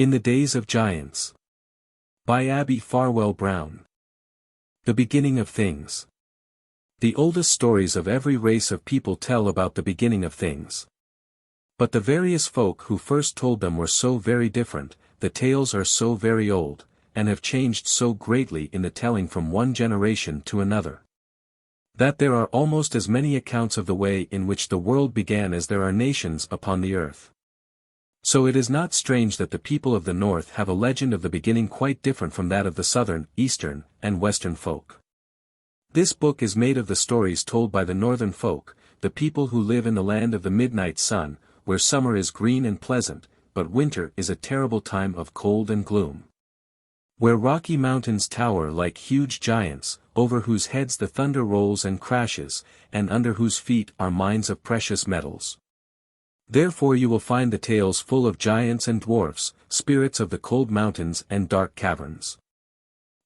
In the Days of Giants. By Abbie Farwell Brown. The beginning of things. The oldest stories of every race of people tell about the beginning of things. But the various folk who first told them were so very different, the tales are so very old, and have changed so greatly in the telling from one generation to another, that there are almost as many accounts of the way in which the world began as there are nations upon the earth. So it is not strange that the people of the north have a legend of the beginning quite different from that of the southern, eastern, and western folk. This book is made of the stories told by the northern folk, the people who live in the land of the midnight sun, where summer is green and pleasant, but winter is a terrible time of cold and gloom. Where rocky mountains tower like huge giants, over whose heads the thunder rolls and crashes, and under whose feet are mines of precious metals. Therefore you will find the tales full of giants and dwarfs, spirits of the cold mountains and dark caverns.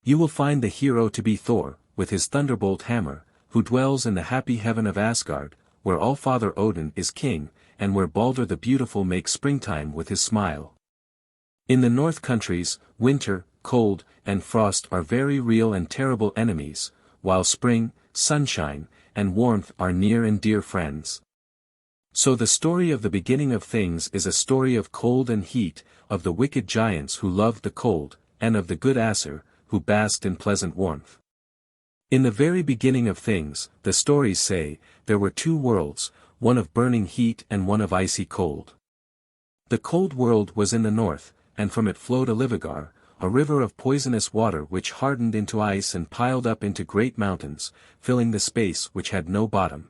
You will find the hero to be Thor, with his thunderbolt hammer, who dwells in the happy heaven of Asgard, where All-Father Odin is king, and where Balder the Beautiful makes springtime with his smile. In the north countries, winter, cold, and frost are very real and terrible enemies, while spring, sunshine, and warmth are near and dear friends. So the story of the beginning of things is a story of cold and heat, of the wicked giants who loved the cold, and of the good Asir, who basked in pleasant warmth. In the very beginning of things, the stories say, there were two worlds, one of burning heat and one of icy cold. The cold world was in the north, and from it flowed Elivâgar, a river of poisonous water which hardened into ice and piled up into great mountains, filling the space which had no bottom.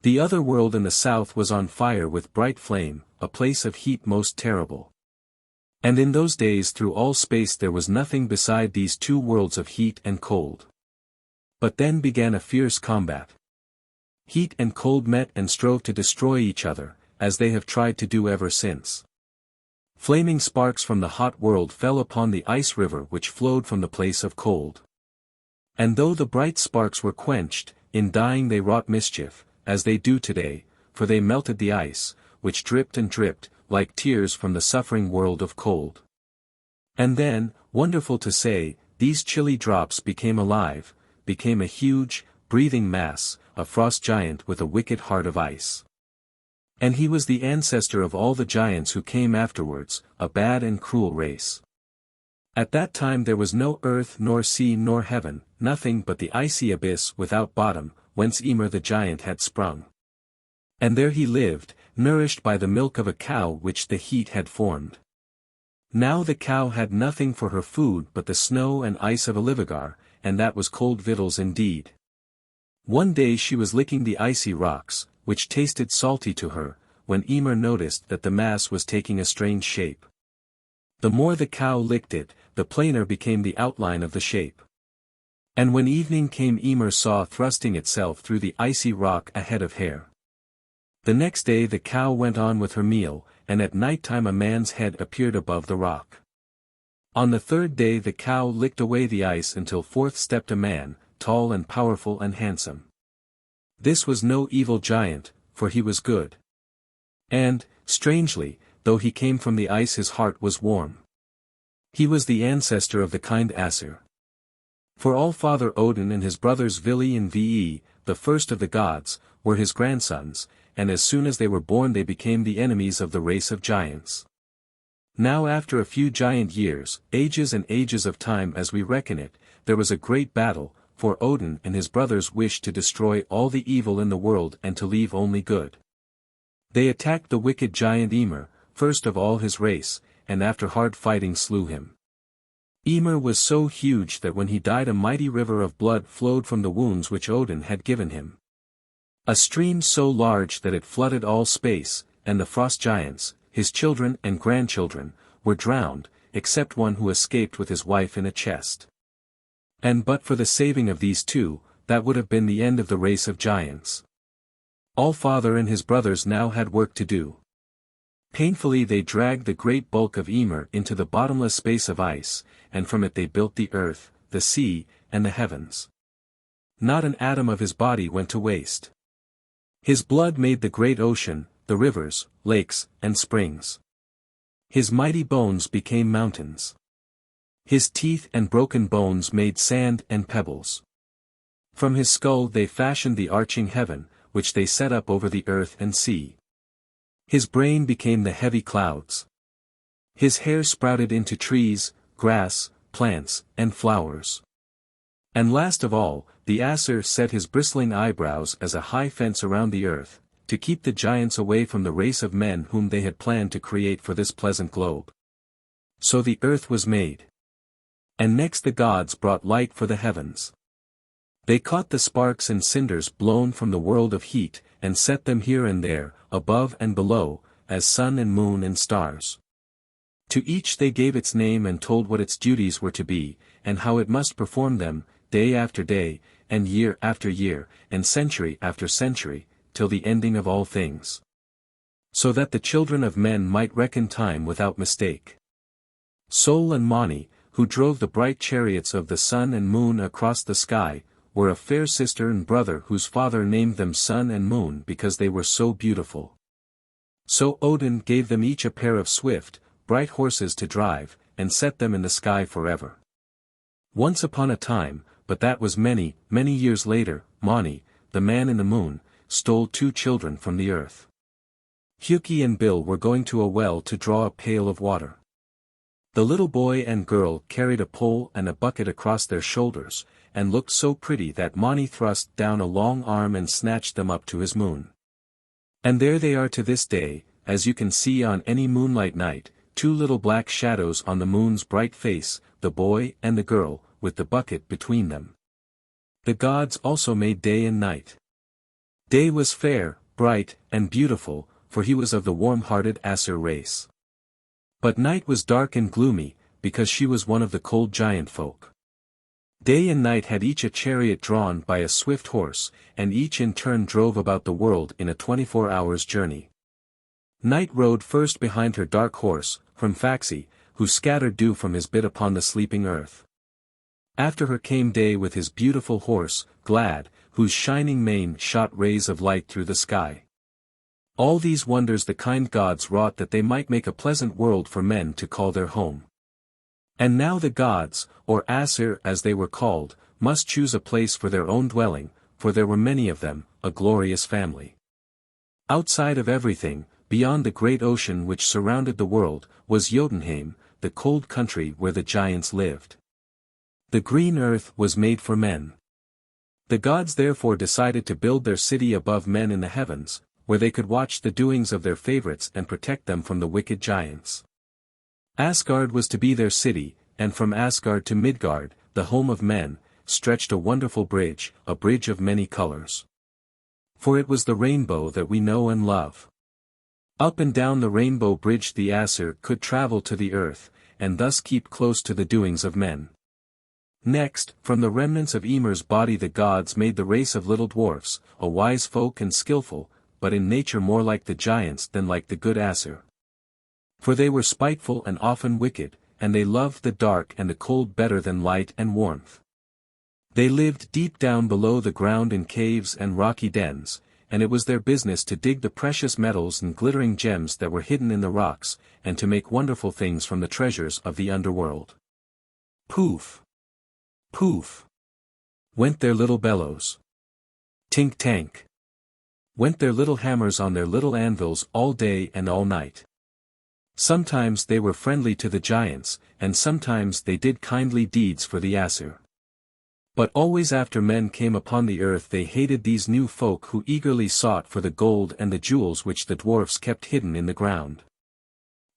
The other world in the south was on fire with bright flame, a place of heat most terrible. And in those days through all space there was nothing beside these two worlds of heat and cold. But then began a fierce combat. Heat and cold met and strove to destroy each other, as they have tried to do ever since. Flaming sparks from the hot world fell upon the ice river which flowed from the place of cold. And though the bright sparks were quenched, in dying they wrought mischief, as they do today, for they melted the ice, which dripped and dripped, like tears from the suffering world of cold. And then, wonderful to say, these chilly drops became alive, became a huge, breathing mass, a frost giant with a wicked heart of ice. And he was the ancestor of all the giants who came afterwards, a bad and cruel race. At that time there was no earth nor sea nor heaven, nothing but the icy abyss without bottom, whence Ymir the giant had sprung. And there he lived, nourished by the milk of a cow which the heat had formed. Now the cow had nothing for her food but the snow and ice of Elivâgar, and that was cold victuals indeed. One day she was licking the icy rocks, which tasted salty to her, when Ymir noticed that the mass was taking a strange shape. The more the cow licked it, the plainer became the outline of the shape. And when evening came Ymir saw thrusting itself through the icy rock a head of hair. The next day the cow went on with her meal, and at night time a man's head appeared above the rock. On the third day the cow licked away the ice until forth stepped a man, tall and powerful and handsome. This was no evil giant, for he was good. And, strangely, though he came from the ice his heart was warm. He was the ancestor of the kind Asir. For All-Father Odin and his brothers Vili and Ve, the first of the gods, were his grandsons, and as soon as they were born they became the enemies of the race of giants. Now after a few giant years, ages and ages of time as we reckon it, there was a great battle, for Odin and his brothers wished to destroy all the evil in the world and to leave only good. They attacked the wicked giant Ymir, first of all his race, and after hard fighting slew him. Ymir was so huge that when he died a mighty river of blood flowed from the wounds which Odin had given him. A stream so large that it flooded all space, and the frost giants, his children and grandchildren, were drowned, except one who escaped with his wife in a chest. And but for the saving of these two, that would have been the end of the race of giants. All-Father and his brothers now had work to do. Painfully they dragged the great bulk of Ymir into the bottomless space of ice, and from it they built the earth, the sea, and the heavens. Not an atom of his body went to waste. His blood made the great ocean, the rivers, lakes, and springs. His mighty bones became mountains. His teeth and broken bones made sand and pebbles. From his skull they fashioned the arching heaven, which they set up over the earth and sea. His brain became the heavy clouds. His hair sprouted into trees, grass, plants, and flowers. And last of all, the Aesir set his bristling eyebrows as a high fence around the earth, to keep the giants away from the race of men whom they had planned to create for this pleasant globe. So the earth was made. And next the gods brought light for the heavens. They caught the sparks and cinders blown from the world of heat, and set them here and there, above and below, as sun and moon and stars. To each they gave its name and told what its duties were to be, and how it must perform them, day after day, and year after year, and century after century, till the ending of all things. So that the children of men might reckon time without mistake. Sol and Mani, who drove the bright chariots of the sun and moon across the sky, were a fair sister and brother whose father named them Sun and Moon because they were so beautiful. So Odin gave them each a pair of swift, bright horses to drive, and set them in the sky forever. Once upon a time, but that was many, many years later, Mani, the man in the moon, stole 2 children from the earth. Huki and Bil were going to a well to draw a pail of water. The little boy and girl carried a pole and a bucket across their shoulders, and looked so pretty that Mani thrust down a long arm and snatched them up to his moon. And there they are to this day, as you can see on any moonlight night, 2 little black shadows on the moon's bright face, the boy and the girl, with the bucket between them. The gods also made day and night. Day was fair, bright, and beautiful, for he was of the warm-hearted Aesir race. But night was dark and gloomy, because she was one of the cold giant folk. Day and night had each a chariot drawn by a swift horse, and each in turn drove about the world in a 24 hours journey. Night rode first behind her dark horse, Hrungnir, who scattered dew from his bit upon the sleeping earth. After her came Day with his beautiful horse, Glad, whose shining mane shot rays of light through the sky. All these wonders the kind gods wrought that they might make a pleasant world for men to call their home. And now the gods, or Aesir as they were called, must choose a place for their own dwelling, for there were many of them, a glorious family. Outside of everything, beyond the great ocean which surrounded the world, was Jotunheim, the cold country where the giants lived. The green earth was made for men. The gods therefore decided to build their city above men in the heavens, where they could watch the doings of their favorites and protect them from the wicked giants. Asgard was to be their city, and from Asgard to Midgard, the home of men, stretched a wonderful bridge, a bridge of many colors. For it was the rainbow that we know and love. Up and down the rainbow bridge the Aesir could travel to the earth, and thus keep close to the doings of men. Next, from the remnants of Ymir's body the gods made the race of little dwarfs, a wise folk and skillful, but in nature more like the giants than like the good Aesir. For they were spiteful and often wicked, and they loved the dark and the cold better than light and warmth. They lived deep down below the ground in caves and rocky dens, and it was their business to dig the precious metals and glittering gems that were hidden in the rocks, and to make wonderful things from the treasures of the underworld. Poof! Poof! Went their little bellows. Tink-tank! Went their little hammers on their little anvils all day and all night. Sometimes they were friendly to the giants, and sometimes they did kindly deeds for the Aesir. But always after men came upon the earth they hated these new folk who eagerly sought for the gold and the jewels which the dwarfs kept hidden in the ground.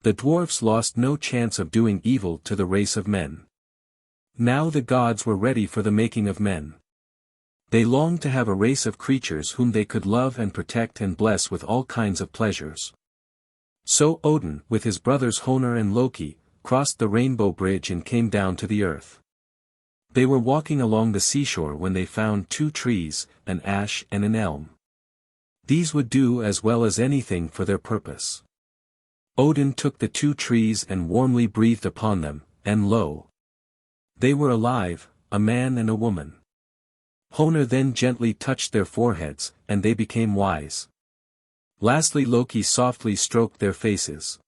The dwarfs lost no chance of doing evil to the race of men. Now the gods were ready for the making of men. They longed to have a race of creatures whom they could love and protect and bless with all kinds of pleasures. So Odin, with his brothers Hrungnir and Loki, crossed the rainbow bridge and came down to the earth. They were walking along the seashore when they found 2 trees, an ash and an elm. These would do as well as anything for their purpose. Odin took the 2 trees and warmly breathed upon them, and lo! They were alive, a man and a woman. Hrungnir then gently touched their foreheads, and they became wise. Lastly Loki softly stroked their faces.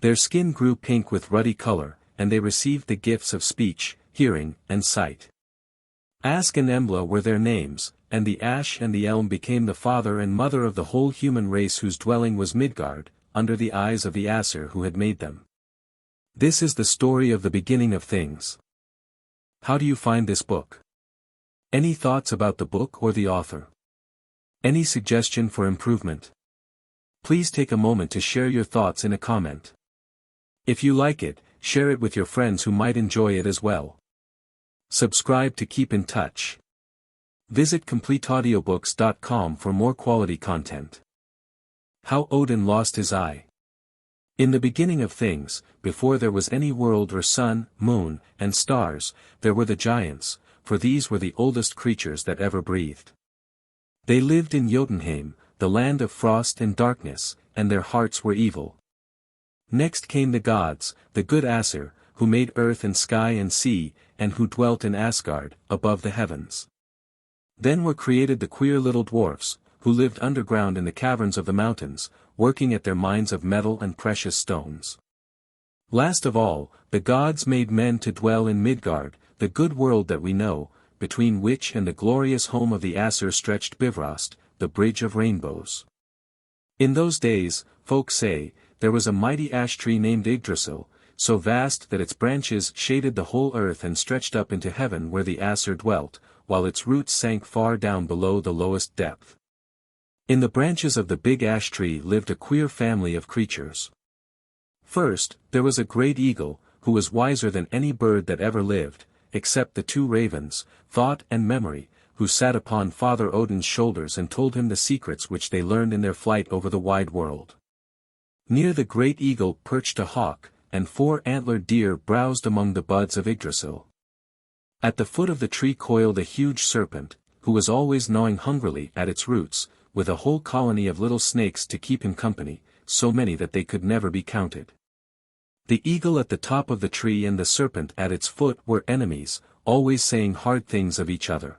Their skin grew pink with ruddy color, and they received the gifts of speech, hearing, and sight. Ask and Embla were their names, and the ash and the elm became the father and mother of the whole human race whose dwelling was Midgard, under the eyes of the Aesir who had made them. This is the story of the beginning of things. How do you find this book? Any thoughts about the book or the author? Any suggestion for improvement? Please take a moment to share your thoughts in a comment. If you like it, share it with your friends who might enjoy it as well. Subscribe to keep in touch. Visit CompleteAudiobooks.com for more quality content. How Odin Lost His Eye. In the beginning of things, before there was any world or sun, moon, and stars, there were the giants, for these were the oldest creatures that ever breathed. They lived in Jotunheim, the land of frost and darkness, and their hearts were evil. Next came the gods, the good Aesir, who made earth and sky and sea, and who dwelt in Asgard, above the heavens. Then were created the queer little dwarfs, who lived underground in the caverns of the mountains, working at their mines of metal and precious stones. Last of all, the gods made men to dwell in Midgard, the good world that we know, between which and the glorious home of the Aesir stretched Bifrost, the bridge of rainbows. In those days, folk say, there was a mighty ash tree named Yggdrasil, so vast that its branches shaded the whole earth and stretched up into heaven where the Aesir dwelt, while its roots sank far down below the lowest depth. In the branches of the big ash tree lived a queer family of creatures. First, there was a great eagle, who was wiser than any bird that ever lived, except the two ravens, Thought and Memory, who sat upon Father Odin's shoulders and told him the secrets which they learned in their flight over the wide world. Near the great eagle perched a hawk, and four antlered deer browsed among the buds of Yggdrasil. At the foot of the tree coiled a huge serpent, who was always gnawing hungrily at its roots, with a whole colony of little snakes to keep him company, so many that they could never be counted. The eagle at the top of the tree and the serpent at its foot were enemies, always saying hard things of each other.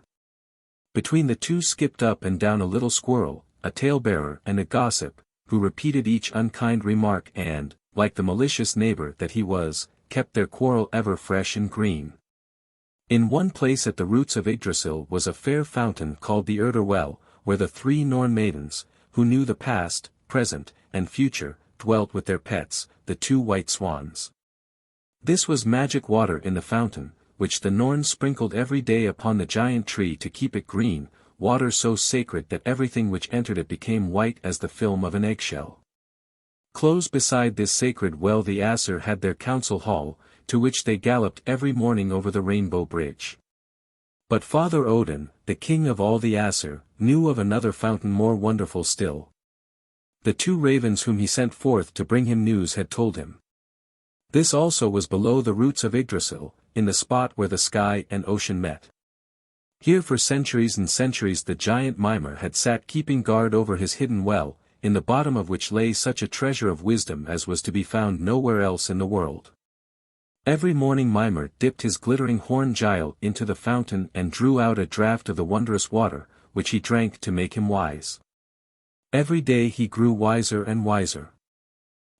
Between the two skipped up and down a little squirrel, a talebearer and a gossip, who repeated each unkind remark and, like the malicious neighbor that he was, kept their quarrel ever fresh and green. In one place at the roots of Yggdrasil was a fair fountain called the Urdr Well, where the three Norn maidens, who knew the past, present, and future, dwelt with their pets, the two white swans. This was magic water in the fountain, which the Norns sprinkled every day upon the giant tree to keep it green, water so sacred that everything which entered it became white as the film of an eggshell. Close beside this sacred well the Aesir had their council hall, to which they galloped every morning over the rainbow bridge. But Father Odin, the king of all the Aesir, knew of another fountain more wonderful still. The two ravens whom he sent forth to bring him news had told him. This also was below the roots of Yggdrasil, in the spot where the sky and ocean met. Here for centuries and centuries the giant Mimir had sat keeping guard over his hidden well, in the bottom of which lay such a treasure of wisdom as was to be found nowhere else in the world. Every morning Mimir dipped his glittering horn gill into the fountain and drew out a draught of the wondrous water, which he drank to make him wise. Every day he grew wiser and wiser.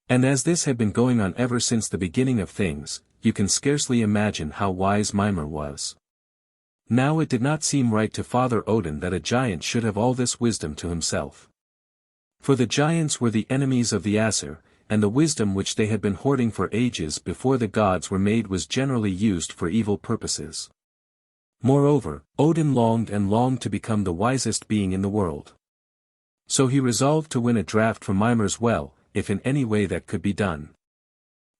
And as this had been going on ever since the beginning of things, you can scarcely imagine how wise Mimir was. Now it did not seem right to Father Odin that a giant should have all this wisdom to himself. For the giants were the enemies of the Aesir, and the wisdom which they had been hoarding for ages before the gods were made was generally used for evil purposes. Moreover, Odin longed and longed to become the wisest being in the world. So he resolved to win a draught from Mimir's well, if in any way that could be done.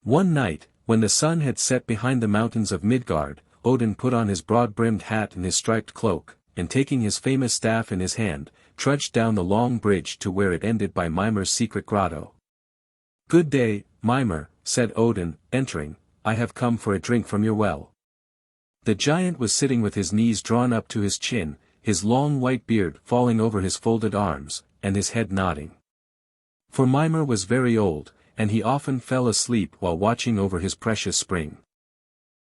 One night, when the sun had set behind the mountains of Midgard, Odin put on his broad-brimmed hat and his striped cloak, and taking his famous staff in his hand, trudged down the long bridge to where it ended by Mimir's secret grotto. "Good day, Mimir," said Odin, entering, "I have come for a drink from your well." The giant was sitting with his knees drawn up to his chin, his long white beard falling over his folded arms, and his head nodding. For Mimir was very old, and he often fell asleep while watching over his precious spring.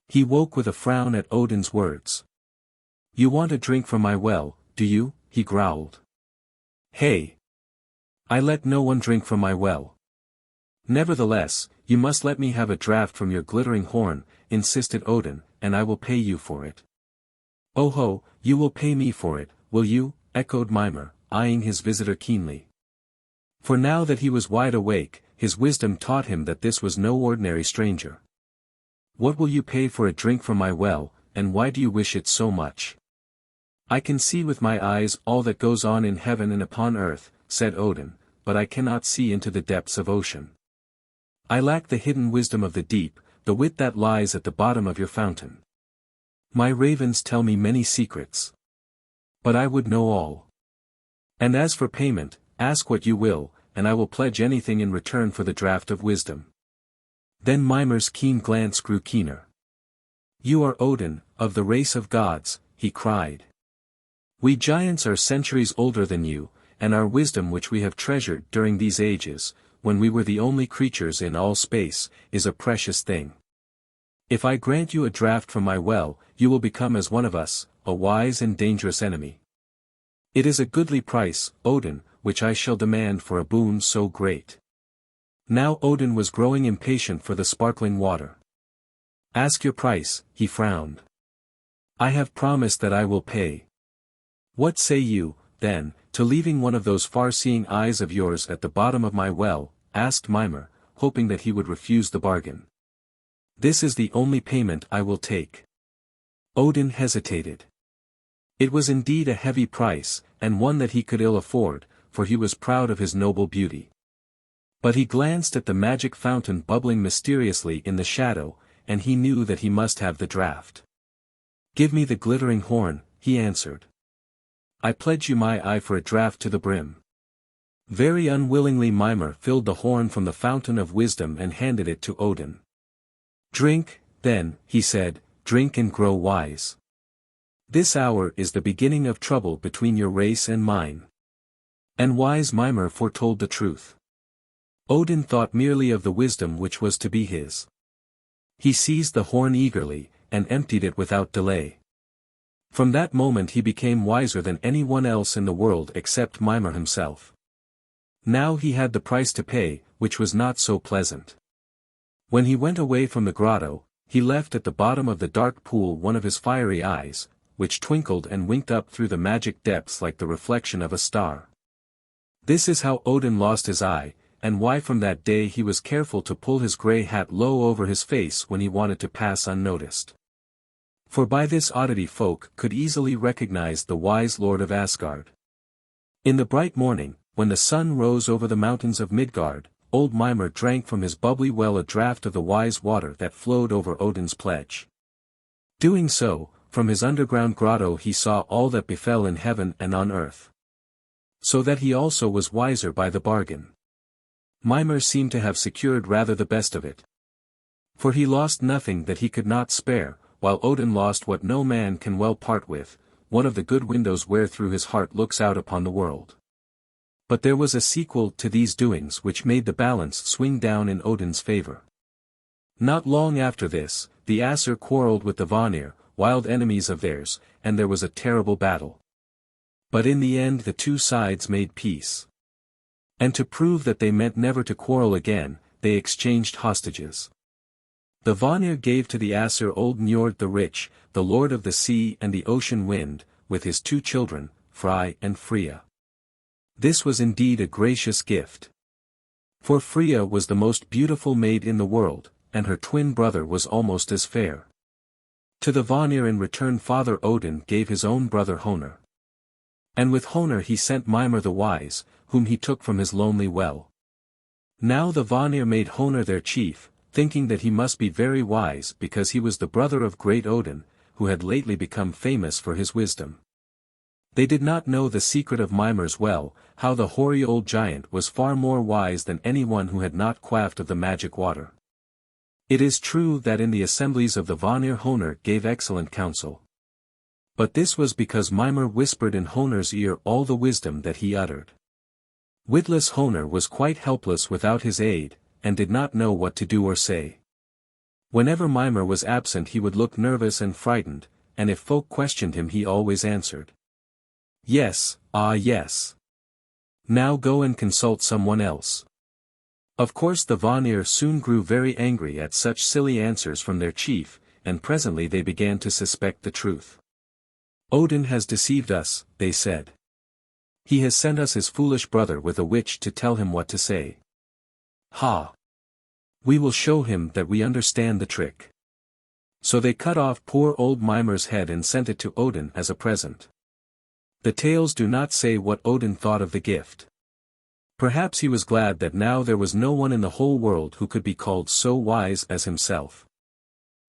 He woke with a frown at Odin's words. "You want a drink from my well, do you?" he growled. "Hey! I let no one drink from my well. Nevertheless, you must let me have a draught from your glittering horn, insisted Odin, and I will pay you for it. Oh ho, you will pay me for it, will you? Echoed Mimir, eyeing his visitor keenly. For now that he was wide awake, his wisdom taught him that this was no ordinary stranger. What will you pay for a drink from my well, and why do you wish it so much? I can see with my eyes all that goes on in heaven and upon earth, said Odin, but I cannot see into the depths of ocean. I lack the hidden wisdom of the deep, the wit that lies at the bottom of your fountain. My ravens tell me many secrets. But I would know all. And as for payment, ask what you will, and I will pledge anything in return for the draught of wisdom. Then Mimir's keen glance grew keener. You are Odin, of the race of gods, he cried. We giants are centuries older than you, and our wisdom which we have treasured during these ages, when we were the only creatures in all space, is a precious thing. If I grant you a draught from my well, you will become as one of us, a wise and dangerous enemy. It is a goodly price, Odin, which I shall demand for a boon so great. Now Odin was growing impatient for the sparkling water. Ask your price, he frowned. I have promised that I will pay. What say you, then, to leaving one of those far-seeing eyes of yours at the bottom of my well? Asked Mimir, hoping that he would refuse the bargain. This is the only payment I will take. Odin hesitated. It was indeed a heavy price, and one that he could ill afford, for he was proud of his noble beauty. But he glanced at the magic fountain bubbling mysteriously in the shadow, and he knew that he must have the draught. Give me the glittering horn, he answered. I pledge you my eye for a draught to the brim. Very unwillingly Mimir filled the horn from the fountain of wisdom and handed it to Odin. Drink, then, he said, drink and grow wise. This hour is the beginning of trouble between your race and mine. And wise Mimir foretold the truth. Odin thought merely of the wisdom which was to be his. He seized the horn eagerly, and emptied it without delay. From that moment he became wiser than anyone else in the world except Mimir himself. Now he had the price to pay, which was not so pleasant. When he went away from the grotto, he left at the bottom of the dark pool one of his fiery eyes, which twinkled and winked up through the magic depths like the reflection of a star. This is how Odin lost his eye, and why from that day he was careful to pull his grey hat low over his face when he wanted to pass unnoticed. For by this oddity folk could easily recognize the wise lord of Asgard. In the bright morning, when the sun rose over the mountains of Midgard, old Mimir drank from his bubbly well a draught of the wise water that flowed over Odin's pledge. Doing so, from his underground grotto he saw all that befell in heaven and on earth. So that he also was wiser by the bargain. Mimir seemed to have secured rather the best of it. For he lost nothing that he could not spare, while Odin lost what no man can well part with, one of the good windows wherethrough his heart looks out upon the world. But there was a sequel to these doings which made the balance swing down in Odin's favor. Not long after this, the Aesir quarreled with the Vanir, wild enemies of theirs, and there was a terrible battle. But in the end the two sides made peace. And to prove that they meant never to quarrel again, they exchanged hostages. The Vanir gave to the Aesir old Njord the rich, the lord of the sea and the ocean wind, with his two children, Frey and Freya. This was indeed a gracious gift. For Freya was the most beautiful maid in the world, and her twin brother was almost as fair. To the Vanir in return Father Odin gave his own brother Hrungnir. And with Hrungnir he sent Mimir the wise, whom he took from his lonely well. Now the Vanir made Hrungnir their chief, thinking that he must be very wise because he was the brother of great Odin, who had lately become famous for his wisdom. They did not know the secret of Mimir's well, how the hoary old giant was far more wise than anyone who had not quaffed of the magic water. It is true that in the assemblies of the Vanir Hrungnir gave excellent counsel. But this was because Mimir whispered in Hrungnir's ear all the wisdom that he uttered. Witless Hrungnir was quite helpless without his aid, and did not know what to do or say. Whenever Mimir was absent he would look nervous and frightened, and if folk questioned him he always answered. Yes, ah yes. Now go and consult someone else. Of course the Vanir soon grew very angry at such silly answers from their chief, and presently they began to suspect the truth. Odin has deceived us, they said. He has sent us his foolish brother with a witch to tell him what to say. Ha! We will show him that we understand the trick. So they cut off poor old Mimer's head and sent it to Odin as a present. The tales do not say what Odin thought of the gift. Perhaps he was glad that now there was no one in the whole world who could be called so wise as himself.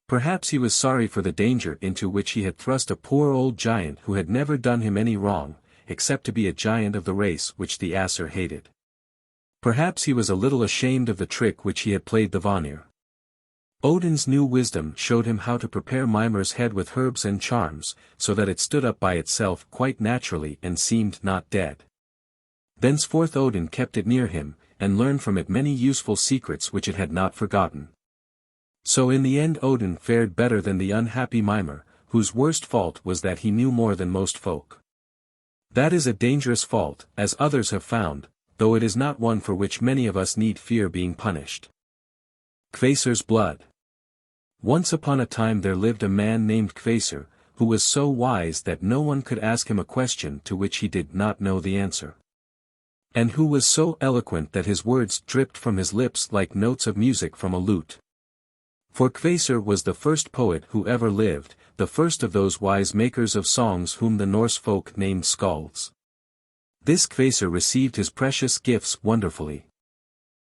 Perhaps he was sorry for the danger into which he had thrust a poor old giant who had never done him any wrong, except to be a giant of the race which the Aesir hated. Perhaps he was a little ashamed of the trick which he had played the Vanir. Odin's new wisdom showed him how to prepare Mimer's head with herbs and charms, so that it stood up by itself quite naturally and seemed not dead. Thenceforth Odin kept it near him, and learned from it many useful secrets which it had not forgotten. So in the end Odin fared better than the unhappy Mimer, whose worst fault was that he knew more than most folk. That is a dangerous fault, as others have found, though it is not one for which many of us need fear being punished. Kvasir's blood. Once upon a time there lived a man named Kvasir, who was so wise that no one could ask him a question to which he did not know the answer. And who was so eloquent that his words dripped from his lips like notes of music from a lute. For Kvasir was the first poet who ever lived, the first of those wise makers of songs whom the Norse folk named skalds. This Kvasir received his precious gifts wonderfully.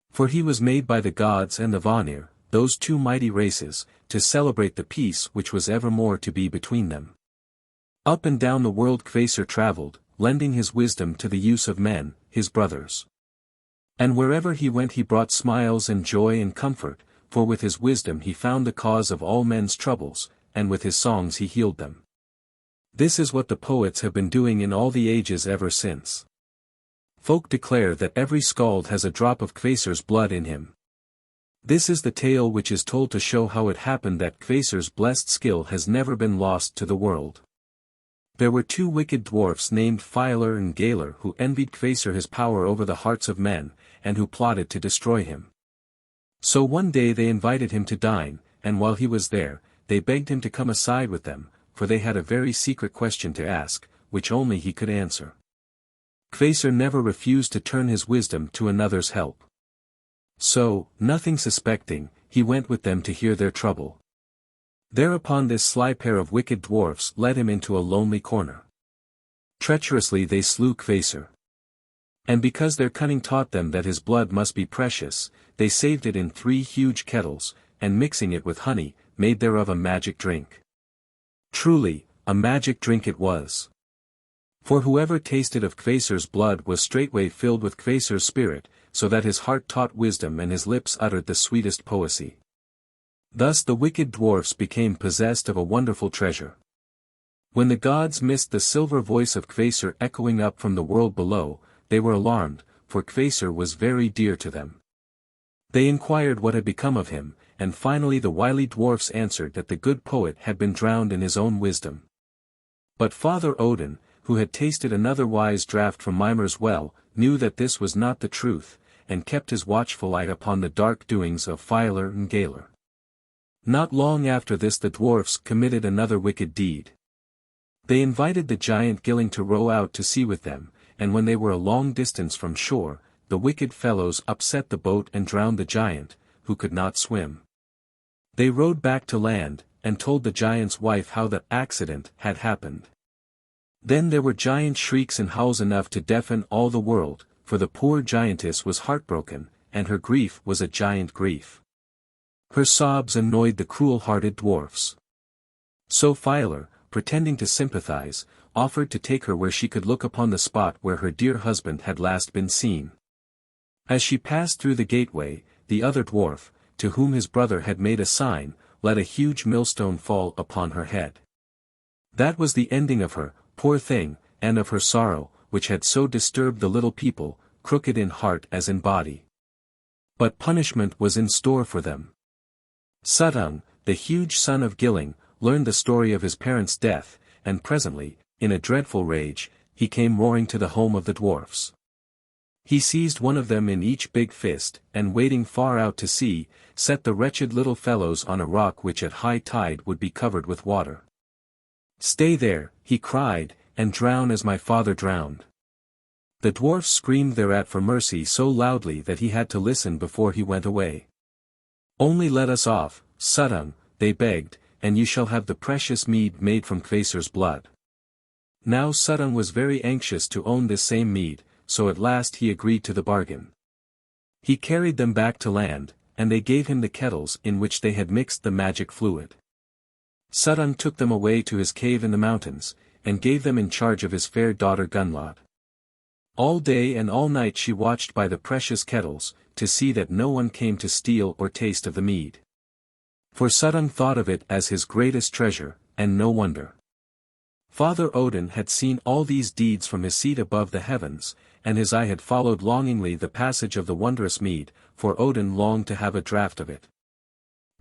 For he was made by the gods and the Vanir, those two mighty races, to celebrate the peace which was evermore to be between them. Up and down the world Kvasir travelled, lending his wisdom to the use of men, his brothers. And wherever he went he brought smiles and joy and comfort, for with his wisdom he found the cause of all men's troubles, and with his songs he healed them. This is what the poets have been doing in all the ages ever since. Folk declare that every skald has a drop of Kvasir's blood in him. This is the tale which is told to show how it happened that Kvasir's blessed skill has never been lost to the world. There were two wicked dwarfs named Feiler and Geirrod who envied Kvasir his power over the hearts of men, and who plotted to destroy him. So one day they invited him to dine, and while he was there, they begged him to come aside with them, for they had a very secret question to ask, which only he could answer. Kvasir never refused to turn his wisdom to another's help. So, nothing suspecting, he went with them to hear their trouble. Thereupon this sly pair of wicked dwarfs led him into a lonely corner. Treacherously they slew Kvasir. And because their cunning taught them that his blood must be precious, they saved it in 3 huge kettles, and mixing it with honey, made thereof a magic drink. Truly, a magic drink it was. For whoever tasted of Kvasir's blood was straightway filled with Kvasir's spirit, so that his heart taught wisdom and his lips uttered the sweetest poesy. Thus the wicked dwarfs became possessed of a wonderful treasure. When the gods missed the silver voice of Kvasir echoing up from the world below, they were alarmed, for Kvasir was very dear to them. They inquired what had become of him, and finally the wily dwarfs answered that the good poet had been drowned in his own wisdom. But Father Odin, who had tasted another wise draught from Mimer's well, knew that this was not the truth, and kept his watchful eye upon the dark doings of Feiler and Geirrod. Not long after this the dwarfs committed another wicked deed. They invited the giant Gilling to row out to sea with them, and when they were a long distance from shore, the wicked fellows upset the boat and drowned the giant, who could not swim. They rowed back to land, and told the giant's wife how the accident had happened. Then there were giant shrieks and howls enough to deafen all the world, for the poor giantess was heartbroken, and her grief was a giant grief. Her sobs annoyed the cruel-hearted dwarfs. So Feiler, pretending to sympathize, offered to take her where she could look upon the spot where her dear husband had last been seen. As she passed through the gateway, the other dwarf, to whom his brother had made a sign, let a huge millstone fall upon her head. That was the ending of her, poor thing, and of her sorrow, which had so disturbed the little people, crooked in heart as in body. But punishment was in store for them. Suttung, the huge son of Gilling, learned the story of his parents' death, and presently, in a dreadful rage, he came roaring to the home of the dwarfs. He seized one of them in each big fist, and wading far out to sea, set the wretched little fellows on a rock which at high tide would be covered with water. "Stay there," he cried, "and drown as my father drowned." The dwarfs screamed thereat for mercy so loudly that he had to listen before he went away. "Only let us off, Suttung," they begged, "and you shall have the precious mead made from Kvasir's blood." Now Suttung was very anxious to own this same mead, so at last he agreed to the bargain. He carried them back to land, and they gave him the kettles in which they had mixed the magic fluid. Suttung took them away to his cave in the mountains, and gave them in charge of his fair daughter Gunnlod. All day and all night she watched by the precious kettles, to see that no one came to steal or taste of the mead. For Suttung thought of it as his greatest treasure, and no wonder. Father Odin had seen all these deeds from his seat above the heavens, and his eye had followed longingly the passage of the wondrous mead, for Odin longed to have a draught of it.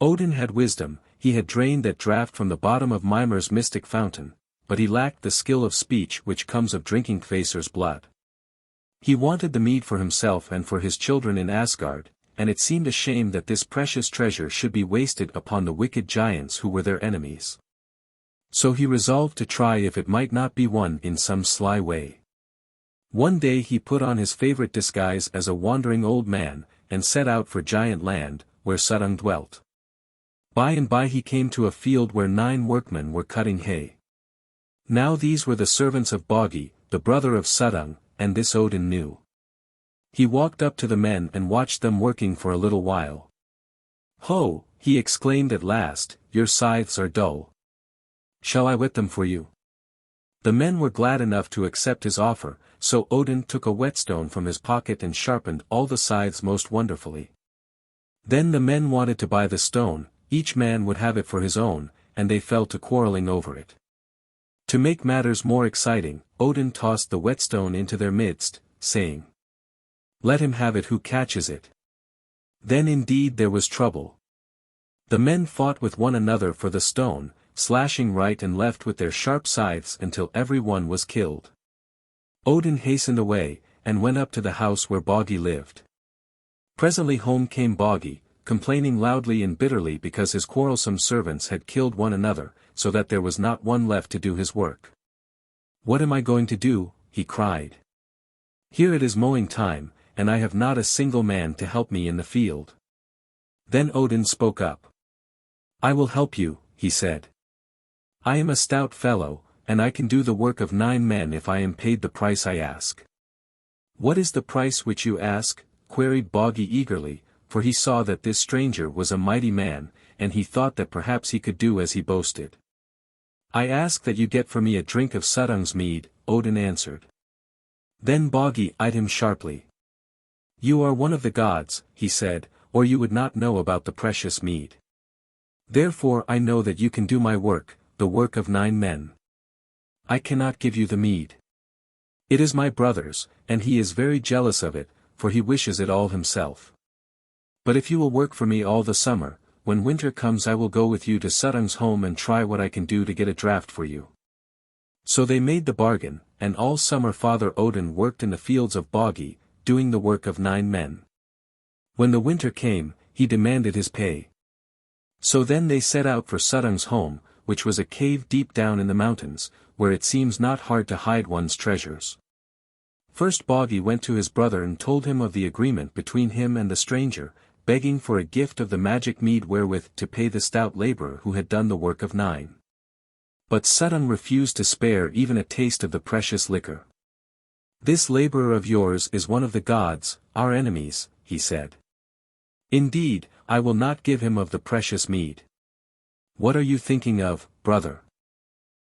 Odin had wisdom, he had drained that draught from the bottom of Mimir's mystic fountain, but he lacked the skill of speech which comes of drinking Kvasir's blood. He wanted the mead for himself and for his children in Asgard, and it seemed a shame that this precious treasure should be wasted upon the wicked giants who were their enemies. So he resolved to try if it might not be won in some sly way. One day he put on his favorite disguise as a wandering old man, and set out for Giant Land, where Suttung dwelt. By and by he came to a field where 9 workmen were cutting hay. Now these were the servants of Bogi, the brother of Suttung, and this Odin knew. He walked up to the men and watched them working for a little while. "Ho!" he exclaimed at last, "your scythes are dull. Shall I whet them for you?" The men were glad enough to accept his offer, so Odin took a whetstone from his pocket and sharpened all the scythes most wonderfully. Then the men wanted to buy the stone, each man would have it for his own, and they fell to quarreling over it. To make matters more exciting, Odin tossed the whetstone into their midst, saying, "Let him have it who catches it." Then indeed there was trouble. The men fought with one another for the stone, slashing right and left with their sharp scythes until every one was killed. Odin hastened away, and went up to the house where Bogi lived. Presently home came Bogi, complaining loudly and bitterly because his quarrelsome servants had killed one another, so that there was not one left to do his work. "What am I going to do?" he cried. "Here it is mowing time, and I have not a single man to help me in the field." Then Odin spoke up. "I will help you," he said. "I am a stout fellow, and I can do the work of 9 men if I am paid the price I ask." "What is the price which you ask?" queried Bogi eagerly, for he saw that this stranger was a mighty man, and he thought that perhaps he could do as he boasted. "I ask that you get for me a drink of Suttung's mead," Odin answered. Then Bogi eyed him sharply. "You are one of the gods," he said, "or you would not know about the precious mead. Therefore I know that you can do my work, the work of 9 men. I cannot give you the mead. It is my brother's, and he is very jealous of it, for he wishes it all himself. But if you will work for me all the summer, when winter comes I will go with you to Suttung's home and try what I can do to get a draught for you." So they made the bargain, and all summer Father Odin worked in the fields of Bogi, doing the work of 9 men. When the winter came, he demanded his pay. So then they set out for Suttung's home, which was a cave deep down in the mountains, where it seems not hard to hide one's treasures. First Bogi went to his brother and told him of the agreement between him and the stranger, begging for a gift of the magic mead wherewith to pay the stout laborer who had done the work of 9. But Suttung refused to spare even a taste of the precious liquor. "This laborer of yours is one of the gods, our enemies," he said. "Indeed, I will not give him of the precious mead." "What are you thinking of, brother?"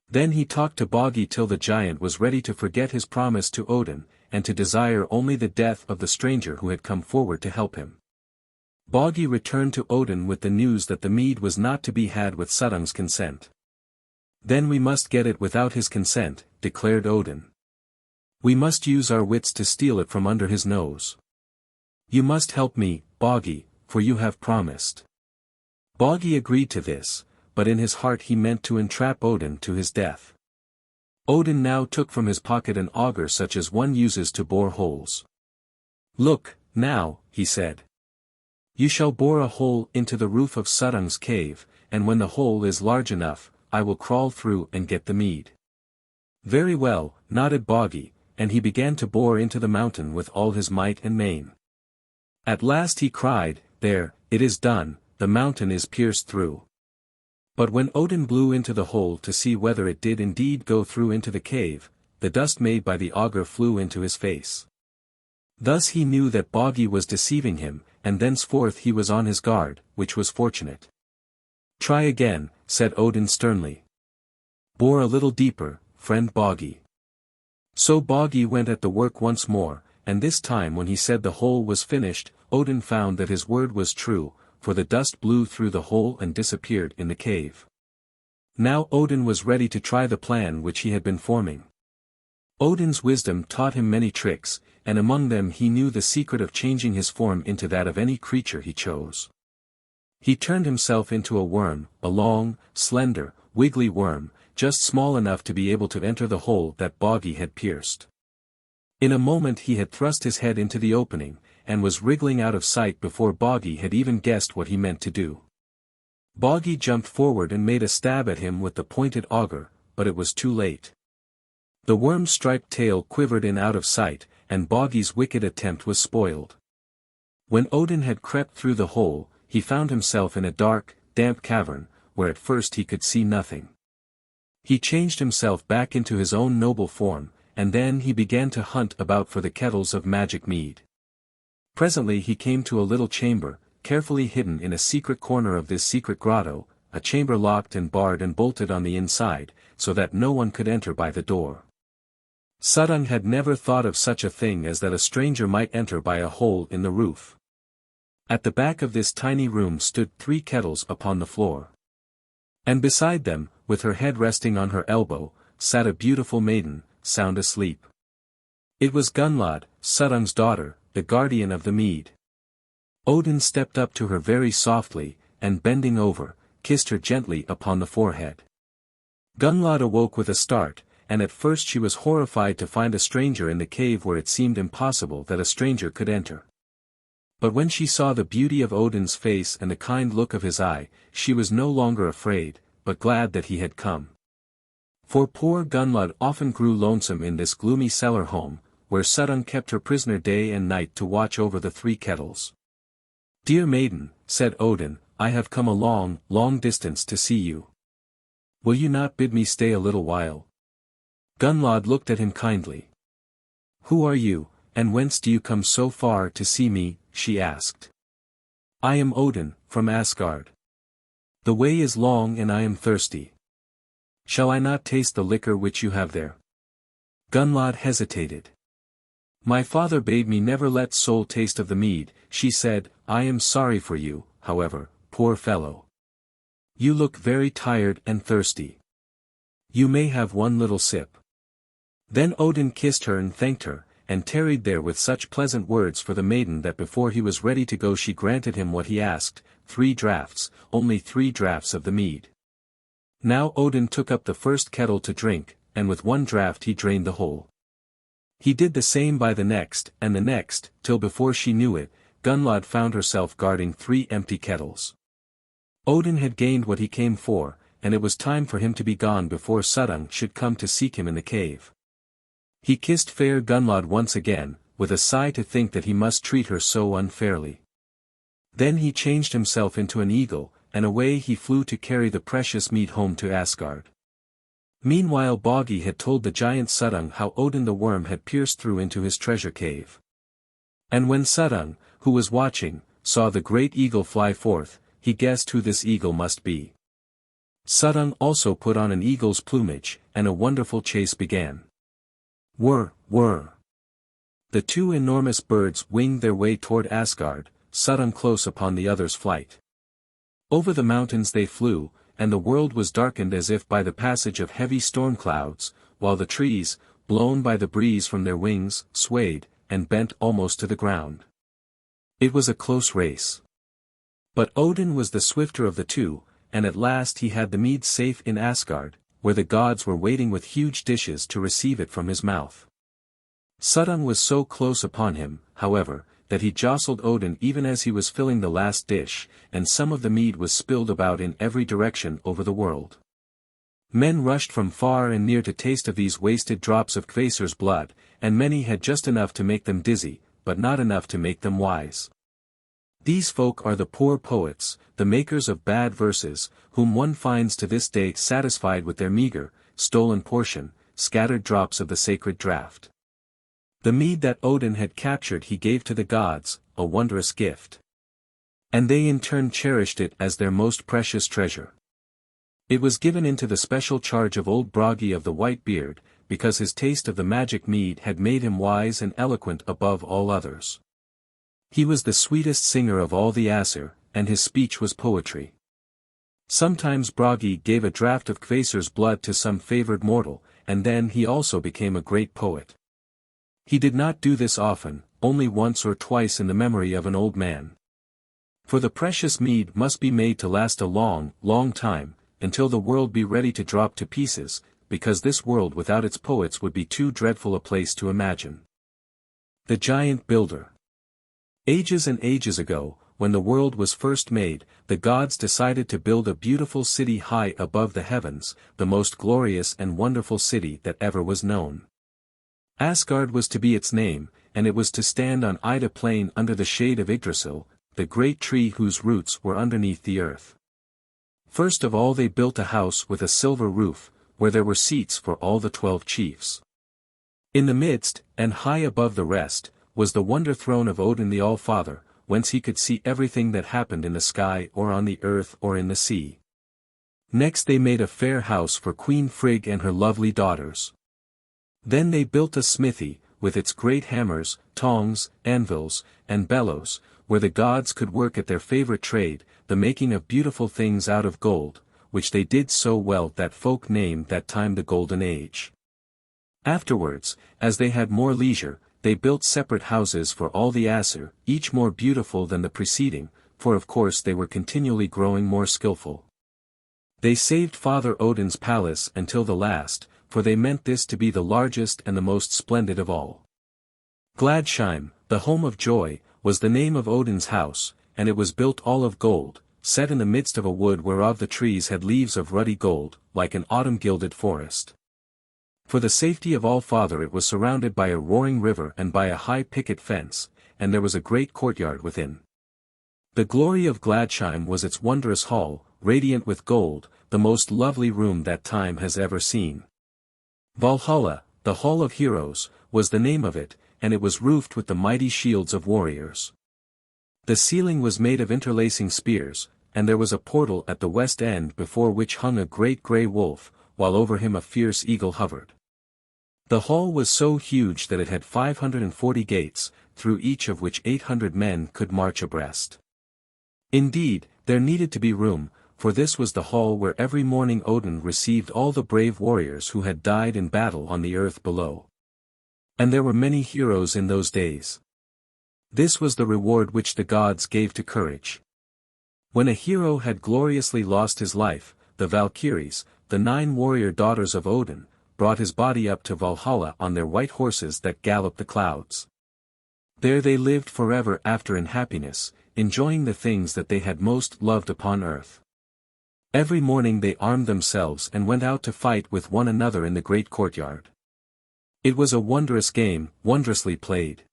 Then he talked to Bogi till the giant was ready to forget his promise to Odin, and to desire only the death of the stranger who had come forward to help him. Bogi returned to Odin with the news that the mead was not to be had with Suttung's consent. "Then we must get it without his consent," declared Odin. "We must use our wits to steal it from under his nose. You must help me, Bogi, for you have promised." Bogi agreed to this, but in his heart he meant to entrap Odin to his death. Odin now took from his pocket an auger such as one uses to bore holes. Look, now, he said. You shall bore a hole into the roof of Suttung's cave, and when the hole is large enough, I will crawl through and get the mead. Very well, nodded Boggy, and he began to bore into the mountain with all his might and main. At last he cried, There, it is done, the mountain is pierced through. But when Odin blew into the hole to see whether it did indeed go through into the cave, the dust made by the auger flew into his face. Thus he knew that Boggy was deceiving him, and thenceforth he was on his guard, which was fortunate. Try again, said Odin sternly. Bore a little deeper, friend Boggy. So Boggy went at the work once more, and this time when he said the hole was finished, Odin found that his word was true, for the dust blew through the hole and disappeared in the cave. Now Odin was ready to try the plan which he had been forming. Odin's wisdom taught him many tricks, and among them he knew the secret of changing his form into that of any creature he chose. He turned himself into a worm, a long, slender, wiggly worm, just small enough to be able to enter the hole that Boggy had pierced. In a moment he had thrust his head into the opening, and was wriggling out of sight before Boggy had even guessed what he meant to do. Boggy jumped forward and made a stab at him with the pointed auger, but it was too late. The worm's striped tail quivered in out of sight, and Boggy's wicked attempt was spoiled. When Odin had crept through the hole, he found himself in a dark, damp cavern, where at first he could see nothing. He changed himself back into his own noble form, and then he began to hunt about for the kettles of magic mead. Presently he came to a little chamber, carefully hidden in a secret corner of this secret grotto, a chamber locked and barred and bolted on the inside, so that no one could enter by the door. Suttung had never thought of such a thing as that a stranger might enter by a hole in the roof. At the back of this tiny room stood 3 kettles upon the floor. And beside them, with her head resting on her elbow, sat a beautiful maiden, sound asleep. It was Gunnlod, Suttung's daughter, the guardian of the mead. Odin stepped up to her very softly, and bending over, kissed her gently upon the forehead. Gunnlod awoke with a start, and at first she was horrified to find a stranger in the cave where it seemed impossible that a stranger could enter. But when she saw the beauty of Odin's face and the kind look of his eye, she was no longer afraid, but glad that he had come. For poor Gunnlod often grew lonesome in this gloomy cellar home, where Suttung kept her prisoner day and night to watch over the 3 kettles. Dear maiden, said Odin, I have come a long, long distance to see you. Will you not bid me stay a little while? Gunnlod looked at him kindly. Who are you, and whence do you come so far to see me? She asked. I am Odin, from Asgard. The way is long and I am thirsty. Shall I not taste the liquor which you have there? Gunnlod hesitated. My father bade me never let soul taste of the mead, she said. I am sorry for you, however, poor fellow. You look very tired and thirsty. You may have one little sip. Then Odin kissed her and thanked her, and tarried there with such pleasant words for the maiden that before he was ready to go she granted him what he asked, 3 draughts, only 3 draughts of the mead. Now Odin took up the first kettle to drink, and with 1 draught he drained the whole. He did the same by the next, and the next, till before she knew it, Gunnlod found herself guarding 3 empty kettles. Odin had gained what he came for, and it was time for him to be gone before Suttung should come to seek him in the cave. He kissed fair Gunnlod once again, with a sigh to think that he must treat her so unfairly. Then he changed himself into an eagle, and away he flew to carry the precious mead home to Asgard. Meanwhile Boggy had told the giant Suttung how Odin the worm had pierced through into his treasure cave. And when Suttung, who was watching, saw the great eagle fly forth, he guessed who this eagle must be. Suttung also put on an eagle's plumage, and a wonderful chase began. Whir, whir. The 2 enormous birds winged their way toward Asgard, Suttung close upon the other's flight. Over the mountains they flew, and the world was darkened as if by the passage of heavy storm clouds, while the trees, blown by the breeze from their wings, swayed, and bent almost to the ground. It was a close race. But Odin was the swifter of the 2, and at last he had the mead safe in Asgard, where the gods were waiting with huge dishes to receive it from his mouth. Suttung was so close upon him, however, that he jostled Odin even as he was filling the last dish, and some of the mead was spilled about in every direction over the world. Men rushed from far and near to taste of these wasted drops of Kvasir's blood, and many had just enough to make them dizzy, but not enough to make them wise. These folk are the poor poets, the makers of bad verses, whom one finds to this day satisfied with their meager, stolen portion, scattered drops of the sacred draught. The mead that Odin had captured he gave to the gods, a wondrous gift. And they in turn cherished it as their most precious treasure. It was given into the special charge of old Bragi of the white beard, because his taste of the magic mead had made him wise and eloquent above all others. He was the sweetest singer of all the Aesir, and his speech was poetry. Sometimes Bragi gave a draught of Kvasir's blood to some favored mortal, and then he also became a great poet. He did not do this often, only once or twice in the memory of an old man. For the precious mead must be made to last a long, long time, until the world be ready to drop to pieces, because this world without its poets would be too dreadful a place to imagine. The Giant Builder. Ages and ages ago, when the world was first made, the gods decided to build a beautiful city high above the heavens, the most glorious and wonderful city that ever was known. Asgard was to be its name, and it was to stand on Ida Plain under the shade of Yggdrasil, the great tree whose roots were underneath the earth. First of all they built a house with a silver roof, where there were seats for all the 12 chiefs. In the midst, and high above the rest, was the wonder throne of Odin the All-Father, whence he could see everything that happened in the sky or on the earth or in the sea. Next they made a fair house for Queen Frigg and her lovely daughters. Then they built a smithy, with its great hammers, tongs, anvils, and bellows, where the gods could work at their favorite trade, the making of beautiful things out of gold, which they did so well that folk named that time the Golden Age. Afterwards, as they had more leisure, they built separate houses for all the Aesir, each more beautiful than the preceding, for of course they were continually growing more skillful. They saved Father Odin's palace until the last, for they meant this to be the largest and the most splendid of all. Gladsheim, the home of joy, was the name of Odin's house, and it was built all of gold, set in the midst of a wood whereof the trees had leaves of ruddy gold, like an autumn-gilded forest. For the safety of All-Father it was surrounded by a roaring river and by a high picket fence, and there was a great courtyard within. The glory of Gladsheim was its wondrous hall, radiant with gold, the most lovely room that time has ever seen. Valhalla, the Hall of Heroes, was the name of it, and it was roofed with the mighty shields of warriors. The ceiling was made of interlacing spears, and there was a portal at the west end before which hung a great grey wolf, while over him a fierce eagle hovered. The hall was so huge that it had 540 gates, through each of which 800 men could march abreast. Indeed, there needed to be room, for this was the hall where every morning Odin received all the brave warriors who had died in battle on the earth below. And there were many heroes in those days. This was the reward which the gods gave to courage. When a hero had gloriously lost his life, the Valkyries, the 9 warrior daughters of Odin, brought his body up to Valhalla on their white horses that galloped the clouds. There they lived forever after in happiness, enjoying the things that they had most loved upon earth. Every morning they armed themselves and went out to fight with one another in the great courtyard. It was a wondrous game, wondrously played.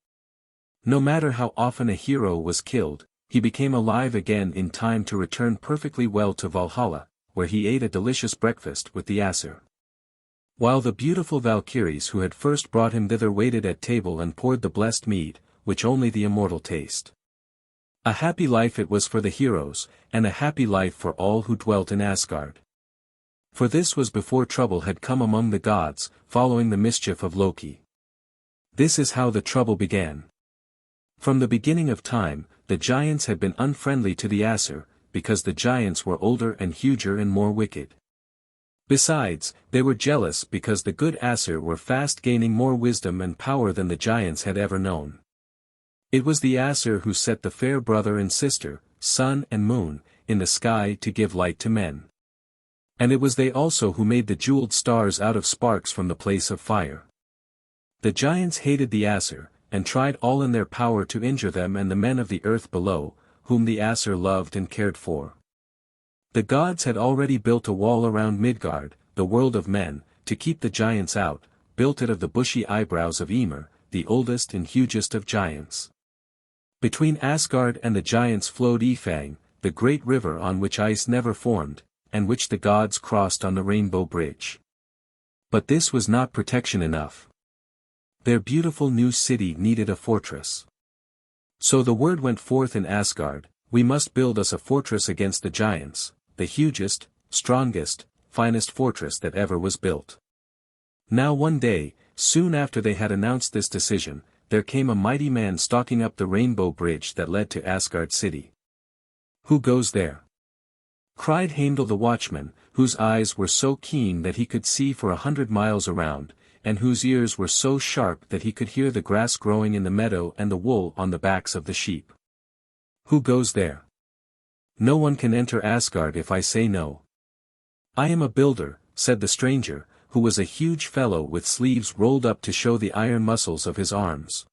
No matter how often a hero was killed, he became alive again in time to return perfectly well to Valhalla, where he ate a delicious breakfast with the Aesir. While the beautiful Valkyries who had first brought him thither waited at table and poured the blessed mead, which only the immortal taste. A happy life it was for the heroes, and a happy life for all who dwelt in Asgard. For this was before trouble had come among the gods, following the mischief of Loki. This is how the trouble began. From the beginning of time, the giants had been unfriendly to the Aesir, because the giants were older and huger and more wicked. Besides, they were jealous because the good Aesir were fast gaining more wisdom and power than the giants had ever known. It was the Aesir who set the fair brother and sister, sun and moon, in the sky to give light to men. And it was they also who made the jeweled stars out of sparks from the place of fire. The giants hated the Aesir, and tried all in their power to injure them and the men of the earth below, whom the Aesir loved and cared for. The gods had already built a wall around Midgard, the world of men, to keep the giants out, built it of the bushy eyebrows of Ymir, the oldest and hugest of giants. Between Asgard and the giants flowed Ifang, the great river on which ice never formed, and which the gods crossed on the Rainbow Bridge. But this was not protection enough. Their beautiful new city needed a fortress. So the word went forth in Asgard, we must build us a fortress against the giants, the hugest, strongest, finest fortress that ever was built. Now one day, soon after they had announced this decision, there came a mighty man stalking up the Rainbow Bridge that led to Asgard city. "Who goes there?" cried Heimdall the watchman, whose eyes were so keen that he could see for 100 miles around, and whose ears were so sharp that he could hear the grass growing in the meadow and the wool on the backs of the sheep. "Who goes there? No one can enter Asgard if I say no." "I am a builder," said the stranger, who was a huge fellow with sleeves rolled up to show the iron muscles of his arms.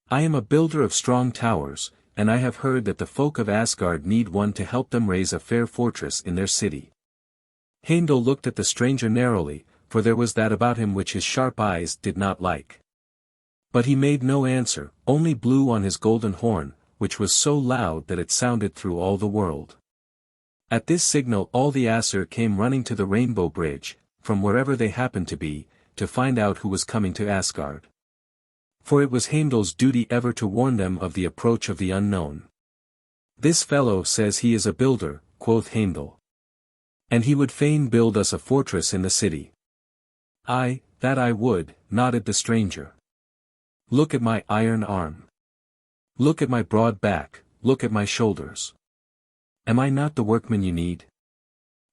"I am a builder of strong towers, and I have heard that the folk of Asgard need one to help them raise a fair fortress in their city." Heimdall looked at the stranger narrowly, for there was that about him which his sharp eyes did not like. But he made no answer, only blew on his golden horn, which was so loud that it sounded through all the world. At this signal all the Aesir came running to the Rainbow Bridge, from wherever they happened to be, to find out who was coming to Asgard. For it was Heimdall's duty ever to warn them of the approach of the unknown. "This fellow says he is a builder," quoth Heimdall. "And he would fain build us a fortress in the city." "Aye, that I would," nodded the stranger. "Look at my iron arm. Look at my broad back, look at my shoulders. Am I not the workman you need?"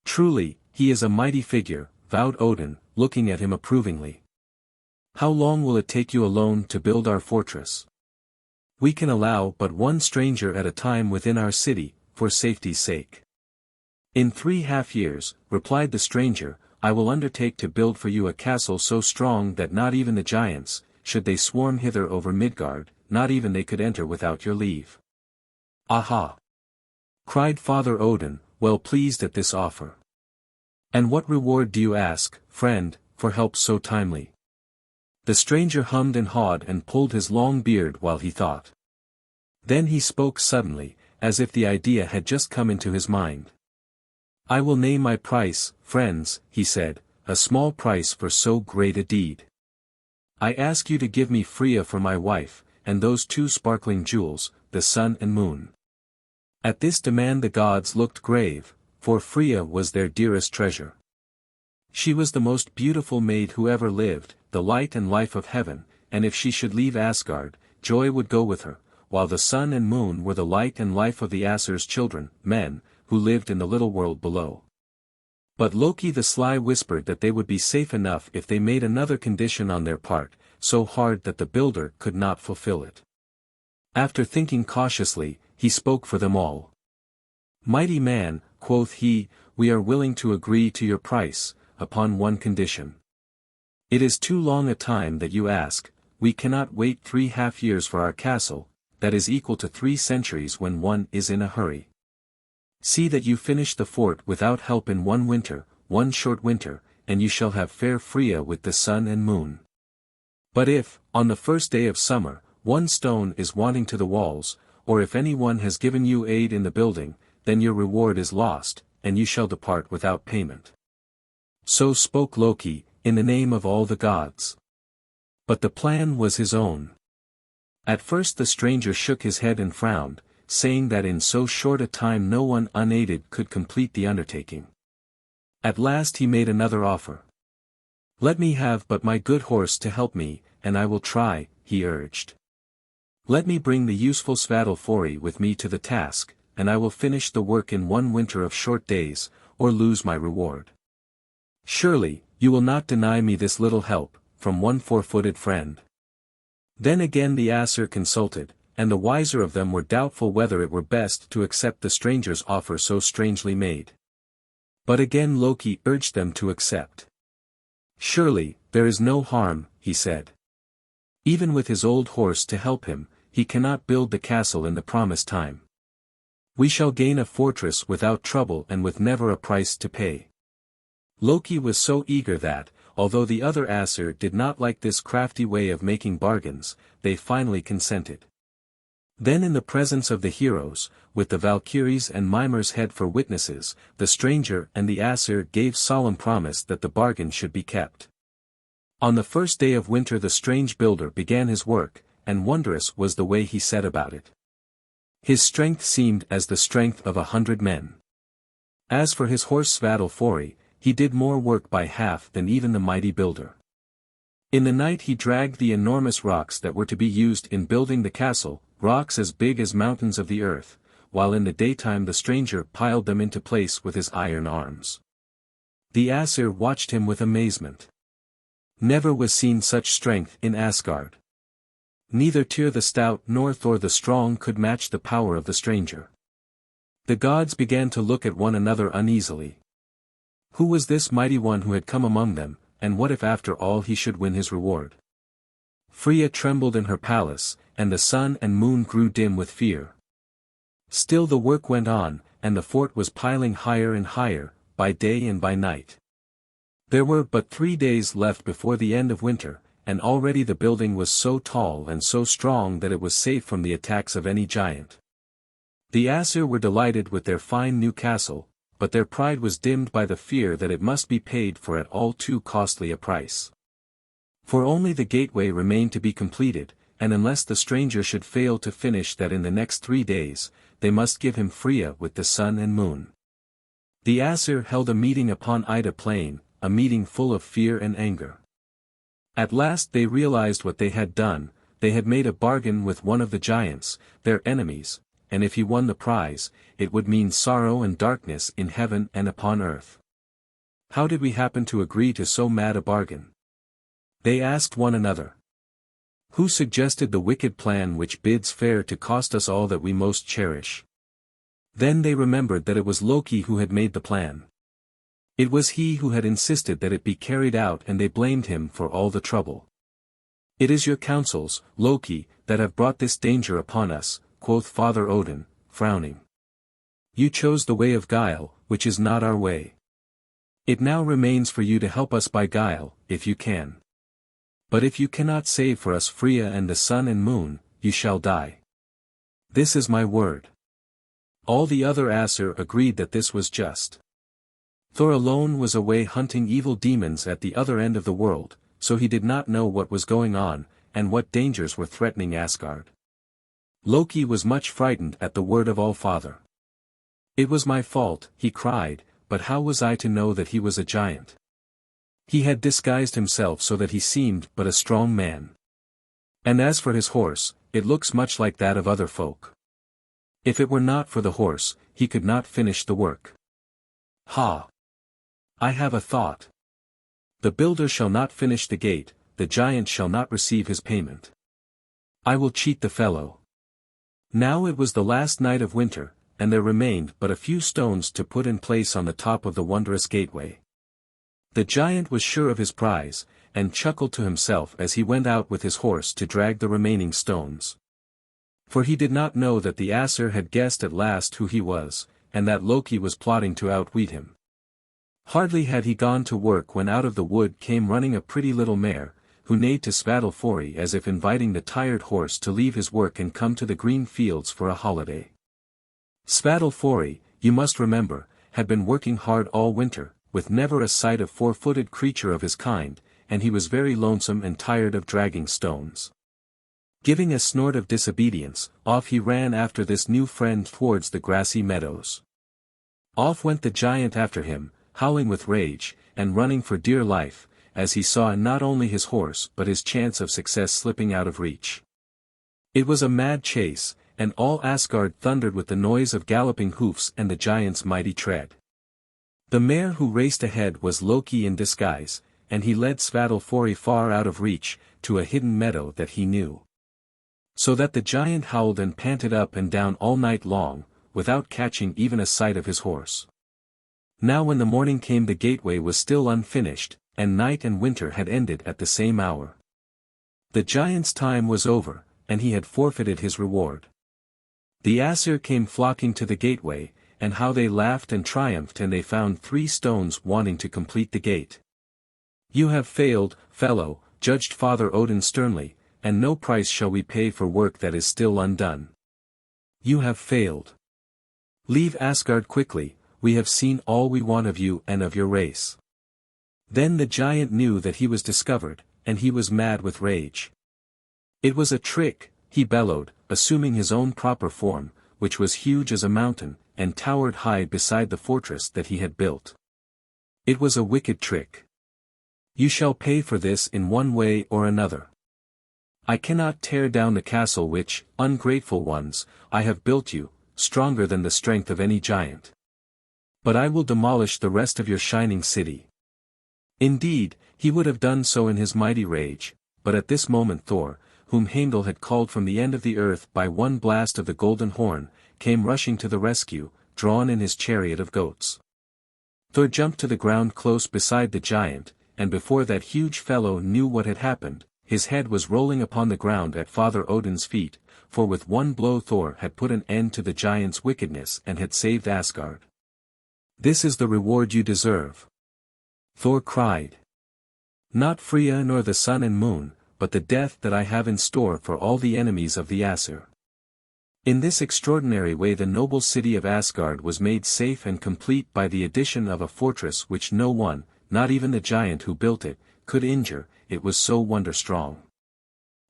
"Truly, he is a mighty figure," vowed Odin, looking at him approvingly. "How long will it take you alone to build our fortress?" "We can allow but one stranger at a time within our city, for safety's sake." "In 3 years," replied the stranger, "I will undertake to build for you a castle so strong that not even the giants, should they swarm hither over Midgard, not even they could enter without your leave." "Aha!" cried Father Odin, well pleased at this offer. "And what reward do you ask, friend, for help so timely?" The stranger hummed and hawed and pulled his long beard while he thought. Then he spoke suddenly, as if the idea had just come into his mind. "I will name my price, friends," he said, "a small price for so great a deed. I ask you to give me Freya for my wife, and those 2 sparkling jewels, the sun and moon." At this demand the gods looked grave, for Freya was their dearest treasure. She was the most beautiful maid who ever lived, the light and life of heaven, and if she should leave Asgard, joy would go with her, while the sun and moon were the light and life of the Aesir's children, men, who lived in the little world below. But Loki the Sly whispered that they would be safe enough if they made another condition on their part, so hard that the builder could not fulfill it. After thinking cautiously, he spoke for them all. "Mighty man," quoth he, "we are willing to agree to your price, upon one condition. It is too long a time that you ask, we cannot wait 3 years for our castle, that is equal to 3 centuries when one is in a hurry. See that you finish the fort without help in 1 winter, 1 short winter, and you shall have fair Freya with the sun and moon. But if, on the first day of summer, 1 stone is wanting to the walls, or if any one has given you aid in the building, then your reward is lost, and you shall depart without payment." So spoke Loki, in the name of all the gods. But the plan was his own. At first the stranger shook his head and frowned, saying that in so short a time no one unaided could complete the undertaking. At last he made another offer. "Let me have but my good horse to help me, and I will try," he urged. "Let me bring the useful Svadilfori with me to the task, and I will finish the work in 1 winter of short days, or lose my reward. Surely, you will not deny me this little help, from one 4-footed friend." Then again the Aesir consulted, and the wiser of them were doubtful whether it were best to accept the stranger's offer so strangely made. But again Loki urged them to accept. "Surely, there is no harm," he said. Even with his old horse to help him, he cannot build the castle in the promised time. We shall gain a fortress without trouble and with never a price to pay." Loki was so eager that, although the other Aesir did not like this crafty way of making bargains, they finally consented. Then in the presence of the heroes, with the Valkyries and Mimer's head for witnesses, the stranger and the Aesir gave solemn promise that the bargain should be kept. On the first day of winter the strange builder began his work, and wondrous was the way he set about it. His strength seemed as the strength of 100 men. As for his horse Svadilfori, he did more work by half than even the mighty builder. In the night he dragged the enormous rocks that were to be used in building the castle, rocks as big as mountains of the earth, while in the daytime the stranger piled them into place with his iron arms. The Aesir watched him with amazement. Never was seen such strength in Asgard. Neither Tyr the stout nor Thor the strong could match the power of the stranger. The gods began to look at one another uneasily. Who was this mighty one who had come among them, and what if after all he should win his reward? Freya trembled in her palace, and the sun and moon grew dim with fear. Still the work went on, and the fort was piling higher and higher, by day and by night. There were but 3 days left before the end of winter, and already the building was so tall and so strong that it was safe from the attacks of any giant. The Aesir were delighted with their fine new castle, but their pride was dimmed by the fear that it must be paid for at all too costly a price. For only the gateway remained to be completed, and unless the stranger should fail to finish that in the next 3 days, they must give him Freya with the sun and moon. The Aesir held a meeting upon Ida Plain, a meeting full of fear and anger. At last they realized what they had done. They had made a bargain with one of the giants, their enemies, and if he won the prize, it would mean sorrow and darkness in heaven and upon earth. How did we happen to agree to so mad a bargain? They asked one another. Who suggested the wicked plan which bids fair to cost us all that we most cherish? Then they remembered that it was Loki who had made the plan. It was he who had insisted that it be carried out, and they blamed him for all the trouble. "It is your counsels, Loki, that have brought this danger upon us," quoth Father Odin, frowning. "You chose the way of guile, which is not our way. It now remains for you to help us by guile, if you can. But if you cannot save for us Freya and the sun and moon, you shall die. This is my word." All the other Aesir agreed that this was just. Thor alone was away hunting evil demons at the other end of the world, so he did not know what was going on, and what dangers were threatening Asgard. Loki was much frightened at the word of All-Father. "It was my fault," he cried, "but how was I to know that he was a giant? He had disguised himself so that he seemed but a strong man. And as for his horse, it looks much like that of other folk. If it were not for the horse, he could not finish the work. Ha! I have a thought. The builder shall not finish the gate, the giant shall not receive his payment. I will cheat the fellow." Now it was the last night of winter, and there remained but a few stones to put in place on the top of the wondrous gateway. The giant was sure of his prize, and chuckled to himself as he went out with his horse to drag the remaining stones. For he did not know that the Aesir had guessed at last who he was, and that Loki was plotting to outwit him. Hardly had he gone to work when out of the wood came running a pretty little mare, who neighed to Svadilfori as if inviting the tired horse to leave his work and come to the green fields for a holiday. Svadilfori, you must remember, had been working hard all winter, with never a sight of four-footed creature of his kind, and he was very lonesome and tired of dragging stones. Giving a snort of disobedience, off he ran after this new friend towards the grassy meadows. Off went the giant after him, howling with rage, and running for dear life, as he saw not only his horse but his chance of success slipping out of reach. It was a mad chase, and all Asgard thundered with the noise of galloping hoofs and the giant's mighty tread. The mare who raced ahead was Loki in disguise, and he led Svadilfori far out of reach, to a hidden meadow that he knew. So that the giant howled and panted up and down all night long, without catching even a sight of his horse. Now when the morning came the gateway was still unfinished, and night and winter had ended at the same hour. The giant's time was over, and he had forfeited his reward. The Aesir came flocking to the gateway, and how they laughed and triumphed, and they found 3 stones wanting to complete the gate. "You have failed, fellow," judged Father Odin sternly, "and no price shall we pay for work that is still undone. You have failed. Leave Asgard quickly, we have seen all we want of you and of your race." Then the giant knew that he was discovered, and he was mad with rage. "It was a trick," he bellowed, assuming his own proper form, which was huge as a mountain, and towered high beside the fortress that he had built. "It was a wicked trick. You shall pay for this in one way or another. I cannot tear down the castle which, ungrateful ones, I have built you, stronger than the strength of any giant. But I will demolish the rest of your shining city." Indeed, he would have done so in his mighty rage, but at this moment Thor, whom Heimdall had called from the end of the earth by one blast of the golden horn, came rushing to the rescue, drawn in his chariot of goats. Thor jumped to the ground close beside the giant, and before that huge fellow knew what had happened, his head was rolling upon the ground at Father Odin's feet, for with one blow Thor had put an end to the giant's wickedness and had saved Asgard. "This is the reward you deserve," Thor cried. "Not Freya nor the sun and moon, but the death that I have in store for all the enemies of the Aesir." In this extraordinary way the noble city of Asgard was made safe and complete by the addition of a fortress which no one, not even the giant who built it, could injure, it was so wonder-strong.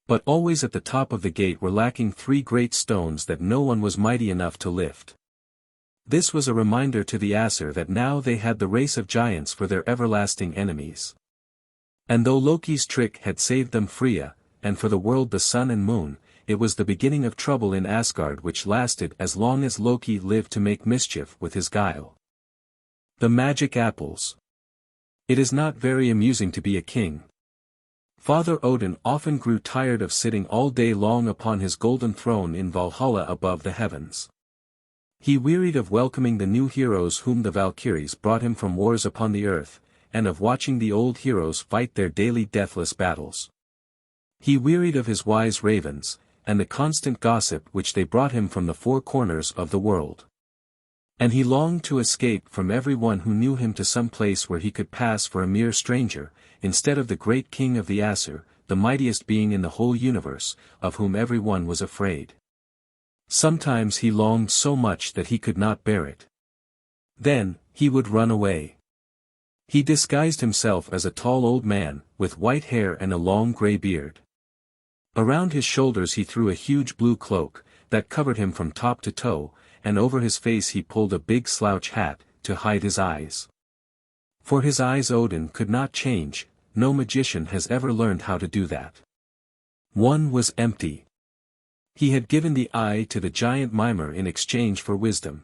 But always at the top of the gate were lacking 3 great stones that no one was mighty enough to lift. This was a reminder to the Aesir that now they had the race of giants for their everlasting enemies. And though Loki's trick had saved them Freya, and for the world the sun and moon, it was the beginning of trouble in Asgard which lasted as long as Loki lived to make mischief with his guile. The magic apples. It is not very amusing to be a king. Father Odin often grew tired of sitting all day long upon his golden throne in Valhalla above the heavens. He wearied of welcoming the new heroes whom the Valkyries brought him from wars upon the earth, and of watching the old heroes fight their daily deathless battles. He wearied of his wise ravens, and the constant gossip which they brought him from the 4 corners of the world. And he longed to escape from everyone who knew him to some place where he could pass for a mere stranger, instead of the great king of the Aesir, the mightiest being in the whole universe, of whom everyone was afraid. Sometimes he longed so much that he could not bear it. Then, he would run away. He disguised himself as a tall old man, with white hair and a long grey beard. Around his shoulders he threw a huge blue cloak, that covered him from top to toe, and over his face he pulled a big slouch hat, to hide his eyes. For his eyes Odin could not change, no magician has ever learned how to do that. One was empty. He had given the eye to the giant mimer in exchange for wisdom.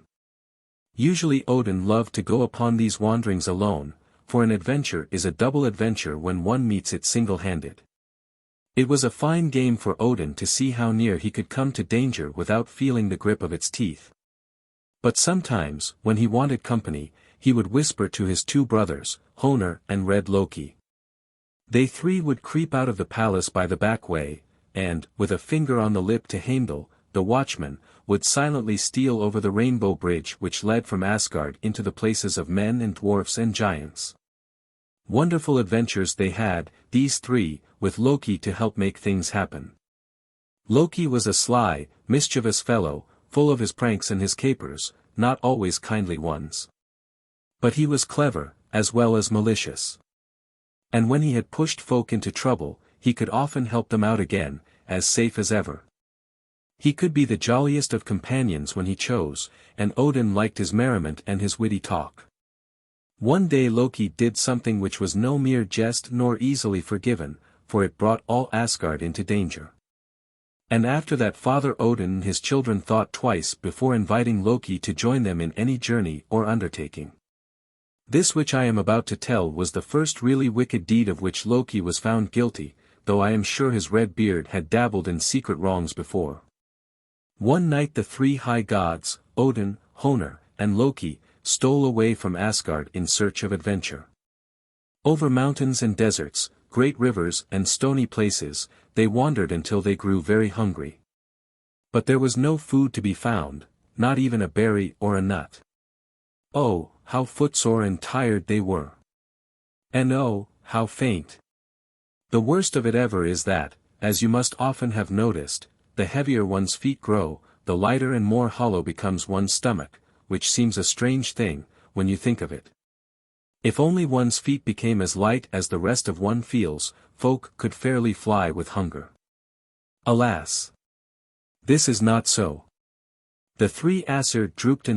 Usually Odin loved to go upon these wanderings alone, for an adventure is a double adventure when one meets it single-handed. It was a fine game for Odin to see how near he could come to danger without feeling the grip of its teeth. But sometimes, when he wanted company, he would whisper to his 2 brothers, Hrungnir and Red Loki. They 3 would creep out of the palace by the back way, and, with a finger on the lip to Heimdall, the watchman, would silently steal over the rainbow bridge which led from Asgard into the places of men and dwarfs and giants. Wonderful adventures they had, these 3, with Loki to help make things happen. Loki was a sly, mischievous fellow, full of his pranks and his capers, not always kindly ones. But he was clever, as well as malicious. And when he had pushed folk into trouble, he could often help them out again, as safe as ever. He could be the jolliest of companions when he chose, and Odin liked his merriment and his witty talk. One day Loki did something which was no mere jest nor easily forgiven, for it brought all Asgard into danger. And after that Father Odin and his children thought twice before inviting Loki to join them in any journey or undertaking. This which I am about to tell was the first really wicked deed of which Loki was found guilty, though I am sure his red beard had dabbled in secret wrongs before. One night the 3 high gods, Odin, Hrungnir, and Loki, stole away from Asgard in search of adventure. Over mountains and deserts, great rivers and stony places, they wandered until they grew very hungry. But there was no food to be found, not even a berry or a nut. Oh, how footsore and tired they were! And oh, how faint! The worst of it ever is that, as you must often have noticed, the heavier one's feet grow, the lighter and more hollow becomes one's stomach, which seems a strange thing, when you think of it. If only one's feet became as light as the rest of one feels, folk could fairly fly with hunger. Alas! This is not so. The three Aesir drooped,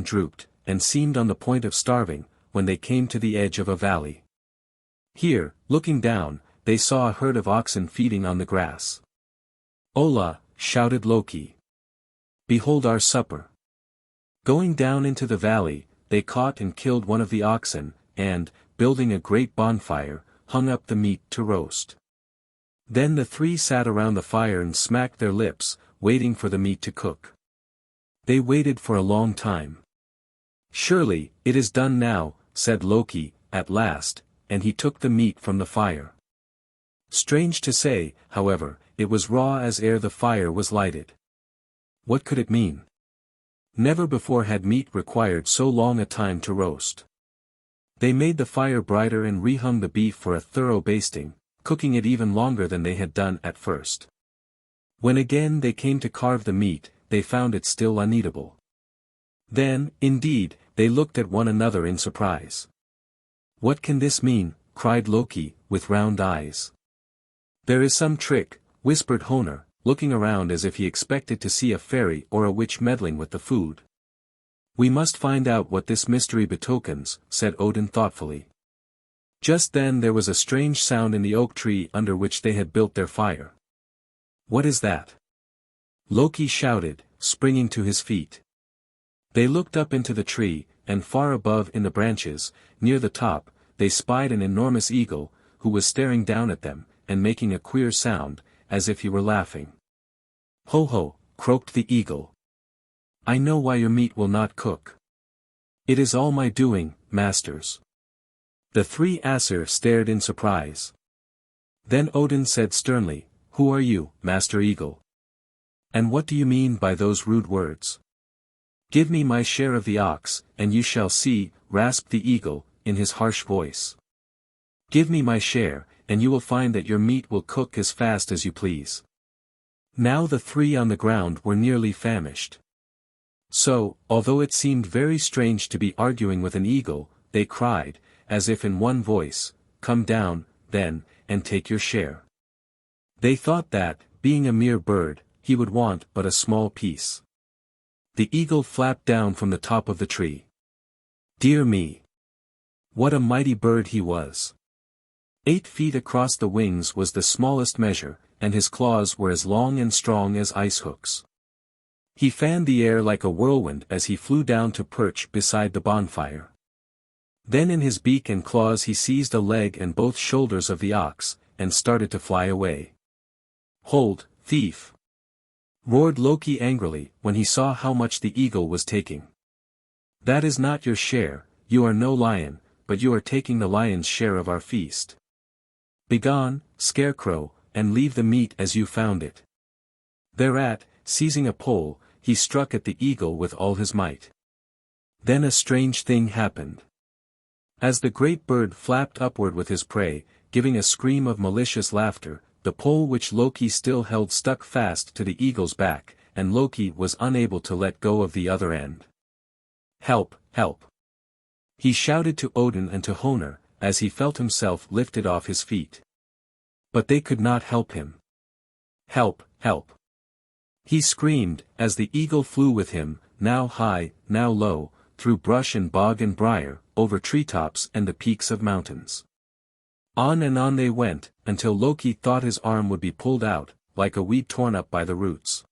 and seemed on the point of starving, when they came to the edge of a valley. Here, looking down, they saw a herd of oxen feeding on the grass. "Hola!" shouted Loki. "Behold our supper." Going down into the valley, they caught and killed one of the oxen, and, building a great bonfire, hung up the meat to roast. Then the three sat around the fire and smacked their lips, waiting for the meat to cook. They waited for a long time. "Surely, it is done now," said Loki, at last, and he took the meat from the fire. Strange to say, however, it was raw as ere the fire was lighted. What could it mean? Never before had meat required so long a time to roast. They made the fire brighter and rehung the beef for a thorough basting, cooking it even longer than they had done at first. When again they came to carve the meat, they found it still uneatable. Then, indeed, they looked at one another in surprise. "What can this mean?" cried Loki, with round eyes. "There is some trick," whispered Hrungnir, looking around as if he expected to see a fairy or a witch meddling with the food. "We must find out what this mystery betokens," said Odin thoughtfully. Just then there was a strange sound in the oak tree under which they had built their fire. "What is that?" Loki shouted, springing to his feet. They looked up into the tree, and far above in the branches, near the top, they spied an enormous eagle, who was staring down at them, and making a queer sound, as if he were laughing. "Ho ho," croaked the eagle. "I know why your meat will not cook. It is all my doing, masters." The three Aesir stared in surprise. Then Odin said sternly, "Who are you, Master Eagle? And what do you mean by those rude words?" "Give me my share of the ox, and you shall see," rasped the eagle, in his harsh voice. "Give me my share, and you will find that your meat will cook as fast as you please." Now the three on the ground were nearly famished. So, although it seemed very strange to be arguing with an eagle, they cried, as if in one voice, "Come down, then, and take your share." They thought that, being a mere bird, he would want but a small piece. The eagle flapped down from the top of the tree. Dear me! What a mighty bird he was! 8 feet across the wings was the smallest measure, and his claws were as long and strong as ice hooks. He fanned the air like a whirlwind as he flew down to perch beside the bonfire. Then in his beak and claws he seized a leg and both shoulders of the ox, and started to fly away. "Hold, thief!" roared Loki angrily, when he saw how much the eagle was taking. "That is not your share, you are no lion, but you are taking the lion's share of our feast. Begone, scarecrow, and leave the meat as you found it." Thereat, seizing a pole, he struck at the eagle with all his might. Then a strange thing happened. As the great bird flapped upward with his prey, giving a scream of malicious laughter, the pole which Loki still held stuck fast to the eagle's back, and Loki was unable to let go of the other end. "Help, help!" he shouted to Odin and to Hrungnir, as he felt himself lifted off his feet. But they could not help him. "Help, help!" he screamed, as the eagle flew with him, now high, now low, through brush and bog and briar, over treetops and the peaks of mountains. On and on they went, until Loki thought his arm would be pulled out, like a weed torn up by the roots.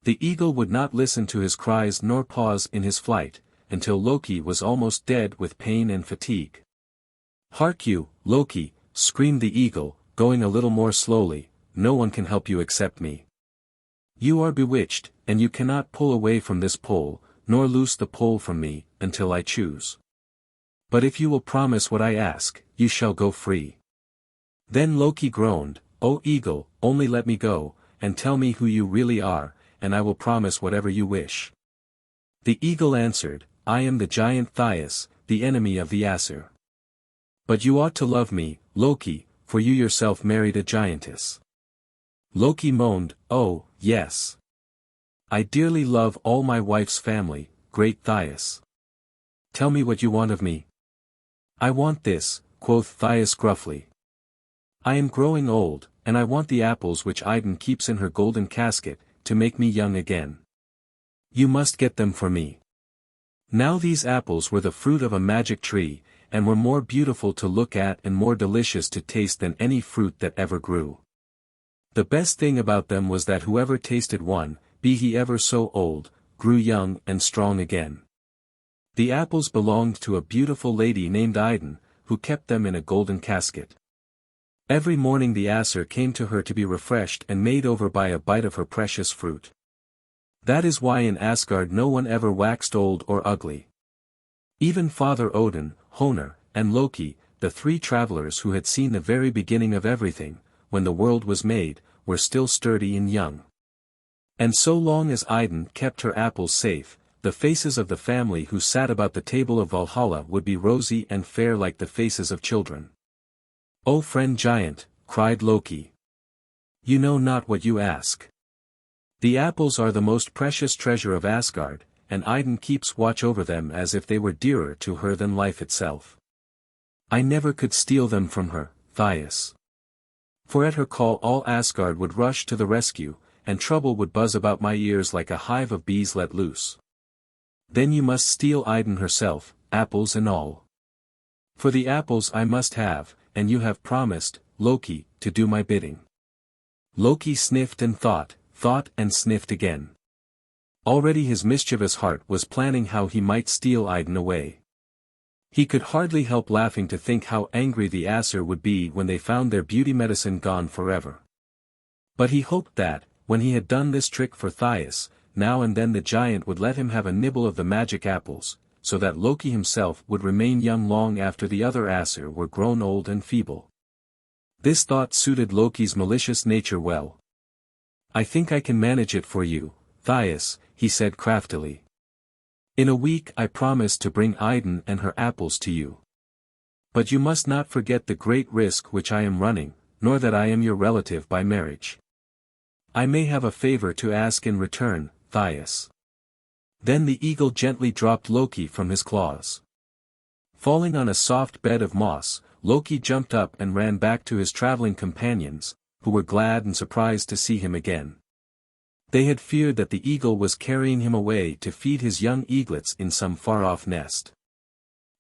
The eagle would not listen to his cries nor pause in his flight, until Loki was almost dead with pain and fatigue. "Hark you, Loki," screamed the eagle, going a little more slowly, "no one can help you except me. You are bewitched, and you cannot pull away from this pole, nor loose the pole from me, until I choose. But if you will promise what I ask, you shall go free." Then Loki groaned, "O eagle, only let me go, and tell me who you really are, and I will promise whatever you wish." The eagle answered, "I am the giant Thais, the enemy of the Aesir. But you ought to love me, Loki, for you yourself married a giantess." Loki moaned, "Oh, yes. I dearly love all my wife's family, great Thais. Tell me what you want of me." "I want this," quoth Thais gruffly. "I am growing old, and I want the apples which Idun keeps in her golden casket, to make me young again. You must get them for me." Now these apples were the fruit of a magic tree, and were more beautiful to look at and more delicious to taste than any fruit that ever grew. The best thing about them was that whoever tasted one, be he ever so old, grew young and strong again. The apples belonged to a beautiful lady named Idun, who kept them in a golden casket. Every morning the Aesir came to her to be refreshed and made over by a bite of her precious fruit. That is why in Asgard no one ever waxed old or ugly. Even Father Odin, Hrungnir, and Loki, the three travelers who had seen the very beginning of everything, when the world was made, were still sturdy and young. And so long as Idun kept her apples safe, the faces of the family who sat about the table of Valhalla would be rosy and fair like the faces of children. "O friend giant," cried Loki. "You know not what you ask. The apples are the most precious treasure of Asgard, and Idun keeps watch over them as if they were dearer to her than life itself. I never could steal them from her, Thais. For at her call all Asgard would rush to the rescue, and trouble would buzz about my ears like a hive of bees let loose. Then you must steal Idun herself, apples and all. For the apples I must have, and you have promised, Loki, to do my bidding." Loki sniffed and thought and sniffed again. Already his mischievous heart was planning how he might steal Idun away. He could hardly help laughing to think how angry the Aesir would be when they found their beauty medicine gone forever. But he hoped that, when he had done this trick for Thais, now and then the giant would let him have a nibble of the magic apples, so that Loki himself would remain young long after the other Aesir were grown old and feeble. This thought suited Loki's malicious nature well. "I think I can manage it for you, Thais," he said craftily. "In a week I promise to bring Idun and her apples to you. But you must not forget the great risk which I am running, nor that I am your relative by marriage. I may have a favor to ask in return, Thais." Then the eagle gently dropped Loki from his claws. Falling on a soft bed of moss, Loki jumped up and ran back to his traveling companions, who were glad and surprised to see him again. They had feared that the eagle was carrying him away to feed his young eaglets in some far-off nest.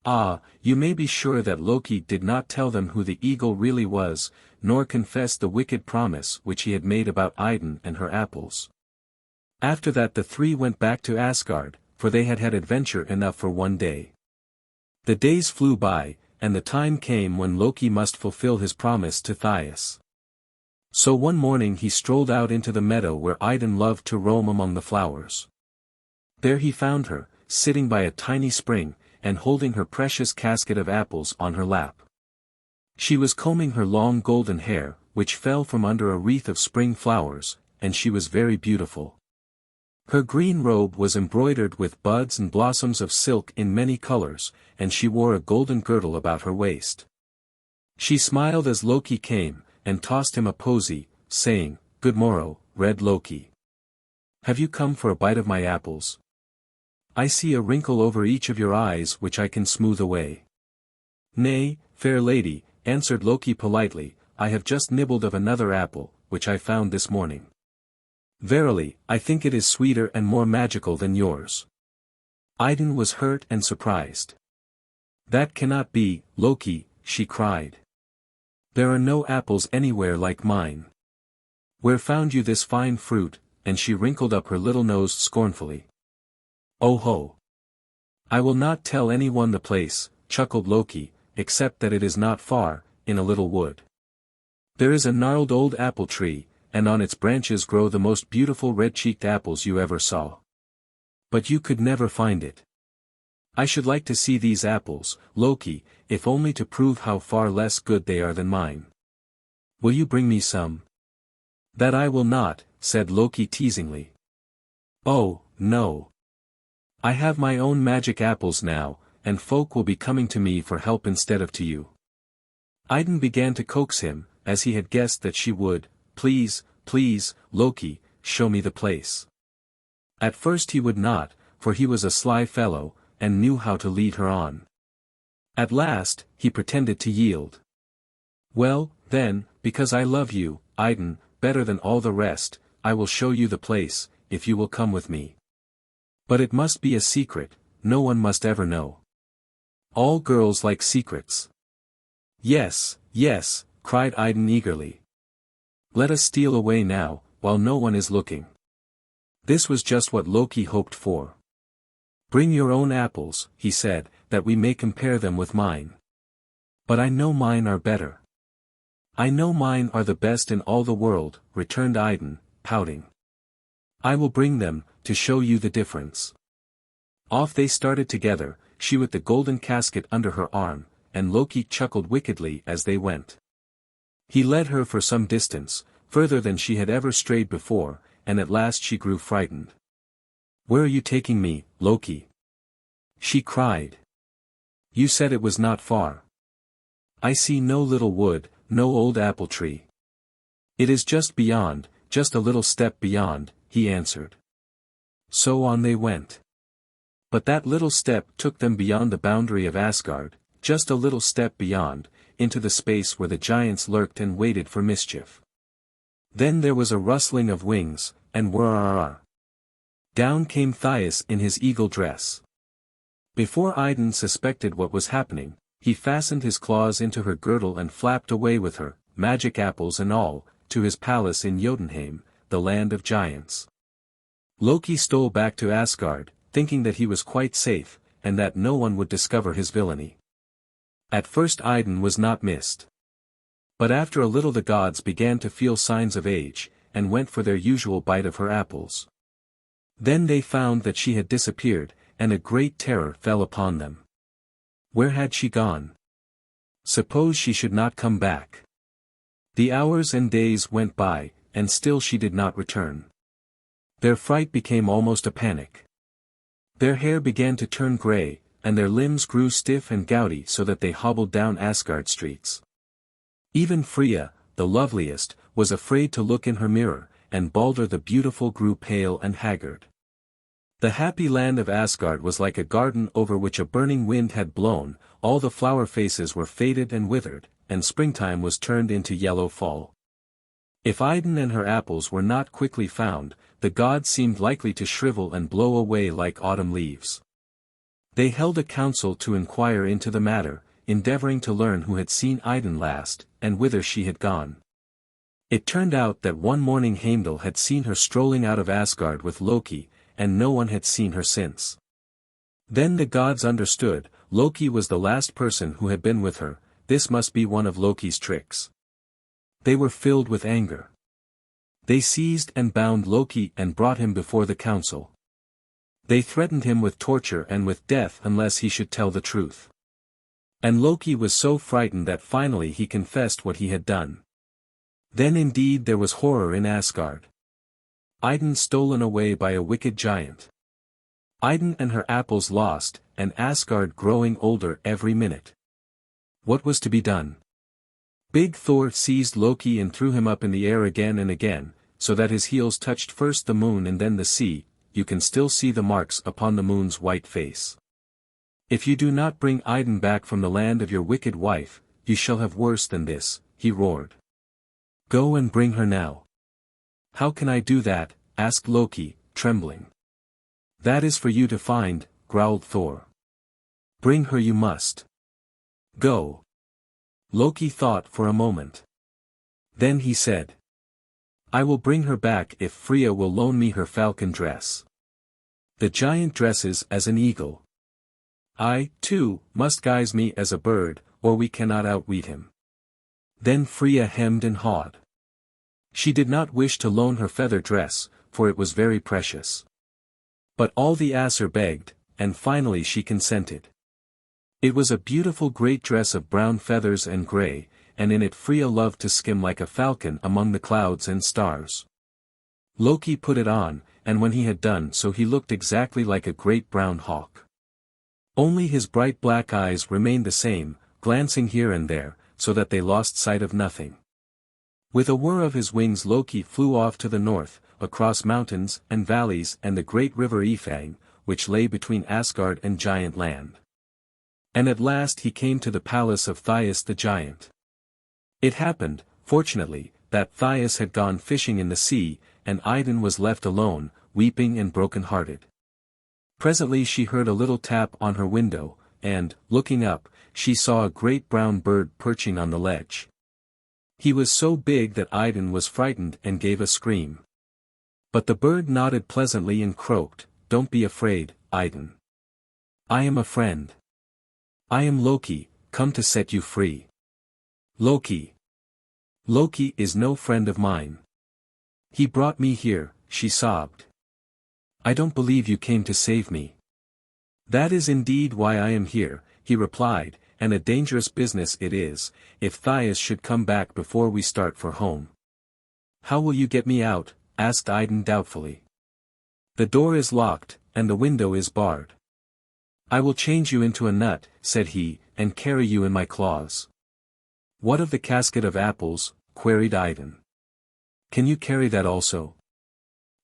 You may be sure that Loki did not tell them who the eagle really was, nor confess the wicked promise which he had made about Idun and her apples. After that the three went back to Asgard, for they had had adventure enough for one day. The days flew by, and the time came when Loki must fulfill his promise to Thais. So one morning he strolled out into the meadow where Idun loved to roam among the flowers. There he found her, sitting by a tiny spring, and holding her precious casket of apples on her lap. She was combing her long golden hair, which fell from under a wreath of spring flowers, and she was very beautiful. Her green robe was embroidered with buds and blossoms of silk in many colors, and she wore a golden girdle about her waist. She smiled as Loki came, and tossed him a posy, saying, "Good morrow, red Loki. Have you come for a bite of my apples? I see a wrinkle over each of your eyes which I can smooth away." "Nay, fair lady," answered Loki politely, "I have just nibbled of another apple, which I found this morning. Verily, I think it is sweeter and more magical than yours." Idun was hurt and surprised. "That cannot be, Loki," she cried. "There are no apples anywhere like mine. Where found you this fine fruit?" and she wrinkled up her little nose scornfully. "Oh ho! I will not tell anyone the place," chuckled Loki, "except that it is not far, in a little wood. There is a gnarled old apple tree, and on its branches grow the most beautiful red-cheeked apples you ever saw. But you could never find it. I should like to see these apples, Loki, if only to prove how far less good they are than mine. Will you bring me some? That I will not, said Loki teasingly. Oh, no. I have my own magic apples now, and folk will be coming to me for help instead of to you. Idun began to coax him, as he had guessed that she would. Please, please, Loki, show me the place. At first he would not, for he was a sly fellow, and knew how to lead her on. At last, he pretended to yield. Well, then, because I love you, Idun, better than all the rest, I will show you the place, if you will come with me. But it must be a secret, no one must ever know. All girls like secrets. Yes, yes, cried Idun eagerly. Let us steal away now, while no one is looking. This was just what Loki hoped for. Bring your own apples, he said, that we may compare them with mine. But I know mine are better. I know mine are the best in all the world, returned Idun, pouting. I will bring them, to show you the difference. Off they started together, she with the golden casket under her arm, and Loki chuckled wickedly as they went. He led her for some distance, further than she had ever strayed before, and at last she grew frightened. Where are you taking me, Loki? She cried. You said it was not far. I see no little wood, no old apple tree. It is just beyond, just a little step beyond, he answered. So on they went. But that little step took them beyond the boundary of Asgard, just a little step beyond, into the space where the giants lurked and waited for mischief. Then there was a rustling of wings, and whirr. Down came Thias in his eagle dress. Before Idun suspected what was happening, he fastened his claws into her girdle and flapped away with her, magic apples and all, to his palace in Jotunheim, the land of giants. Loki stole back to Asgard, thinking that he was quite safe, and that no one would discover his villainy. At first Idun was not missed. But after a little the gods began to feel signs of age, and went for their usual bite of her apples. Then they found that she had disappeared, and a great terror fell upon them. Where had she gone? Suppose she should not come back. The hours and days went by, and still she did not return. Their fright became almost a panic. Their hair began to turn grey, and their limbs grew stiff and gouty so that they hobbled down Asgard streets. Even Freya, the loveliest, was afraid to look in her mirror, and Baldur the beautiful grew pale and haggard. The happy land of Asgard was like a garden over which a burning wind had blown, all the flower faces were faded and withered, and springtime was turned into yellow fall. If Idun and her apples were not quickly found, the gods seemed likely to shrivel and blow away like autumn leaves. They held a council to inquire into the matter, endeavoring to learn who had seen Idun last, and whither she had gone. It turned out that one morning Heimdall had seen her strolling out of Asgard with Loki, and no one had seen her since. Then the gods understood, Loki was the last person who had been with her, this must be one of Loki's tricks. They were filled with anger. They seized and bound Loki and brought him before the council. They threatened him with torture and with death unless he should tell the truth. And Loki was so frightened that finally he confessed what he had done. Then indeed there was horror in Asgard. Idun stolen away by a wicked giant. Idun and her apples lost, and Asgard growing older every minute. What was to be done? Big Thor seized Loki and threw him up in the air again and again, so that his heels touched first the moon and then the sea. You can still see the marks upon the moon's white face. If you do not bring Idun back from the land of your wicked wife, you shall have worse than this, he roared. Go and bring her now. How can I do that? Asked Loki, trembling. That is for you to find, growled Thor. Bring her you must. Go. Loki thought for a moment. Then he said. I will bring her back if Freya will loan me her falcon dress. The giant dresses as an eagle. I, too, must guise me as a bird, or we cannot outwit him. Then Freya hemmed and hawed. She did not wish to loan her feather dress, for it was very precious. But all the Aesir begged, and finally she consented. It was a beautiful great dress of brown feathers and grey, and in it Freya loved to skim like a falcon among the clouds and stars. Loki put it on, and when he had done so he looked exactly like a great brown hawk. Only his bright black eyes remained the same, glancing here and there, so that they lost sight of nothing. With a whir of his wings Loki flew off to the north, across mountains and valleys and the great river Ifang, which lay between Asgard and Giant Land. And at last he came to the palace of Thias the giant. It happened, fortunately, that Thias had gone fishing in the sea, and Idun was left alone, weeping and broken-hearted. Presently she heard a little tap on her window, and, looking up, she saw a great brown bird perching on the ledge. He was so big that Idun was frightened and gave a scream. But the bird nodded pleasantly and croaked, "Don't be afraid, Idun. I am a friend. I am Loki, come to set you free." "Loki. Loki is no friend of mine. He brought me here," she sobbed. "I don't believe you came to save me." "That is indeed why I am here," he replied, "and a dangerous business it is, if Thias should come back before we start for home." "How will you get me out?" asked Idun doubtfully. "The door is locked, and the window is barred." "I will change you into a nut," said he, "and carry you in my claws." "What of the casket of apples?" queried Idun. "Can you carry that also?"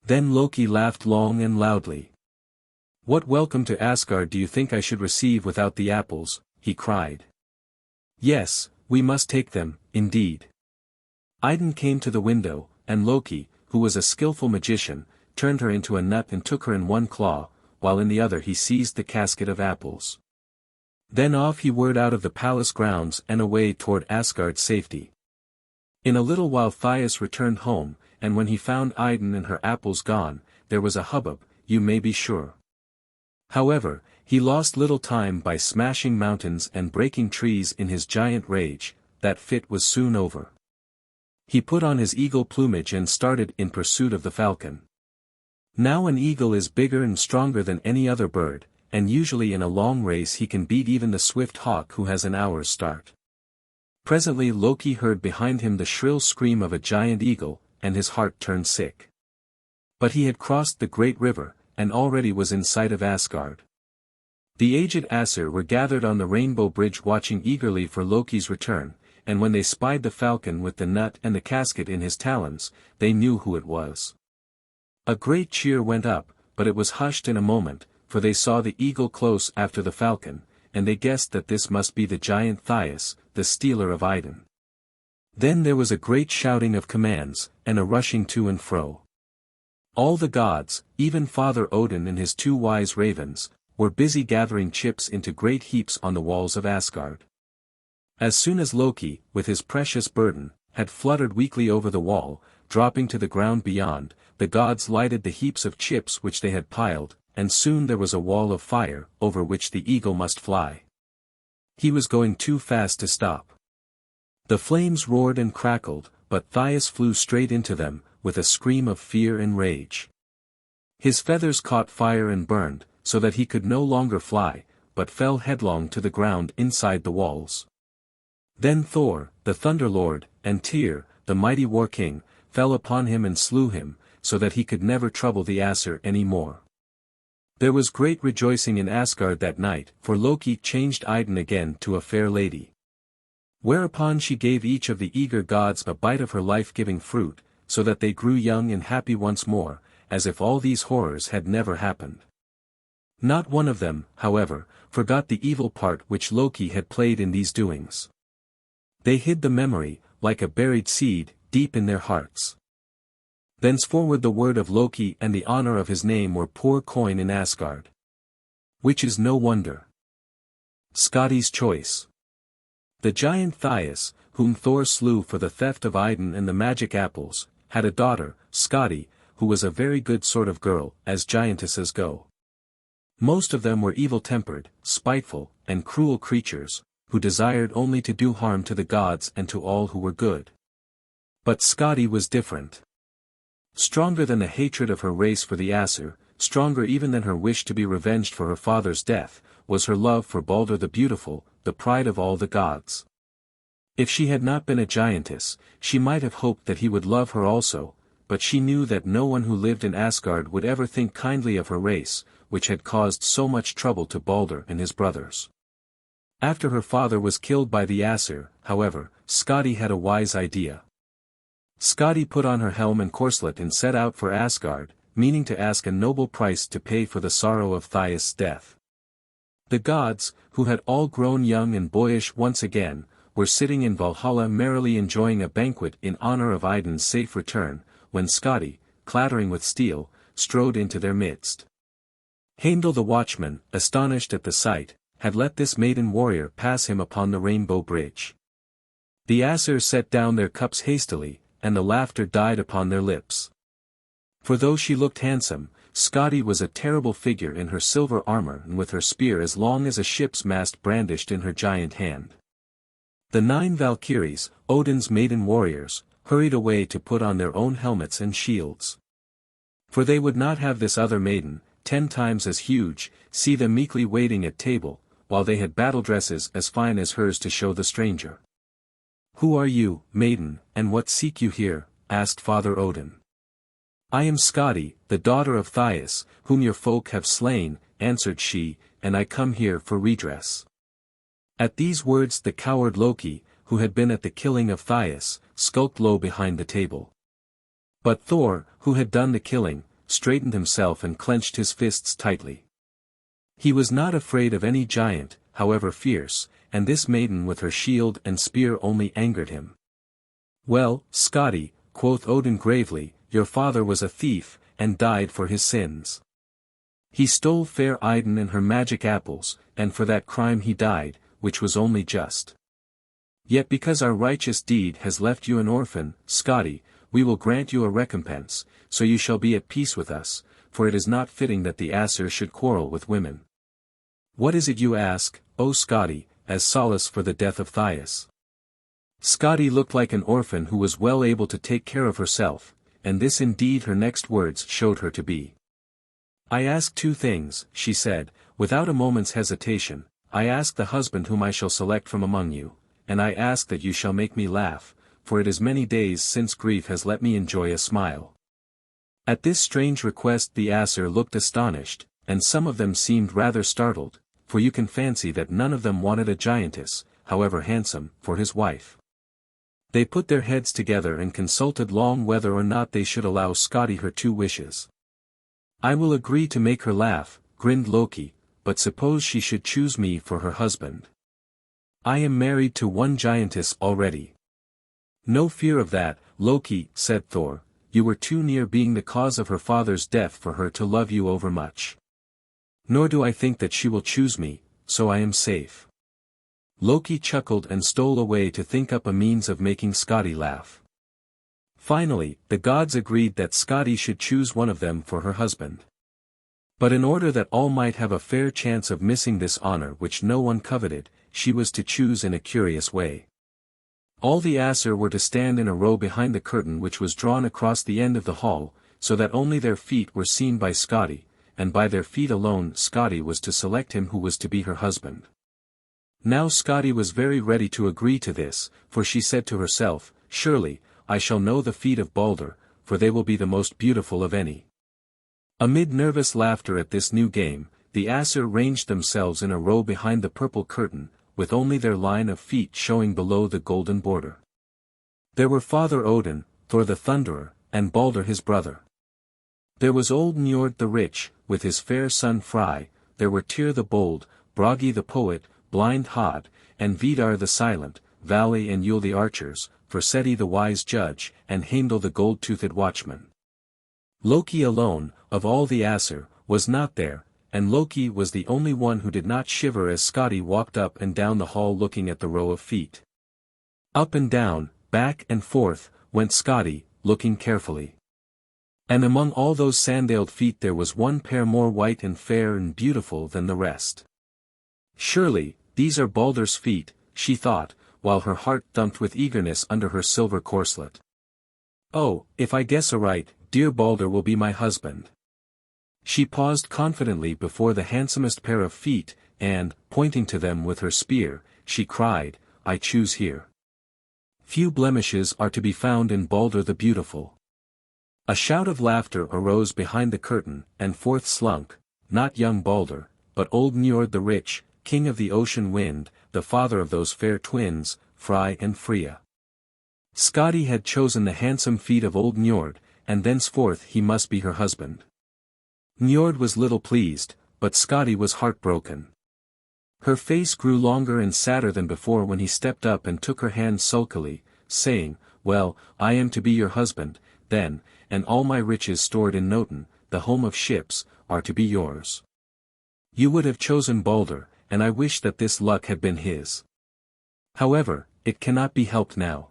Then Loki laughed long and loudly. "What welcome to Asgard do you think I should receive without the apples?" he cried. "Yes, we must take them, indeed." Idun came to the window, and Loki, who was a skillful magician, turned her into a nut and took her in one claw, while in the other he seized the casket of apples. Then off he whirred out of the palace grounds and away toward Asgard's safety. In a little while Thias returned home, and when he found Idun and her apples gone, there was a hubbub, you may be sure. However, he lost little time by smashing mountains and breaking trees in his giant rage. That fit was soon over. He put on his eagle plumage and started in pursuit of the falcon. Now an eagle is bigger and stronger than any other bird, and usually in a long race he can beat even the swift hawk who has an hour's start. Presently Loki heard behind him the shrill scream of a giant eagle, and his heart turned sick. But he had crossed the great river, and already was in sight of Asgard. The aged Aesir were gathered on the rainbow bridge watching eagerly for Loki's return, and when they spied the falcon with the nut and the casket in his talons, they knew who it was. A great cheer went up, but it was hushed in a moment, for they saw the eagle close after the falcon, and they guessed that this must be the giant Thias, the stealer of Idun. Then there was a great shouting of commands, and a rushing to and fro. All the gods, even Father Odin and his 2 wise ravens, were busy gathering chips into great heaps on the walls of Asgard. As soon as Loki, with his precious burden, had fluttered weakly over the wall, dropping to the ground beyond, the gods lighted the heaps of chips which they had piled, and soon there was a wall of fire, over which the eagle must fly. He was going too fast to stop. The flames roared and crackled, but Thias flew straight into them, with a scream of fear and rage. His feathers caught fire and burned, so that he could no longer fly, but fell headlong to the ground inside the walls. Then Thor, the Thunder Lord, and Tyr, the mighty war king, fell upon him and slew him, so that he could never trouble the Aesir any more. There was great rejoicing in Asgard that night, for Loki changed Idun again to a fair lady. Whereupon she gave each of the eager gods a bite of her life-giving fruit, so that they grew young and happy once more, as if all these horrors had never happened. Not one of them, however, forgot the evil part which Loki had played in these doings. They hid the memory, like a buried seed, deep in their hearts. Thenceforward the word of Loki and the honor of his name were poor coin in Asgard. Which is no wonder. Skadi's choice. The giant Thias, whom Thor slew for the theft of Idun and the magic apples, had a daughter, Skadi, who was a very good sort of girl, as giantesses go. Most of them were evil-tempered, spiteful, and cruel creatures, who desired only to do harm to the gods and to all who were good. But Skadi was different. Stronger than the hatred of her race for the Aesir, stronger even than her wish to be revenged for her father's death, was her love for Balder the Beautiful, the pride of all the gods. If she had not been a giantess, she might have hoped that he would love her also, but she knew that no one who lived in Asgard would ever think kindly of her race, which had caused so much trouble to Balder and his brothers. After her father was killed by the Aesir, however, Skadi had a wise idea. Skadi put on her helm and corselet and set out for Asgard, meaning to ask a noble price to pay for the sorrow of Thais' death. The gods, who had all grown young and boyish once again, were sitting in Valhalla merrily enjoying a banquet in honor of Idun's safe return, when Skadi, clattering with steel, strode into their midst. Heimdall the watchman, astonished at the sight, had let this maiden warrior pass him upon the rainbow bridge. The Aesir set down their cups hastily, and the laughter died upon their lips. For though she looked handsome, Skadi was a terrible figure in her silver armor and with her spear as long as a ship's mast brandished in her giant hand. The 9 Valkyries, Odin's maiden warriors, hurried away to put on their own helmets and shields. For they would not have this other maiden, 10 times as huge, see them meekly waiting at table, while they had battle dresses as fine as hers to show the stranger. "Who are you, maiden, and what seek you here?" asked Father Odin. "I am Skadi, the daughter of Thais, whom your folk have slain," answered she, "and I come here for redress." At these words the coward Loki, who had been at the killing of Thais, skulked low behind the table. But Thor, who had done the killing, straightened himself and clenched his fists tightly. He was not afraid of any giant, however fierce, and this maiden with her shield and spear only angered him. "Well, Skadi," quoth Odin gravely, "your father was a thief, and died for his sins. He stole fair Idun and her magic apples, and for that crime he died, which was only just. Yet because our righteous deed has left you an orphan, Skadi, we will grant you a recompense, so you shall be at peace with us, for it is not fitting that the Aesir should quarrel with women. What is it you ask, O Skadi, as solace for the death of Thais?" Skadi looked like an orphan who was well able to take care of herself, and this indeed her next words showed her to be. "I ask 2 things, she said, without a moment's hesitation. "I ask the husband whom I shall select from among you, and I ask that you shall make me laugh, for it is many days since grief has let me enjoy a smile." At this strange request the Aesir looked astonished, and some of them seemed rather startled, for you can fancy that none of them wanted a giantess, however handsome, for his wife. They put their heads together and consulted long whether or not they should allow Skadi her 2 wishes. "I will agree to make her laugh," grinned Loki, "but suppose she should choose me for her husband? I am married to 1 giantess already." "No fear of that, Loki," said Thor, "you were too near being the cause of her father's death for her to love you overmuch. Nor do I think that she will choose me, so I am safe." Loki chuckled and stole away to think up a means of making Skadi laugh. Finally, the gods agreed that Skadi should choose one of them for her husband. But in order that all might have a fair chance of missing this honor which no one coveted, she was to choose in a curious way. All the Aesir were to stand in a row behind the curtain which was drawn across the end of the hall, so that only their feet were seen by Skadi, and by their feet alone Skadi was to select him who was to be her husband. Now Skadi was very ready to agree to this, for she said to herself, "Surely, I shall know the feet of Balder, for they will be the most beautiful of any." Amid nervous laughter at this new game, the Aesir ranged themselves in a row behind the purple curtain, with only their line of feet showing below the golden border. There were Father Odin, Thor the Thunderer, and Balder his brother. There was old Njord the rich, with his fair son Frey. There were Tyr the bold, Bragi the poet, blind Hod, and Vidar the silent, Vali and Yule the archers, Forseti the wise judge, and Heimdall the gold-toothed watchman. Loki alone, of all the Aesir, was not there, and Loki was the only one who did not shiver as Skadi walked up and down the hall looking at the row of feet. Up and down, back and forth, went Skadi, looking carefully. And among all those sandaled feet there was 1 pair more white and fair and beautiful than the rest. "Surely, these are Balder's feet," she thought, while her heart thumped with eagerness under her silver corselet. "Oh, if I guess aright, dear Balder will be my husband." She paused confidently before the handsomest pair of feet, and, pointing to them with her spear, she cried, "I choose here." Few blemishes are to be found in Balder the Beautiful. A shout of laughter arose behind the curtain, and forth slunk, not young Balder, but old Njord the Rich, king of the ocean wind, the father of those fair twins, Frey and Freya. Skadi had chosen the handsome feet of old Njord, and thenceforth he must be her husband. Njord was little pleased, but Skadi was heartbroken. Her face grew longer and sadder than before when he stepped up and took her hand sulkily, saying, "Well, I am to be your husband, then, and all my riches stored in Noten, the home of ships, are to be yours. You would have chosen Balder, and I wish that this luck had been his. However, it cannot be helped now."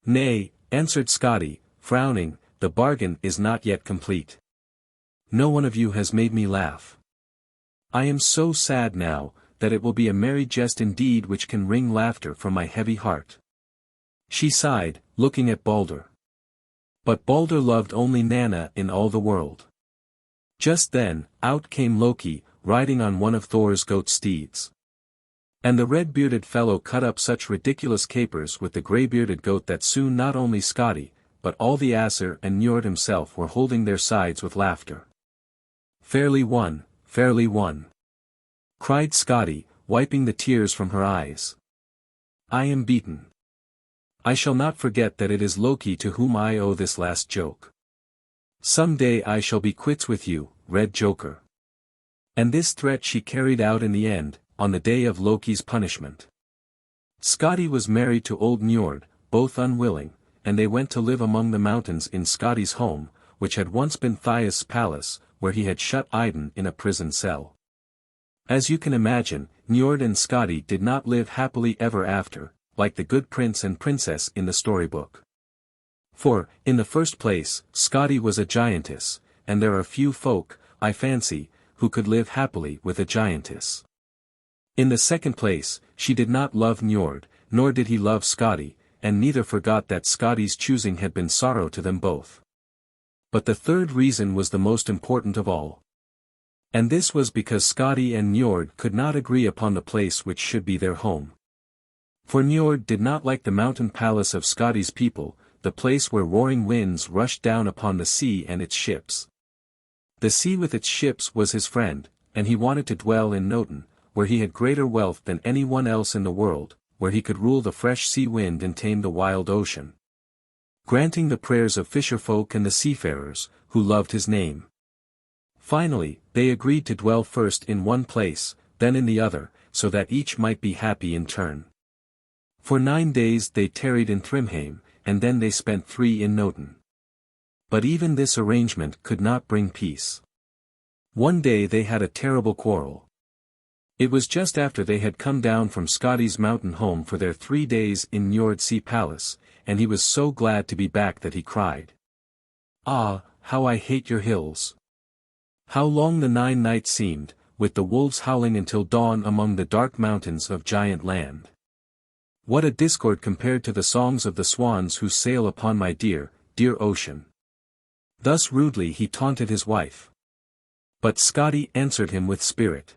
"Nay," answered Skadi, frowning, "the bargain is not yet complete. No one of you has made me laugh. I am so sad now, that it will be a merry jest indeed which can wring laughter from my heavy heart." She sighed, looking at Balder. But Balder loved only Nanna in all the world. Just then, out came Loki, riding on one of Thor's goat steeds. And the red-bearded fellow cut up such ridiculous capers with the grey-bearded goat that soon not only Skadi, but all the Aesir and Njord himself were holding their sides with laughter. Fairly won," cried Skadi, wiping the tears from her eyes. "I am beaten. I shall not forget that it is Loki to whom I owe this last joke. Some day I shall be quits with you, red joker." And this threat she carried out in the end, on the day of Loki's punishment. Skadi was married to old Njord, both unwilling, and they went to live among the mountains in Skadi's home, which had once been Thias's palace, where he had shut Idun in a prison cell. As you can imagine, Njord and Skadi did not live happily ever after, like the good prince and princess in the storybook. For, in the first place, Skadi was a giantess, and there are few folk, I fancy, who could live happily with a giantess. In the second place, she did not love Njord, nor did he love Skadi, and neither forgot that Skadi's choosing had been sorrow to them both. But the third reason was the most important of all. And this was because Skadi and Njord could not agree upon the place which should be their home. For Njord did not like the mountain palace of Skadi's people, the place where roaring winds rushed down upon the sea and its ships. The sea with its ships was his friend, and he wanted to dwell in Noten, where he had greater wealth than anyone else in the world, where he could rule the fresh sea wind and tame the wild ocean, granting the prayers of fisherfolk and the seafarers, who loved his name. Finally, they agreed to dwell first in one place, then in the other, so that each might be happy in turn. For 9 days they tarried in Thrymheim, and then they spent 3 in Noten. But even this arrangement could not bring peace. One day they had a terrible quarrel. It was just after they had come down from Skadi's mountain home for their 3 days in Njord's sea palace, and he was so glad to be back that he cried, "Ah, how I hate your hills! How long the 9 nights seemed, with the wolves howling until dawn among the dark mountains of Giant Land. What a discord compared to the songs of the swans who sail upon my dear, dear ocean." Thus rudely he taunted his wife. But Skadi answered him with spirit.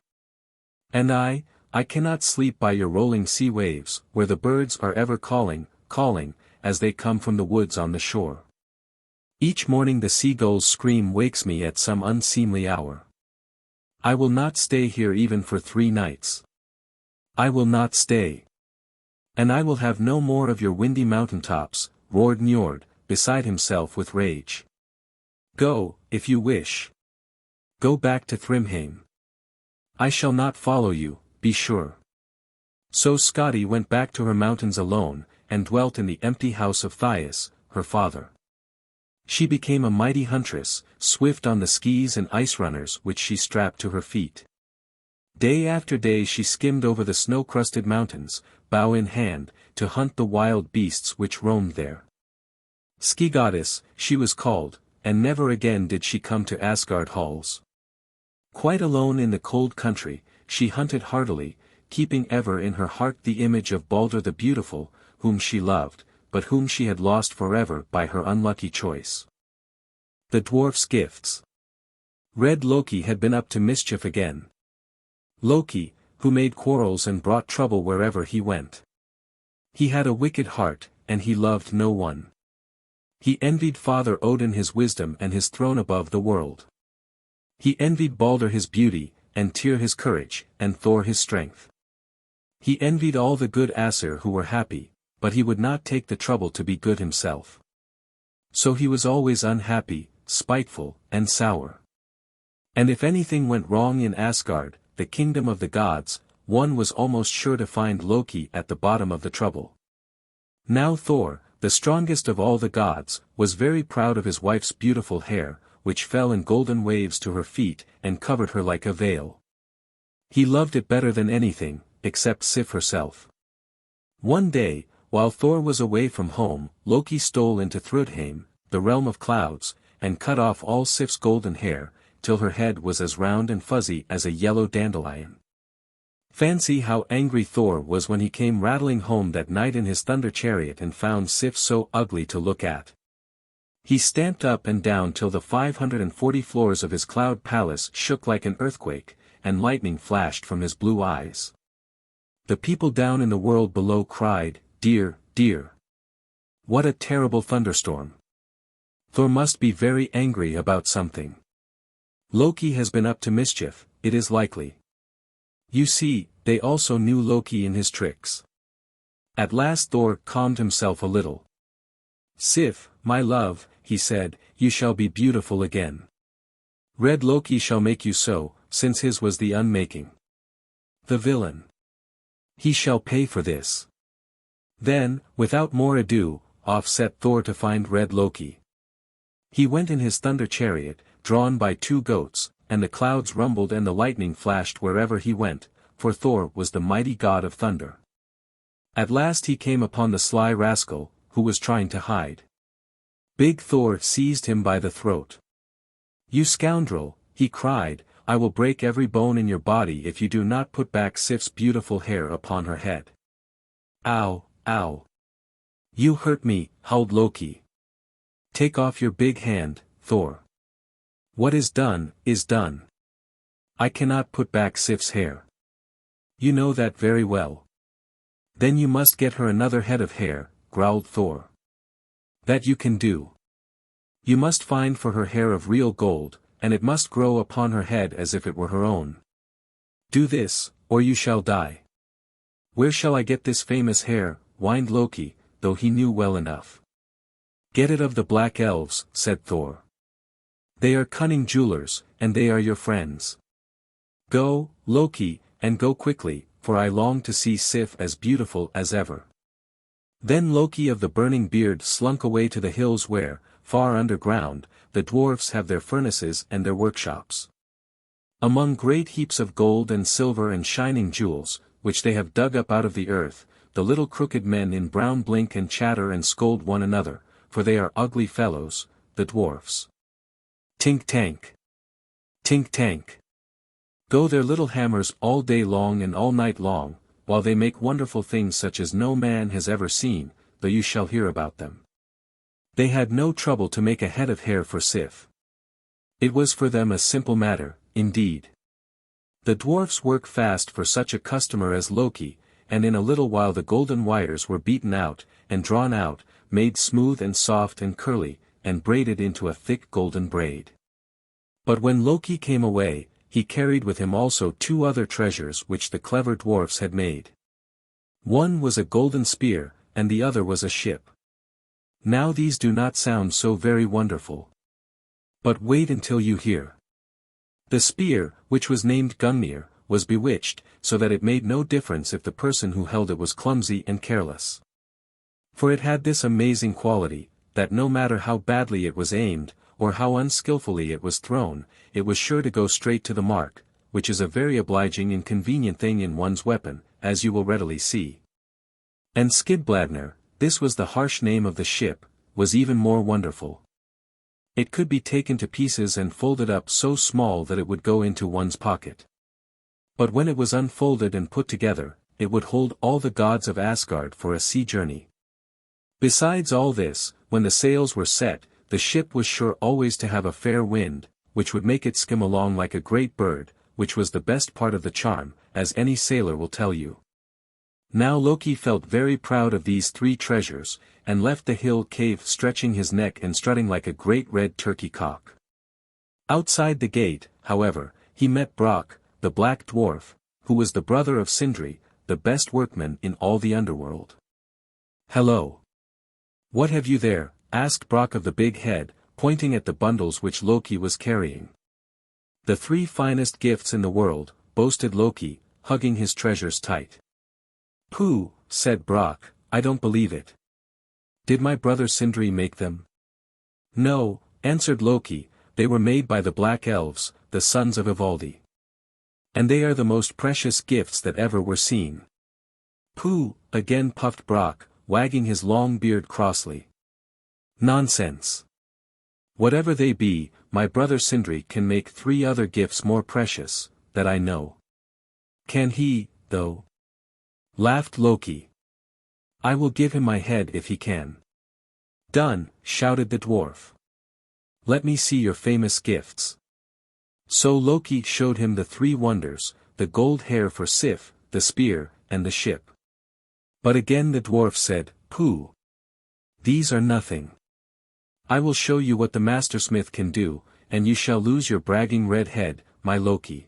"And I cannot sleep by your rolling sea waves, where the birds are ever calling, calling, as they come from the woods on the shore. Each morning the seagull's scream wakes me at some unseemly hour. I will not stay here even for 3 nights. I will not stay. And I will have no more of your windy mountaintops," roared Njord, beside himself with rage. "Go, if you wish. Go back to Thrymheim. I shall not follow you, be sure." So Skadi went back to her mountains alone, and dwelt in the empty house of Thias, her father. She became a mighty huntress, swift on the skis and ice runners which she strapped to her feet. Day after day she skimmed over the snow-crusted mountains, bow in hand, to hunt the wild beasts which roamed there. Ski Goddess, she was called, and never again did she come to Asgard halls. Quite alone in the cold country, she hunted heartily, keeping ever in her heart the image of Balder the Beautiful, whom she loved, but whom she had lost forever by her unlucky choice. The dwarf's gifts. Red Loki had been up to mischief again. Loki, who made quarrels and brought trouble wherever he went. He had a wicked heart, and he loved no one. He envied Father Odin his wisdom and his throne above the world. He envied Balder his beauty, and Tyr his courage, and Thor his strength. He envied all the good Aesir who were happy, but he would not take the trouble to be good himself. So he was always unhappy, spiteful, and sour. And if anything went wrong in Asgard, the kingdom of the gods, one was almost sure to find Loki at the bottom of the trouble. Now Thor, the strongest of all the gods, was very proud of his wife's beautiful hair, which fell in golden waves to her feet and covered her like a veil. He loved it better than anything, except Sif herself. One day, while Thor was away from home, Loki stole into Thrudheim, the realm of clouds, and cut off all Sif's golden hair, till her head was as round and fuzzy as a yellow dandelion. Fancy how angry Thor was when he came rattling home that night in his thunder chariot and found Sif so ugly to look at. He stamped up and down till the 540 floors of his cloud palace shook like an earthquake, and lightning flashed from his blue eyes. The people down in the world below cried, "Dear, dear! What a terrible thunderstorm! Thor must be very angry about something. Loki has been up to mischief, it is likely." You see, they also knew Loki in his tricks. At last Thor calmed himself a little. "Sif, my love," he said, "you shall be beautiful again. Red Loki shall make you so, since his was the unmaking. The villain. He shall pay for this." Then, without more ado, off set Thor to find Red Loki. He went in his thunder chariot, drawn by 2 goats, and the clouds rumbled and the lightning flashed wherever he went, for Thor was the mighty god of thunder. At last he came upon the sly rascal, who was trying to hide. Big Thor seized him by the throat. "You scoundrel," he cried, "I will break every bone in your body if you do not put back Sif's beautiful hair upon her head." "Ow, ow! You hurt me," howled Loki. "Take off your big hand, Thor. What is done, is done. I cannot put back Sif's hair. You know that very well." "Then you must get her another head of hair," growled Thor. "That you can do. You must find for her hair of real gold, and it must grow upon her head as if it were her own. Do this, or you shall die." "Where shall I get this famous hair?" whined Loki, though he knew well enough. "Get it of the black elves," said Thor. "They are cunning jewelers, and they are your friends. Go, Loki, and go quickly, for I long to see Sif as beautiful as ever." Then Loki of the burning beard slunk away to the hills where, far underground, the dwarfs have their furnaces and their workshops. Among great heaps of gold and silver and shining jewels, which they have dug up out of the earth, the little crooked men in brown blink and chatter and scold one another, for they are ugly fellows, the dwarfs. Tink-tank! Tink-tank! Go their little hammers all day long and all night long, while they make wonderful things such as no man has ever seen, though you shall hear about them. They had no trouble to make a head of hair for Sif. It was for them a simple matter, indeed. The dwarfs work fast for such a customer as Loki, and in a little while the golden wires were beaten out, and drawn out, made smooth and soft and curly, and braided into a thick golden braid. But when Loki came away, he carried with him also 2 other treasures which the clever dwarfs had made. One was a golden spear, and the other was a ship. Now these do not sound so very wonderful. But wait until you hear. The spear, which was named Hrungnir, was bewitched, so that it made no difference if the person who held it was clumsy and careless. For it had this amazing quality, that no matter how badly it was aimed, or how unskillfully it was thrown, it was sure to go straight to the mark, which is a very obliging and convenient thing in one's weapon, as you will readily see. And Skidbladnir, this was the harsh name of the ship, was even more wonderful. It could be taken to pieces and folded up so small that it would go into one's pocket. But when it was unfolded and put together, it would hold all the gods of Asgard for a sea journey. Besides all this, when the sails were set, the ship was sure always to have a fair wind, which would make it skim along like a great bird, which was the best part of the charm, as any sailor will tell you. Now Loki felt very proud of these 3 treasures, and left the hill cave stretching his neck and strutting like a great red turkey cock. Outside the gate, however, he met Brock, the black dwarf, who was the brother of Sindri, the best workman in all the underworld. "Hello. What have you there?" asked Brock of the big head, pointing at the bundles which Loki was carrying. "The 3 finest gifts in the world," boasted Loki, hugging his treasures tight. "Pooh," said Brock, "I don't believe it. Did my brother Sindri make them?" "No," answered Loki, "they were made by the Black Elves, the sons of Ivaldi. And they are the most precious gifts that ever were seen." "Pooh," again puffed Brock, wagging his long beard crossly. "Nonsense. Whatever they be, my brother Sindri can make 3 other gifts more precious, that I know." "Can he, though?" laughed Loki. "I will give him my head if he can." "Done," shouted the dwarf. "Let me see your famous gifts." So Loki showed him the 3 wonders, the gold hair for Sif, the spear, and the ship. But again the dwarf said, "Pooh. These are nothing. I will show you what the mastersmith can do, and you shall lose your bragging red head, my Loki."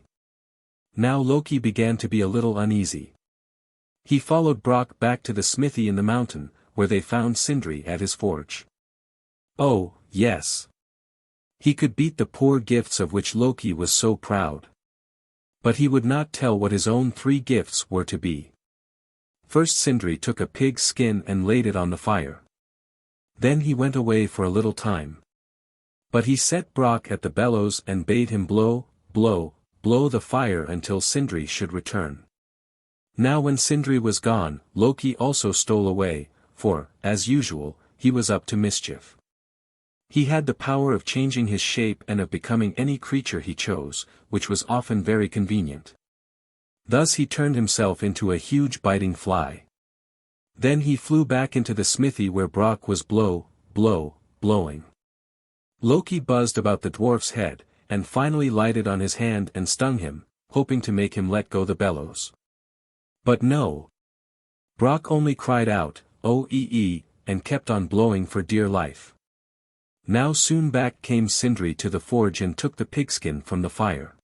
Now Loki began to be a little uneasy. He followed Brock back to the smithy in the mountain, where they found Sindri at his forge. Oh, yes. He could beat the poor gifts of which Loki was so proud. But he would not tell what his own 3 gifts were to be. First Sindri took a pig's skin and laid it on the fire. Then he went away for a little time. But he set Brock at the bellows and bade him blow, blow, blow the fire until Sindri should return. Now when Sindri was gone, Loki also stole away, for, as usual, he was up to mischief. He had the power of changing his shape and of becoming any creature he chose, which was often very convenient. Thus he turned himself into a huge biting fly. Then he flew back into the smithy where Brock was blow, blow, blowing. Loki buzzed about the dwarf's head, and finally lighted on his hand and stung him, hoping to make him let go the bellows. But no. Brock only cried out, "Oh and kept on blowing for dear life. Now soon back came Sindri to the forge and took the pigskin from the fire.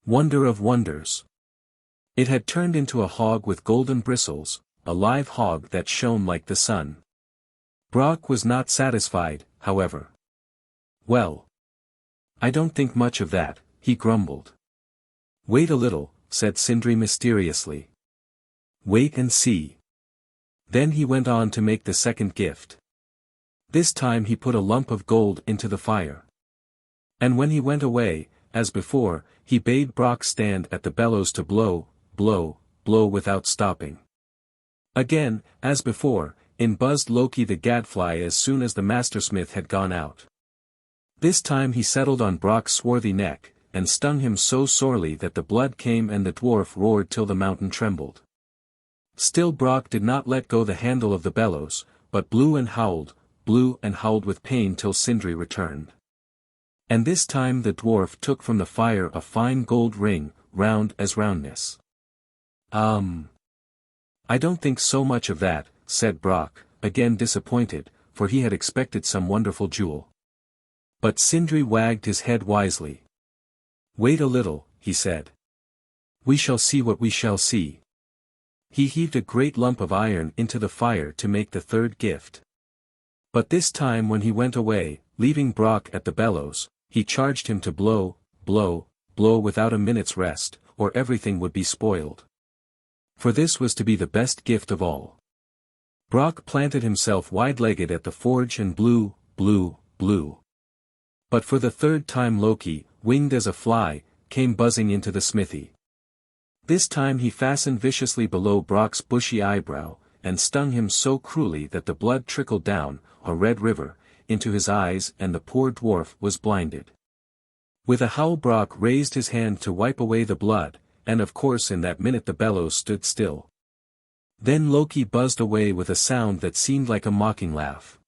Wonder of wonders! It had turned into a hog with golden bristles, a live hog that shone like the sun. Brock was not satisfied, however. "Well, I don't think much of that," he grumbled. "Wait a little," said Sindri mysteriously. "Wait and see." Then he went on to make the second gift. This time he put a lump of gold into the fire. And when he went away, as before, he bade Brock stand at the bellows to blow, blow, blow without stopping. Again, as before, in buzzed Loki the gadfly as soon as the mastersmith had gone out. This time he settled on Brock's swarthy neck, and stung him so sorely that the blood came and the dwarf roared till the mountain trembled. Still Brock did not let go the handle of the bellows, but blew and howled with pain till Sindri returned. And this time the dwarf took from the fire a fine gold ring, round as roundness. I don't think so much of that," said Brock, again disappointed, for he had expected some wonderful jewel. But Sindri wagged his head wisely. "Wait a little," he said. "We shall see what we shall see." He heaved a great lump of iron into the fire to make the 3rd gift. But this time when he went away, leaving Brock at the bellows, he charged him to blow, blow, blow without a minute's rest, or everything would be spoiled. For this was to be the best gift of all. Brock planted himself wide-legged at the forge and blew, blew, blew. But for the 3rd time Loki, winged as a fly, came buzzing into the smithy. This time he fastened viciously below Brock's bushy eyebrow, and stung him so cruelly that the blood trickled down, a red river, into his eyes and the poor dwarf was blinded. With a howl Brock raised his hand to wipe away the blood, and of course in that minute the bellows stood still. Then Loki buzzed away with a sound that seemed like a mocking laugh.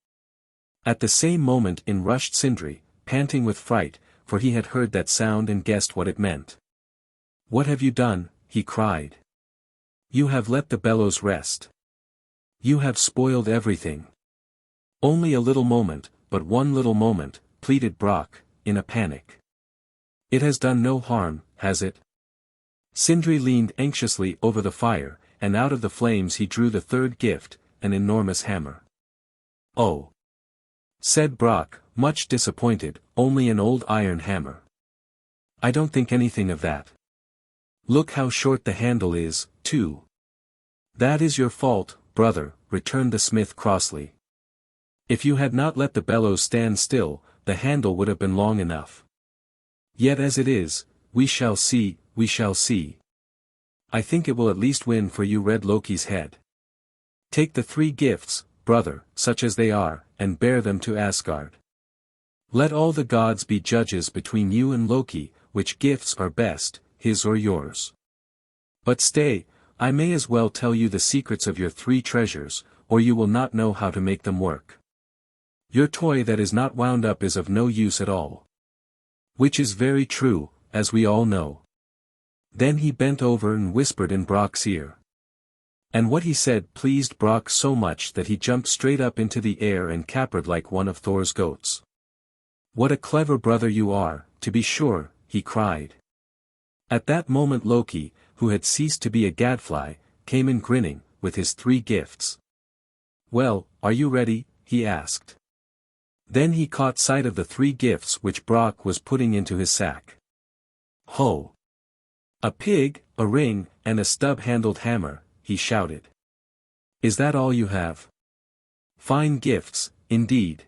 At the same moment in rushed Sindri, panting with fright, for he had heard that sound and guessed what it meant. "What have you done?" he cried. You have let the bellows rest. You have spoiled everything. Only a little moment, but one little moment, pleaded Brock, in a panic. It has done no harm, has it? Sindri leaned anxiously over the fire, and out of the flames he drew the third gift, an enormous hammer. Oh! Said Brock, much disappointed, only an old iron hammer. I don't think anything of that. Look how short the handle is, too. That is your fault, brother, returned the smith crossly. If you had not let the bellows stand still, the handle would have been long enough. Yet as it is, we shall see, we shall see. I think it will at least win for you Red Loki's head. Take the 3 gifts, brother, such as they are, and bear them to Asgard. Let all the gods be judges between you and Loki, which gifts are best, his or yours. But stay, I may as well tell you the secrets of your 3 treasures, or you will not know how to make them work. Your toy that is not wound up is of no use at all. Which is very true, as we all know. Then he bent over and whispered in Brock's ear. And what he said pleased Brock so much that he jumped straight up into the air and capered like one of Thor's goats. What a clever brother you are, to be sure, he cried. At that moment Loki, who had ceased to be a gadfly, came in grinning, with his 3 gifts. Well, are you ready? He asked. Then he caught sight of the 3 gifts which Brock was putting into his sack. Ho! A pig, a ring, and a stub-handled hammer, he shouted. Is that all you have? Fine gifts, indeed.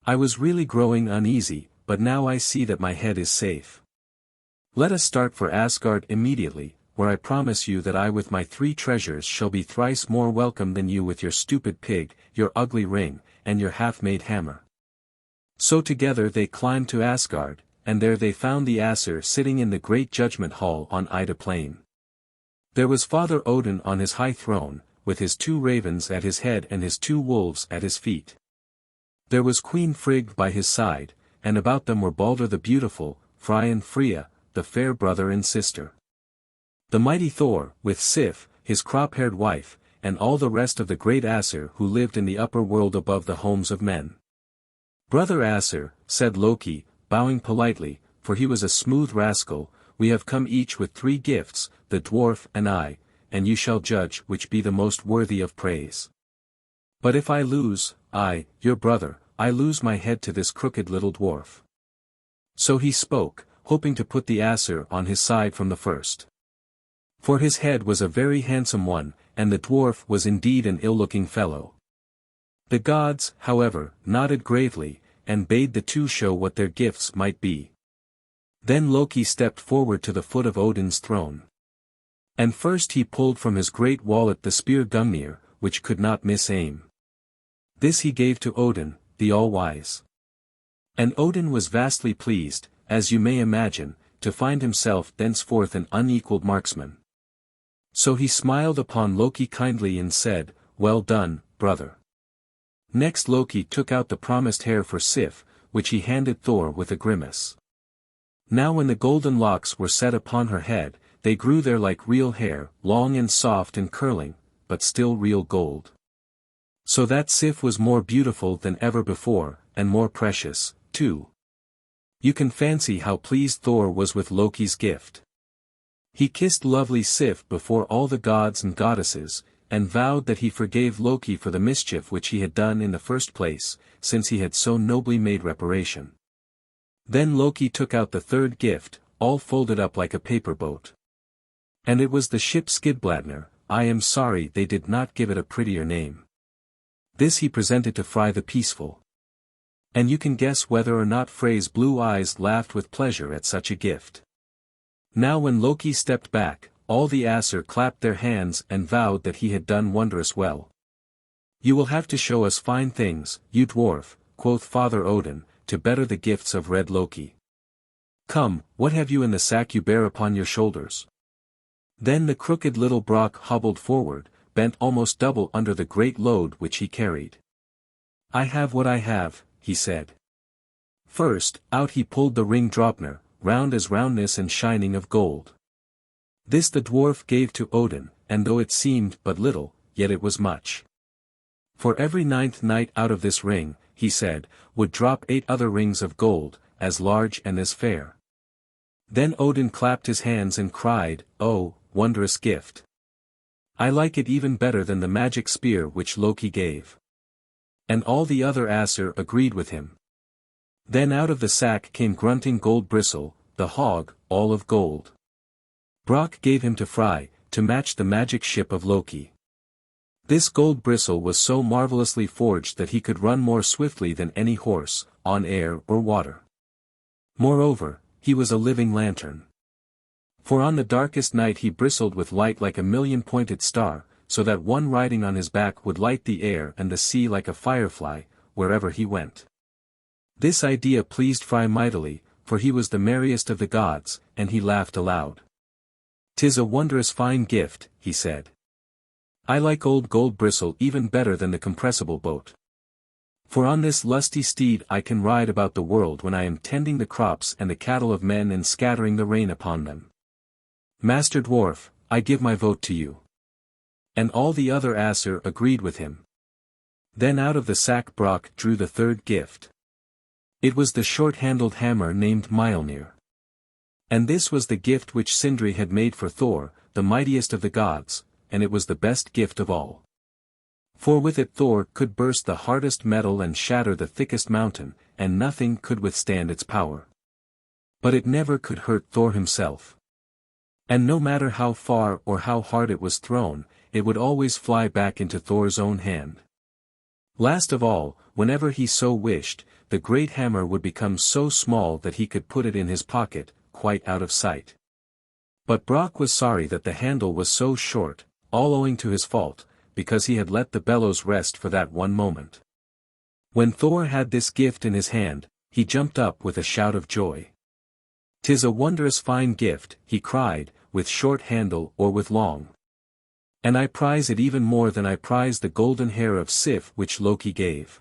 I was really growing uneasy, but now I see that my head is safe. Let us start for Asgard immediately, where I promise you that I with my 3 treasures shall be thrice more welcome than you with your stupid pig, your ugly ring, and your half-made hammer. So together they climbed to Asgard, and there they found the Aesir sitting in the great judgment hall on Ida Plain. There was Father Odin on his high throne, with his 2 ravens at his head and his 2 wolves at his feet. There was Queen Frigg by his side, and about them were Balder the Beautiful, Frey and Freya, the fair brother and sister. The mighty Thor, with Sif, his crop-haired wife, and all the rest of the great Aesir who lived in the upper world above the homes of men. Brother Aesir, said Loki, bowing politely, for he was a smooth rascal, we have come each with 3 gifts, the dwarf and I, and you shall judge which be the most worthy of praise. But if I lose, I, your brother, I lose my head to this crooked little dwarf. So he spoke, hoping to put the Aesir on his side from the first. For his head was a very handsome one, and the dwarf was indeed an ill-looking fellow. The gods, however, nodded gravely, and bade the 2 show what their gifts might be. Then Loki stepped forward to the foot of Odin's throne. And first he pulled from his great wallet the spear Hrungnir, which could not miss aim. This he gave to Odin, the all-wise. And Odin was vastly pleased, as you may imagine, to find himself thenceforth an unequaled marksman. So he smiled upon Loki kindly and said, Well done, brother. Next Loki took out the promised hair for Sif, which he handed Thor with a grimace. Now when the golden locks were set upon her head, they grew there like real hair, long and soft and curling, but still real gold. So that Sif was more beautiful than ever before, and more precious, too. You can fancy how pleased Thor was with Loki's gift. He kissed lovely Sif before all the gods and goddesses, and vowed that he forgave Loki for the mischief which he had done in the first place, since he had so nobly made reparation. Then Loki took out the 3rd gift, all folded up like a paper boat. And it was the ship Skidbladnir. I am sorry they did not give it a prettier name. This he presented to Frey the Peaceful. And you can guess whether or not Frey's blue eyes laughed with pleasure at such a gift. Now when Loki stepped back, all the Aesir clapped their hands and vowed that he had done wondrous well. You will have to show us fine things, you dwarf, quoth Father Odin, to better the gifts of Red Loki. Come, what have you in the sack you bear upon your shoulders? Then the crooked little Brock hobbled forward, bent almost double under the great load which he carried. I have what I have, he said. First, out he pulled the ring Draupnir, round as roundness and shining of gold. This the dwarf gave to Odin, and though it seemed but little, yet it was much. For every 9th night out of this ring, he said, would drop 8 other rings of gold, as large and as fair. Then Odin clapped his hands and cried, "Oh, wondrous gift! I like it even better than the magic spear which Loki gave." And all the other Aesir agreed with him. Then out of the sack came grunting Gold Bristle, the hog, all of gold. Brock gave him to fry, to match the magic ship of Loki. This Gold Bristle was so marvelously forged that he could run more swiftly than any horse, on air or water. Moreover, he was a living lantern. For on the darkest night he bristled with light like a million-pointed star, so that one riding on his back would light the air and the sea like a firefly, wherever he went. This idea pleased Fry mightily, for he was the merriest of the gods, and he laughed aloud. "'Tis a wondrous fine gift," he said. "I like old Gold Bristle even better than the compressible boat. For on this lusty steed I can ride about the world when I am tending the crops and the cattle of men and scattering the rain upon them. Master Dwarf, I give my vote to you." And all the other Aesir agreed with him. Then out of the sack Brock drew the 3rd gift. It was the short-handled hammer named Mjolnir. And this was the gift which Sindri had made for Thor, the mightiest of the gods, and it was the best gift of all. For with it Thor could burst the hardest metal and shatter the thickest mountain, and nothing could withstand its power. But it never could hurt Thor himself. And no matter how far or how hard it was thrown, it would always fly back into Thor's own hand. Last of all, whenever he so wished, the great hammer would become so small that he could put it in his pocket, quite out of sight. But Brock was sorry that the handle was so short, all owing to his fault, because he had let the bellows rest for that one moment. When Thor had this gift in his hand, he jumped up with a shout of joy. "'Tis a wondrous fine gift," he cried, "with short handle or with long. And I prize it even more than I prize the golden hair of Sif which Loki gave.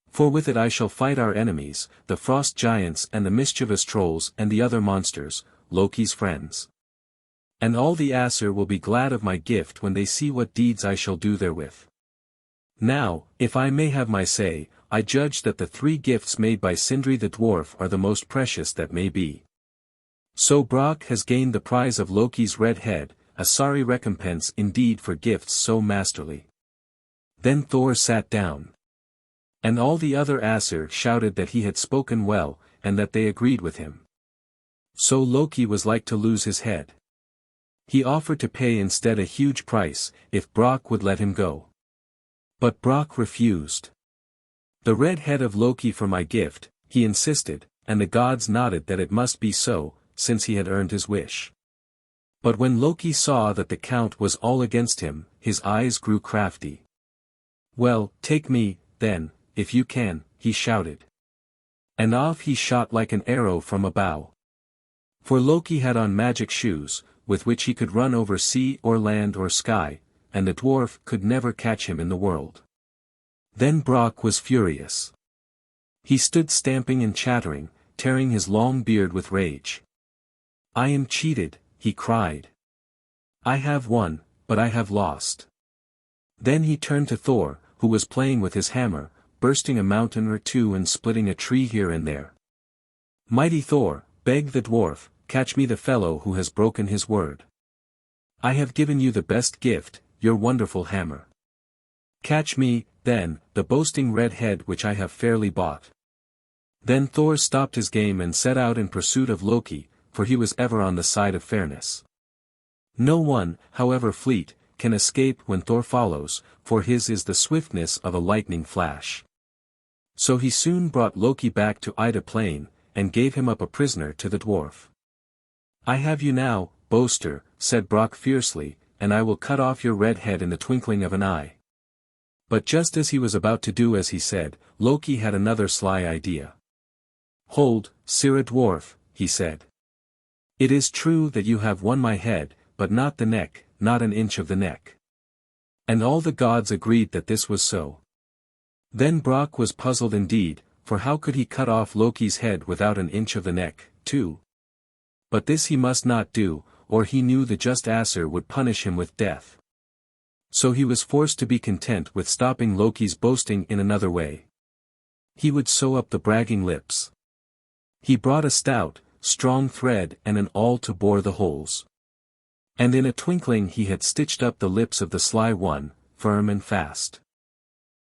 For with it I shall fight our enemies, the frost giants and the mischievous trolls and the other monsters, Loki's friends. And all the Aesir will be glad of my gift when they see what deeds I shall do therewith. Now, if I may have my say, I judge that the 3 gifts made by Sindri the dwarf are the most precious that may be. So Brock has gained the prize of Loki's red head, a sorry recompense indeed for gifts so masterly." Then Thor sat down. And all the other Aesir shouted that he had spoken well, and that they agreed with him. So Loki was like to lose his head. He offered to pay instead a huge price, if Brock would let him go. But Brock refused. "The red head of Loki for my gift," he insisted, and the gods nodded that it must be so, since he had earned his wish. But when Loki saw that the count was all against him, his eyes grew crafty. "Well, take me, then, if you can," he shouted. And off he shot like an arrow from a bow. For Loki had on magic shoes, with which he could run over sea or land or sky, and the dwarf could never catch him in the world. Then Brock was furious. He stood stamping and chattering, tearing his long beard with rage. "I am cheated," he cried. "I have won, but I have lost." Then he turned to Thor, who was playing with his hammer, bursting a mountain or two and splitting a tree here and there. "Mighty Thor," begged the dwarf, "catch me the fellow who has broken his word. I have given you the best gift, your wonderful hammer. Catch me, then, the boasting red head which I have fairly bought." Then Thor stopped his game and set out in pursuit of Loki, for he was ever on the side of fairness. No one, however fleet, can escape when Thor follows, for his is the swiftness of a lightning flash. So he soon brought Loki back to Ida Plain, and gave him up a prisoner to the dwarf. "I have you now, boaster," said Brock fiercely, "and I will cut off your red head in the twinkling of an eye." But just as he was about to do as he said, Loki had another sly idea. "Hold, Sirrah dwarf," he said. "It is true that you have won my head, but not the neck, not an inch of the neck." And all the gods agreed that this was so. Then Brock was puzzled indeed, for how could he cut off Loki's head without an inch of the neck, too? But this he must not do, or he knew the just Asir would punish him with death. So he was forced to be content with stopping Loki's boasting in another way. He would sew up the bragging lips. He brought a stout, strong thread and an awl to bore the holes. And in a twinkling he had stitched up the lips of the sly one, firm and fast.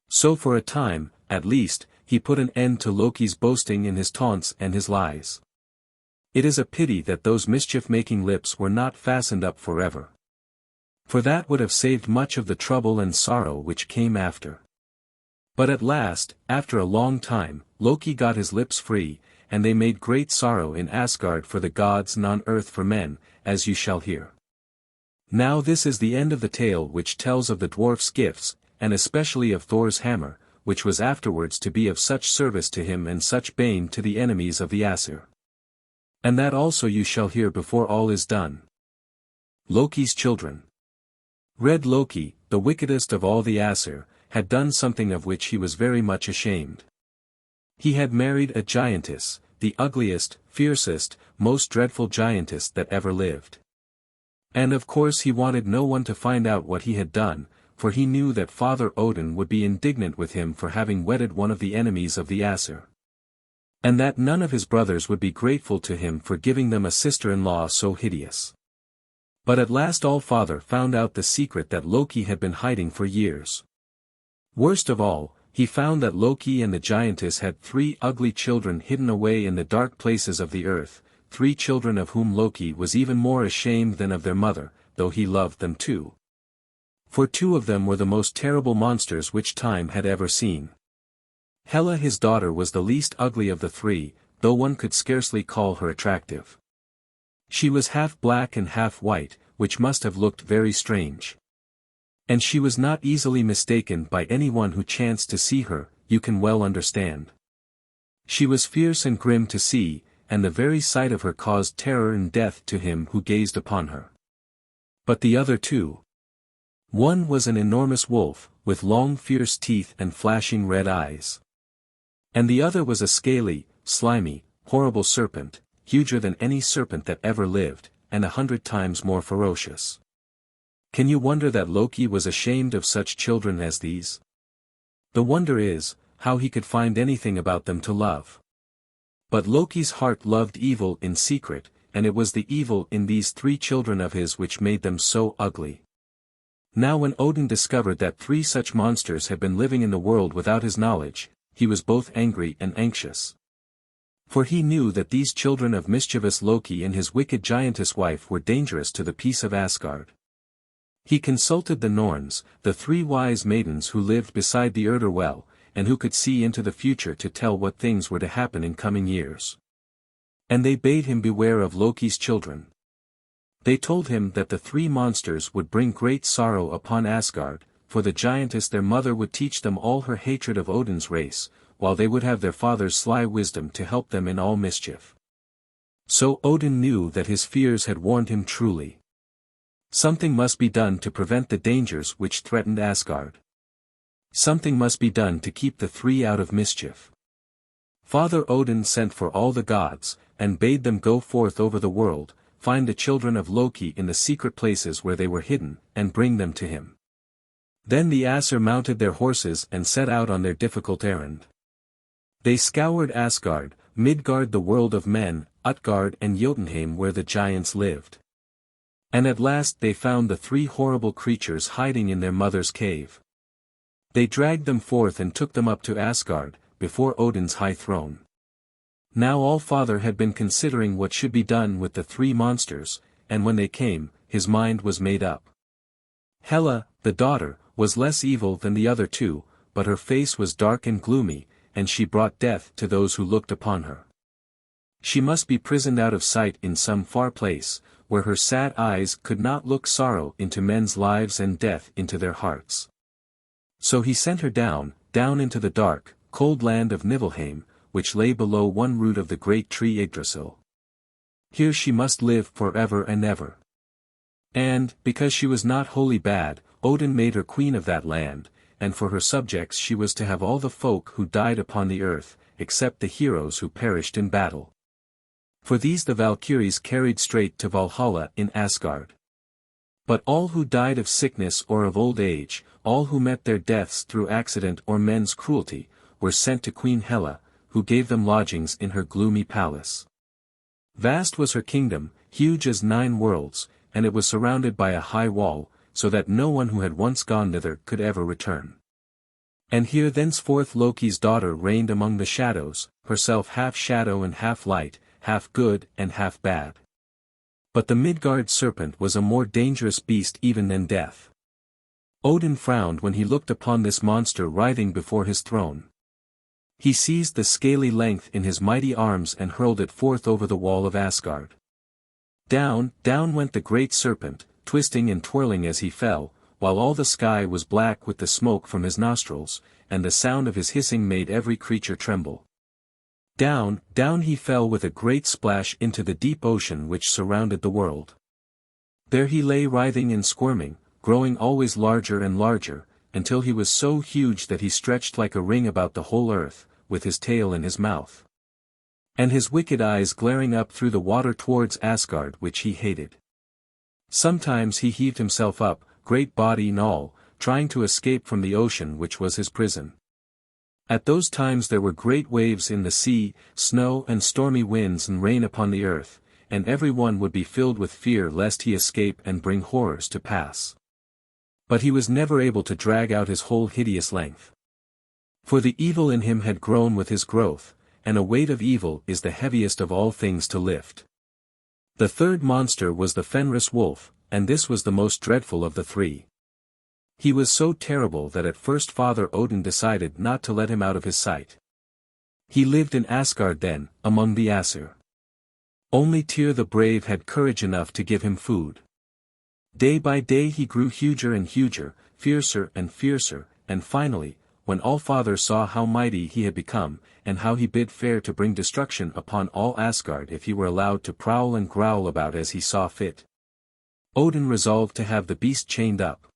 So for a time, at least, he put an end to Loki's boasting in his taunts and his lies. It is a pity that those mischief-making lips were not fastened up forever. For that would have saved much of the trouble and sorrow which came after. But at last, after a long time, Loki got his lips free, and they made great sorrow in Asgard for the gods and on earth for men, as you shall hear. Now this is the end of the tale which tells of the dwarf's gifts, and especially of Thor's hammer, which was afterwards to be of such service to him and such bane to the enemies of the Asir. And that also you shall hear before all is done. Loki's children. Red Loki, the wickedest of all the Asir, had done something of which he was very much ashamed. He had married a giantess, the ugliest, fiercest, most dreadful giantess that ever lived. And of course he wanted no one to find out what he had done, for he knew that Father Odin would be indignant with him for having wedded one of the enemies of the Asir. And that none of his brothers would be grateful to him for giving them a sister-in-law so hideous. But at last All-Father found out the secret that Loki had been hiding for years. Worst of all, he found that Loki and the giantess had 3 ugly children hidden away in the dark places of the earth, 3 children of whom Loki was even more ashamed than of their mother, though he loved them too. For 2 of them were the most terrible monsters which time had ever seen. Hela his daughter was the least ugly of the 3, though one could scarcely call her attractive. She was half black and half white, which must have looked very strange. And she was not easily mistaken by anyone who chanced to see her, you can well understand. She was fierce and grim to see, and the very sight of her caused terror and death to him who gazed upon her. But the other 2. One was an enormous wolf, with long fierce teeth and flashing red eyes. And the other was a scaly, slimy, horrible serpent, huger than any serpent that ever lived, and 100 times more ferocious. Can you wonder that Loki was ashamed of such children as these? The wonder is, how he could find anything about them to love. But Loki's heart loved evil in secret, and it was the evil in these 3 children of his which made them so ugly. Now when Odin discovered that 3 such monsters had been living in the world without his knowledge, he was both angry and anxious. For he knew that these children of mischievous Loki and his wicked giantess wife were dangerous to the peace of Asgard. He consulted the Norns, the 3 wise maidens who lived beside the Urdr well, and who could see into the future to tell what things were to happen in coming years. And they bade him beware of Loki's children. They told him that the 3 monsters would bring great sorrow upon Asgard, for the giantess their mother would teach them all her hatred of Odin's race, while they would have their father's sly wisdom to help them in all mischief. So Odin knew that his fears had warned him truly. Something must be done to prevent the dangers which threatened Asgard. Something must be done to keep the 3 out of mischief. Father Odin sent for all the gods, and bade them go forth over the world, find the children of Loki in the secret places where they were hidden, and bring them to him. Then the Asir mounted their horses and set out on their difficult errand. They scoured Asgard, Midgard the world of men, Utgard and Jotunheim where the giants lived. And at last they found the 3 horrible creatures hiding in their mother's cave. They dragged them forth and took them up to Asgard, before Odin's high throne. Now All-Father had been considering what should be done with the 3 monsters, and when they came, his mind was made up. Hela, the daughter, was less evil than the other 2, but her face was dark and gloomy, and she brought death to those who looked upon her. She must be prisoned out of sight in some far place, where her sad eyes could not look sorrow into men's lives and death into their hearts. So he sent her down into the dark, cold land of Niflheim, which lay below one root of the great tree Yggdrasil. Here she must live forever and ever. And, because she was not wholly bad, Odin made her queen of that land, and for her subjects she was to have all the folk who died upon the earth, except the heroes who perished in battle. For these the Valkyries carried straight to Valhalla in Asgard. But all who died of sickness or of old age, all who met their deaths through accident or men's cruelty, were sent to Queen Hela, who gave them lodgings in her gloomy palace. Vast was her kingdom, huge as 9 worlds, and it was surrounded by a high wall, so that no one who had once gone thither could ever return. And here thenceforth Loki's daughter reigned among the shadows, herself half shadow and half light, half good and half bad. But the Midgard serpent was a more dangerous beast even than death. Odin frowned when he looked upon this monster writhing before his throne. He seized the scaly length in his mighty arms and hurled it forth over the wall of Asgard. Down, down went the great serpent, twisting and twirling as he fell, while all the sky was black with the smoke from his nostrils, and the sound of his hissing made every creature tremble. Down, down he fell with a great splash into the deep ocean which surrounded the world. There he lay writhing and squirming, growing always larger and larger, until he was so huge that he stretched like a ring about the whole earth, with his tail in his mouth. And his wicked eyes glaring up through the water towards Asgard which he hated. Sometimes he heaved himself up, great body and all, trying to escape from the ocean which was his prison. At those times there were great waves in the sea, snow and stormy winds and rain upon the earth, and every one would be filled with fear lest he escape and bring horrors to pass. But he was never able to drag out his whole hideous length. For the evil in him had grown with his growth, and a weight of evil is the heaviest of all things to lift. The third monster was the Fenris wolf, and this was the most dreadful of the 3. He was so terrible that at first Father Odin decided not to let him out of his sight. He lived in Asgard then, among the Aesir. Only Tyr the brave had courage enough to give him food. Day by day he grew huger and huger, fiercer and fiercer, and finally, when All-Father saw how mighty he had become, and how he bid fair to bring destruction upon all Asgard if he were allowed to prowl and growl about as he saw fit, Odin resolved to have the beast chained up.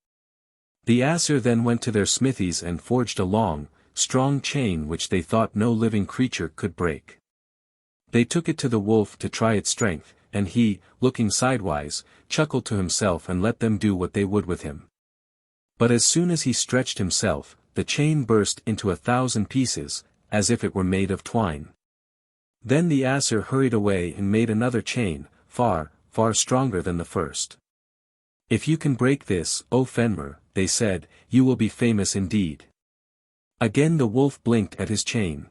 The Aesir then went to their smithies and forged a long, strong chain which they thought no living creature could break. They took it to the wolf to try its strength, and he, looking sidewise, chuckled to himself and let them do what they would with him. But as soon as he stretched himself, the chain burst into 1,000 pieces, as if it were made of twine. Then the Aesir hurried away and made another chain, far, far stronger than the first. "If you can break this, O Fenrir," they said, "you will be famous indeed." Again the wolf blinked at his chain.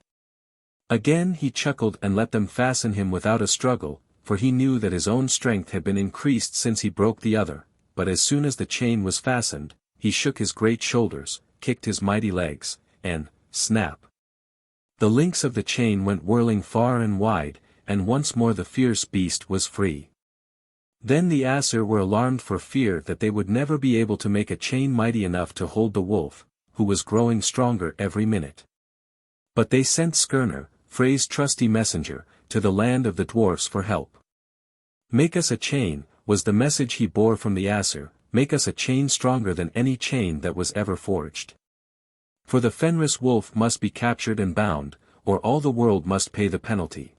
Again he chuckled and let them fasten him without a struggle, for he knew that his own strength had been increased since he broke the other, but as soon as the chain was fastened, he shook his great shoulders, kicked his mighty legs, and, snap! The links of the chain went whirling far and wide, and once more the fierce beast was free. Then the Aesir were alarmed for fear that they would never be able to make a chain mighty enough to hold the wolf, who was growing stronger every minute. But they sent Skirnir, Frey's trusty messenger, to the land of the dwarfs for help. "Make us a chain," was the message he bore from the Aesir, "make us a chain stronger than any chain that was ever forged. For the Fenris wolf must be captured and bound, or all the world must pay the penalty."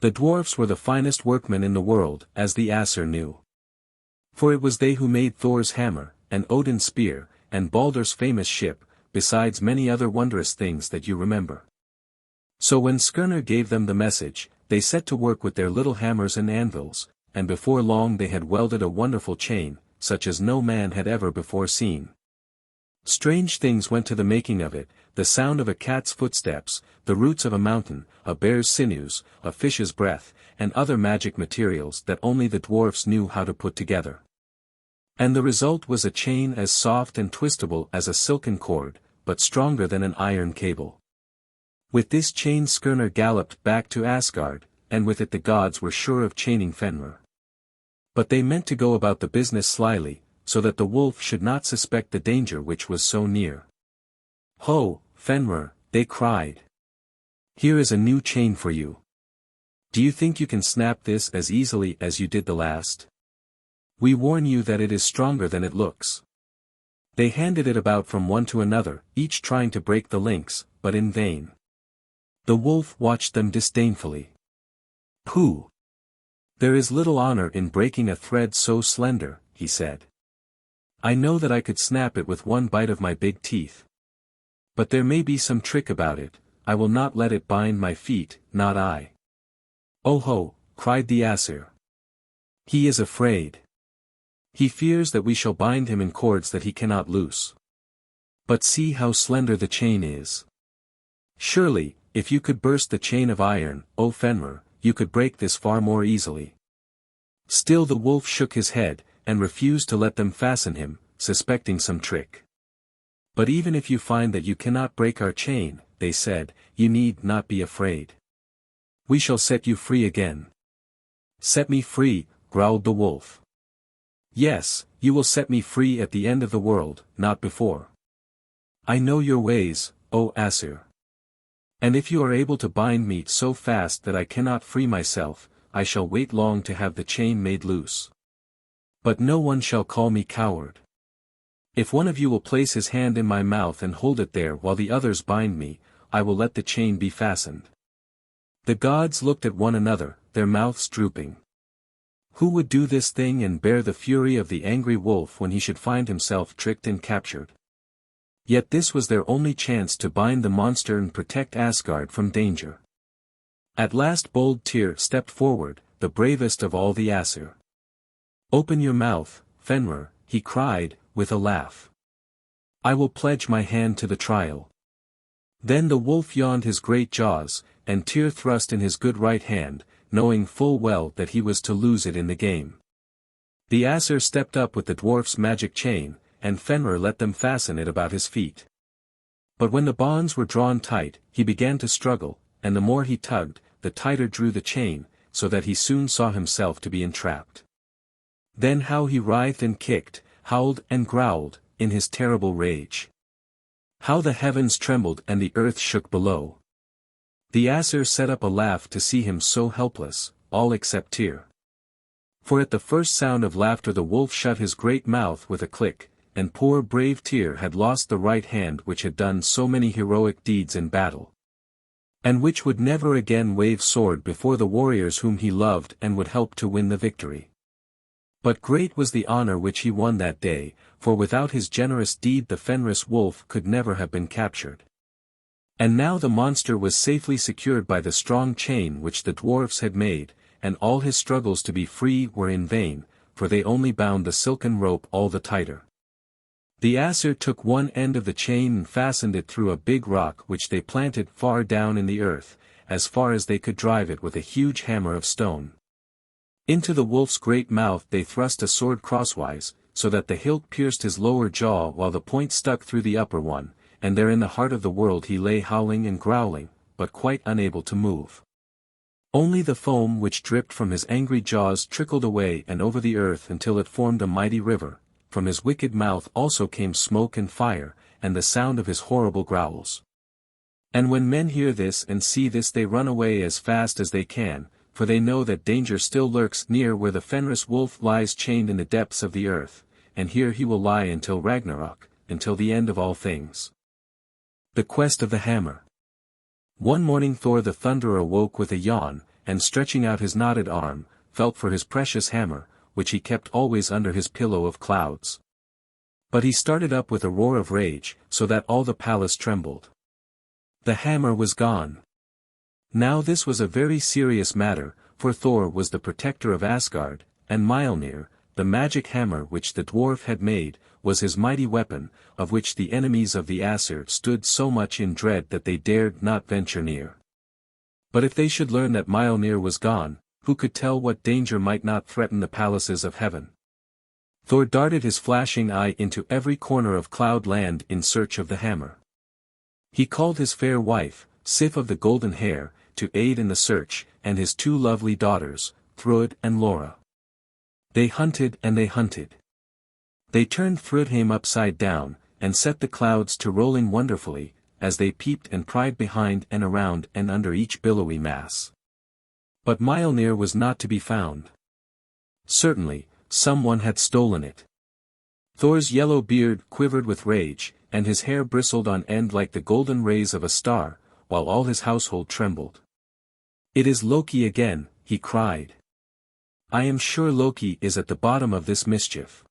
The dwarfs were the finest workmen in the world, as the Aesir knew. For it was they who made Thor's hammer, and Odin's spear, and Baldur's famous ship, besides many other wondrous things that you remember. So when Skirnir gave them the message, they set to work with their little hammers and anvils, and before long they had welded a wonderful chain, such as no man had ever before seen. Strange things went to the making of it, the sound of a cat's footsteps, the roots of a mountain, a bear's sinews, a fish's breath, and other magic materials that only the dwarfs knew how to put together. And the result was a chain as soft and twistable as a silken cord, but stronger than an iron cable. With this chain Skirnir galloped back to Asgard, and with it the gods were sure of chaining Fenrir. But they meant to go about the business slyly, so that the wolf should not suspect the danger which was so near. "Ho, Fenrir," they cried. "Here is a new chain for you. Do you think you can snap this as easily as you did the last? We warn you that it is stronger than it looks." They handed it about from one to another, each trying to break the links, but in vain. The wolf watched them disdainfully. Pooh! There is little honor in breaking a thread so slender, he said. I know that I could snap it with one bite of my big teeth. But there may be some trick about it, I will not let it bind my feet, not I. Oh ho, cried the Aesir. He is afraid. He fears that we shall bind him in cords that he cannot loose. But see how slender the chain is. Surely, if you could burst the chain of iron, O Fenrir, you could break this far more easily. Still the wolf shook his head, and refused to let them fasten him, suspecting some trick. But even if you find that you cannot break our chain, they said, you need not be afraid. We shall set you free again. Set me free, growled the wolf. Yes, you will set me free at the end of the world, not before. I know your ways, O Aesir. And if you are able to bind me so fast that I cannot free myself, I shall wait long to have the chain made loose. But no one shall call me coward. If one of you will place his hand in my mouth and hold it there while the others bind me, I will let the chain be fastened. The gods looked at one another, their mouths drooping. Who would do this thing and bear the fury of the angry wolf when he should find himself tricked and captured? Yet this was their only chance to bind the monster and protect Asgard from danger. At last bold Tyr stepped forward, the bravest of all the Aesir. Open your mouth, Fenrir, he cried, with a laugh. I will pledge my hand to the trial. Then the wolf yawned his great jaws, and Tyr thrust in his good right hand, knowing full well that he was to lose it in the game. The Aesir stepped up with the dwarf's magic chain, and Fenrir let them fasten it about his feet. But when the bonds were drawn tight, he began to struggle, and the more he tugged, the tighter drew the chain, so that he soon saw himself to be entrapped. Then how he writhed and kicked, howled and growled, in his terrible rage. How the heavens trembled and the earth shook below. The Aesir set up a laugh to see him so helpless, all except Tyr. For at the first sound of laughter the wolf shut his great mouth with a click, and poor brave Tyr had lost the right hand which had done so many heroic deeds in battle. And which would never again wave sword before the warriors whom he loved and would help to win the victory. But great was the honor which he won that day, for without his generous deed the Fenris wolf could never have been captured. And now the monster was safely secured by the strong chain which the dwarfs had made, and all his struggles to be free were in vain, for they only bound the silken rope all the tighter. The Aesir took one end of the chain and fastened it through a big rock which they planted far down in the earth, as far as they could drive it with a huge hammer of stone. Into the wolf's great mouth they thrust a sword crosswise, so that the hilt pierced his lower jaw while the point stuck through the upper one, and there in the heart of the world he lay howling and growling, but quite unable to move. Only the foam which dripped from his angry jaws trickled away and over the earth until it formed a mighty river. From his wicked mouth also came smoke and fire, and the sound of his horrible growls. And when men hear this and see this they run away as fast as they can, for they know that danger still lurks near where the Fenris wolf lies chained in the depths of the earth, and here he will lie until Ragnarok, until the end of all things. The Quest of the Hammer. One morning Thor the Thunderer woke with a yawn, and stretching out his knotted arm, felt for his precious hammer, which he kept always under his pillow of clouds. But he started up with a roar of rage, so that all the palace trembled. The hammer was gone. Now this was a very serious matter, for Thor was the protector of Asgard, and Mjolnir, the magic hammer which the dwarf had made, was his mighty weapon, of which the enemies of the Aesir stood so much in dread that they dared not venture near. But if they should learn that Mjolnir was gone, who could tell what danger might not threaten the palaces of heaven? Thor darted his flashing eye into every corner of Cloud Land in search of the hammer. He called his fair wife, Sif of the golden hair, to aid in the search, and his two lovely daughters, Thrud and Laura. They hunted and they hunted. They turned Thrudheim upside down, and set the clouds to rolling wonderfully, as they peeped and pried behind and around and under each billowy mass. But Mjolnir was not to be found. Certainly, someone had stolen it. Thor's yellow beard quivered with rage, and his hair bristled on end like the golden rays of a star, while all his household trembled. "It is Loki again," he cried. I am sure Loki is at the bottom of this mischief.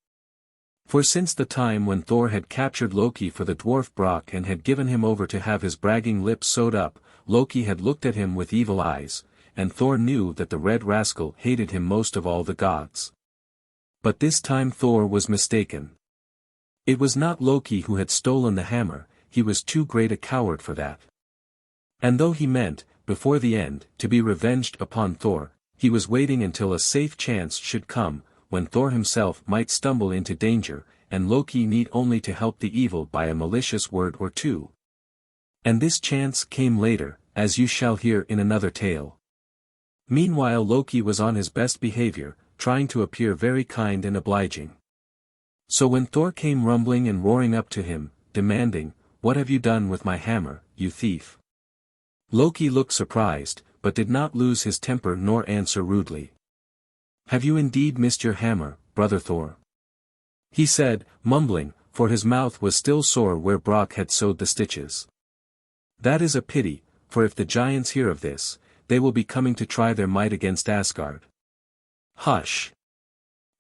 For since the time when Thor had captured Loki for the dwarf Brock and had given him over to have his bragging lips sewed up, Loki had looked at him with evil eyes, and Thor knew that the red rascal hated him most of all the gods. But this time Thor was mistaken. It was not Loki who had stolen the hammer, he was too great a coward for that. And though he meant, before the end, to be revenged upon Thor, he was waiting until a safe chance should come, when Thor himself might stumble into danger, and Loki need only to help the evil by a malicious word or two. And this chance came later, as you shall hear in another tale. Meanwhile Loki was on his best behavior, trying to appear very kind and obliging. So when Thor came rumbling and roaring up to him, demanding, "What have you done with my hammer, you thief?" Loki looked surprised, but did not lose his temper nor answer rudely. "Have you indeed missed your hammer, brother Thor?" he said, mumbling, for his mouth was still sore where Brock had sewed the stitches. "That is a pity, for if the giants hear of this, they will be coming to try their might against Asgard." "Hush!"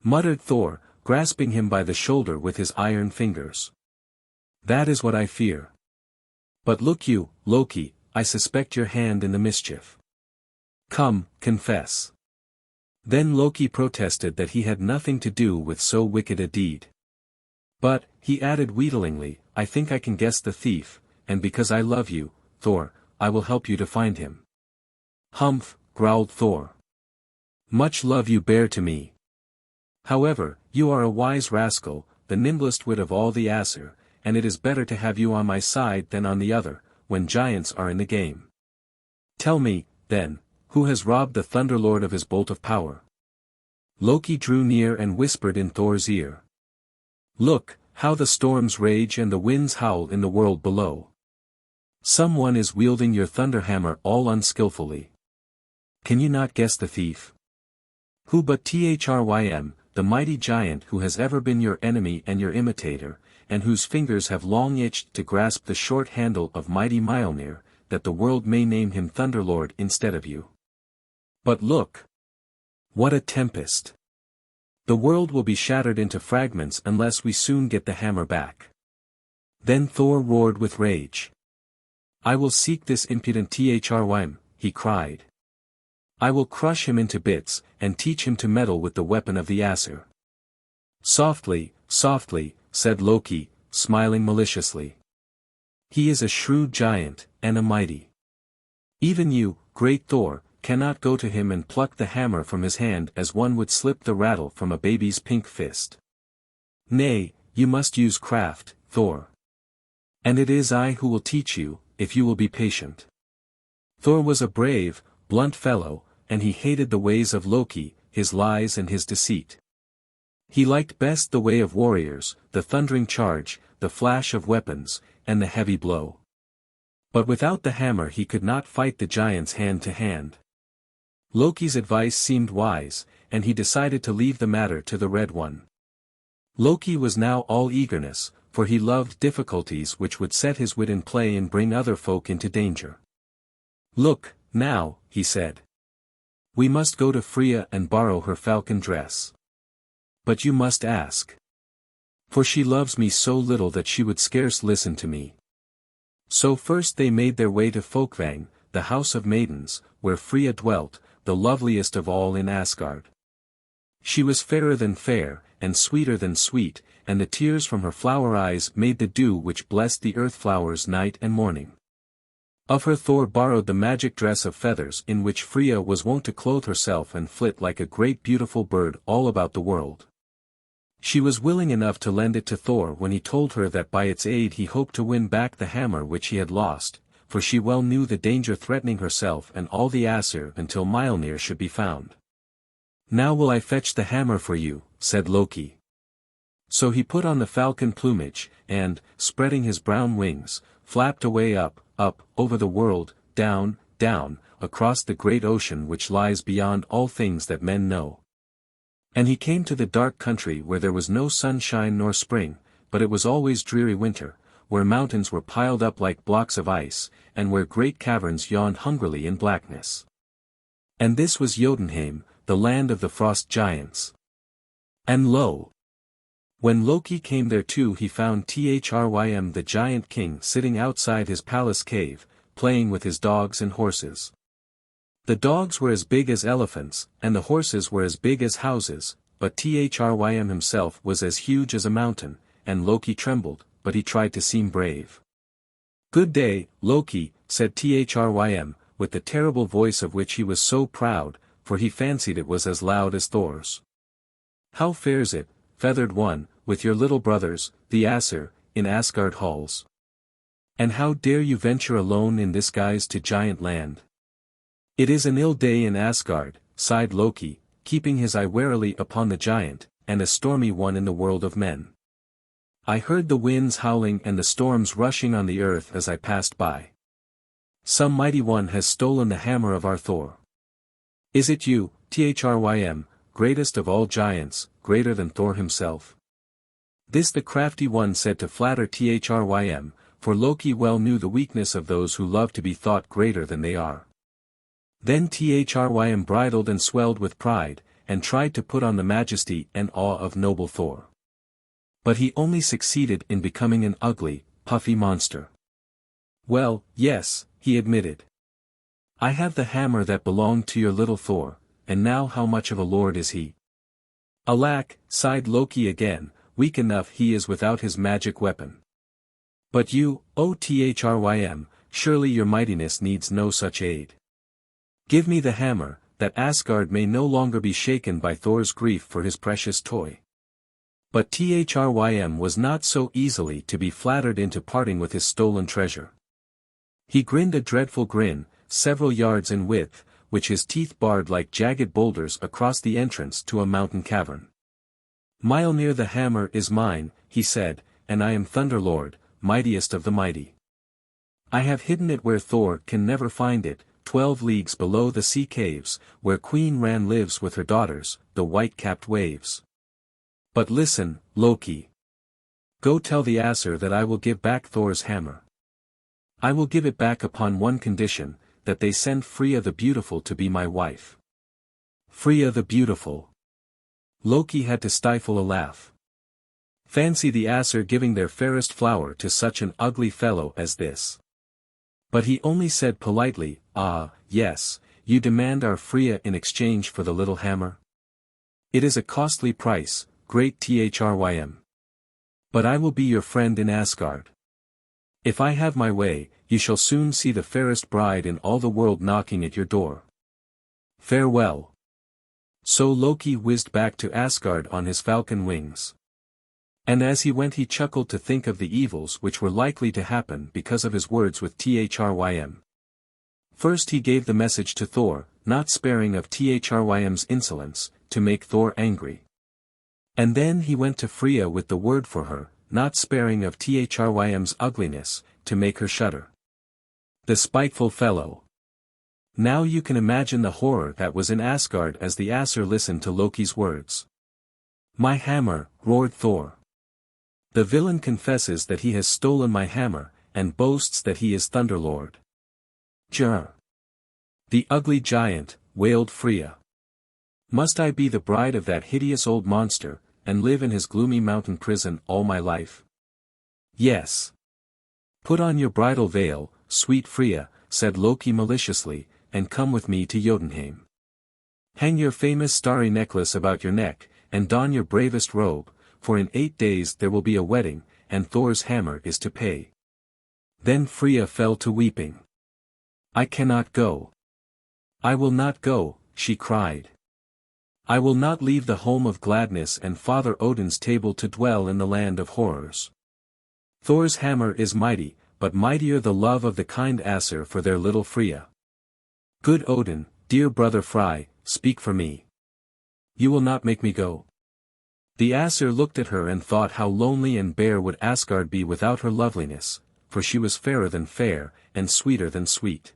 muttered Thor, grasping him by the shoulder with his iron fingers. "That is what I fear. But look you, Loki, I suspect your hand in the mischief. Come, confess." Then Loki protested that he had nothing to do with so wicked a deed. "But," he added wheedlingly, "I think I can guess the thief, and because I love you, Thor, I will help you to find him." "Humph," growled Thor. "Much love you bear to me. However, you are a wise rascal, the nimblest wit of all the Aesir, and it is better to have you on my side than on the other, when giants are in the game. Tell me, then, who has robbed the Thunderlord of his bolt of power?" Loki drew near and whispered in Thor's ear. "Look, how the storms rage and the winds howl in the world below. Someone is wielding your thunderhammer all unskillfully. Can you not guess the thief? Who but Thrym, the mighty giant who has ever been your enemy and your imitator, and whose fingers have long itched to grasp the short handle of mighty Mjolnir, that the world may name him Thunderlord instead of you. But look! What a tempest! The world will be shattered into fragments unless we soon get the hammer back." Then Thor roared with rage. "I will seek this impudent Thrym," he cried. "I will crush him into bits, and teach him to meddle with the weapon of the Aesir." "Softly, softly," said Loki, smiling maliciously. "He is a shrewd giant, and a mighty. Even you, great Thor, cannot go to him and pluck the hammer from his hand as one would slip the rattle from a baby's pink fist. Nay, you must use craft, Thor. And it is I who will teach you, if you will be patient." Thor was a brave, blunt fellow, and he hated the ways of Loki, his lies and his deceit. He liked best the way of warriors, the thundering charge, the flash of weapons, and the heavy blow. But without the hammer he could not fight the giants hand to hand. Loki's advice seemed wise, and he decided to leave the matter to the Red One. Loki was now all eagerness, for he loved difficulties which would set his wit in play and bring other folk into danger. "Look, now," he said. "We must go to Freya and borrow her falcon dress. But you must ask. For she loves me so little that she would scarce listen to me." So first they made their way to Folkvang, the house of maidens, where Freya dwelt, the loveliest of all in Asgard. She was fairer than fair, and sweeter than sweet, and the tears from her flower eyes made the dew which blessed the earth flowers night and morning. Of her Thor borrowed the magic dress of feathers in which Freya was wont to clothe herself and flit like a great beautiful bird all about the world. She was willing enough to lend it to Thor when he told her that by its aid he hoped to win back the hammer which he had lost, for she well knew the danger threatening herself and all the Aesir until Mjolnir should be found. "Now will I fetch the hammer for you," said Loki. So he put on the falcon plumage, and, spreading his brown wings, flapped away up, up, over the world, down, down, across the great ocean which lies beyond all things that men know. And he came to the dark country where there was no sunshine nor spring, but it was always dreary winter, where mountains were piled up like blocks of ice, and where great caverns yawned hungrily in blackness. And this was Jotunheim, the land of the frost giants. And lo! When Loki came there too, he found Thrym the giant king sitting outside his palace cave, playing with his dogs and horses. The dogs were as big as elephants, and the horses were as big as houses, but Thrym himself was as huge as a mountain, and Loki trembled, but he tried to seem brave. "Good day, Loki," said Thrym, with the terrible voice of which he was so proud, for he fancied it was as loud as Thor's. "How fares it, feathered one, with your little brothers, the Aesir, in Asgard halls? And how dare you venture alone in this guise to giant land?" "It is an ill day in Asgard," sighed Loki, keeping his eye warily upon the giant, "and a stormy one in the world of men. I heard the winds howling and the storms rushing on the earth as I passed by. Some mighty one has stolen the hammer of our Thor. Is it you, Thrym, greatest of all giants, greater than Thor himself?" This the crafty one said to flatter Thrym, for Loki well knew the weakness of those who love to be thought greater than they are. Then Thrym bridled and swelled with pride, and tried to put on the majesty and awe of noble Thor. But he only succeeded in becoming an ugly, puffy monster. "Well, yes," he admitted. "I have the hammer that belonged to your little Thor, and now how much of a lord is he?" "Alack," sighed Loki again, "weak enough he is without his magic weapon. But you, O Thrym, surely your mightiness needs no such aid. Give me the hammer, that Asgard may no longer be shaken by Thor's grief for his precious toy." But Thrym was not so easily to be flattered into parting with his stolen treasure. He grinned a dreadful grin, several yards in width, which his teeth barred like jagged boulders across the entrance to a mountain cavern. "Mjolnir the hammer is mine," he said, "and I am Thunderlord, mightiest of the mighty. I have hidden it where Thor can never find it, 12 leagues below the sea caves, where Queen Ran lives with her daughters, the white-capped waves. But listen, Loki. Go tell the Aesir that I will give back Thor's hammer. I will give it back upon one condition, that they send Freya the Beautiful to be my wife." Freya the Beautiful. Loki had to stifle a laugh. Fancy the Aesir giving their fairest flower to such an ugly fellow as this. But he only said politely, "Ah, yes, you demand our Freya in exchange for the little hammer? It is a costly price, great Thrym. But I will be your friend in Asgard. If I have my way, you shall soon see the fairest bride in all the world knocking at your door. Farewell." So Loki whizzed back to Asgard on his falcon wings. And as he went he chuckled to think of the evils which were likely to happen because of his words with Thrym. First he gave the message to Thor, not sparing of Thrym's insolence, to make Thor angry. And then he went to Freya with the word for her, not sparing of Thrym's ugliness, to make her shudder. The spiteful fellow. Now you can imagine the horror that was in Asgard as the Aesir listened to Loki's words. "My hammer," roared Thor. "The villain confesses that he has stolen my hammer, and boasts that he is Thunderlord." "Jr. The ugly giant," wailed Freya. "Must I be the bride of that hideous old monster, and live in his gloomy mountain prison all my life?" "Yes. Put on your bridal veil, sweet Freya," said Loki maliciously, "and come with me to Jotunheim. Hang your famous starry necklace about your neck, and don your bravest robe, for in 8 days there will be a wedding, and Thor's hammer is to pay." Then Freya fell to weeping. "I cannot go. I will not go," she cried. "I will not leave the home of gladness and Father Odin's table to dwell in the land of horrors. Thor's hammer is mighty, but mightier the love of the kind Aesir for their little Freya. Good Odin, dear brother Frey, speak for me. You will not make me go?" The Aesir looked at her and thought how lonely and bare would Asgard be without her loveliness, for she was fairer than fair, and sweeter than sweet.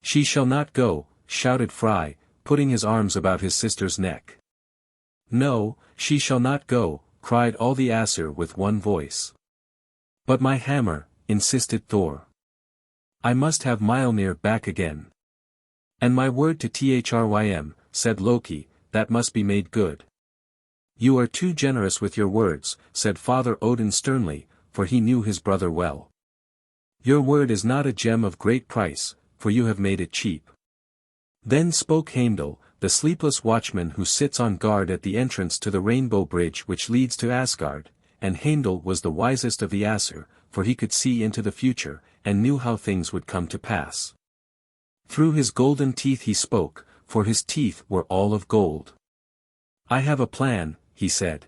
"She shall not go," shouted Frey, putting his arms about his sister's neck. "No, she shall not go," cried all the Aesir with one voice. "But my hammer," insisted Thor. "I must have Mjolnir back again." And my word to Thrym, said Loki, that must be made good. You are too generous with your words, said Father Odin sternly, for he knew his brother well. Your word is not a gem of great price, for you have made it cheap. Then spoke Heimdall, the sleepless watchman who sits on guard at the entrance to the rainbow bridge which leads to Asgard, and Heimdall was the wisest of the Aesir, for he could see into the future, and knew how things would come to pass. Through his golden teeth he spoke, for his teeth were all of gold. I have a plan, he said.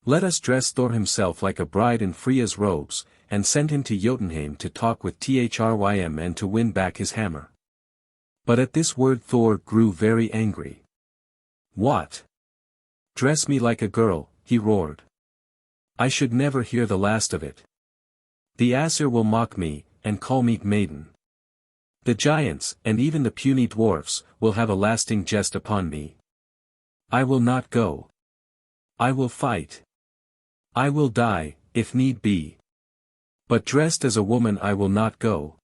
Let us dress Thor himself like a bride in Freya's robes, and send him to Jotunheim to talk with Thrym and to win back his hammer. But at this word Thor grew very angry. What? Dress me like a girl, he roared. I should never hear the last of it. The Aesir will mock me, and call me maiden. The giants, and even the puny dwarfs, will have a lasting jest upon me. I will not go. I will fight. I will die, if need be. But dressed as a woman I will not go.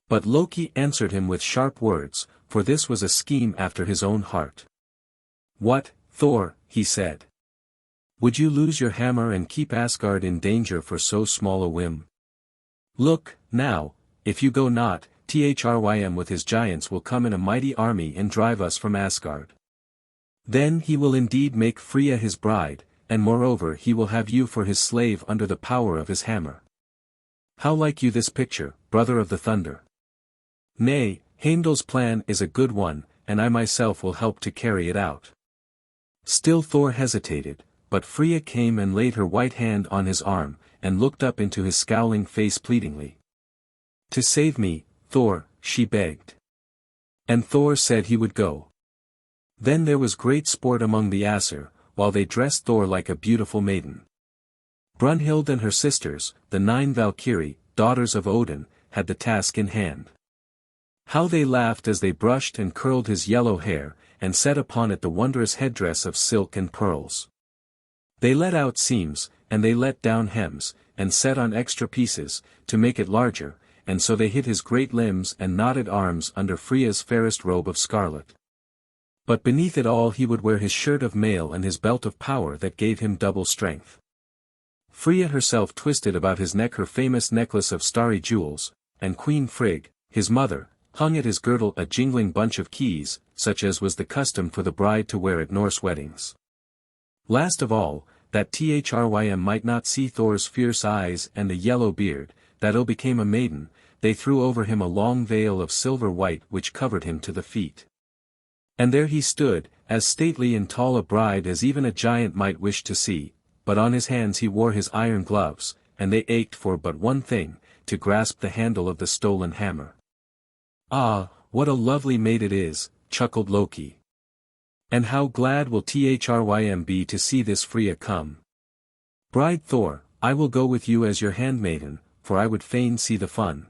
But Loki answered him with sharp words, for this was a scheme after his own heart. What, Thor, he said. Would you lose your hammer and keep Asgard in danger for so small a whim? Look, now, if you go not, Thrym with his giants will come in a mighty army and drive us from Asgard. Then he will indeed make Freya his bride, and moreover he will have you for his slave under the power of his hammer. How like you this picture, brother of the thunder? Nay, Heimdall's plan is a good one, and I myself will help to carry it out. Still Thor hesitated, but Freya came and laid her white hand on his arm, and looked up into his scowling face pleadingly. To save me, Thor, she begged. And Thor said he would go. Then there was great sport among the Aesir, while they dressed Thor like a beautiful maiden. Brunhild and her sisters, the 9 Valkyrie, daughters of Odin, had the task in hand. How they laughed as they brushed and curled his yellow hair, and set upon it the wondrous headdress of silk and pearls. They let out seams, and they let down hems, and set on extra pieces, to make it larger, and so they hid his great limbs and knotted arms under Freya's fairest robe of scarlet. But beneath it all he would wear his shirt of mail and his belt of power that gave him double strength. Freya herself twisted about his neck her famous necklace of starry jewels, and Queen Frigg, his mother, hung at his girdle a jingling bunch of keys, such as was the custom for the bride to wear at Norse weddings. Last of all, that Thrym might not see Thor's fierce eyes and the yellow beard, that became a maiden, they threw over him a long veil of silver white which covered him to the feet. And there he stood, as stately and tall a bride as even a giant might wish to see, but on his hands he wore his iron gloves, and they ached for but one thing, to grasp the handle of the stolen hammer. Ah, what a lovely maid it is, chuckled Loki. And how glad will Thrym be to see this Freya come. Bride Thor, I will go with you as your handmaiden, for I would fain see the fun.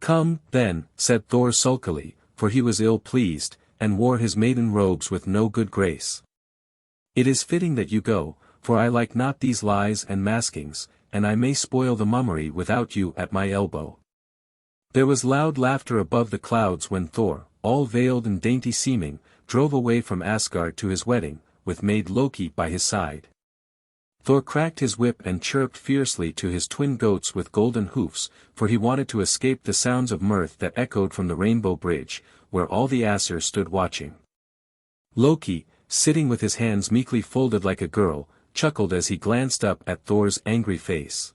Come, then, said Thor sulkily, for he was ill-pleased, and wore his maiden robes with no good grace. It is fitting that you go, for I like not these lies and maskings, and I may spoil the mummery without you at my elbow. There was loud laughter above the clouds when Thor, all veiled and dainty seeming, drove away from Asgard to his wedding, with maid Loki by his side. Thor cracked his whip and chirruped fiercely to his twin goats with golden hoofs, for he wanted to escape the sounds of mirth that echoed from the rainbow bridge, where all the Aesir stood watching. Loki, sitting with his hands meekly folded like a girl, chuckled as he glanced up at Thor's angry face.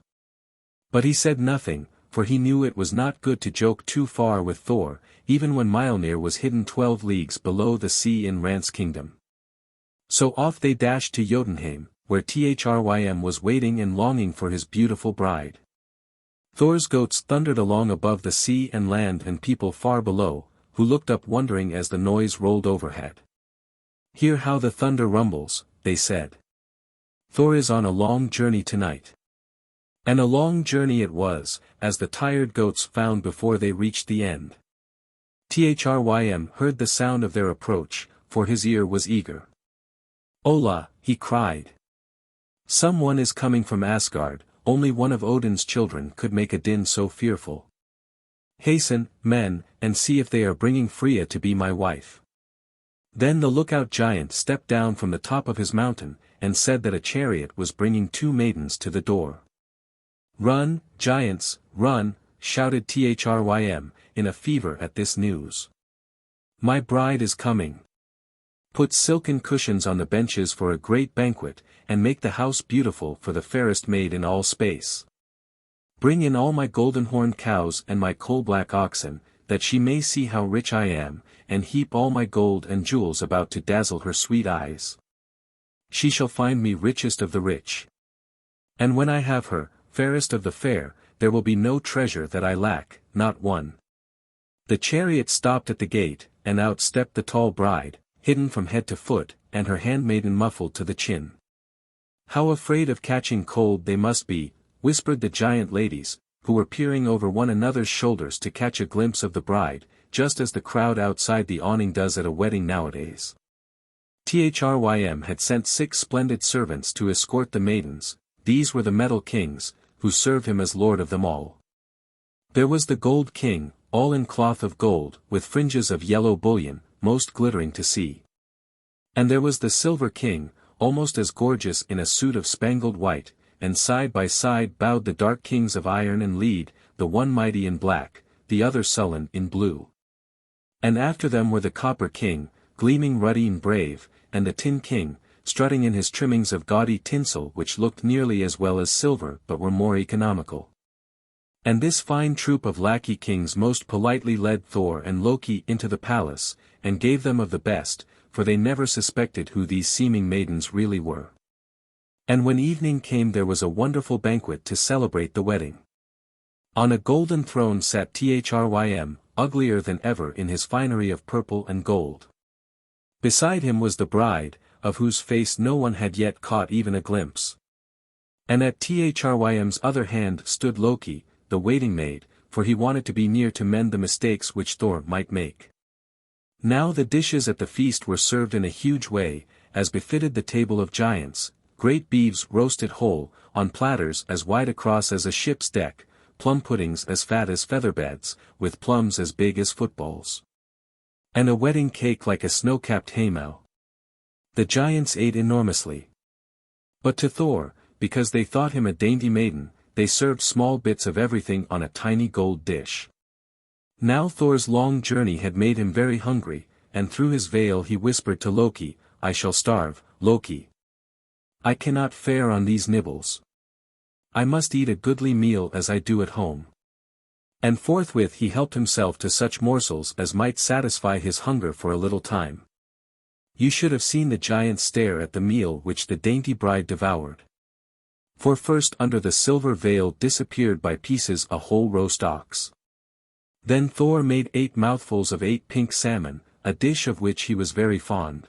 But he said nothing, for he knew it was not good to joke too far with Thor, even when Mjolnir was hidden 12 leagues below the sea in Rant's kingdom. So off they dashed to Jotunheim, where Thrym was waiting and longing for his beautiful bride. Thor's goats thundered along above the sea and land and people far below, who looked up wondering as the noise rolled overhead. Hear how the thunder rumbles, they said. Thor is on a long journey tonight. And a long journey it was, as the tired goats found before they reached the end. Thrym heard the sound of their approach, for his ear was eager. Ola, he cried. Someone is coming from Asgard, only one of Odin's children could make a din so fearful. Hasten, men, and see if they are bringing Freya to be my wife." Then the lookout giant stepped down from the top of his mountain, and said that a chariot was bringing 2 maidens to the door. "Run, giants, run," shouted Thrym, in a fever at this news. "My bride is coming. Put silken cushions on the benches for a great banquet, and make the house beautiful for the fairest maid in all space. Bring in all my golden-horned cows and my coal-black oxen, that she may see how rich I am, and heap all my gold and jewels about to dazzle her sweet eyes. She shall find me richest of the rich. And when I have her, fairest of the fair, there will be no treasure that I lack, not one." The chariot stopped at the gate, and out stepped the tall bride, hidden from head to foot, and her handmaiden muffled to the chin. "How afraid of catching cold they must be," whispered the giant ladies, who were peering over one another's shoulders to catch a glimpse of the bride, just as the crowd outside the awning does at a wedding nowadays. Thrym had sent 6 splendid servants to escort the maidens. These were the Metal Kings, who served him as lord of them all. There was the Gold King, all in cloth of gold, with fringes of yellow bullion, most glittering to see. And there was the Silver King, almost as gorgeous in a suit of spangled white, and side by side bowed the Dark Kings of Iron and Lead, the one mighty in black, the other sullen in blue. And after them were the Copper King, gleaming ruddy and brave, and the Tin King, strutting in his trimmings of gaudy tinsel which looked nearly as well as silver but were more economical. And this fine troop of lackey kings most politely led Thor and Loki into the palace, and gave them of the best, for they never suspected who these seeming maidens really were. And when evening came there was a wonderful banquet to celebrate the wedding. On a golden throne sat Thrym, uglier than ever in his finery of purple and gold. Beside him was the bride, of whose face no one had yet caught even a glimpse. And at Thrym's other hand stood Loki, the waiting maid, for he wanted to be near to mend the mistakes which Thor might make. Now the dishes at the feast were served in a huge way, as befitted the table of giants, great beeves roasted whole, on platters as wide across as a ship's deck, plum puddings as fat as featherbeds, with plums as big as footballs. And a wedding cake like a snow-capped haymow. The giants ate enormously. But to Thor, because they thought him a dainty maiden, they served small bits of everything on a tiny gold dish. Now Thor's long journey had made him very hungry, and through his veil he whispered to Loki, "I shall starve, Loki. I cannot fare on these nibbles. I must eat a goodly meal as I do at home." And forthwith he helped himself to such morsels as might satisfy his hunger for a little time. You should have seen the giants stare at the meal which the dainty bride devoured. For first under the silver veil disappeared by pieces a whole roast ox. Then Thor made 8 mouthfuls of 8 pink salmon, a dish of which he was very fond.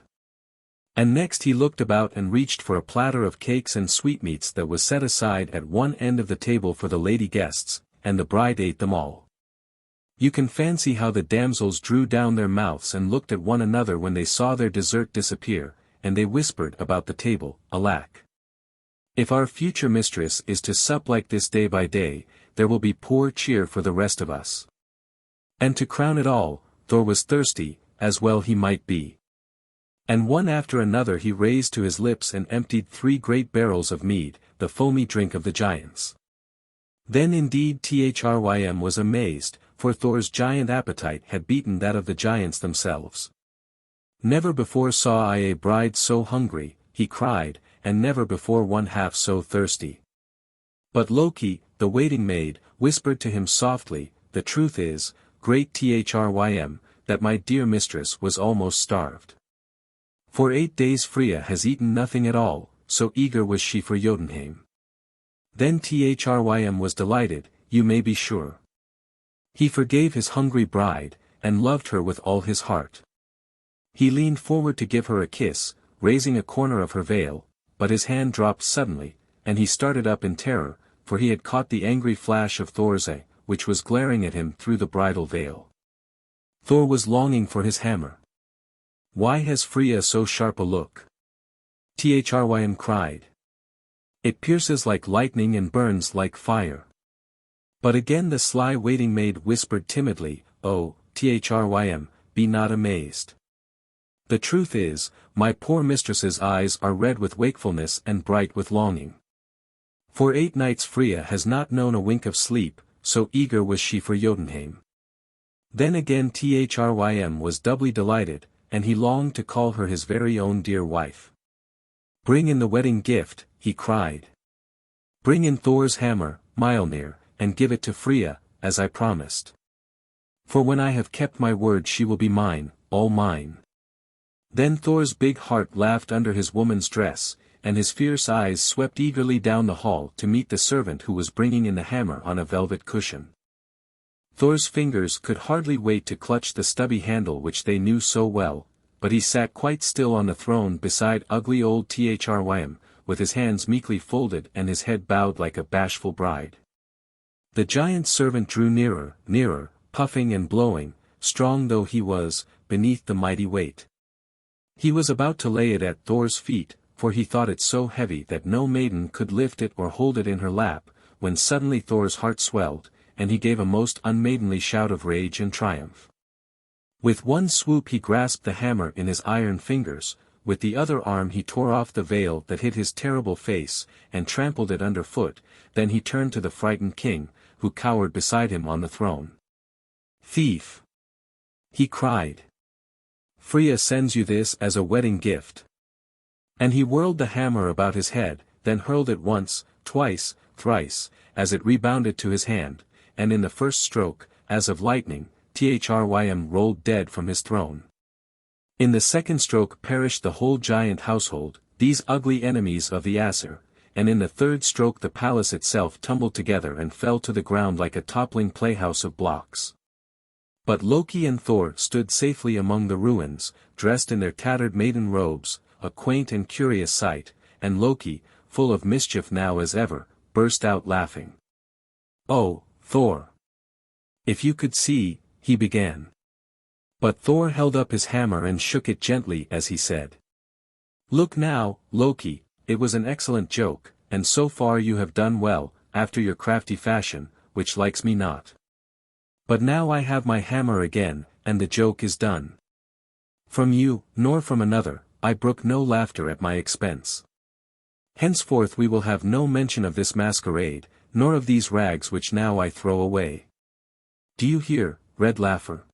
And next he looked about and reached for a platter of cakes and sweetmeats that was set aside at one end of the table for the lady guests, and the bride ate them all. You can fancy how the damsels drew down their mouths and looked at one another when they saw their dessert disappear, and they whispered about the table, "Alack! If our future mistress is to sup like this day by day, there will be poor cheer for the rest of us." And to crown it all, Thor was thirsty, as well he might be. And one after another he raised to his lips and emptied 3 great barrels of mead, the foamy drink of the giants. Then indeed Thrym was amazed, for Thor's giant appetite had beaten that of the giants themselves. "Never before saw I a bride so hungry," he cried, "and never before one half so thirsty." But Loki, the waiting maid, whispered to him softly, "The truth is, great Thrym, that my dear mistress was almost starved. For 8 days Freya has eaten nothing at all, so eager was she for Jotunheim." Then Thrym was delighted, you may be sure. He forgave his hungry bride, and loved her with all his heart. He leaned forward to give her a kiss, raising a corner of her veil, but his hand dropped suddenly, and he started up in terror, for he had caught the angry flash of Thor's eye, which was glaring at him through the bridal veil. Thor was longing for his hammer. "Why has Freya so sharp a look?" Thrym cried. "It pierces like lightning and burns like fire." But again the sly waiting maid whispered timidly, "Oh, Thrym, be not amazed. The truth is, my poor mistress's eyes are red with wakefulness and bright with longing. For 8 nights Freya has not known a wink of sleep, so eager was she for Jotunheim." Then again Thrym was doubly delighted, and he longed to call her his very own dear wife. "Bring in the wedding gift," he cried. "Bring in Thor's hammer, Mjolnir, and give it to Freya, as I promised. For when I have kept my word she will be mine, all mine." Then Thor's big heart laughed under his woman's dress, and his fierce eyes swept eagerly down the hall to meet the servant who was bringing in the hammer on a velvet cushion. Thor's fingers could hardly wait to clutch the stubby handle which they knew so well, but he sat quite still on the throne beside ugly old Thrym, with his hands meekly folded and his head bowed like a bashful bride. The giant servant drew nearer, nearer, puffing and blowing, strong though he was, beneath the mighty weight. He was about to lay it at Thor's feet, for he thought it so heavy that no maiden could lift it or hold it in her lap, when suddenly Thor's heart swelled, and he gave a most unmaidenly shout of rage and triumph. With one swoop he grasped the hammer in his iron fingers, with the other arm he tore off the veil that hid his terrible face, and trampled it underfoot. Then he turned to the frightened king, who cowered beside him on the throne. "Thief!" he cried. "Freya sends you this as a wedding gift." And he whirled the hammer about his head, then hurled it once, twice, thrice, as it rebounded to his hand, and in the first stroke, as of lightning, Thrym rolled dead from his throne. In the second stroke perished the whole giant household, these ugly enemies of the Aesir, and in the third stroke the palace itself tumbled together and fell to the ground like a toppling playhouse of blocks. But Loki and Thor stood safely among the ruins, dressed in their tattered maiden robes, a quaint and curious sight, and Loki, full of mischief now as ever, burst out laughing. "Oh, Thor! If you could see," he began. But Thor held up his hammer and shook it gently as he said, "Look now, Loki, it was an excellent joke, and so far you have done well, after your crafty fashion, which likes me not. But now I have my hammer again, and the joke is done. From you, nor from another, I brook no laughter at my expense. Henceforth we will have no mention of this masquerade, nor of these rags which now I throw away. Do you hear, red laugher?"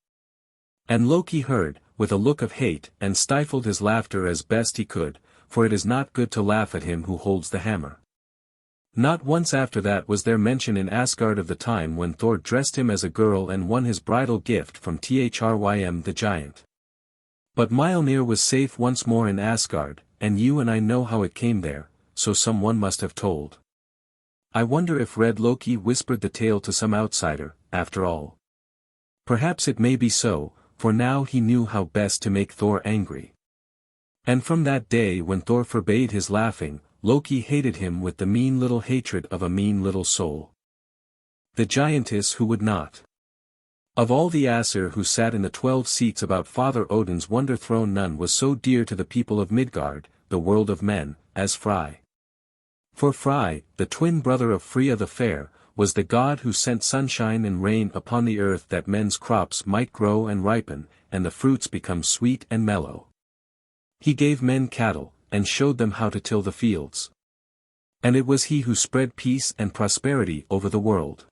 And Loki heard, with a look of hate, and stifled his laughter as best he could, for it is not good to laugh at him who holds the hammer. Not once after that was there mention in Asgard of the time when Thor dressed him as a girl and won his bridal gift from Thrym the giant. But Mjolnir was safe once more in Asgard, and you and I know how it came there, so someone must have told. I wonder if Red Loki whispered the tale to some outsider, after all. Perhaps it may be so, for now he knew how best to make Thor angry. And from that day when Thor forbade his laughing, Loki hated him with the mean little hatred of a mean little soul. The Giantess Who Would Not. Of all the Aesir who sat in the 12 seats about Father Odin's wonder throne, none was so dear to the people of Midgard, the world of men, as Frey. For Frey, the twin brother of Freya the Fair, was the god who sent sunshine and rain upon the earth that men's crops might grow and ripen, and the fruits become sweet and mellow. He gave men cattle, and showed them how to till the fields. And it was he who spread peace and prosperity over the world.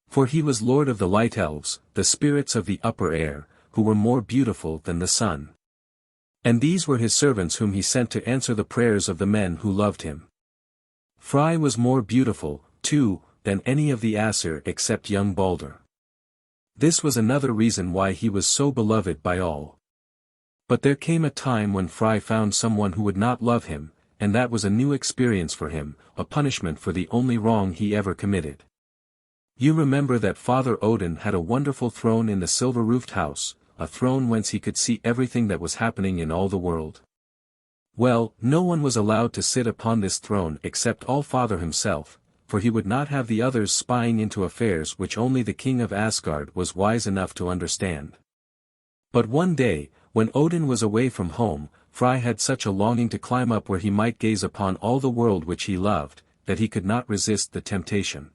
For he was lord of the light elves, the spirits of the upper air, who were more beautiful than the sun. And these were his servants whom he sent to answer the prayers of the men who loved him. Frey was more beautiful, too, than any of the Aesir except young Balder. This was another reason why he was so beloved by all. But there came a time when Frey found someone who would not love him, and that was a new experience for him, a punishment for the only wrong he ever committed. You remember that Father Odin had a wonderful throne in the silver-roofed house, a throne whence he could see everything that was happening in all the world. Well, no one was allowed to sit upon this throne except All-Father himself, for he would not have the others spying into affairs which only the king of Asgard was wise enough to understand. But one day, when Odin was away from home, Frey had such a longing to climb up where he might gaze upon all the world which he loved, that he could not resist the temptation.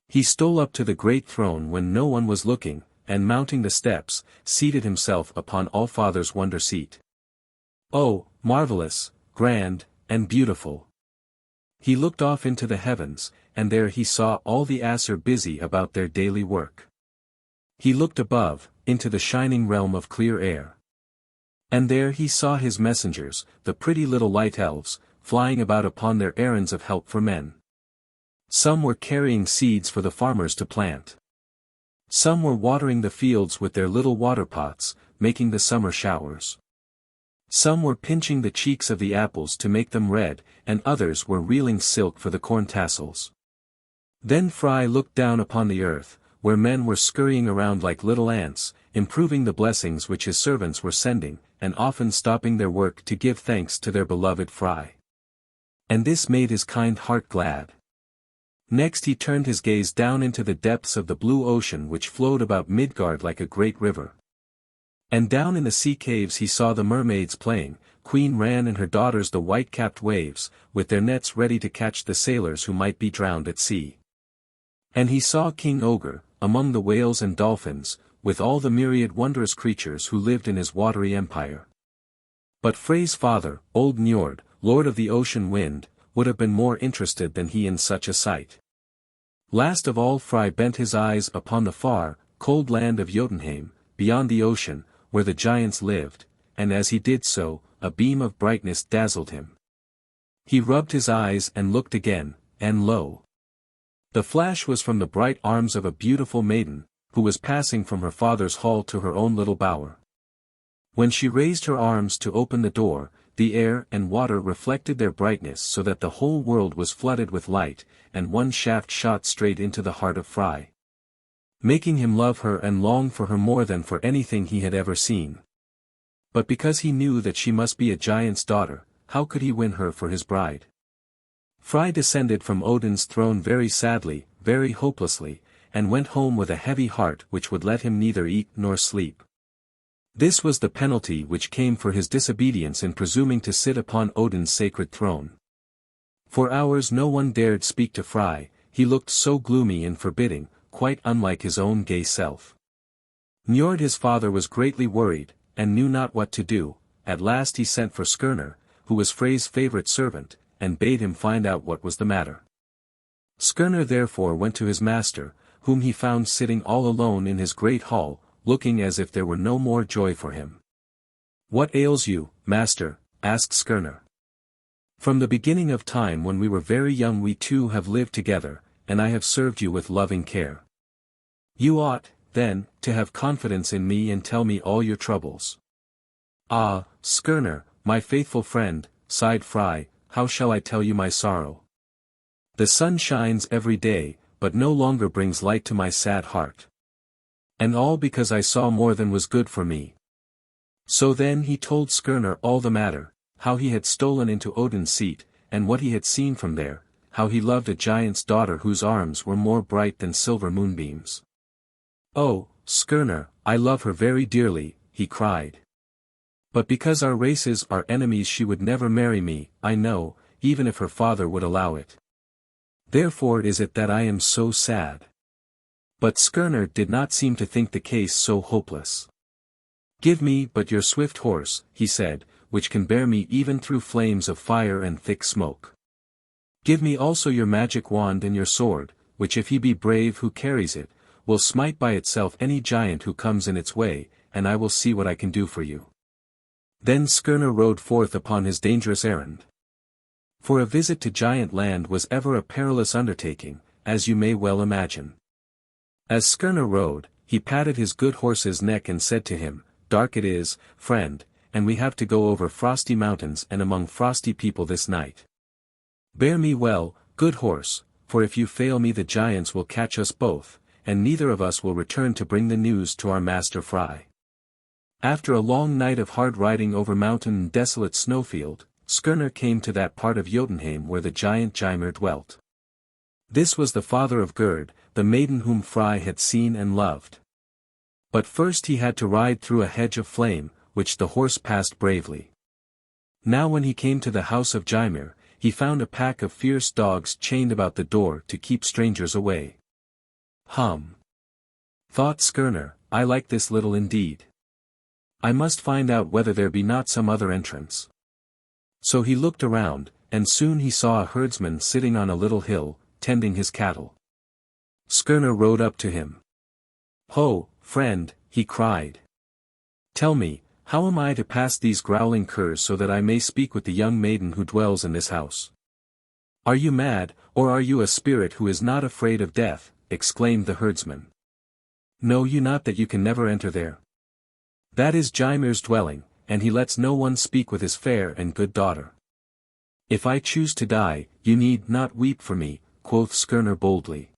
He stole up to the great throne when no one was looking, and mounting the steps, seated himself upon All-Father's wonder seat. Oh, marvelous, grand, and beautiful! He looked off into the heavens, and there he saw all the Aesir busy about their daily work. He looked above, into the shining realm of clear air. And there he saw his messengers, the pretty little light elves, flying about upon their errands of help for men. Some were carrying seeds for the farmers to plant. Some were watering the fields with their little water pots, making the summer showers. Some were pinching the cheeks of the apples to make them red, and others were reeling silk for the corn tassels. Then Frey looked down upon the earth, where men were scurrying around like little ants, improving the blessings which his servants were sending, and often stopping their work to give thanks to their beloved Frey. And this made his kind heart glad. Next he turned his gaze down into the depths of the blue ocean which flowed about Midgard like a great river. And down in the sea caves he saw the mermaids playing, Queen Ran and her daughters the white-capped waves, with their nets ready to catch the sailors who might be drowned at sea. And he saw King Ogre, among the whales and dolphins, with all the myriad wondrous creatures who lived in his watery empire. But Frey's father, old Njord, lord of the ocean wind, would have been more interested than he in such a sight. Last of all Frey bent his eyes upon the far, cold land of Jotunheim, beyond the ocean, where the giants lived, and as he did so, a beam of brightness dazzled him. He rubbed his eyes and looked again, and lo! The flash was from the bright arms of a beautiful maiden, who was passing from her father's hall to her own little bower. When she raised her arms to open the door, the air and water reflected their brightness so that the whole world was flooded with light, and one shaft shot straight into the heart of Frey, making him love her and long for her more than for anything he had ever seen. But because he knew that she must be a giant's daughter, how could he win her for his bride? Frey descended from Odin's throne very sadly, very hopelessly, and went home with a heavy heart which would let him neither eat nor sleep. This was the penalty which came for his disobedience in presuming to sit upon Odin's sacred throne. For hours no one dared speak to Frey, he looked so gloomy and forbidding, quite unlike his own gay self. Njord his father was greatly worried, and knew not what to do. At last he sent for Skirnir, who was Frey's favorite servant, and bade him find out what was the matter. Skirnir therefore went to his master, whom he found sitting all alone in his great hall, looking as if there were no more joy for him. "What ails you, master?" asked Skirnir. "From the beginning of time when we were very young we two have lived together, and I have served you with loving care. You ought, then, to have confidence in me and tell me all your troubles." "Ah, Skirnir, my faithful friend," sighed Frey, "how shall I tell you my sorrow? The sun shines every day, but no longer brings light to my sad heart. And all because I saw more than was good for me." So then he told Skirnir all the matter, how he had stolen into Odin's seat, and what he had seen from there, how he loved a giant's daughter whose arms were more bright than silver moonbeams. "Oh, Skirnir, I love her very dearly," he cried. "But because our races are enemies she would never marry me, I know, even if her father would allow it. Therefore is it that I am so sad." But Skirnir did not seem to think the case so hopeless. "Give me but your swift horse," he said, "which can bear me even through flames of fire and thick smoke. Give me also your magic wand and your sword, which if he be brave who carries it, will smite by itself any giant who comes in its way, and I will see what I can do for you." Then Skirnir rode forth upon his dangerous errand. For a visit to Giant Land was ever a perilous undertaking, as you may well imagine. As Skirnir rode, he patted his good horse's neck and said to him, "Dark it is, friend, and we have to go over frosty mountains and among frosty people this night. Bear me well, good horse, for if you fail me the giants will catch us both, and neither of us will return to bring the news to our master Frey." After a long night of hard riding over mountain and desolate snowfield, Skirnir came to that part of Jotunheim where the giant Geirrod dwelt. This was the father of Gerd, the maiden whom Frey had seen and loved. But first he had to ride through a hedge of flame, which the horse passed bravely. Now when he came to the house of Geirrod, he found a pack of fierce dogs chained about the door to keep strangers away. Thought Skirnir, I like this little indeed. I must find out whether there be not some other entrance. So he looked around, and soon he saw a herdsman sitting on a little hill, tending his cattle. Skirnir rode up to him. "Ho, friend," he cried. "Tell me, how am I to pass these growling curs so that I may speak with the young maiden who dwells in this house?" "Are you mad, or are you a spirit who is not afraid of death?" exclaimed the herdsman. "Know you not that you can never enter there? That is Gymir's dwelling, and he lets no one speak with his fair and good daughter. If I choose to die, you need not weep for me," quoth Skirnir boldly.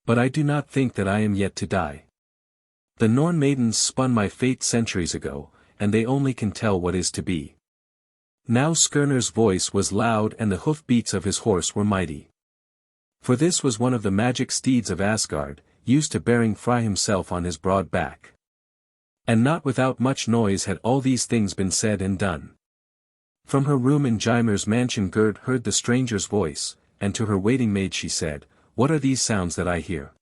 "But I do not think that I am yet to die. The Norn maidens spun my fate centuries ago, and they only can tell what is to be." Now Skirnir's voice was loud and the hoof-beats of his horse were mighty. For this was one of the magic steeds of Asgard, used to bearing Frey himself on his broad back. And not without much noise had all these things been said and done. From her room in Gymir's mansion Gerd heard the stranger's voice, and to her waiting maid she said, "What are these sounds that I hear?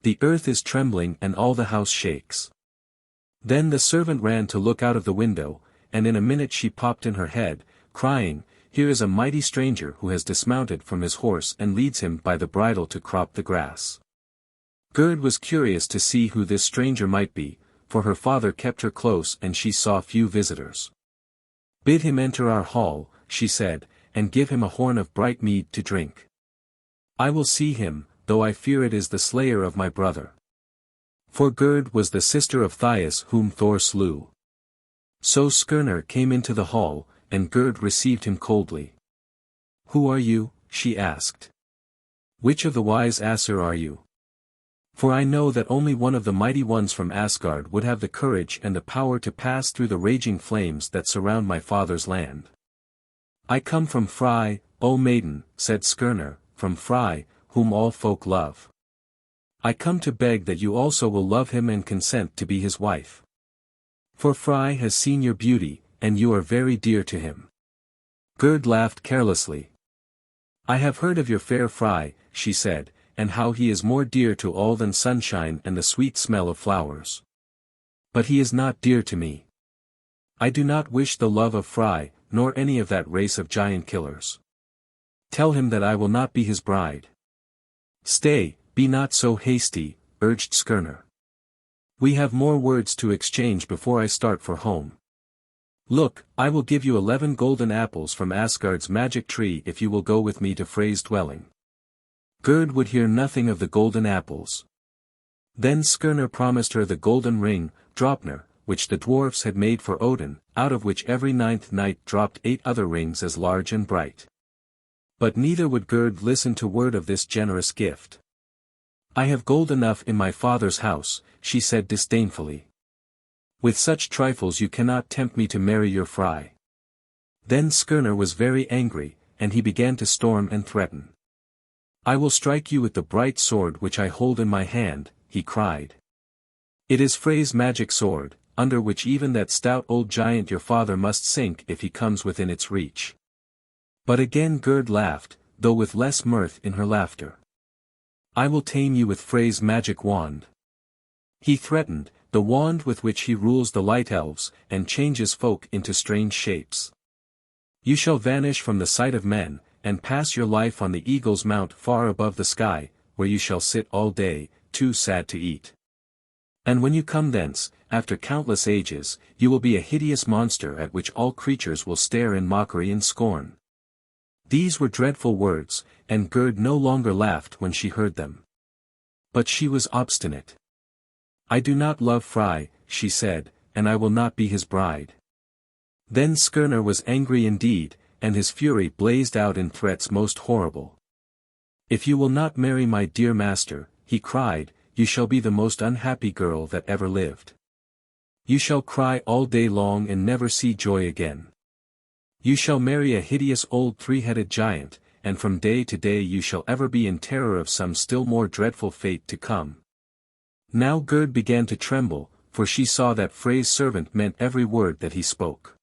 The earth is trembling and all the house shakes." Then the servant ran to look out of the window, and in a minute she popped in her head, crying, "Here is a mighty stranger who has dismounted from his horse and leads him by the bridle to crop the grass." Gerd was curious to see who this stranger might be, for her father kept her close and she saw few visitors. "Bid him enter our hall," she said, "and give him a horn of bright mead to drink. I will see him, though I fear it is the slayer of my brother." For Gerd was the sister of Thias whom Thor slew. So Skirnir came into the hall, and Gerd received him coldly. "Who are you?" she asked. "Which of the wise Aesir are you? For I know that only one of the mighty ones from Asgard would have the courage and the power to pass through the raging flames that surround my father's land." "I come from Frey, O maiden," said Skirnir, "from Frey, whom all folk love. I come to beg that you also will love him and consent to be his wife. For Frey has seen your beauty, and you are very dear to him." Gerd laughed carelessly. "I have heard of your fair Frey," she said, "and how he is more dear to all than sunshine and the sweet smell of flowers. But he is not dear to me. I do not wish the love of Frey, nor any of that race of giant killers. Tell him that I will not be his bride." "Stay, be not so hasty," urged Skirnir. "We have more words to exchange before I start for home. Look, I will give you 11 golden apples from Asgard's magic tree if you will go with me to Frey's dwelling." Gerd would hear nothing of the golden apples. Then Skirnir promised her the golden ring, Draupnir, which the dwarfs had made for Odin, out of which every 9th night dropped 8 other rings as large and bright. But neither would Gerd listen to word of this generous gift. "I have gold enough in my father's house," she said disdainfully. "With such trifles you cannot tempt me to marry your Frey." Then Skirnir was very angry, and he began to storm and threaten. "I will strike you with the bright sword which I hold in my hand," he cried. "It is Frey's magic sword, under which even that stout old giant your father must sink if he comes within its reach." But again Gerd laughed, though with less mirth in her laughter. "I will tame you with Frey's magic wand," he threatened, "the wand with which he rules the light elves, and changes folk into strange shapes. You shall vanish from the sight of men, and pass your life on the eagle's mount far above the sky, where you shall sit all day, too sad to eat. And when you come thence, after countless ages, you will be a hideous monster at which all creatures will stare in mockery and scorn." These were dreadful words, and Gerd no longer laughed when she heard them. But she was obstinate. "I do not love Frey," she said, "and I will not be his bride." Then Skirnir was angry indeed, and his fury blazed out in threats most horrible. "If you will not marry my dear master," he cried, "you shall be the most unhappy girl that ever lived. You shall cry all day long and never see joy again. You shall marry a hideous old 3-headed giant, and from day to day you shall ever be in terror of some still more dreadful fate to come." Now Gerd began to tremble, for she saw that Frey's servant meant every word that he spoke.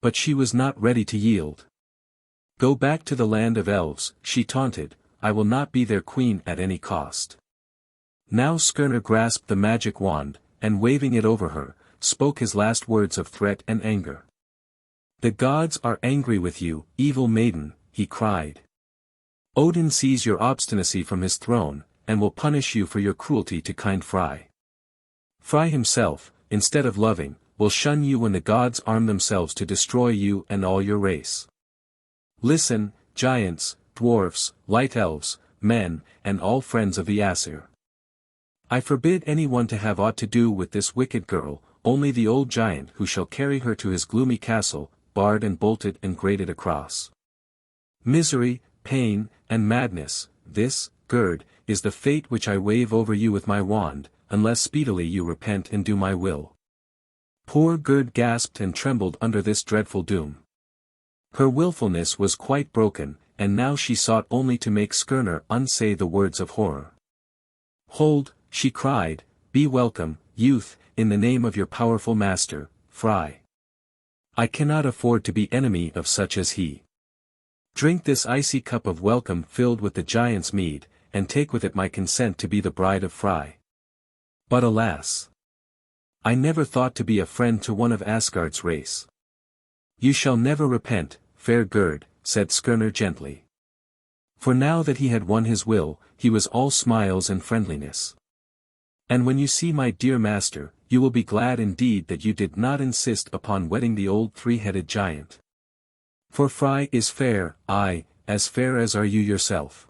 But she was not ready to yield. "Go back to the land of elves," she taunted, "I will not be their queen at any cost. Now Skirnir grasped the magic wand, and waving it over her, spoke his last words of threat and anger. "The gods are angry with you, evil maiden," he cried. "Odin sees your obstinacy from his throne, and will punish you for your cruelty to kind Frey. Frey himself, instead of loving, will shun you when the gods arm themselves to destroy you and all your race. Listen, giants, dwarfs, light elves, men, and all friends of the Aesir. I forbid anyone to have aught to do with this wicked girl, only the old giant who shall carry her to his gloomy castle, barred and bolted and grated across. Misery, pain, and madness, this, Gerd, is the fate which I wave over you with my wand, unless speedily you repent and do my will." Poor Gerd gasped and trembled under this dreadful doom. Her willfulness was quite broken, and now she sought only to make Skirnir unsay the words of horror. "Hold," she cried, "be welcome, youth, in the name of your powerful master, Frey. I cannot afford to be enemy of such as he. Drink this icy cup of welcome filled with the giant's mead, and take with it my consent to be the bride of Frey. But alas! I never thought to be a friend to one of Asgard's race." "You shall never repent, fair Gerd," said Skirnir gently. For now that he had won his will, he was all smiles and friendliness. "And when you see my dear master, you will be glad indeed that you did not insist upon wedding the old three-headed giant. For Frey is fair, aye, as fair as are you yourself.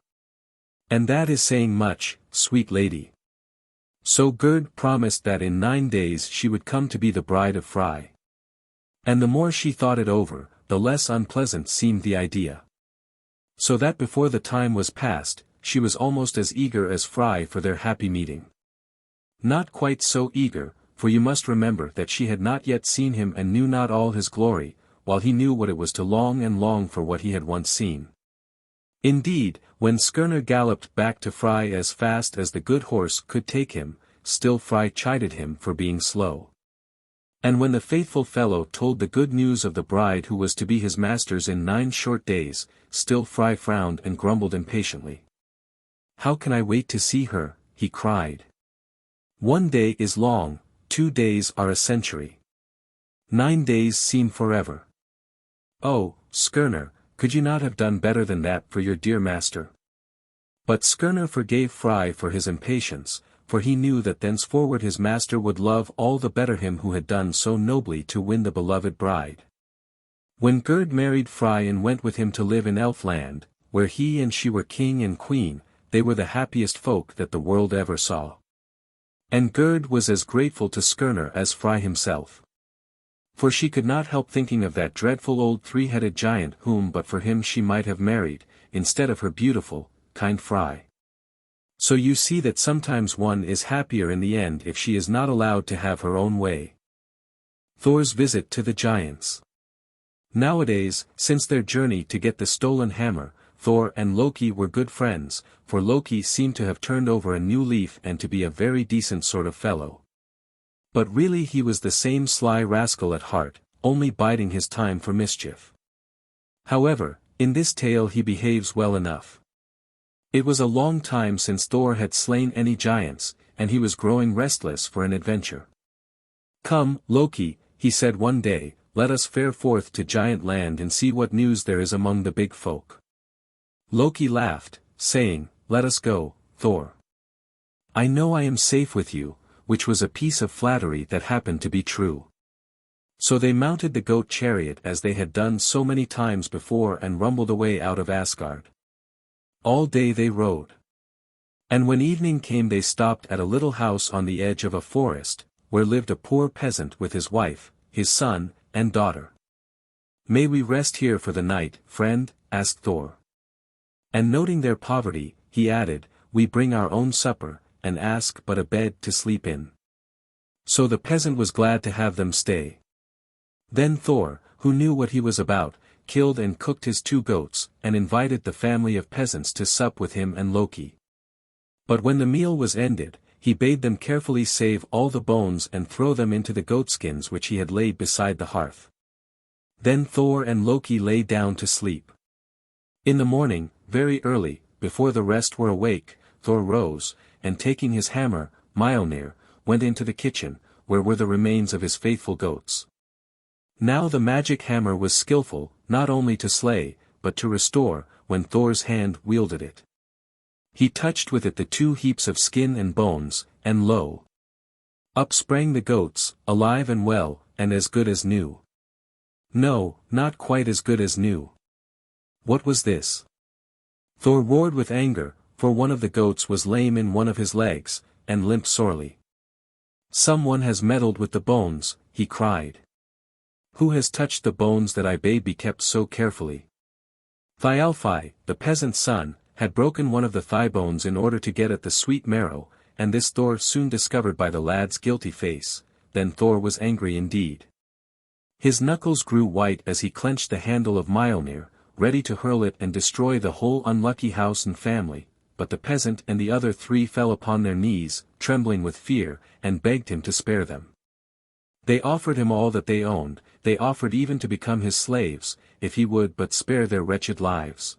And that is saying much, sweet lady." So Gerd promised that in 9 days she would come to be the bride of Frey. And the more she thought it over, the less unpleasant seemed the idea. So that before the time was past, she was almost as eager as Frey for their happy meeting. Not quite so eager, for you must remember that she had not yet seen him and knew not all his glory, while he knew what it was to long and long for what he had once seen. Indeed, when Skirnir galloped back to Frey as fast as the good horse could take him, still Frey chided him for being slow. And when the faithful fellow told the good news of the bride who was to be his master's in 9 short days, still Frey frowned and grumbled impatiently. "How can I wait to see her?" he cried. "1 day is long, 2 days are a century. 9 days seem forever. Oh, Skirnir, could you not have done better than that for your dear master?" But Skirnir forgave Frey for his impatience, for he knew that thenceforward his master would love all the better him who had done so nobly to win the beloved bride. When Gerd married Frey and went with him to live in Elfland, where he and she were king and queen, they were the happiest folk that the world ever saw. And Gerd was as grateful to Skirnir as Frey himself. For she could not help thinking of that dreadful old three-headed giant whom but for him she might have married, instead of her beautiful, kind Frey. So you see that sometimes one is happier in the end if she is not allowed to have her own way. Thor's visit to the giants. Nowadays, since their journey to get the stolen hammer, Thor and Loki were good friends, for Loki seemed to have turned over a new leaf and to be a very decent sort of fellow. But really he was the same sly rascal at heart, only biding his time for mischief. However, in this tale he behaves well enough. It was a long time since Thor had slain any giants, and he was growing restless for an adventure. "Come, Loki," he said one day, "let us fare forth to Giant Land and see what news there is among the big folk." Loki laughed, saying, "Let us go, Thor. I know I am safe with you," which was a piece of flattery that happened to be true. So they mounted the goat chariot as they had done so many times before and rumbled away out of Asgard. All day they rode. And when evening came they stopped at a little house on the edge of a forest, where lived a poor peasant with his wife, his son, and daughter. "May we rest here for the night, friend?" asked Thor. And noting their poverty, he added, "We bring our own supper, and ask but a bed to sleep in." So the peasant was glad to have them stay. Then Thor, who knew what he was about, killed and cooked his 2 goats, and invited the family of peasants to sup with him and Loki. But when the meal was ended, he bade them carefully save all the bones and throw them into the goatskins which he had laid beside the hearth. Then Thor and Loki lay down to sleep. In the morning, very early, before the rest were awake, Thor rose, and taking his hammer, Mjolnir, went into the kitchen, where were the remains of his faithful goats. Now the magic hammer was skillful, not only to slay, but to restore, when Thor's hand wielded it. He touched with it the two heaps of skin and bones, and lo! Up sprang the goats, alive and well, and as good as new. No, not quite as good as new. What was this? Thor roared with anger, for one of the goats was lame in one of his legs, and limped sorely. "Someone has meddled with the bones," he cried. "Who has touched the bones that I bade be kept so carefully?" Thialfi, the peasant's son, had broken one of the thigh bones in order to get at the sweet marrow, and this Thor soon discovered by the lad's guilty face. Then Thor was angry indeed. His knuckles grew white as he clenched the handle of Mjolnir, ready to hurl it and destroy the whole unlucky house and family, but the peasant and the other three fell upon their knees, trembling with fear, and begged him to spare them. They offered him all that they owned, they offered even to become his slaves, if he would but spare their wretched lives.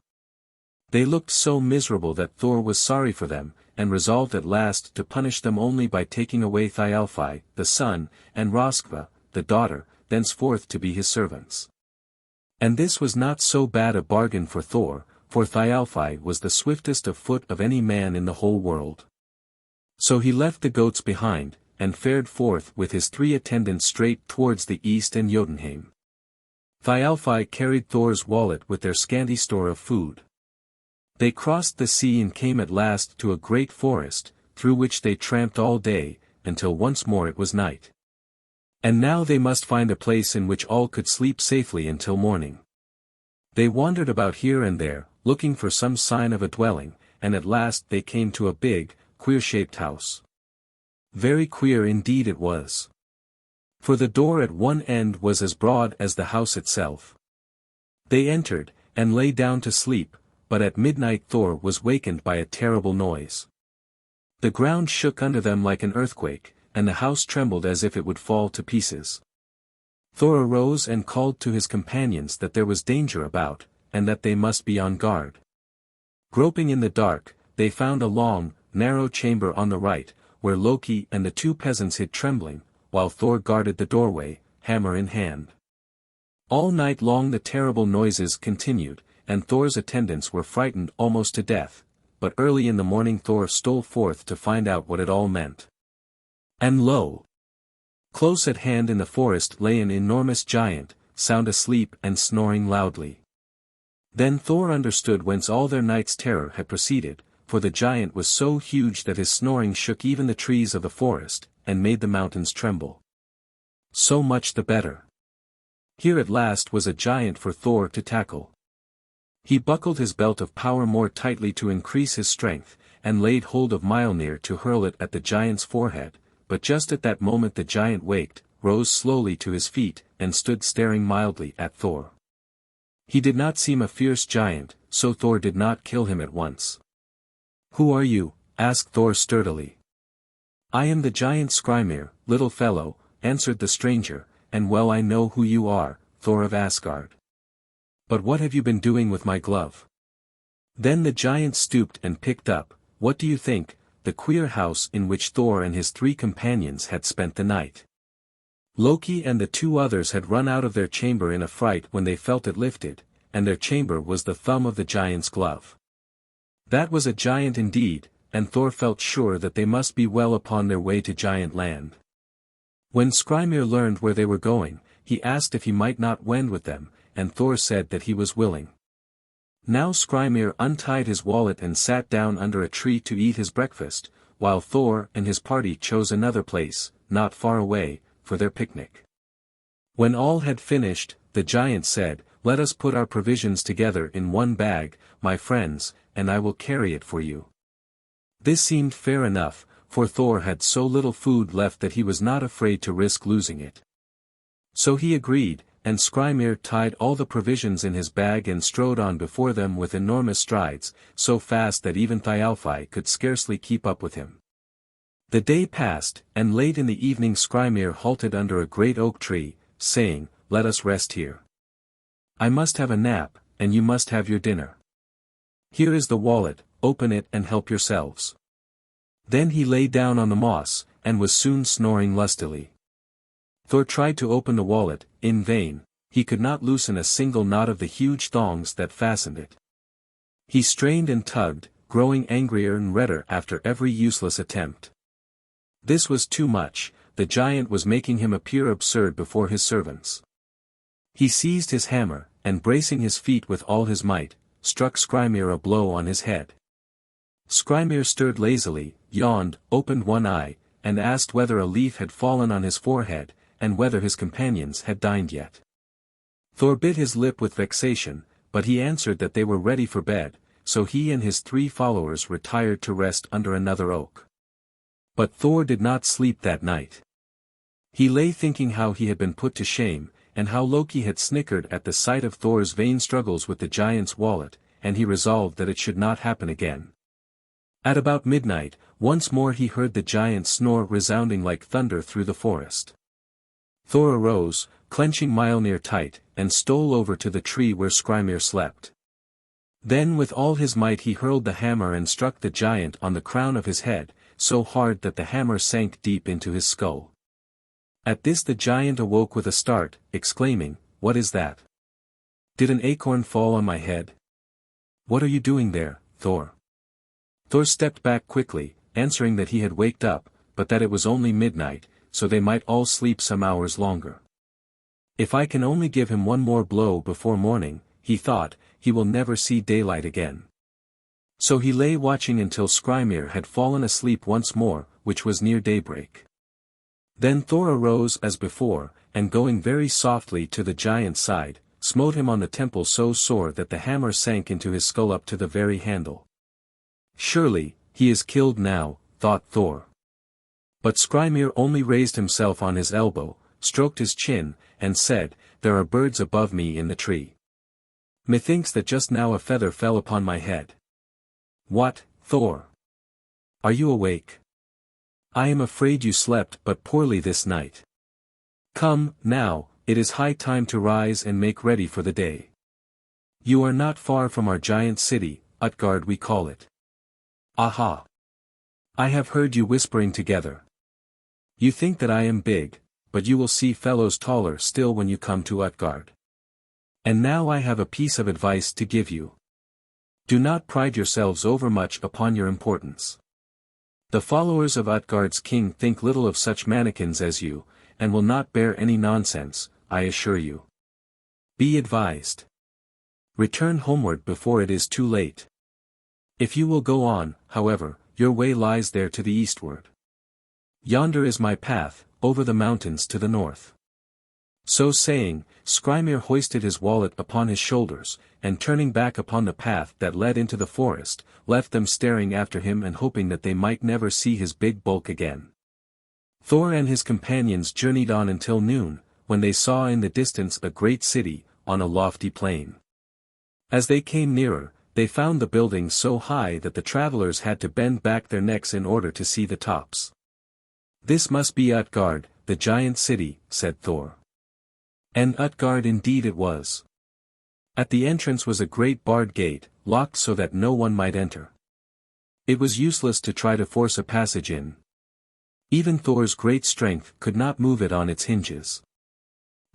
They looked so miserable that Thor was sorry for them, and resolved at last to punish them only by taking away Thialfi, the son, and Röskva, the daughter, thenceforth to be his servants. And this was not so bad a bargain for Thialfi was the swiftest of foot of any man in the whole world. So he left the goats behind, and fared forth with his three attendants straight towards the east and Jotunheim. Thialfi carried Thor's wallet with their scanty store of food. They crossed the sea and came at last to a great forest, through which they tramped all day, until once more it was night. And now they must find a place in which all could sleep safely until morning. They wandered about here and there, looking for some sign of a dwelling, and at last they came to a big, queer-shaped house. Very queer indeed it was. For the door at one end was as broad as the house itself. They entered, and lay down to sleep, but at midnight Thor was wakened by a terrible noise. The ground shook under them like an earthquake, and the house trembled as if it would fall to pieces. Thor arose and called to his companions that there was danger about, and that they must be on guard. Groping in the dark, they found a long, narrow chamber on the right, where Loki and the two peasants hid trembling, while Thor guarded the doorway, hammer in hand. All night long the terrible noises continued, and Thor's attendants were frightened almost to death, but early in the morning Thor stole forth to find out what it all meant. And lo! Close at hand in the forest lay an enormous giant, sound asleep and snoring loudly. Then Thor understood whence all their night's terror had proceeded, for the giant was so huge that his snoring shook even the trees of the forest, and made the mountains tremble. So much the better. Here at last was a giant for Thor to tackle. He buckled his belt of power more tightly to increase his strength, and laid hold of Mjolnir to hurl it at the giant's forehead, but just at that moment the giant waked, rose slowly to his feet, and stood staring mildly at Thor. He did not seem a fierce giant, so Thor did not kill him at once. "Who are you?" asked Thor sturdily. "I am the giant Hrungnir, little fellow," answered the stranger, "and well I know who you are, Thor of Asgard. But what have you been doing with my glove?" Then the giant stooped and picked up, what do you think, the queer house in which Thor and his three companions had spent the night. Loki and the two others had run out of their chamber in a fright when they felt it lifted, and their chamber was the thumb of the giant's glove. That was a giant indeed, and Thor felt sure that they must be well upon their way to Giant Land. When Hrungnir learned where they were going, he asked if he might not wend with them, and Thor said that he was willing. Now Hrungnir untied his wallet and sat down under a tree to eat his breakfast, while Thor and his party chose another place, not far away, for their picnic. When all had finished, the giant said, "Let us put our provisions together in one bag, my friends, and I will carry it for you." This seemed fair enough, for Thor had so little food left that he was not afraid to risk losing it. So he agreed, and Hrungnir tied all the provisions in his bag and strode on before them with enormous strides, so fast that even Thialfi could scarcely keep up with him. The day passed, and late in the evening Hrungnir halted under a great oak tree, saying, "Let us rest here. I must have a nap, and you must have your dinner. Here is the wallet, open it and help yourselves." Then he lay down on the moss, and was soon snoring lustily. Thor tried to open the wallet, in vain, he could not loosen a single knot of the huge thongs that fastened it. He strained and tugged, growing angrier and redder after every useless attempt. This was too much, the giant was making him appear absurd before his servants. He seized his hammer, and bracing his feet with all his might, struck Hrungnir a blow on his head. Hrungnir stirred lazily, yawned, opened one eye, and asked whether a leaf had fallen on his forehead, and whether his companions had dined yet. Thor bit his lip with vexation, but he answered that they were ready for bed, so he and his 3 followers retired to rest under another oak. But Thor did not sleep that night. He lay thinking how he had been put to shame, and how Loki had snickered at the sight of Thor's vain struggles with the giant's wallet, and he resolved that it should not happen again. At about midnight, once more he heard the giant snore resounding like thunder through the forest. Thor arose, clenching Mjolnir tight, and stole over to the tree where Hrungnir slept. Then with all his might he hurled the hammer and struck the giant on the crown of his head, so hard that the hammer sank deep into his skull. At this the giant awoke with a start, exclaiming, "What is that? Did an acorn fall on my head? What are you doing there, Thor?" Thor stepped back quickly, answering that he had waked up, but that it was only midnight, so they might all sleep some hours longer. If I can only give him one more blow before morning, he thought, he will never see daylight again. So he lay watching until Hrungnir had fallen asleep once more, which was near daybreak. Then Thor arose as before, and going very softly to the giant's side, smote him on the temple so sore that the hammer sank into his skull up to the very handle. Surely, he is killed now, thought Thor. But Hrungnir only raised himself on his elbow, stroked his chin, and said, "There are birds above me in the tree. Methinks that just now a feather fell upon my head." "What, Thor? Are you awake? I am afraid you slept but poorly this night. Come, now, it is high time to rise and make ready for the day. You are not far from our giant city, Utgard we call it. Aha! I have heard you whispering together. You think that I am big, but you will see fellows taller still when you come to Utgard. And now I have a piece of advice to give you. Do not pride yourselves overmuch upon your importance. The followers of Utgard's king think little of such mannikins as you, and will not bear any nonsense, I assure you. Be advised. Return homeward before it is too late. If you will go on, however, your way lies there to the eastward. Yonder is my path, over the mountains to the north." So saying, Hrungnir hoisted his wallet upon his shoulders, and turning back upon the path that led into the forest, left them staring after him and hoping that they might never see his big bulk again. Thor and his companions journeyed on until noon, when they saw in the distance a great city, on a lofty plain. As they came nearer, they found the buildings so high that the travelers had to bend back their necks in order to see the tops. "This must be Utgard, the giant city," said Thor. And Utgard indeed it was. At the entrance was a great barred gate, locked so that no one might enter. It was useless to try to force a passage in. Even Thor's great strength could not move it on its hinges.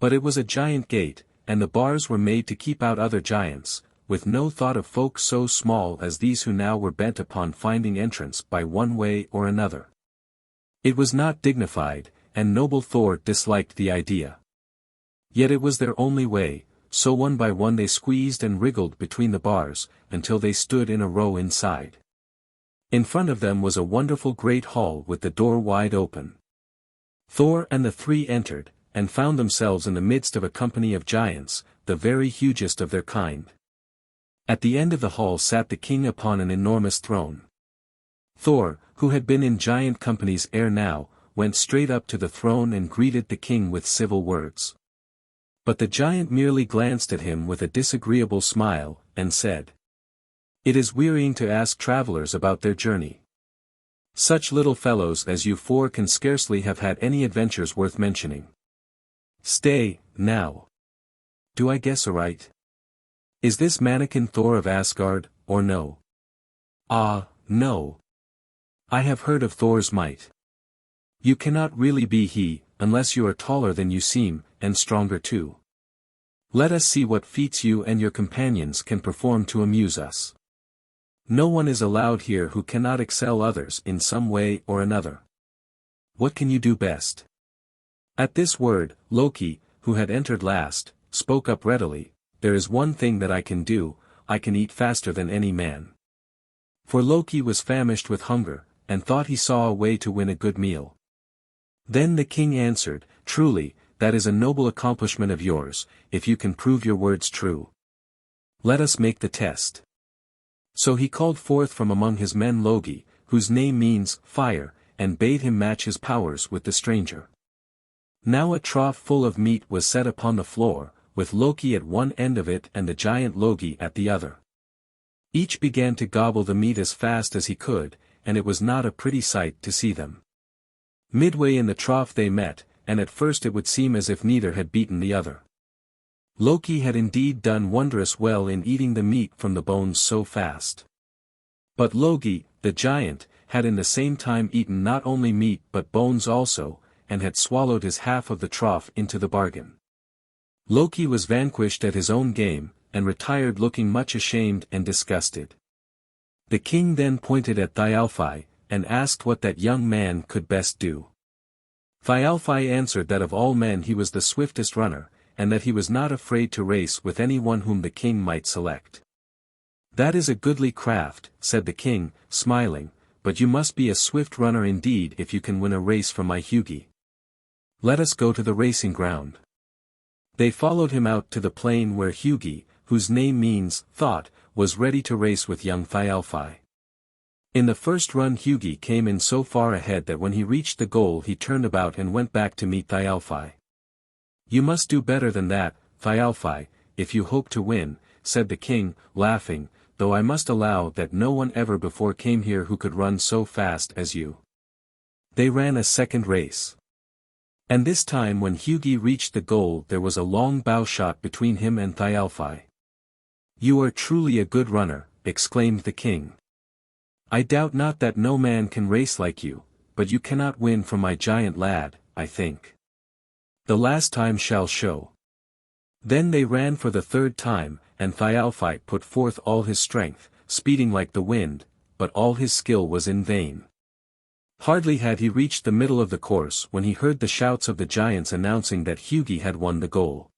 But it was a giant gate, and the bars were made to keep out other giants, with no thought of folk so small as these who now were bent upon finding entrance by one way or another. It was not dignified, and noble Thor disliked the idea. Yet it was their only way, so one by one they squeezed and wriggled between the bars, until they stood in a row inside. In front of them was a wonderful great hall with the door wide open. Thor and the 3 entered, and found themselves in the midst of a company of giants, the very hugest of their kind. At the end of the hall sat the king upon an enormous throne. Thor, who had been in giant companies ere now, went straight up to the throne and greeted the king with civil words. But the giant merely glanced at him with a disagreeable smile, and said, "It is wearying to ask travelers about their journey. Such little fellows as you 4 can scarcely have had any adventures worth mentioning. Stay, now. Do I guess aright? Is this mannikin Thor of Asgard, or no? Ah, no. I have heard of Thor's might. You cannot really be he, unless you are taller than you seem, and stronger too. Let us see what feats you and your companions can perform to amuse us. No one is allowed here who cannot excel others in some way or another. What can you do best? At this word, Loki, who had entered last, spoke up readily. There is one thing that I can do, I can eat faster than any man. For Loki was famished with hunger, and thought he saw a way to win a good meal. Then the king answered, Truly, that is a noble accomplishment of yours, if you can prove your words true. Let us make the test. So he called forth from among his men Logi, whose name means, fire, and bade him match his powers with the stranger. Now a trough full of meat was set upon the floor, with Loki at one end of it and the giant Logi at the other. Each began to gobble the meat as fast as he could, and it was not a pretty sight to see them. Midway in the trough they met, and at first it would seem as if neither had beaten the other. Loki had indeed done wondrous well in eating the meat from the bones so fast. But Loki, the giant, had in the same time eaten not only meat but bones also, and had swallowed his half of the trough into the bargain. Loki was vanquished at his own game, and retired looking much ashamed and disgusted. The king then pointed at Thialfi, and asked what that young man could best do. Thialfi answered that of all men he was the swiftest runner, and that he was not afraid to race with any one whom the king might select. That is a goodly craft, said the king, smiling, but you must be a swift runner indeed if you can win a race from my Hugi. Let us go to the racing ground. They followed him out to the plain where Hugi, whose name means, thought, was ready to race with young Thialfi. In the first run Hugi came in so far ahead that when he reached the goal he turned about and went back to meet Thialfi. You must do better than that, Thialfi, if you hope to win, said the king, laughing, though I must allow that no one ever before came here who could run so fast as you. They ran a second race. And this time when Hugi reached the goal there was a long bow shot between him and Thialfi. You are truly a good runner, exclaimed the king. I doubt not that no man can race like you, but you cannot win from my giant lad, I think. The last time shall show. Then they ran for the third time, and Thialfi put forth all his strength, speeding like the wind, but all his skill was in vain. Hardly had he reached the middle of the course when he heard the shouts of the giants announcing that Hugi had won the goal.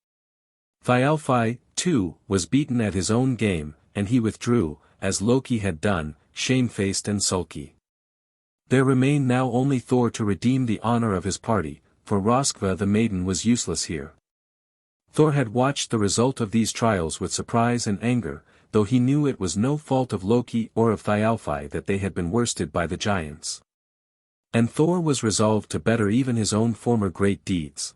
Thialfi, too, was beaten at his own game, and he withdrew, as Loki had done, shamefaced and sulky. There remained now only Thor to redeem the honor of his party, for Röskva the maiden was useless here. Thor had watched the result of these trials with surprise and anger, though he knew it was no fault of Loki or of Thialfi that they had been worsted by the giants. And Thor was resolved to better even his own former great deeds.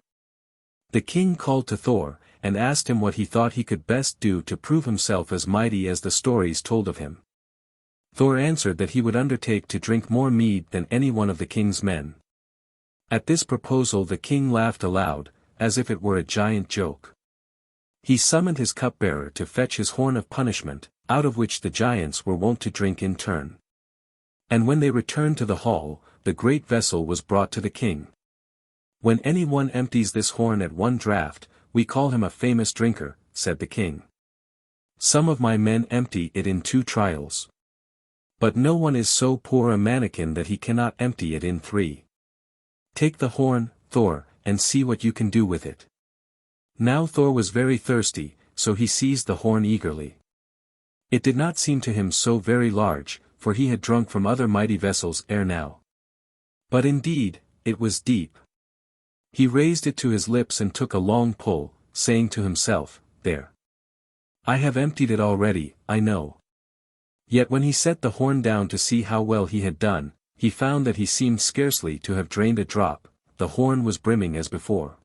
The king called to Thor, and asked him what he thought he could best do to prove himself as mighty as the stories told of him. Thor answered that he would undertake to drink more mead than any one of the king's men. At this proposal the king laughed aloud, as if it were a giant joke. He summoned his cupbearer to fetch his horn of punishment, out of which the giants were wont to drink in turn. And when they returned to the hall, the great vessel was brought to the king. When any one empties this horn at one draught, we call him a famous drinker, said the king. Some of my men empty it in 2 trials. But no one is so poor a mannikin that he cannot empty it in 3. Take the horn, Thor, and see what you can do with it. Now Thor was very thirsty, so he seized the horn eagerly. It did not seem to him so very large, for he had drunk from other mighty vessels ere now. But indeed, it was deep. He raised it to his lips and took a long pull, saying to himself, There. I have emptied it already, I know. Yet when he set the horn down to see how well he had done, he found that he seemed scarcely to have drained a drop, the horn was brimming as before.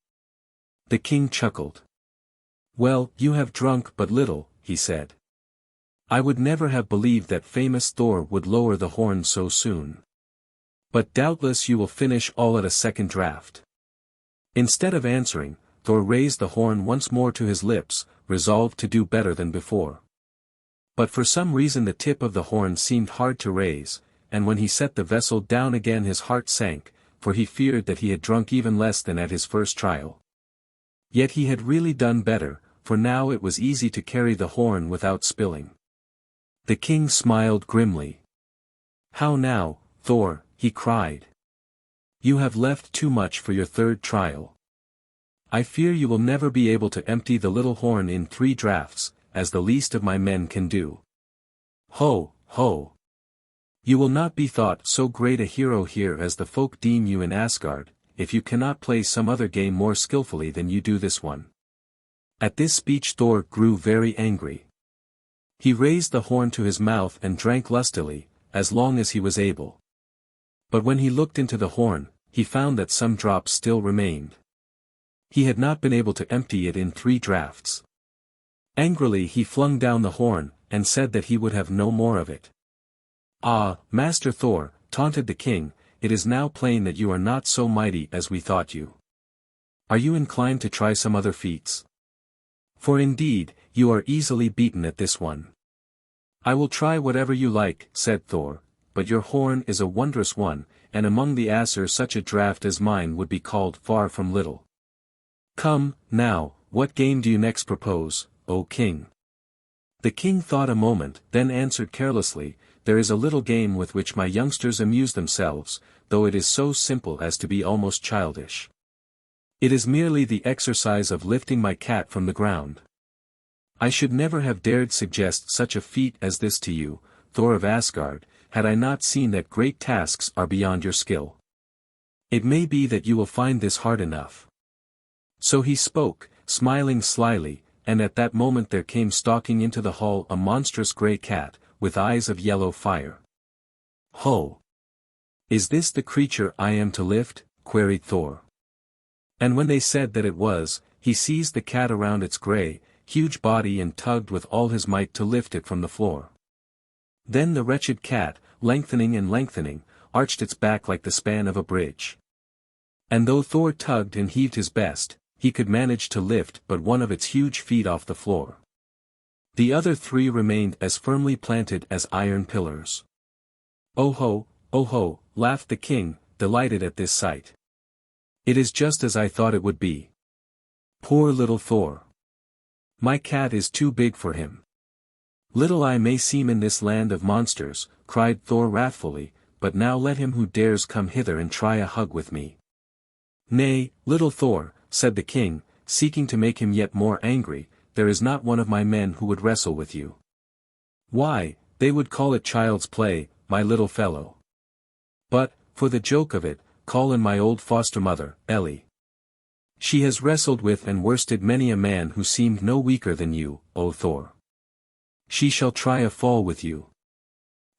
The king chuckled. Well, you have drunk but little, he said. I would never have believed that famous Thor would lower the horn so soon. But doubtless you will finish all at a second draught. Instead of answering, Thor raised the horn once more to his lips, resolved to do better than before. But for some reason the tip of the horn seemed hard to raise, and when he set the vessel down again his heart sank, for he feared that he had drunk even less than at his first trial. Yet he had really done better, for now it was easy to carry the horn without spilling. The king smiled grimly. "How now, Thor?" he cried. "You have left too much for your third trial. I fear you will never be able to empty the little horn in 3 draughts, as the least of my men can do. Ho, ho! You will not be thought so great a hero here as the folk deem you in Asgard, if you cannot play some other game more skillfully than you do this one." At this speech Thor grew very angry. He raised the horn to his mouth and drank lustily, as long as he was able. But when he looked into the horn, he found that some drops still remained. He had not been able to empty it in 3 draughts. Angrily he flung down the horn, and said that he would have no more of it. "Ah, Master Thor," taunted the king, "it is now plain that you are not so mighty as we thought you. Are you inclined to try some other feats? For indeed, you are easily beaten at this one." "I will try whatever you like," said Thor, "but your horn is a wondrous one, and among the Asir such a draught as mine would be called far from little. Come, now, what game do you next propose, O king?" The king thought a moment, then answered carelessly, "There is a little game with which my youngsters amuse themselves, though it is so simple as to be almost childish. It is merely the exercise of lifting my cat from the ground. I should never have dared suggest such a feat as this to you, Thor of Asgard, had I not seen that great tasks are beyond your skill. It may be that you will find this hard enough." So he spoke, smiling slyly, and at that moment there came stalking into the hall a monstrous grey cat, with eyes of yellow fire. "Ho! Is this the creature I am to lift?" queried Thor. And when they said that it was, he seized the cat around its grey, huge body and tugged with all his might to lift it from the floor. Then the wretched cat, lengthening and lengthening, arched its back like the span of a bridge. And though Thor tugged and heaved his best, he could manage to lift but one of its huge feet off the floor. The other 3 remained as firmly planted as iron pillars. "Oh ho," laughed the king, delighted at this sight. "It is just as I thought it would be. Poor little Thor. My cat is too big for him. Little I may seem in this land of monsters," cried Thor wrathfully, "but now let him who dares come hither and try a hug with me." "Nay, little Thor," said the king, seeking to make him yet more angry, "there is not one of my men who would wrestle with you. Why, they would call it child's play, my little fellow. But, for the joke of it, call in my old foster mother, Ellie. She has wrestled with and worsted many a man who seemed no weaker than you, O Thor. She shall try a fall with you."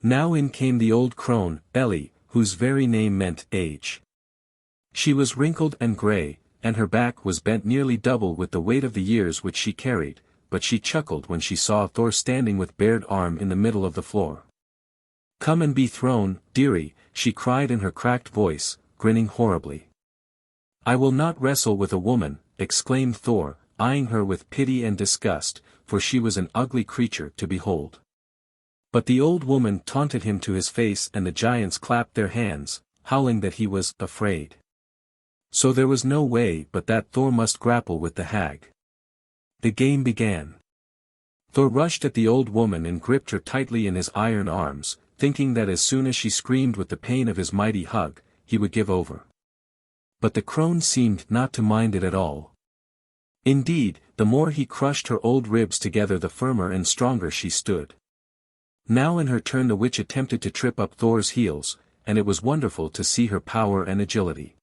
Now in came the old crone, Ellie, whose very name meant age. She was wrinkled and grey, and her back was bent nearly double with the weight of the years which she carried, but she chuckled when she saw Thor standing with bared arm in the middle of the floor. "Come and be thrown, dearie," she cried in her cracked voice, grinning horribly. "I will not wrestle with a woman," exclaimed Thor, eyeing her with pity and disgust, for she was an ugly creature to behold. But the old woman taunted him to his face and the giants clapped their hands, howling that he was afraid. So there was no way but that Thor must grapple with the hag. The game began. Thor rushed at the old woman and gripped her tightly in his iron arms, thinking that as soon as she screamed with the pain of his mighty hug, he would give over. But the crone seemed not to mind it at all. Indeed, the more he crushed her old ribs together the firmer and stronger she stood. Now in her turn the witch attempted to trip up Thor's heels, and it was wonderful to see her power and agility.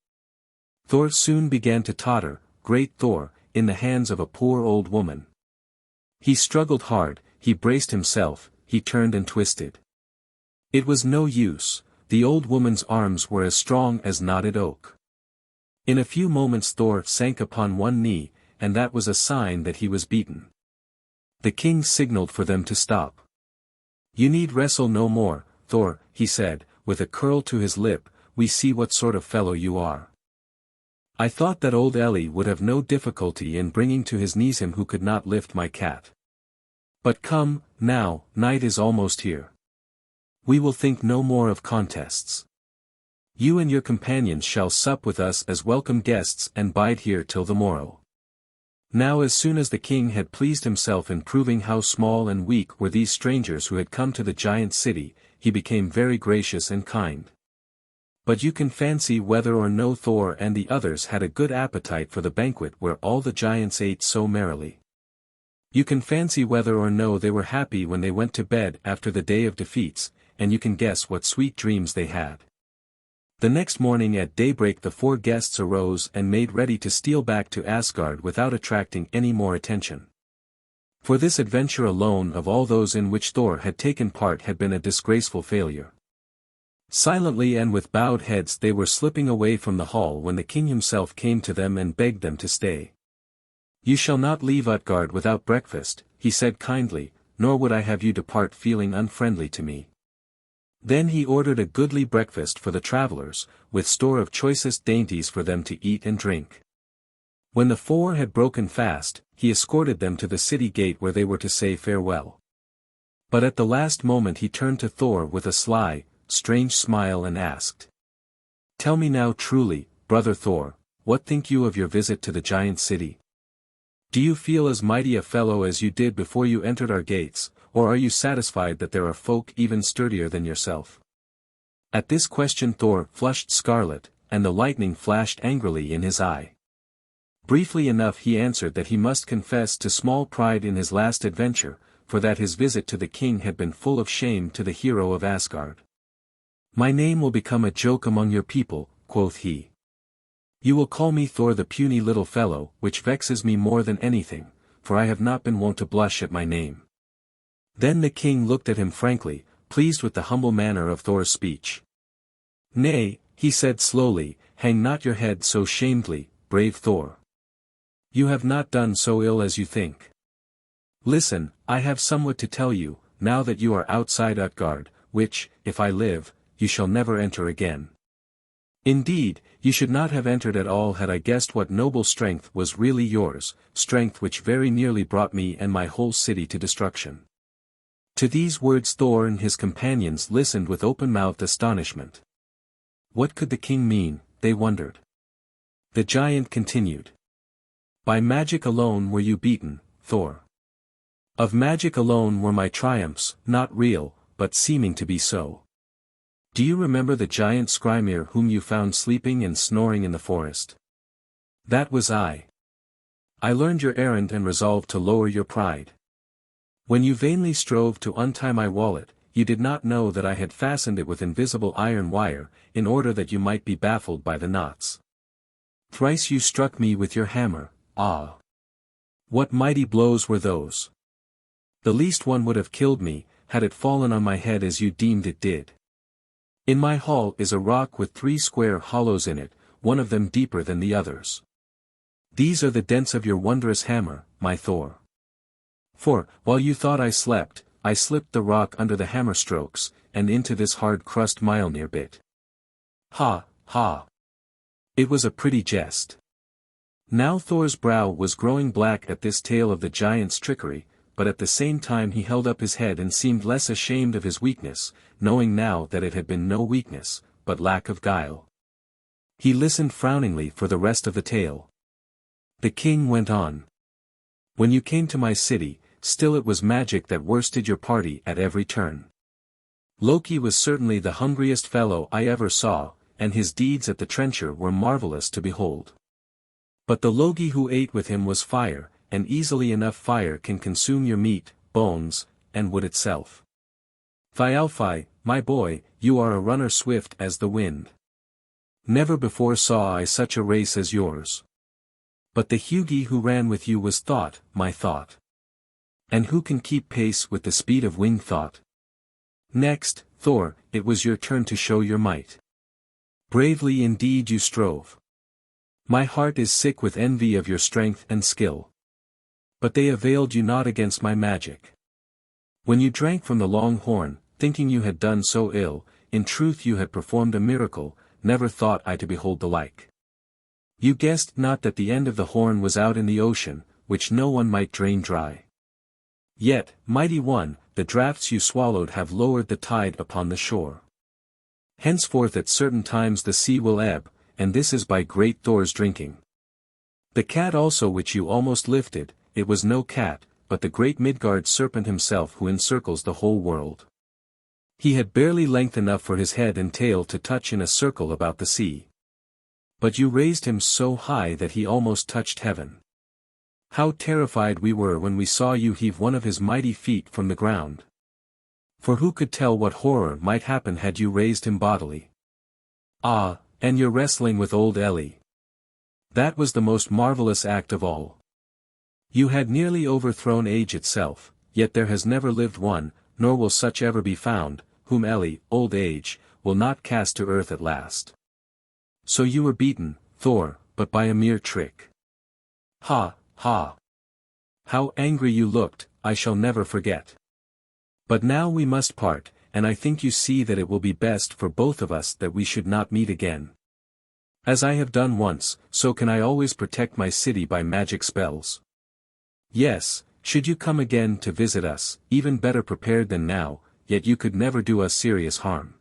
Thor soon began to totter, great Thor, in the hands of a poor old woman. He struggled hard, he braced himself, he turned and twisted. It was no use, the old woman's arms were as strong as knotted oak. In a few moments Thor sank upon one knee, and that was a sign that he was beaten. The king signaled for them to stop. "You need wrestle no more, Thor," he said, with a curl to his lip, "we see what sort of fellow you are. I thought that old Ellie would have no difficulty in bringing to his knees him who could not lift my cat. But come, now, night is almost here. We will think no more of contests. You and your companions shall sup with us as welcome guests and bide here till the morrow. Now as soon as the king had pleased himself in proving how small and weak were these strangers who had come to the giant city, he became very gracious and kind. But you can fancy whether or no Thor and the others had a good appetite for the banquet where all the giants ate so merrily. You can fancy whether or no they were happy when they went to bed after the day of defeats, and you can guess what sweet dreams they had. The next morning at daybreak the 4 guests arose and made ready to steal back to Asgard without attracting any more attention. For this adventure alone of all those in which Thor had taken part had been a disgraceful failure. Silently and with bowed heads they were slipping away from the hall when the king himself came to them and begged them to stay. You shall not leave Utgard without breakfast, he said kindly, nor would I have you depart feeling unfriendly to me. Then he ordered a goodly breakfast for the travelers, with store of choicest dainties for them to eat and drink. When the 4 had broken fast, he escorted them to the city gate where they were to say farewell. But at the last moment he turned to Thor with a sly, strange smile and asked. Tell me now truly, brother Thor, what think you of your visit to the giant city? Do you feel as mighty a fellow as you did before you entered our gates, or are you satisfied that there are folk even sturdier than yourself? At this question Thor flushed scarlet, and the lightning flashed angrily in his eye. Briefly enough he answered that he must confess to small pride in his last adventure, for that his visit to the king had been full of shame to the hero of Asgard. My name will become a joke among your people, quoth he. You will call me Thor the puny little fellow, which vexes me more than anything, for I have not been wont to blush at my name. Then the king looked at him frankly, pleased with the humble manner of Thor's speech. Nay, he said slowly, hang not your head so shamedly, brave Thor. You have not done so ill as you think. Listen, I have somewhat to tell you, now that you are outside Utgard, which, if I live, you shall never enter again. Indeed, you should not have entered at all had I guessed what noble strength was really yours, strength which very nearly brought me and my whole city to destruction. To these words Thor and his companions listened with open-mouthed astonishment. What could the king mean, they wondered. The giant continued. By magic alone were you beaten, Thor. Of magic alone were my triumphs, not real, but seeming to be so. Do you remember the giant Hrungnir whom you found sleeping and snoring in the forest? That was I. I learned your errand and resolved to lower your pride. When you vainly strove to untie my wallet, you did not know that I had fastened it with invisible iron wire, in order that you might be baffled by the knots. Thrice you struck me with your hammer, ah! What mighty blows were those! The least one would have killed me, had it fallen on my head as you deemed it did. In my hall is a rock with 3 square hollows in it, one of them deeper than the others. These are the dents of your wondrous hammer, my Thor. For, while you thought I slept, I slipped the rock under the hammer strokes, and into this hard-crust Mjolnir bit. Ha, ha! It was a pretty jest. Now Thor's brow was growing black at this tale of the giant's trickery, but at the same time he held up his head and seemed less ashamed of his weakness, knowing now that it had been no weakness, but lack of guile. He listened frowningly for the rest of the tale. The king went on. When you came to my city, still it was magic that worsted your party at every turn. Loki was certainly the hungriest fellow I ever saw, and his deeds at the trencher were marvelous to behold. But the Loki who ate with him was fire, and easily enough fire can consume your meat, bones, and wood itself. Thialfi, my boy, you are a runner swift as the wind. Never before saw I such a race as yours. But the Hugi who ran with you was thought, my thought. And who can keep pace with the speed of winged thought? Next, Thor, it was your turn to show your might. Bravely indeed you strove. My heart is sick with envy of your strength and skill. But they availed you not against my magic. When you drank from the long horn, thinking you had done so ill, in truth you had performed a miracle, never thought I to behold the like. You guessed not that the end of the horn was out in the ocean, which no one might drain dry. Yet, mighty one, the draughts you swallowed have lowered the tide upon the shore. Henceforth at certain times the sea will ebb, and this is by great Thor's drinking. The cat also which you almost lifted, it was no cat, but the great Midgard serpent himself who encircles the whole world. He had barely length enough for his head and tail to touch in a circle about the sea. But you raised him so high that he almost touched heaven. How terrified we were when we saw you heave one of his mighty feet from the ground. For who could tell what horror might happen had you raised him bodily? Ah, and your wrestling with old Ellie. That was the most marvelous act of all. You had nearly overthrown age itself, yet there has never lived one, nor will such ever be found, whom Ellie, old age, will not cast to earth at last. So you were beaten, Thor, but by a mere trick. Ha, ha! How angry you looked, I shall never forget. But now we must part, and I think you see that it will be best for both of us that we should not meet again. As I have done once, so can I always protect my city by magic spells. Yes, should you come again to visit us, even better prepared than now, yet you could never do us serious harm.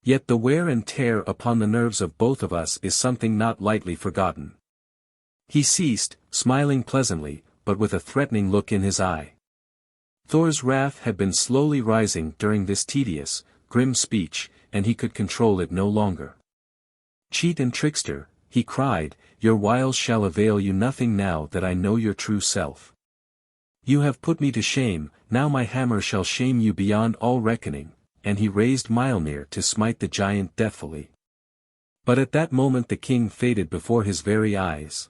Yet the wear and tear upon the nerves of both of us is something not lightly forgotten. He ceased, smiling pleasantly, but with a threatening look in his eye. Thor's wrath had been slowly rising during this tedious, grim speech, and he could control it no longer. Cheat and trickster, he cried, your wiles shall avail you nothing now that I know your true self. You have put me to shame, now my hammer shall shame you beyond all reckoning, and he raised Mjolnir to smite the giant deathfully. But at that moment the king faded before his very eyes.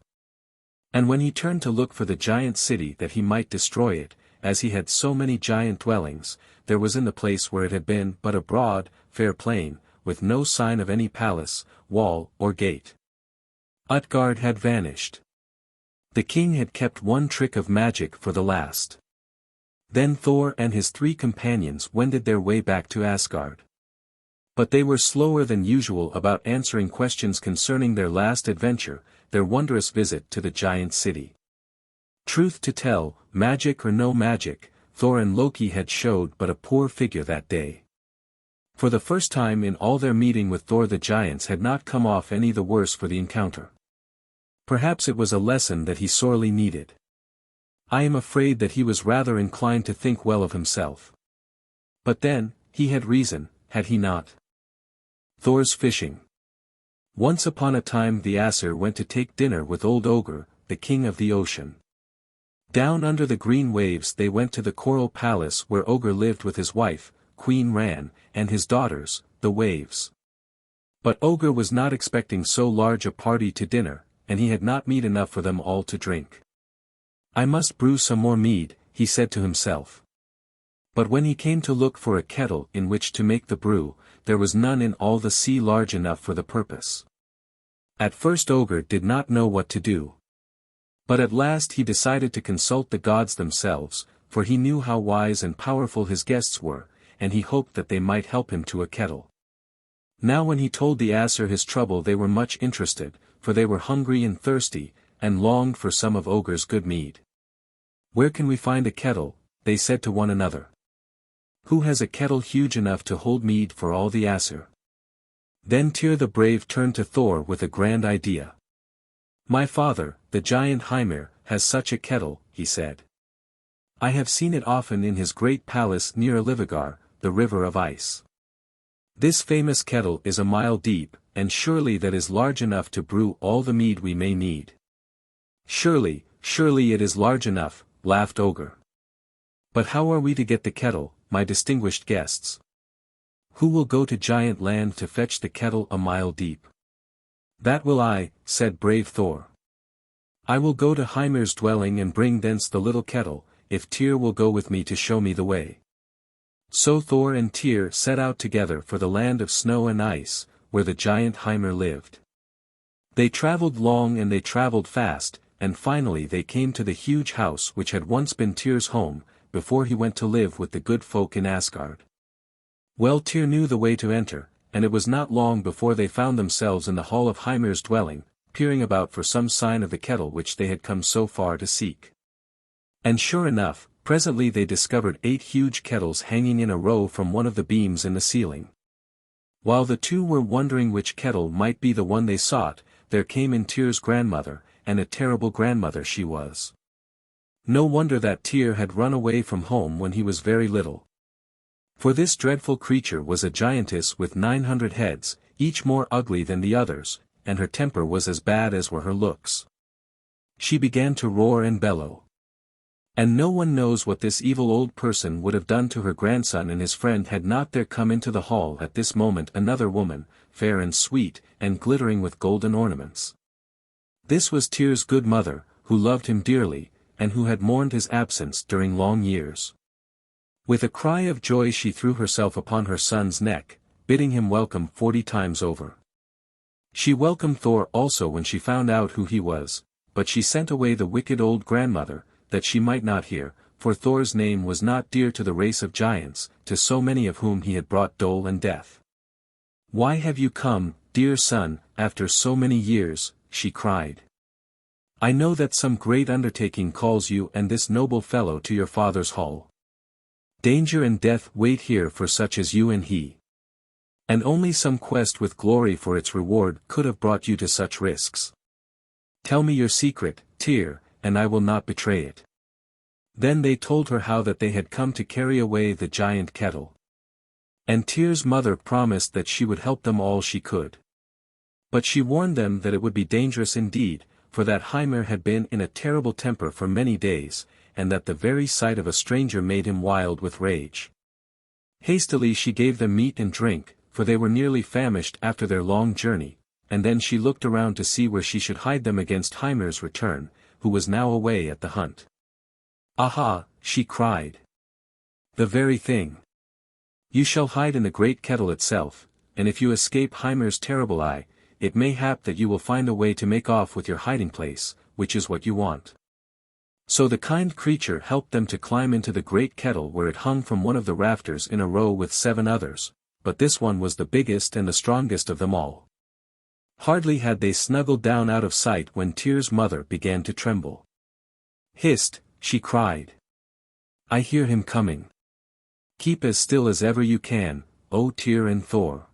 And when he turned to look for the giant city that he might destroy it, as he had so many giant dwellings, there was in the place where it had been but a broad, fair plain, with no sign of any palace, wall, or gate. Utgard had vanished. The king had kept one trick of magic for the last. Then Thor and his 3 companions wended their way back to Asgard. But they were slower than usual about answering questions concerning their last adventure, their wondrous visit to the giant city. Truth to tell, magic or no magic, Thor and Loki had showed but a poor figure that day. For the first time in all their meeting with Thor the giants had not come off any the worse for the encounter. Perhaps it was a lesson that he sorely needed. I am afraid that he was rather inclined to think well of himself. But then, he had reason, had he not? Thor's fishing. Once upon a time the Aesir went to take dinner with old Ogre, the king of the ocean. Down under the green waves they went to the coral palace where Ogre lived with his wife, Queen Ran, and his daughters, the waves. But Ogre was not expecting so large a party to dinner, and he had not mead enough for them all to drink. I must brew some more mead, he said to himself. But when he came to look for a kettle in which to make the brew, there was none in all the sea large enough for the purpose. At first Ogre did not know what to do. But at last he decided to consult the gods themselves, for he knew how wise and powerful his guests were, and he hoped that they might help him to a kettle. Now when he told the Aesir his trouble they were much interested, for they were hungry and thirsty, and longed for some of Ogre's good mead. Where can we find a kettle, they said to one another. Who has a kettle huge enough to hold mead for all the Aesir? Then Tyr the brave turned to Thor with a grand idea. My father, the giant Hrungnir, has such a kettle, he said. I have seen it often in his great palace near Elivâgar, the river of ice. This famous kettle is a mile deep, and surely that is large enough to brew all the mead we may need. Surely it is large enough, laughed Ogre. But how are we to get the kettle, my distinguished guests? Who will go to Giant Land to fetch the kettle a mile deep? That will I, said brave Thor. I will go to Hrungnir's dwelling and bring thence the little kettle, if Tyr will go with me to show me the way. So Thor and Tyr set out together for the land of snow and ice, where the giant Hrungnir lived. They traveled long and they traveled fast, and finally they came to the huge house which had once been Tyr's home, before he went to live with the good folk in Asgard. Well, Tyr knew the way to enter, and it was not long before they found themselves in the hall of Hrungnir's dwelling, peering about for some sign of the kettle which they had come so far to seek. And sure enough, Presently they discovered 8 huge kettles hanging in a row from one of the beams in the ceiling. While the two were wondering which kettle might be the one they sought, there came in Tyr's grandmother, and a terrible grandmother she was. No wonder that Tyr had run away from home when he was very little. For this dreadful creature was a giantess with 900 heads, each more ugly than the others, and her temper was as bad as were her looks. She began to roar and bellow. And no one knows what this evil old person would have done to her grandson and his friend had not there come into the hall at this moment another woman, fair and sweet, and glittering with golden ornaments. This was Tyr's good mother, who loved him dearly, and who had mourned his absence during long years. With a cry of joy she threw herself upon her son's neck, bidding him welcome 40 times over. She welcomed Thor also when she found out who he was, but she sent away the wicked old grandmother, that she might not hear, for Thor's name was not dear to the race of giants, to so many of whom he had brought dole and death. "Why have you come, dear son, after so many years?" she cried. "I know that some great undertaking calls you and this noble fellow to your father's hall. Danger and death wait here for such as you and he. And only some quest with glory for its reward could have brought you to such risks. Tell me your secret, Tyr, and I will not betray it." Then they told her how that they had come to carry away the giant kettle. And Tyr's mother promised that she would help them all she could. But she warned them that it would be dangerous indeed, for that Hrungnir had been in a terrible temper for many days, and that the very sight of a stranger made him wild with rage. Hastily she gave them meat and drink, for they were nearly famished after their long journey, and then she looked around to see where she should hide them against Hrungnir's return, who was now away at the hunt. "Aha," she cried. "The very thing. You shall hide in the great kettle itself, and if you escape Hrungnir's terrible eye, it may hap that you will find a way to make off with your hiding place, which is what you want." So the kind creature helped them to climb into the great kettle where it hung from one of the rafters in a row with 7 others, but this one was the biggest and the strongest of them all. Hardly had they snuggled down out of sight when Tyr's mother began to tremble. "Hist," she cried. "I hear him coming. Keep as still as ever you can, O Tyr and Thor."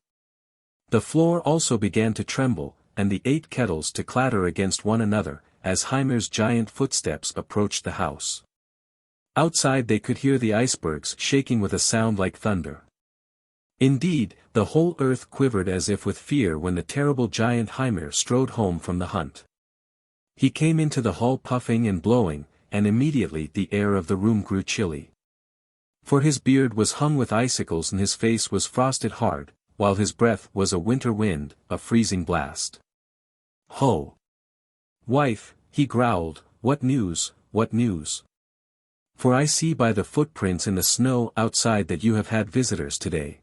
The floor also began to tremble, and the 8 kettles to clatter against one another, as Hrungnir's giant footsteps approached the house. Outside they could hear the icebergs shaking with a sound like thunder. Indeed, the whole earth quivered as if with fear when the terrible giant Hrungnir strode home from the hunt. He came into the hall puffing and blowing, and immediately the air of the room grew chilly. For his beard was hung with icicles and his face was frosted hard, while his breath was a winter wind, a freezing blast. "Ho! Wife," he growled, "what news, what news? For I see by the footprints in the snow outside that you have had visitors today."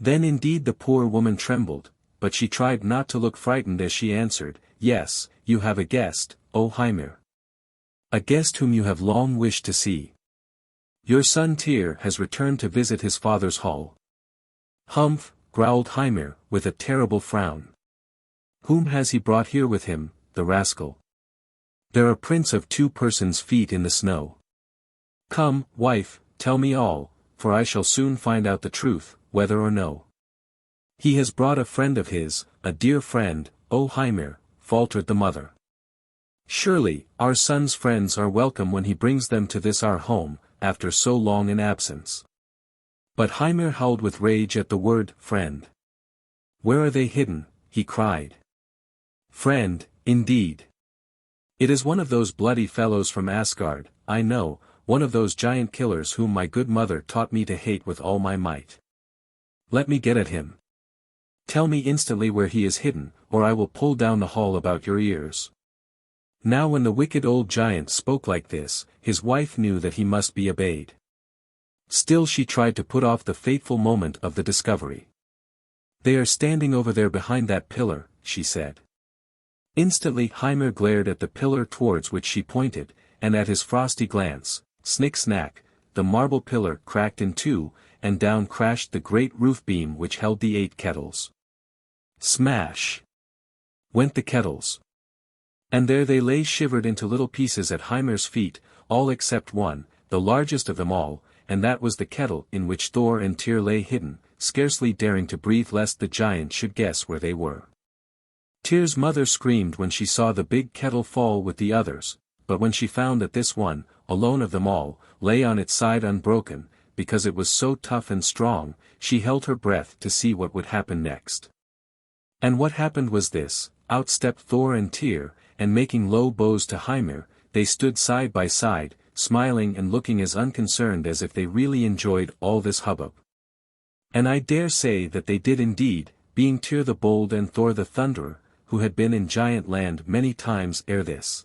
Then indeed the poor woman trembled, but she tried not to look frightened as she answered, "Yes, you have a guest, O Hrungnir. A guest whom you have long wished to see. Your son Tyr has returned to visit his father's hall." "Humph," growled Hrungnir, with a terrible frown. "Whom has he brought here with him, the rascal? There are prints of 2 persons' feet in the snow. Come, wife, tell me all, for I shall soon find out the truth, whether or no." "He has brought a friend of his, a dear friend, O Hrungnir," faltered the mother. "Surely, our son's friends are welcome when he brings them to this our home, after so long an absence." But Hrungnir howled with rage at the word, "friend." "Where are they hidden?" he cried. "Friend, indeed. It is one of those bloody fellows from Asgard, I know, one of those giant killers whom my good mother taught me to hate with all my might. Let me get at him. Tell me instantly where he is hidden, or I will pull down the hall about your ears." Now when the wicked old giant spoke like this, his wife knew that he must be obeyed. Still she tried to put off the fateful moment of the discovery. "They are standing over there behind that pillar," she said. Instantly Hrungnir glared at the pillar towards which she pointed, and at his frosty glance, snick-snack, the marble pillar cracked in 2, and down crashed the great roof beam which held the 8 kettles. Smash! Went the kettles. And there they lay shivered into little pieces at Hrungnir's feet, all except one, the largest of them all, and that was the kettle in which Thor and Tyr lay hidden, scarcely daring to breathe lest the giant should guess where they were. Tyr's mother screamed when she saw the big kettle fall with the others, but when she found that this one, alone of them all, lay on its side unbroken, because it was so tough and strong, she held her breath to see what would happen next. And what happened was this: out stepped Thor and Tyr, and making low bows to Hrungnir, they stood side by side, smiling and looking as unconcerned as if they really enjoyed all this hubbub. And I dare say that they did indeed, being Tyr the bold and Thor the thunderer, who had been in giant land many times ere this.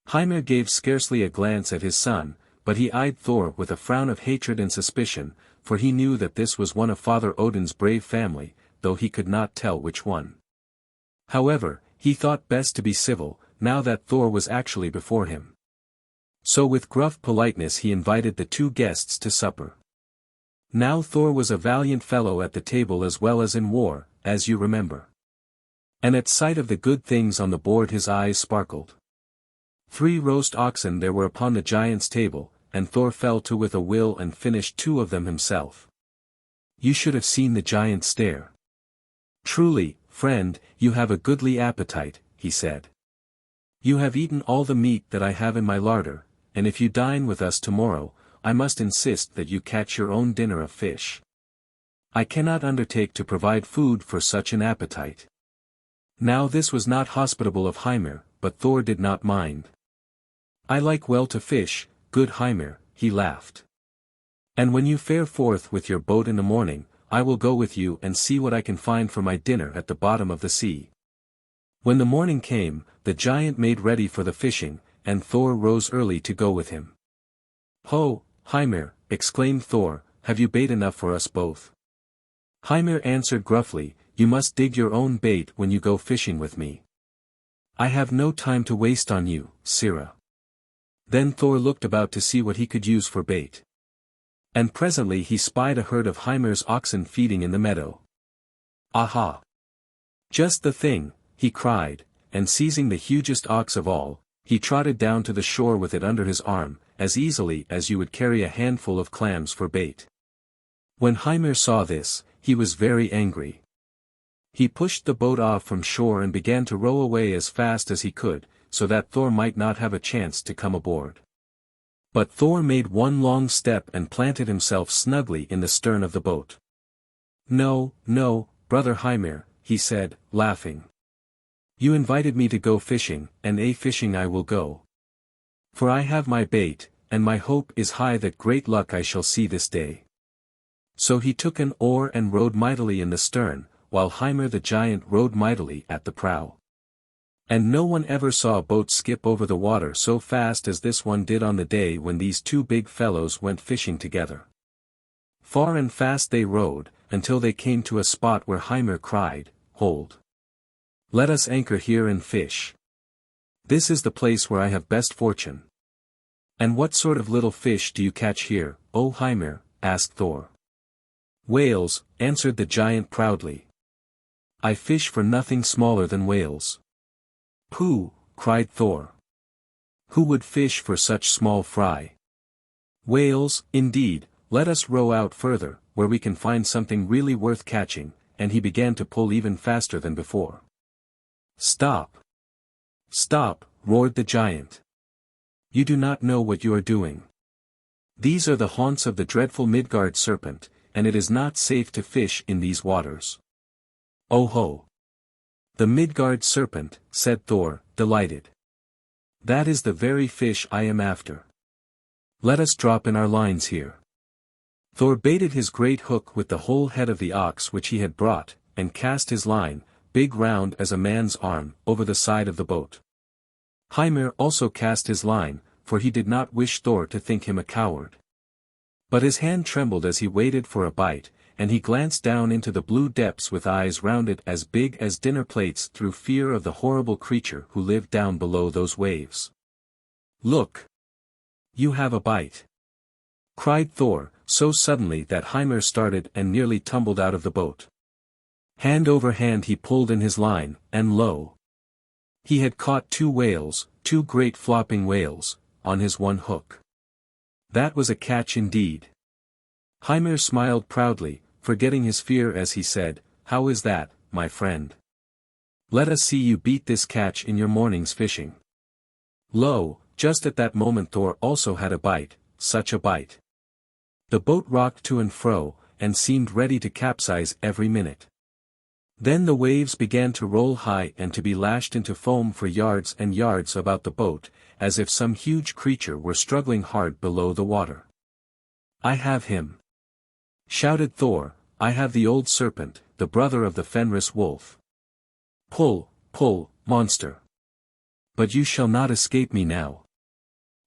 Hrungnir gave scarcely a glance at his son, but he eyed Thor with a frown of hatred and suspicion, for he knew that this was one of Father Odin's brave family, though he could not tell which one. However, he thought best to be civil, now that Thor was actually before him. So with gruff politeness he invited the two guests to supper. Now Thor was a valiant fellow at the table as well as in war, as you remember. And at sight of the good things on the board his eyes sparkled. 3 roast oxen there were upon the giant's table, and Thor fell to with a will and finished 2 of them himself. You should have seen the giant stare. Truly, friend, you have a goodly appetite, he said. You have eaten all the meat that I have in my larder, and if you dine with us tomorrow, I must insist that you catch your own dinner of fish. I cannot undertake to provide food for such an appetite. Now this was not hospitable of Hrungnir, but Thor did not mind. I like well to fish, good Hrungnir, he laughed. And when you fare forth with your boat in the morning, I will go with you and see what I can find for my dinner at the bottom of the sea. When the morning came, the giant made ready for the fishing, and Thor rose early to go with him. Ho, Hrungnir, exclaimed Thor, have you bait enough for us both? Hrungnir answered gruffly, you must dig your own bait when you go fishing with me. I have no time to waste on you, Sirrah. Then Thor looked about to see what he could use for bait. And presently he spied a herd of Hrungnir's oxen feeding in the meadow. Aha! Just the thing, he cried, and seizing the hugest ox of all, he trotted down to the shore with it under his arm, as easily as you would carry a handful of clams for bait. When Hrungnir saw this, he was very angry. He pushed the boat off from shore and began to row away as fast as he could, so that Thor might not have a chance to come aboard. But Thor made one long step and planted himself snugly in the stern of the boat. No, no, brother Hrungnir, he said, laughing. You invited me to go fishing, and fishing I will go. For I have my bait, and my hope is high that great luck I shall see this day. So he took an oar and rowed mightily in the stern, while Hrungnir the giant rowed mightily at the prow. And no one ever saw a boat skip over the water so fast as this one did on the day when these two big fellows went fishing together. Far and fast they rowed, until they came to a spot where Hrungnir cried, Hold! Let us anchor here and fish. This is the place where I have best fortune. And what sort of little fish do you catch here, O Hrungnir? asked Thor. Whales, answered the giant proudly. I fish for nothing smaller than whales. Pooh, cried Thor. Who would fish for such small fry? Whales, indeed, let us row out further, where we can find something really worth catching, and he began to pull even faster than before. Stop! Stop, roared the giant. You do not know what you are doing. These are the haunts of the dreadful Midgard serpent, and it is not safe to fish in these waters. Oh ho! The Midgard serpent, said Thor, delighted. That is the very fish I am after. Let us drop in our lines here. Thor baited his great hook with the whole head of the ox which he had brought, and cast his line, big round as a man's arm, over the side of the boat. Hrungnir also cast his line, for he did not wish Thor to think him a coward. But his hand trembled as he waited for a bite, and he glanced down into the blue depths with eyes rounded as big as dinner plates through fear of the horrible creature who lived down below those waves. Look! You have a bite! Cried Thor, so suddenly that Hrungnir started and nearly tumbled out of the boat. Hand over hand he pulled in his line, and lo! He had caught 2 whales, 2 great flopping whales, on his one hook. That was a catch indeed. Hrungnir smiled proudly, forgetting his fear as he said, "How is that, my friend? Let us see you beat this catch in your morning's fishing." Lo, just at that moment Thor also had a bite, such a bite. The boat rocked to and fro, and seemed ready to capsize every minute. Then the waves began to roll high and to be lashed into foam for yards and yards about the boat, as if some huge creature were struggling hard below the water. "I have him!" shouted Thor, "I have the old serpent, the brother of the Fenris wolf. Pull, pull, monster! But you shall not escape me now."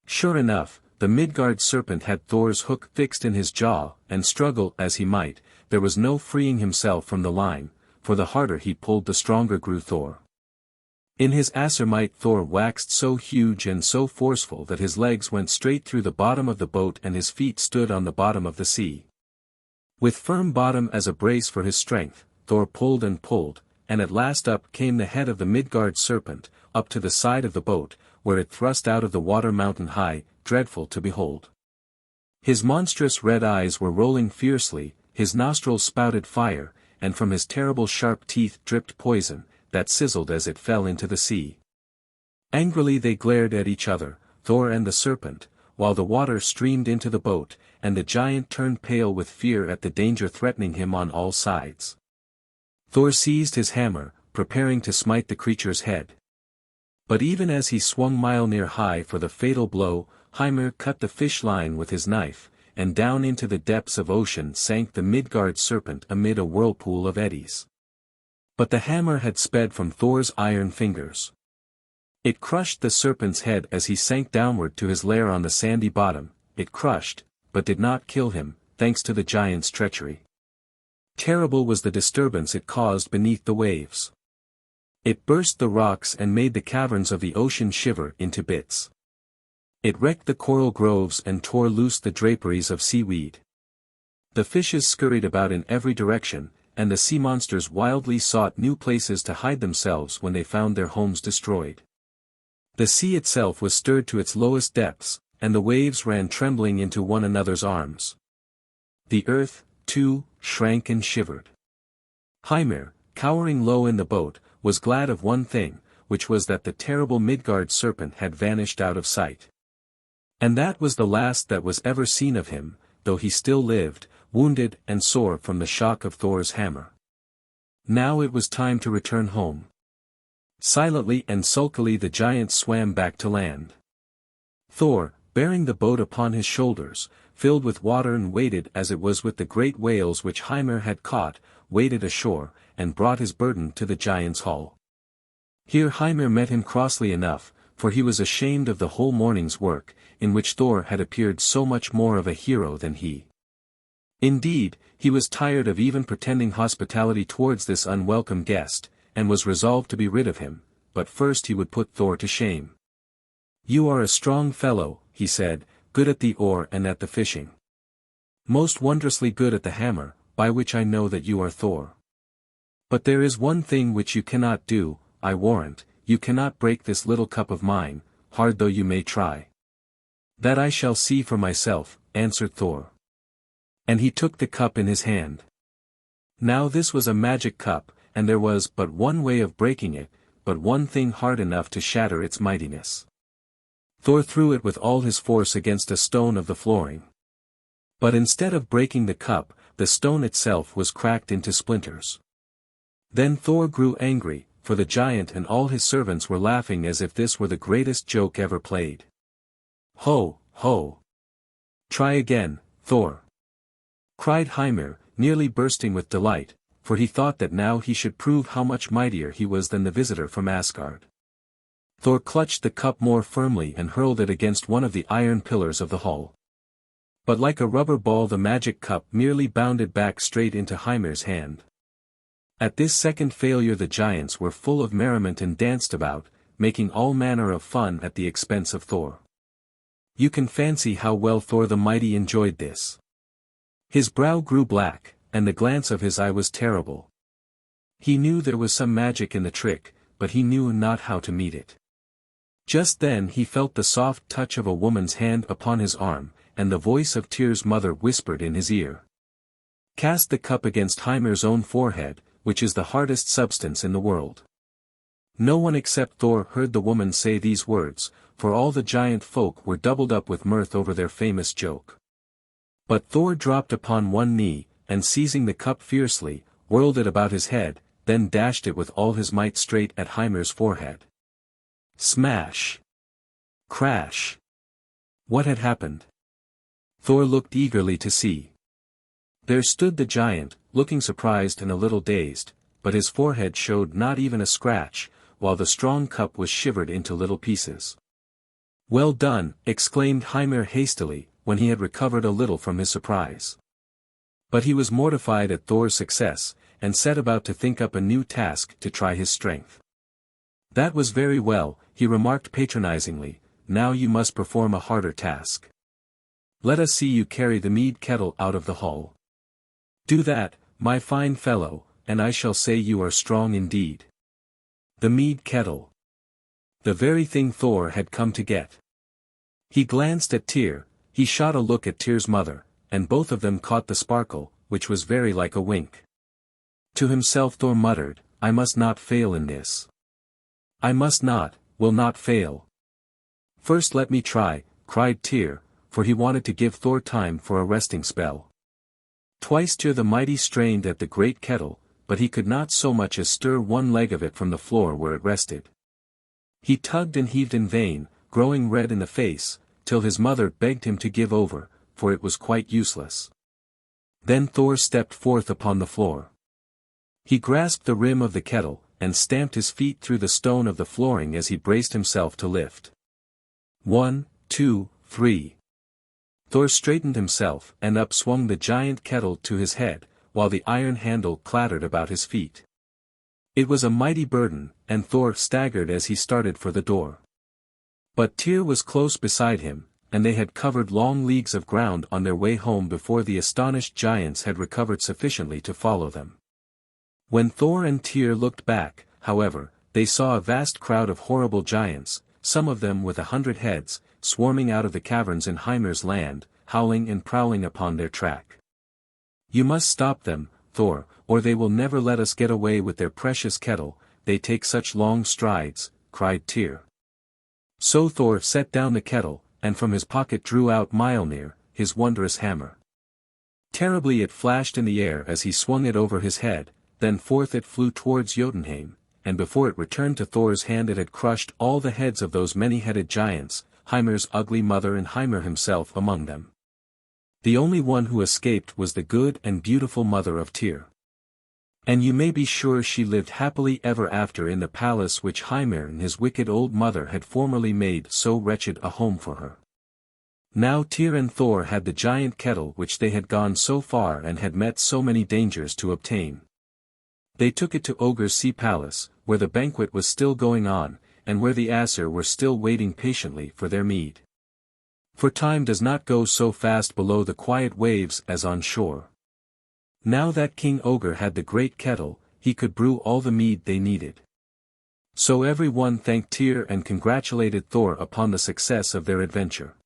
Sure enough, the Midgard serpent had Thor's hook fixed in his jaw, and struggle as he might, there was no freeing himself from the line, for the harder he pulled the stronger grew Thor. In his Asir might Thor waxed so huge and so forceful that his legs went straight through the bottom of the boat and his feet stood on the bottom of the sea. With firm bottom as a brace for his strength, Thor pulled, and at last up came the head of the Midgard serpent, up to the side of the boat, where it thrust out of the water mountain high, dreadful to behold. His monstrous red eyes were rolling fiercely, his nostrils spouted fire, and from his terrible sharp teeth dripped poison, that sizzled as it fell into the sea. Angrily they glared at each other, Thor and the serpent, while the water streamed into the boat, and the giant turned pale with fear at the danger threatening him on all sides. Thor seized his hammer, preparing to smite the creature's head. But even as he swung Mjolnir high for the fatal blow, Hrungnir cut the fish line with his knife, and down into the depths of ocean sank the Midgard serpent amid a whirlpool of eddies. But the hammer had sped from Thor's iron fingers. It crushed the serpent's head as he sank downward to his lair on the sandy bottom. It crushed, but did not kill him, thanks to the giant's treachery. Terrible was the disturbance it caused beneath the waves. It burst the rocks and made the caverns of the ocean shiver into bits. It wrecked the coral groves and tore loose the draperies of seaweed. The fishes scurried about in every direction, and the sea monsters wildly sought new places to hide themselves when they found their homes destroyed. The sea itself was stirred to its lowest depths, and the waves ran trembling into one another's arms. The earth, too, shrank and shivered. Hrungnir, cowering low in the boat, was glad of one thing, which was that the terrible Midgard serpent had vanished out of sight. And that was the last that was ever seen of him, though he still lived, wounded and sore from the shock of Thor's hammer. Now it was time to return home. Silently and sulkily the giant swam back to land. Thor, bearing the boat upon his shoulders, filled with water and weighted as it was with the great whales which Hrungnir had caught, waded ashore, and brought his burden to the giant's hall. Here Hrungnir met him crossly enough, for he was ashamed of the whole morning's work, in which Thor had appeared so much more of a hero than he. Indeed, he was tired of even pretending hospitality towards this unwelcome guest, and was resolved to be rid of him, but first he would put Thor to shame. "You are a strong fellow," he said, "good at the oar and at the fishing. Most wondrously good at the hammer, by which I know that you are Thor. But there is one thing which you cannot do, I warrant, you cannot break this little cup of mine, hard though you may try." "That I shall see for myself," answered Thor. And he took the cup in his hand. Now this was a magic cup, and there was but one way of breaking it, but one thing hard enough to shatter its mightiness. Thor threw it with all his force against a stone of the flooring. But instead of breaking the cup, the stone itself was cracked into splinters. Then Thor grew angry, for the giant and all his servants were laughing as if this were the greatest joke ever played. "Ho, ho! Try again, Thor!" cried Hrungnir, nearly bursting with delight, for he thought that now he should prove how much mightier he was than the visitor from Asgard. Thor clutched the cup more firmly and hurled it against one of the iron pillars of the hall. But like a rubber ball the magic cup merely bounded back straight into Hrungnir's hand. At this second failure the giants were full of merriment and danced about, making all manner of fun at the expense of Thor. You can fancy how well Thor the Mighty enjoyed this. His brow grew black, and the glance of his eye was terrible. He knew there was some magic in the trick, but he knew not how to meet it. Just then he felt the soft touch of a woman's hand upon his arm, and the voice of Tyr's mother whispered in his ear. Cast the cup against Hymir's own forehead, which is the hardest substance in the world. No one except Thor heard the woman say these words, for all the giant folk were doubled up with mirth over their famous joke. But Thor dropped upon one knee, and seizing the cup fiercely, whirled it about his head, then dashed it with all his might straight at Hymir's forehead. Smash! Crash! What had happened? Thor looked eagerly to see. There stood the giant, looking surprised and a little dazed, but his forehead showed not even a scratch, while the strong cup was shivered into little pieces. "Well done," exclaimed Hymir hastily, when he had recovered a little from his surprise. But he was mortified at Thor's success, and set about to think up a new task to try his strength. "That was very well," he remarked patronizingly, "now you must perform a harder task. Let us see you carry the mead kettle out of the hall. Do that, my fine fellow, and I shall say you are strong indeed." The mead kettle. The very thing Thor had come to get. He glanced at Tyr, he shot a look at Tyr's mother, and both of them caught the sparkle, which was very like a wink. To himself Thor muttered, "I must not fail in this. I must not, will not fail." "First let me try," cried Tyr, for he wanted to give Thor time for a resting spell. Twice Tyr the mighty strained at the great kettle, but he could not so much as stir one leg of it from the floor where it rested. He tugged and heaved in vain, growing red in the face, till his mother begged him to give over, for it was quite useless. Then Thor stepped forth upon the floor. He grasped the rim of the kettle, and stamped his feet through the stone of the flooring as he braced himself to lift. 1, 2, 3. Thor straightened himself, and up swung the giant kettle to his head, while the iron handle clattered about his feet. It was a mighty burden, and Thor staggered as he started for the door. But Tyr was close beside him, and they had covered long leagues of ground on their way home before the astonished giants had recovered sufficiently to follow them. When Thor and Tyr looked back, however, they saw a vast crowd of horrible giants, some of them with 100 heads, swarming out of the caverns in Hymir's land, howling and prowling upon their track. "You must stop them, Thor, or they will never let us get away with their precious kettle, they take such long strides," cried Tyr. So Thor set down the kettle, and from his pocket drew out Mjolnir, his wondrous hammer. Terribly it flashed in the air as he swung it over his head, then forth it flew towards Jotunheim, and before it returned to Thor's hand it had crushed all the heads of those many-headed giants, Hymir's ugly mother and Hymir himself among them. The only one who escaped was the good and beautiful mother of Tyr. And you may be sure she lived happily ever after in the palace which Hymir and his wicked old mother had formerly made so wretched a home for her. Now Tyr and Thor had the giant kettle which they had gone so far and had met so many dangers to obtain. They took it to Ogre's sea palace, where the banquet was still going on, and where the Aesir were still waiting patiently for their mead. For time does not go so fast below the quiet waves as on shore. Now that King Ogre had the great kettle, he could brew all the mead they needed. So every one thanked Tyr and congratulated Thor upon the success of their adventure.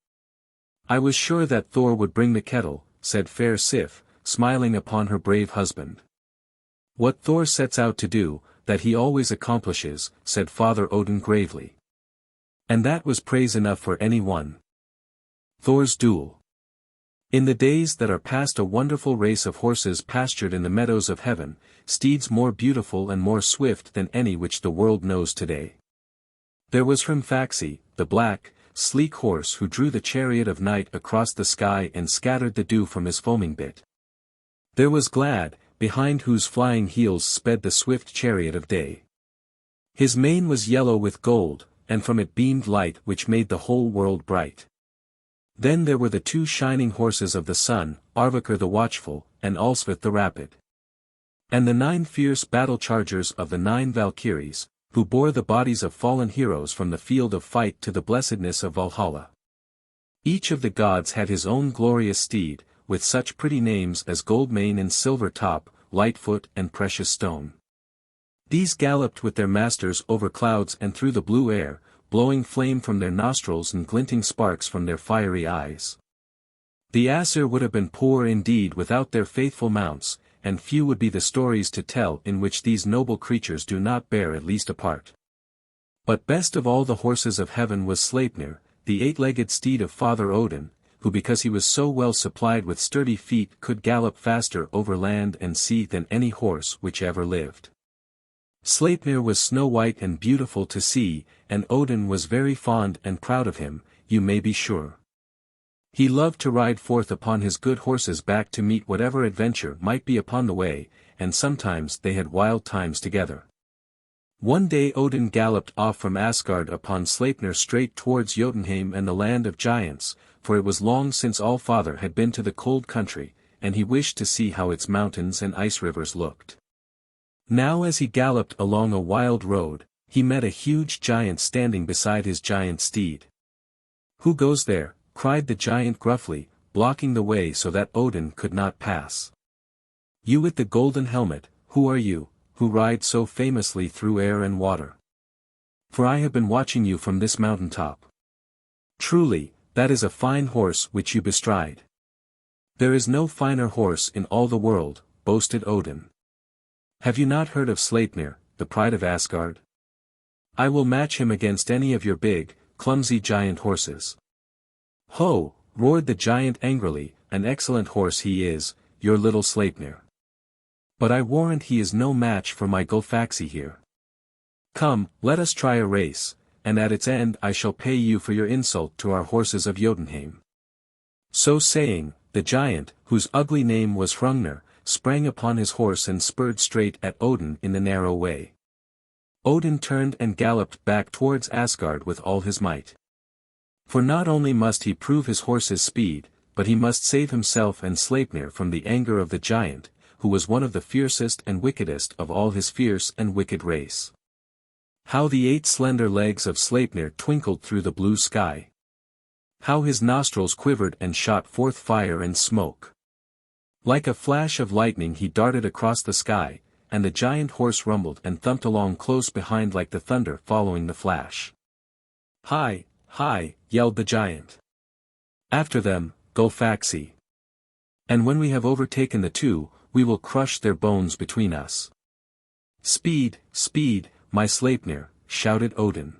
"I was sure that Thor would bring the kettle," said fair Sif, smiling upon her brave husband. "What Thor sets out to do, that he always accomplishes," said Father Odin gravely. And that was praise enough for any one. Thor's Duel. In the days that are past a wonderful race of horses pastured in the meadows of heaven, steeds more beautiful and more swift than any which the world knows today. There was Hrungnir, the black, sleek horse who drew the chariot of night across the sky and scattered the dew from his foaming bit. There was Glad, behind whose flying heels sped the swift chariot of day. His mane was yellow with gold, and from it beamed light which made the whole world bright. Then there were the two shining horses of the sun, Arvakr the watchful, and Alsvith the rapid. And the 9 fierce battle-chargers of the 9 Valkyries, who bore the bodies of fallen heroes from the field of fight to the blessedness of Valhalla. Each of the gods had his own glorious steed, with such pretty names as Goldmane and Silvertop, Lightfoot and Precious Stone. These galloped with their masters over clouds and through the blue air, blowing flame from their nostrils and glinting sparks from their fiery eyes. The Aesir would have been poor indeed without their faithful mounts, and few would be the stories to tell in which these noble creatures do not bear at least a part. But best of all the horses of heaven was Sleipnir, the eight-legged steed of Father Odin, who because he was so well supplied with sturdy feet could gallop faster over land and sea than any horse which ever lived. Sleipnir was snow-white and beautiful to see, and Odin was very fond and proud of him, you may be sure. He loved to ride forth upon his good horse's back to meet whatever adventure might be upon the way, and sometimes they had wild times together. One day Odin galloped off from Asgard upon Sleipnir straight towards Jotunheim and the land of giants, for it was long since All-Father had been to the cold country, and he wished to see how its mountains and ice rivers looked. Now as he galloped along a wild road, he met a huge giant standing beside his giant steed. "Who goes there?" cried the giant gruffly, blocking the way so that Odin could not pass. "You with the golden helmet, who are you, who ride so famously through air and water? For I have been watching you from this mountain top. Truly, that is a fine horse which you bestride." "There is no finer horse in all the world," boasted Odin. "Have you not heard of Sleipnir, the pride of Asgard? I will match him against any of your big, clumsy giant horses." "Ho!" roared the giant angrily, "an excellent horse he is, your little Sleipnir. But I warrant he is no match for my Gulfaxi here. Come, let us try a race, and at its end I shall pay you for your insult to our horses of Jotunheim." So saying, the giant, whose ugly name was Hrungnir, sprang upon his horse and spurred straight at Odin in the narrow way. Odin turned and galloped back towards Asgard with all his might. For not only must he prove his horse's speed, but he must save himself and Sleipnir from the anger of the giant, who was one of the fiercest and wickedest of all his fierce and wicked race. How the 8 slender legs of Sleipnir twinkled through the blue sky! How his nostrils quivered and shot forth fire and smoke! Like a flash of lightning he darted across the sky, and the giant horse rumbled and thumped along close behind like the thunder following the flash. "Hi, hi," yelled the giant. "After them, Gulfaxi. And when we have overtaken the two, we will crush their bones between us." "Speed, speed, my Sleipnir," shouted Odin.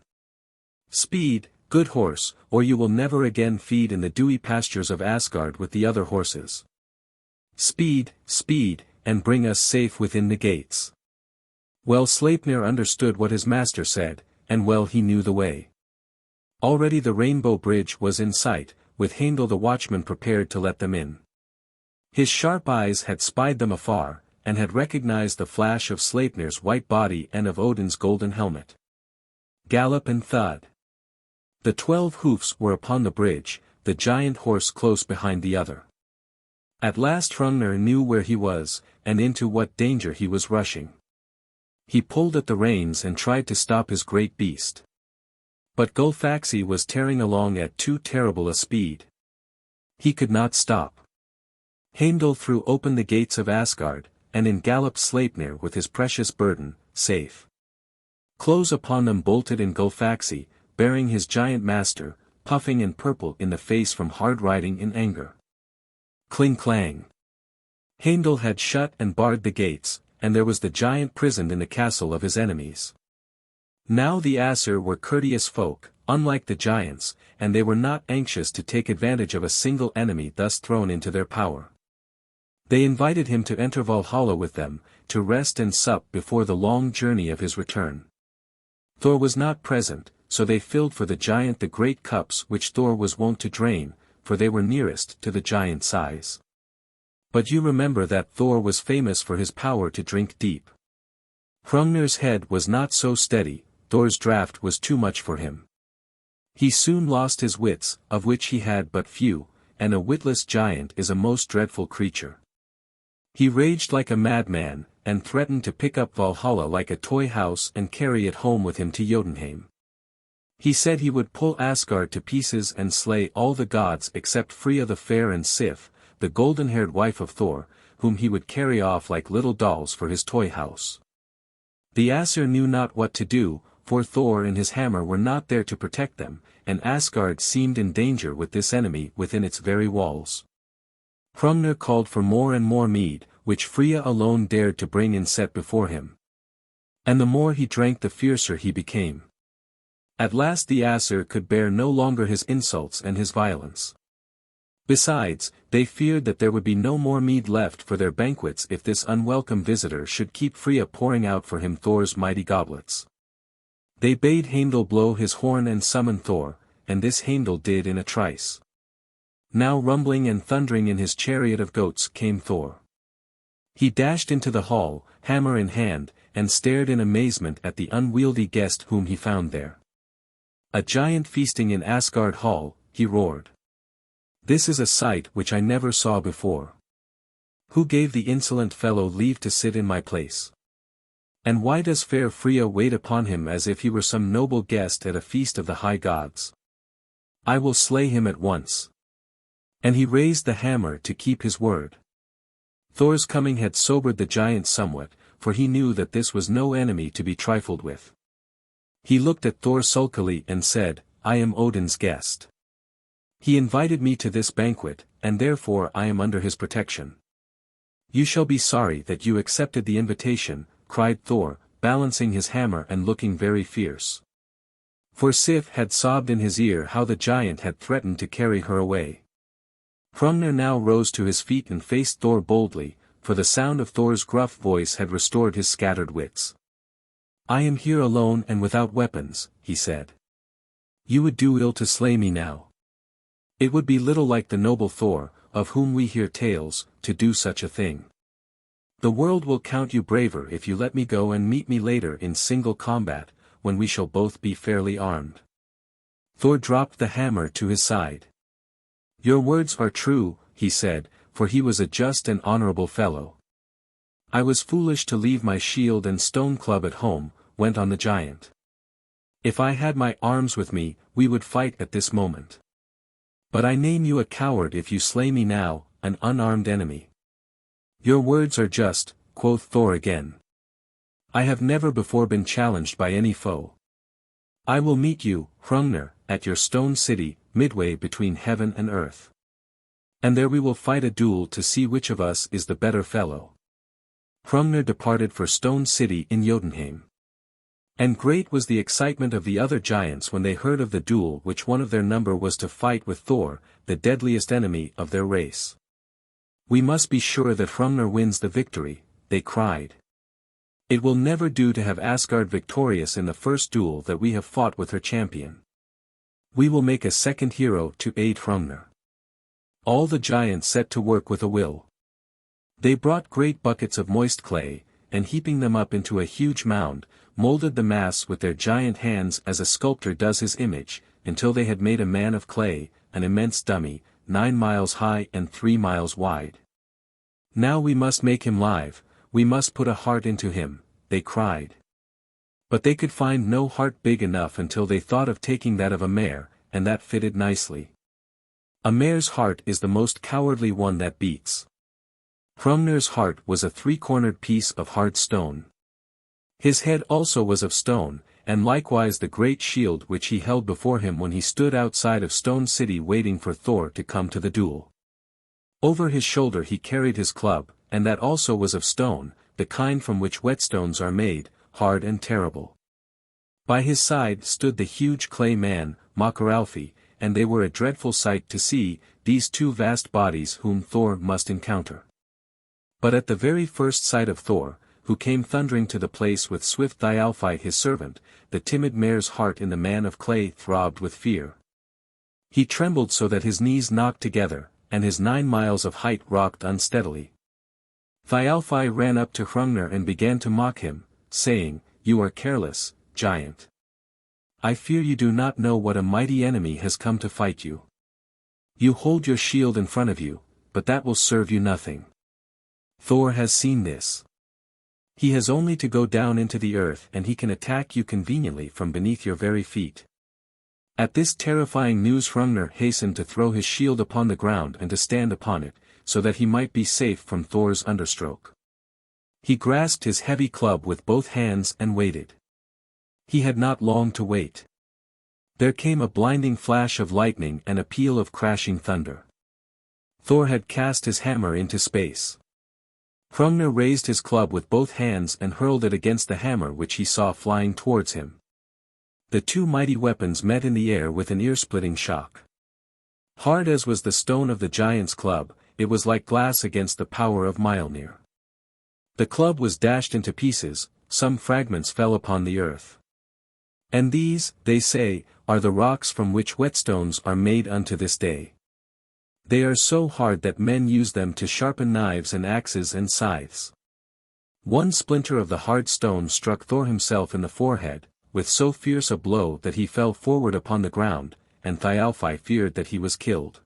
"Speed, good horse, or you will never again feed in the dewy pastures of Asgard with the other horses. Speed, speed, and bring us safe within the gates." Well Sleipnir understood what his master said, and well he knew the way. Already the Rainbow Bridge was in sight, with Heimdall the watchman prepared to let them in. His sharp eyes had spied them afar, and had recognized the flash of Sleipnir's white body and of Odin's golden helmet. Gallop and thud. The 12 hoofs were upon the bridge, the giant horse close behind the other. At last Hrungnir knew where he was, and into what danger he was rushing. He pulled at the reins and tried to stop his great beast. But Gulfaxi was tearing along at too terrible a speed. He could not stop. Heimdall threw open the gates of Asgard, and in galloped Sleipnir with his precious burden, safe. Close upon them bolted in Gulfaxi, bearing his giant master, puffing and purple in the face from hard riding in anger. Cling-clang. Heimdall had shut and barred the gates, and there was the giant prisoned in the castle of his enemies. Now the Aesir were courteous folk, unlike the giants, and they were not anxious to take advantage of a single enemy thus thrown into their power. They invited him to enter Valhalla with them, to rest and sup before the long journey of his return. Thor was not present, so they filled for the giant the great cups which Thor was wont to drain, for they were nearest to the giant's size. But you remember that Thor was famous for his power to drink deep. Hrungnir's head was not so steady, Thor's draught was too much for him. He soon lost his wits, of which he had but few, and a witless giant is a most dreadful creature. He raged like a madman, and threatened to pick up Valhalla like a toy house and carry it home with him to Jotunheim. He said he would pull Asgard to pieces and slay all the gods except Freya the fair and Sif, the golden-haired wife of Thor, whom he would carry off like little dolls for his toy house. The Aesir knew not what to do, for Thor and his hammer were not there to protect them, and Asgard seemed in danger with this enemy within its very walls. Hrungnir called for more and more mead, which Freya alone dared to bring and set before him. And the more he drank the fiercer he became. At last the Aesir could bear no longer his insults and his violence. Besides, they feared that there would be no more mead left for their banquets if this unwelcome visitor should keep Freya pouring out for him Thor's mighty goblets. They bade Heimdall blow his horn and summon Thor, and this Heimdall did in a trice. Now rumbling and thundering in his chariot of goats came Thor. He dashed into the hall, hammer in hand, and stared in amazement at the unwieldy guest whom he found there. "A giant feasting in Asgard hall," he roared. "This is a sight which I never saw before. Who gave the insolent fellow leave to sit in my place? And why does fair Freya wait upon him as if he were some noble guest at a feast of the high gods? I will slay him at once." And he raised the hammer to keep his word. Thor's coming had sobered the giant somewhat, for he knew that this was no enemy to be trifled with. He looked at Thor sulkily and said, "I am Odin's guest. He invited me to this banquet, and therefore I am under his protection." "You shall be sorry that you accepted the invitation," cried Thor, balancing his hammer and looking very fierce. For Sif had sobbed in his ear how the giant had threatened to carry her away. Hrungnir now rose to his feet and faced Thor boldly, for the sound of Thor's gruff voice had restored his scattered wits. "I am here alone and without weapons," he said. "You would do ill to slay me now. It would be little like the noble Thor, of whom we hear tales, to do such a thing. The world will count you braver if you let me go and meet me later in single combat, when we shall both be fairly armed." Thor dropped the hammer to his side. "Your words are true," he said, for he was a just and honorable fellow. "I was foolish to leave my shield and stone club at home," went on the giant. "If I had my arms with me, we would fight at this moment. But I name you a coward if you slay me now, an unarmed enemy." "Your words are just," quoth Thor again. "I have never before been challenged by any foe. I will meet you, Hrungnir, at your stone city, midway between heaven and earth. And there we will fight a duel to see which of us is the better fellow." Hrungnir departed for Stone City in Jotunheim. And great was the excitement of the other giants when they heard of the duel which one of their number was to fight with Thor, the deadliest enemy of their race. "We must be sure that Hrungnir wins the victory," they cried. "It will never do to have Asgard victorious in the first duel that we have fought with her champion. We will make a second hero to aid Hrungnir." All the giants set to work with a will. They brought great buckets of moist clay, and heaping them up into a huge mound, molded the mass with their giant hands as a sculptor does his image, until they had made a man of clay, an immense dummy, 9 miles high and 3 miles wide. "Now we must make him live, we must put a heart into him," they cried. But they could find no heart big enough until they thought of taking that of a mare, and that fitted nicely. A mare's heart is the most cowardly one that beats. Hrungnir's heart was a 3-cornered piece of hard stone. His head also was of stone, and likewise the great shield which he held before him when he stood outside of Stone City waiting for Thor to come to the duel. Over his shoulder he carried his club, and that also was of stone, the kind from which whetstones are made, hard and terrible. By his side stood the huge clay man, Makaralfi, and they were a dreadful sight to see, these two vast bodies whom Thor must encounter. But at the very first sight of Thor, who came thundering to the place with swift Thialfi his servant, the timid mare's heart in the man of clay throbbed with fear. He trembled so that his knees knocked together, and his 9 miles of height rocked unsteadily. Thialfi ran up to Hrungnir and began to mock him, saying, "You are careless, giant. I fear you do not know what a mighty enemy has come to fight you. You hold your shield in front of you, but that will serve you nothing. Thor has seen this. He has only to go down into the earth and he can attack you conveniently from beneath your very feet." At this terrifying news Hrungnir hastened to throw his shield upon the ground and to stand upon it, so that he might be safe from Thor's understroke. He grasped his heavy club with both hands and waited. He had not long to wait. There came a blinding flash of lightning and a peal of crashing thunder. Thor had cast his hammer into space. Hrungnir raised his club with both hands and hurled it against the hammer which he saw flying towards him. The two mighty weapons met in the air with an ear-splitting shock. Hard as was the stone of the giant's club, it was like glass against the power of Mjolnir. The club was dashed into pieces, some fragments fell upon the earth. And these, they say, are the rocks from which whetstones are made unto this day. They are so hard that men use them to sharpen knives and axes and scythes. One splinter of the hard stone struck Thor himself in the forehead, with so fierce a blow that he fell forward upon the ground, and Thialfi feared that he was killed.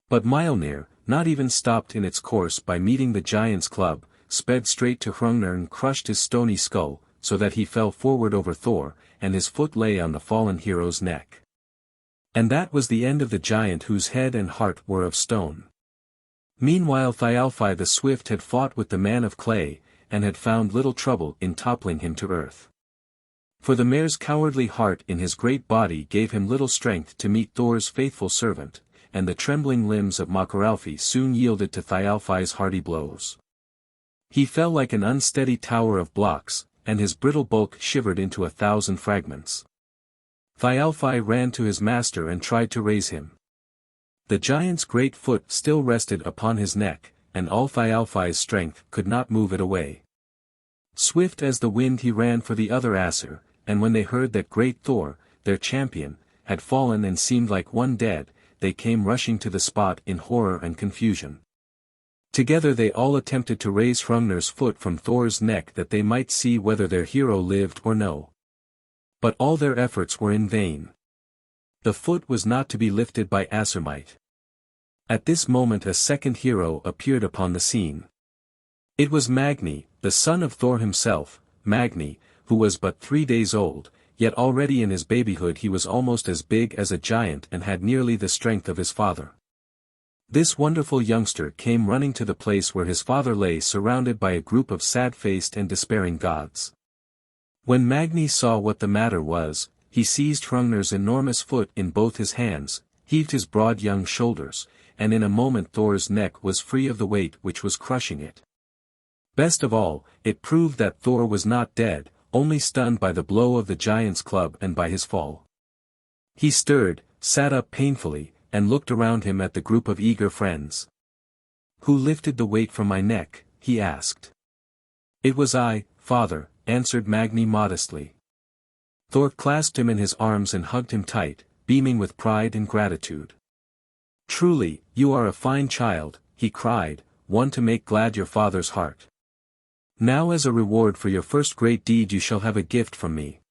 But Mjolnir, not even stopped in its course by meeting the giant's club, sped straight to Hrungnir and crushed his stony skull, so that he fell forward over Thor, and his foot lay on the fallen hero's neck. And that was the end of the giant whose head and heart were of stone. Meanwhile Thialfi the Swift had fought with the man of clay, and had found little trouble in toppling him to earth. For the mare's cowardly heart in his great body gave him little strength to meet Thor's faithful servant, and the trembling limbs of Makaralfi soon yielded to Thialfi's hearty blows. He fell like an unsteady tower of blocks, and his brittle bulk shivered into 1,000 fragments. Thialfi ran to his master and tried to raise him. The giant's great foot still rested upon his neck, and all Thialfi's strength could not move it away. Swift as the wind he ran for the other Aesir, and when they heard that great Thor, their champion, had fallen and seemed like one dead, they came rushing to the spot in horror and confusion. Together they all attempted to raise Hrungnir's foot from Thor's neck that they might see whether their hero lived or no. But all their efforts were in vain. The foot was not to be lifted by Aesir might. At this moment a second hero appeared upon the scene. It was Magni, the son of Thor himself, Magni, who was but 3 days old, yet already in his babyhood he was almost as big as a giant and had nearly the strength of his father. This wonderful youngster came running to the place where his father lay surrounded by a group of sad-faced and despairing gods. When Magni saw what the matter was, he seized Hrungnir's enormous foot in both his hands, heaved his broad young shoulders, and in a moment Thor's neck was free of the weight which was crushing it. Best of all, it proved that Thor was not dead, only stunned by the blow of the giant's club and by his fall. He stirred, sat up painfully, and looked around him at the group of eager friends. "Who lifted the weight from my neck?" he asked. "It was I, father," answered Magni modestly. Thor clasped him in his arms and hugged him tight, beaming with pride and gratitude. "Truly, you are a fine child," he cried, "one to make glad your father's heart. Now as a reward for your first great deed you shall have a gift from me.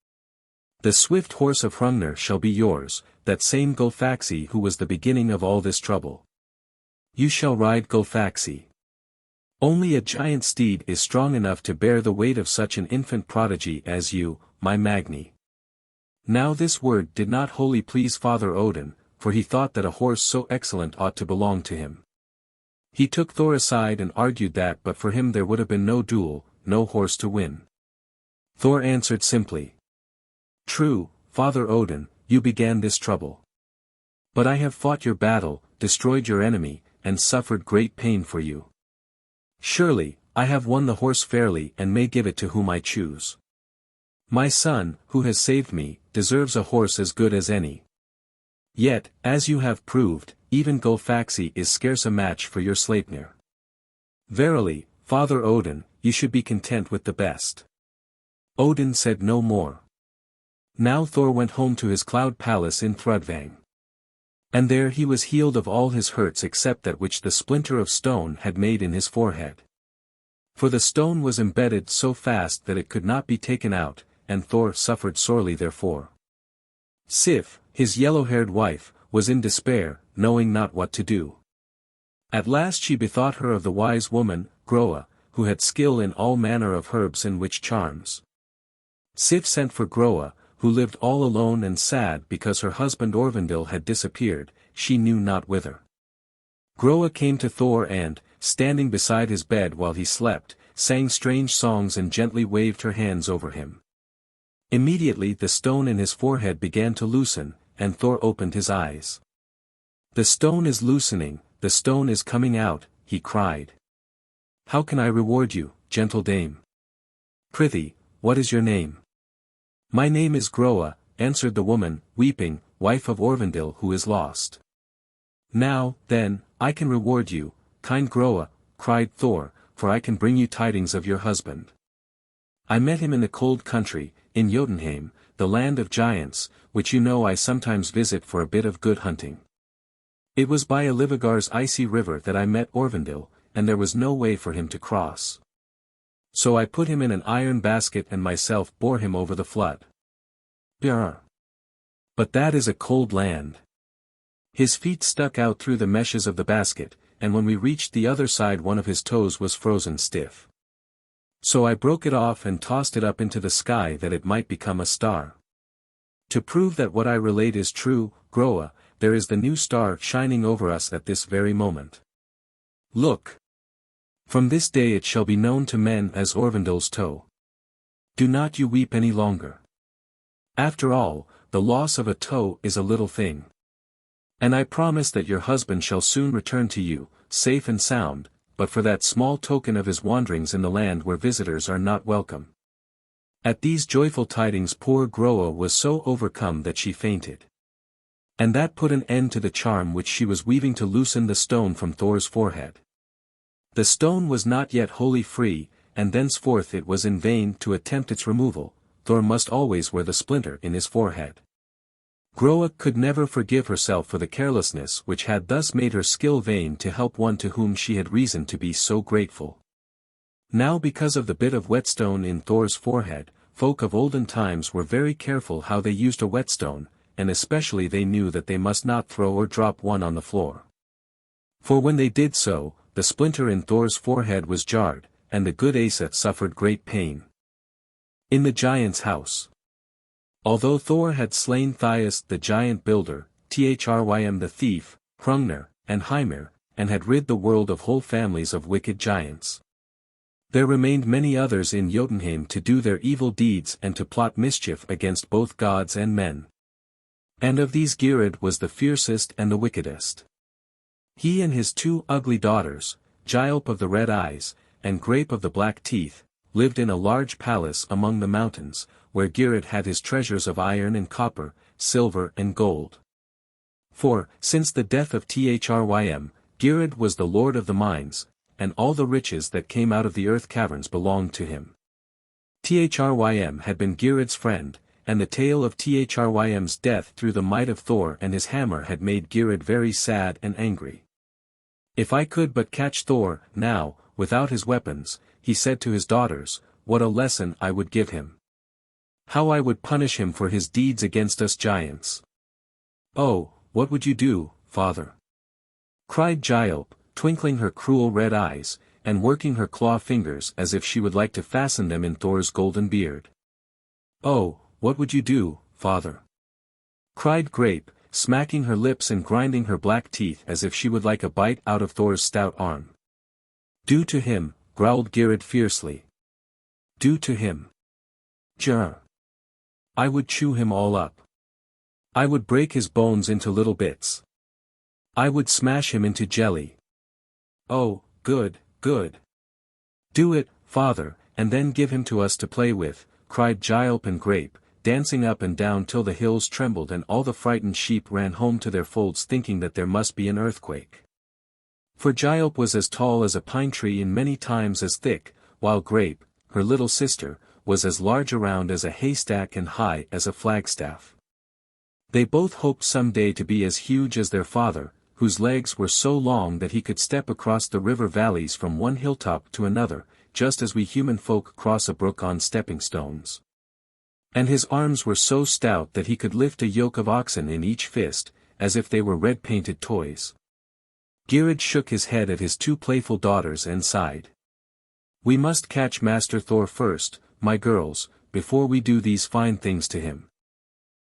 The swift horse of Hrungnir shall be yours, that same Gulfaxi who was the beginning of all this trouble. You shall ride Gulfaxi. Only a giant steed is strong enough to bear the weight of such an infant prodigy as you, my Magni." Now this word did not wholly please Father Odin, for he thought that a horse so excellent ought to belong to him. He took Thor aside and argued that but for him there would have been no duel, no horse to win. Thor answered simply, "True, Father Odin, you began this trouble. But I have fought your battle, destroyed your enemy, and suffered great pain for you. Surely, I have won the horse fairly and may give it to whom I choose. My son, who has saved me, deserves a horse as good as any. Yet, as you have proved, even Gulfaxi is scarce a match for your Sleipnir. Verily, Father Odin, you should be content with the best." Odin said no more. Now Thor went home to his cloud palace in Thrudvang. And there he was healed of all his hurts except that which the splinter of stone had made in his forehead. For the stone was embedded so fast that it could not be taken out, and Thor suffered sorely therefore. Sif, his yellow-haired wife, was in despair, knowing not what to do. At last she bethought her of the wise woman, Groa, who had skill in all manner of herbs and witch charms. Sif sent for Groa, who lived all alone and sad because her husband Orvandil had disappeared, she knew not whither. Groa came to Thor and, standing beside his bed while he slept, sang strange songs and gently waved her hands over him. Immediately the stone in his forehead began to loosen, and Thor opened his eyes. "The stone is loosening," the stone is coming out," he cried. "How can I reward you, gentle dame? Prithee, what is your name?" "My name is Groa," answered the woman, weeping, "wife of Orvandil who is lost." "Now, then, I can reward you, kind Groa," cried Thor, "for I can bring you tidings of your husband. I met him in the cold country, in Jotunheim, the land of giants, which you know I sometimes visit for a bit of good hunting. It was by Alivigar's icy river that I met Orvandil, and there was no way for him to cross. So I put him in an iron basket and myself bore him over the flood. Brr. But that is a cold land. His feet stuck out through the meshes of the basket, and when we reached the other side one of his toes was frozen stiff. So I broke it off and tossed it up into the sky that it might become a star. To prove that what I relate is true, Groa, there is the new star shining over us at this very moment. Look! From this day it shall be known to men as Orvandil's toe. Do not you weep any longer. After all, the loss of a toe is a little thing. And I promise that your husband shall soon return to you, safe and sound, but for that small token of his wanderings in the land where visitors are not welcome." At these joyful tidings poor Groa was so overcome that she fainted. And that put an end to the charm which she was weaving to loosen the stone from Thor's forehead. The stone was not yet wholly free, and thenceforth it was in vain to attempt its removal. Thor must always wear the splinter in his forehead. Groa could never forgive herself for the carelessness which had thus made her skill vain to help one to whom she had reason to be so grateful. Now because of the bit of whetstone in Thor's forehead, folk of olden times were very careful how they used a whetstone, and especially they knew that they must not throw or drop one on the floor. For when they did so, the splinter in Thor's forehead was jarred, and the good Asa suffered great pain. In the giant's house. Although Thor had slain Thias the giant builder, Thrym the thief, Hrungnir, and Hymir, and had rid the world of whole families of wicked giants, there remained many others in Jotunheim to do their evil deeds and to plot mischief against both gods and men. And of these Geirrod was the fiercest and the wickedest. He and his two ugly daughters, Gialp of the red eyes, and Grape of the black teeth, lived in a large palace among the mountains, where Geirrod had his treasures of iron and copper, silver and gold. For, since the death of Thrym, Geirrod was the lord of the mines, and all the riches that came out of the earth caverns belonged to him. Thrym had been Geirrod's friend, and the tale of Thrym's death through the might of Thor and his hammer had made Geirrod very sad and angry. "If I could but catch Thor, now, without his weapons," he said to his daughters, "what a lesson I would give him. How I would punish him for his deeds against us giants." "Oh, what would you do, father?" cried Gialp, twinkling her cruel red eyes, and working her claw fingers as if she would like to fasten them in Thor's golden beard. "Oh, what would you do, father?" cried Grape, smacking her lips and grinding her black teeth as if she would like a bite out of Thor's stout arm. "Do to him," growled Geirrod fiercely. "Do to him. Jar. I would chew him all up. I would break his bones into little bits. I would smash him into jelly. Oh, good, good. Do it, father, and then give him to us to play with," cried Gialp and Grape, dancing up and down till the hills trembled and all the frightened sheep ran home to their folds thinking that there must be an earthquake. For Gialp was as tall as a pine tree and many times as thick, while Grape, her little sister, was as large around as a haystack and high as a flagstaff. They both hoped some day to be as huge as their father, whose legs were so long that he could step across the river valleys from one hilltop to another, just as we human folk cross a brook on stepping stones. And his arms were so stout that he could lift a yoke of oxen in each fist, as if they were red-painted toys. Geirrod shook his head at his two playful daughters and sighed. "We must catch Master Thor first, my girls, before we do these fine things to him.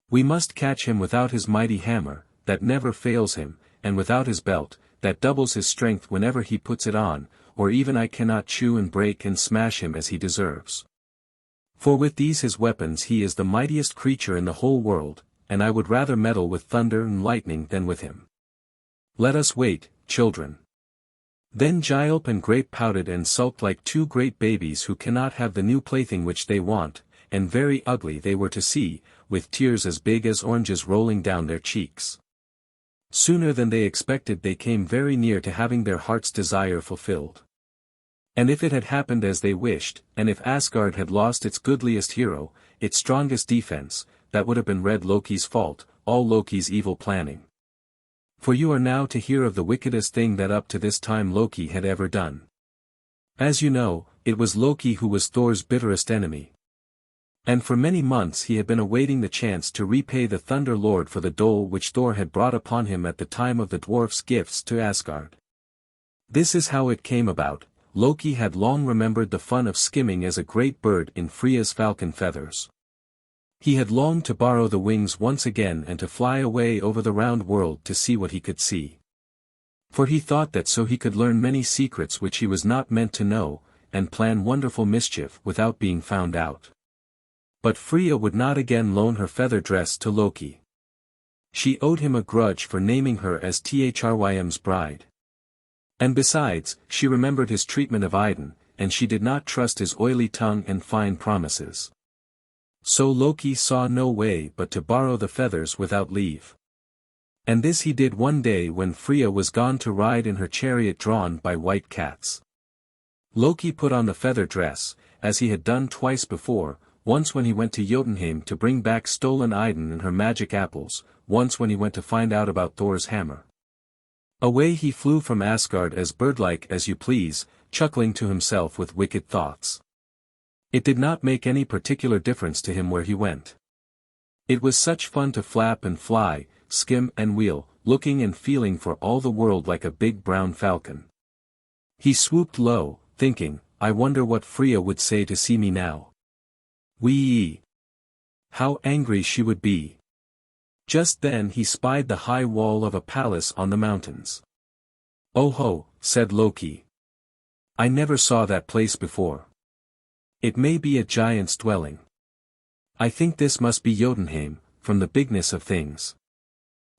We must catch him without his mighty hammer, that never fails him, and without his belt, that doubles his strength whenever he puts it on, or even I cannot chew and break and smash him as he deserves. For with these his weapons he is the mightiest creature in the whole world, and I would rather meddle with thunder and lightning than with him. Let us wait, children. Then Gialp and Grape pouted and sulked like two great babies who cannot have the new plaything which they want, and very ugly they were to see, with tears as big as oranges rolling down their cheeks. Sooner than they expected they came very near to having their heart's desire fulfilled. And if it had happened as they wished, and if Asgard had lost its goodliest hero, its strongest defense, that would have been Red Loki's fault, all Loki's evil planning. For you are now to hear of the wickedest thing that up to this time Loki had ever done. As you know, it was Loki who was Thor's bitterest enemy. And for many months he had been awaiting the chance to repay the Thunder Lord for the dole which Thor had brought upon him at the time of the dwarfs' gifts to Asgard. This is how it came about. Loki had long remembered the fun of skimming as a great bird in Freya's falcon feathers. He had longed to borrow the wings once again and to fly away over the round world to see what he could see. For he thought that so he could learn many secrets which he was not meant to know, and plan wonderful mischief without being found out. But Freya would not again loan her feather dress to Loki. She owed him a grudge for naming her as Thrym's bride. And besides, she remembered his treatment of Idun, and she did not trust his oily tongue and fine promises. So Loki saw no way but to borrow the feathers without leave. And this he did one day when Freya was gone to ride in her chariot drawn by white cats. Loki put on the feather dress, as he had done twice before, once when he went to Jotunheim to bring back stolen Idun and her magic apples, once when he went to find out about Thor's hammer. Away he flew from Asgard as birdlike as you please, chuckling to himself with wicked thoughts. It did not make any particular difference to him where he went. It was such fun to flap and fly, skim and wheel, looking and feeling for all the world like a big brown falcon. He swooped low, thinking, I wonder what Freya would say to see me now. Wee! How angry she would be. Just then he spied the high wall of a palace on the mountains. Oh ho, said Loki. I never saw that place before. It may be a giant's dwelling. I think this must be Jotunheim, from the bigness of things.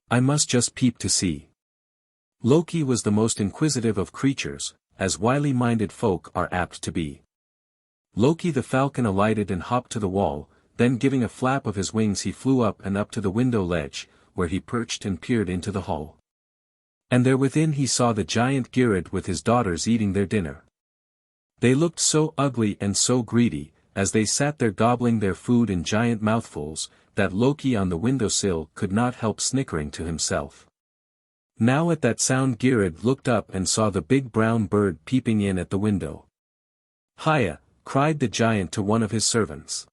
I must just peep to see. Loki was the most inquisitive of creatures, as wily-minded folk are apt to be. Loki the falcon alighted and hopped to the wall, then giving a flap of his wings he flew up and up to the window ledge, where he perched and peered into the hall. And there within he saw the giant Geirrod with his daughters eating their dinner. They looked so ugly and so greedy, as they sat there gobbling their food in giant mouthfuls, that Loki on the windowsill could not help snickering to himself. Now at that sound Geirrod looked up and saw the big brown bird peeping in at the window. Hiya, cried the giant to one of his servants.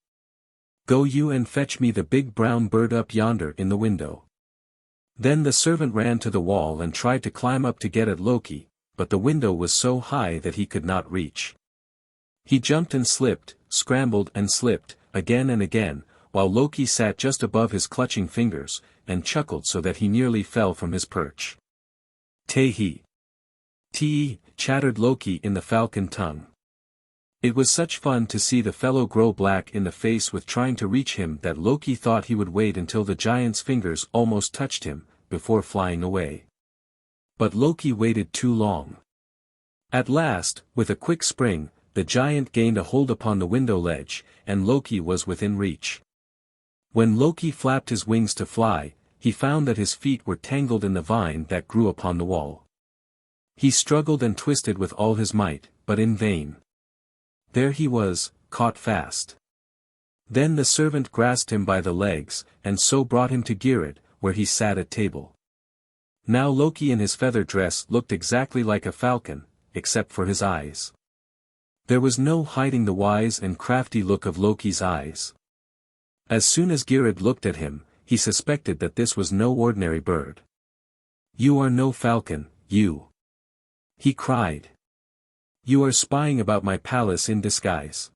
Go you and fetch me the big brown bird up yonder in the window. Then the servant ran to the wall and tried to climb up to get at Loki, but the window was so high that he could not reach. He jumped and slipped, scrambled and slipped, again and again, while Loki sat just above his clutching fingers, and chuckled so that he nearly fell from his perch. Tee-hee! Tee! Chattered Loki in the falcon tongue. It was such fun to see the fellow grow black in the face with trying to reach him that Loki thought he would wait until the giant's fingers almost touched him, before flying away. But Loki waited too long. At last, with a quick spring, the giant gained a hold upon the window ledge, and Loki was within reach. When Loki flapped his wings to fly, he found that his feet were tangled in the vine that grew upon the wall. He struggled and twisted with all his might, but in vain. There he was, caught fast. Then the servant grasped him by the legs, and so brought him to Geirrod, where he sat at table. Now Loki in his feather dress looked exactly like a falcon, except for his eyes. There was no hiding the wise and crafty look of Loki's eyes. As soon as Geirrod looked at him, he suspected that this was no ordinary bird. You are no falcon, you! He cried. You are spying about my palace in disguise.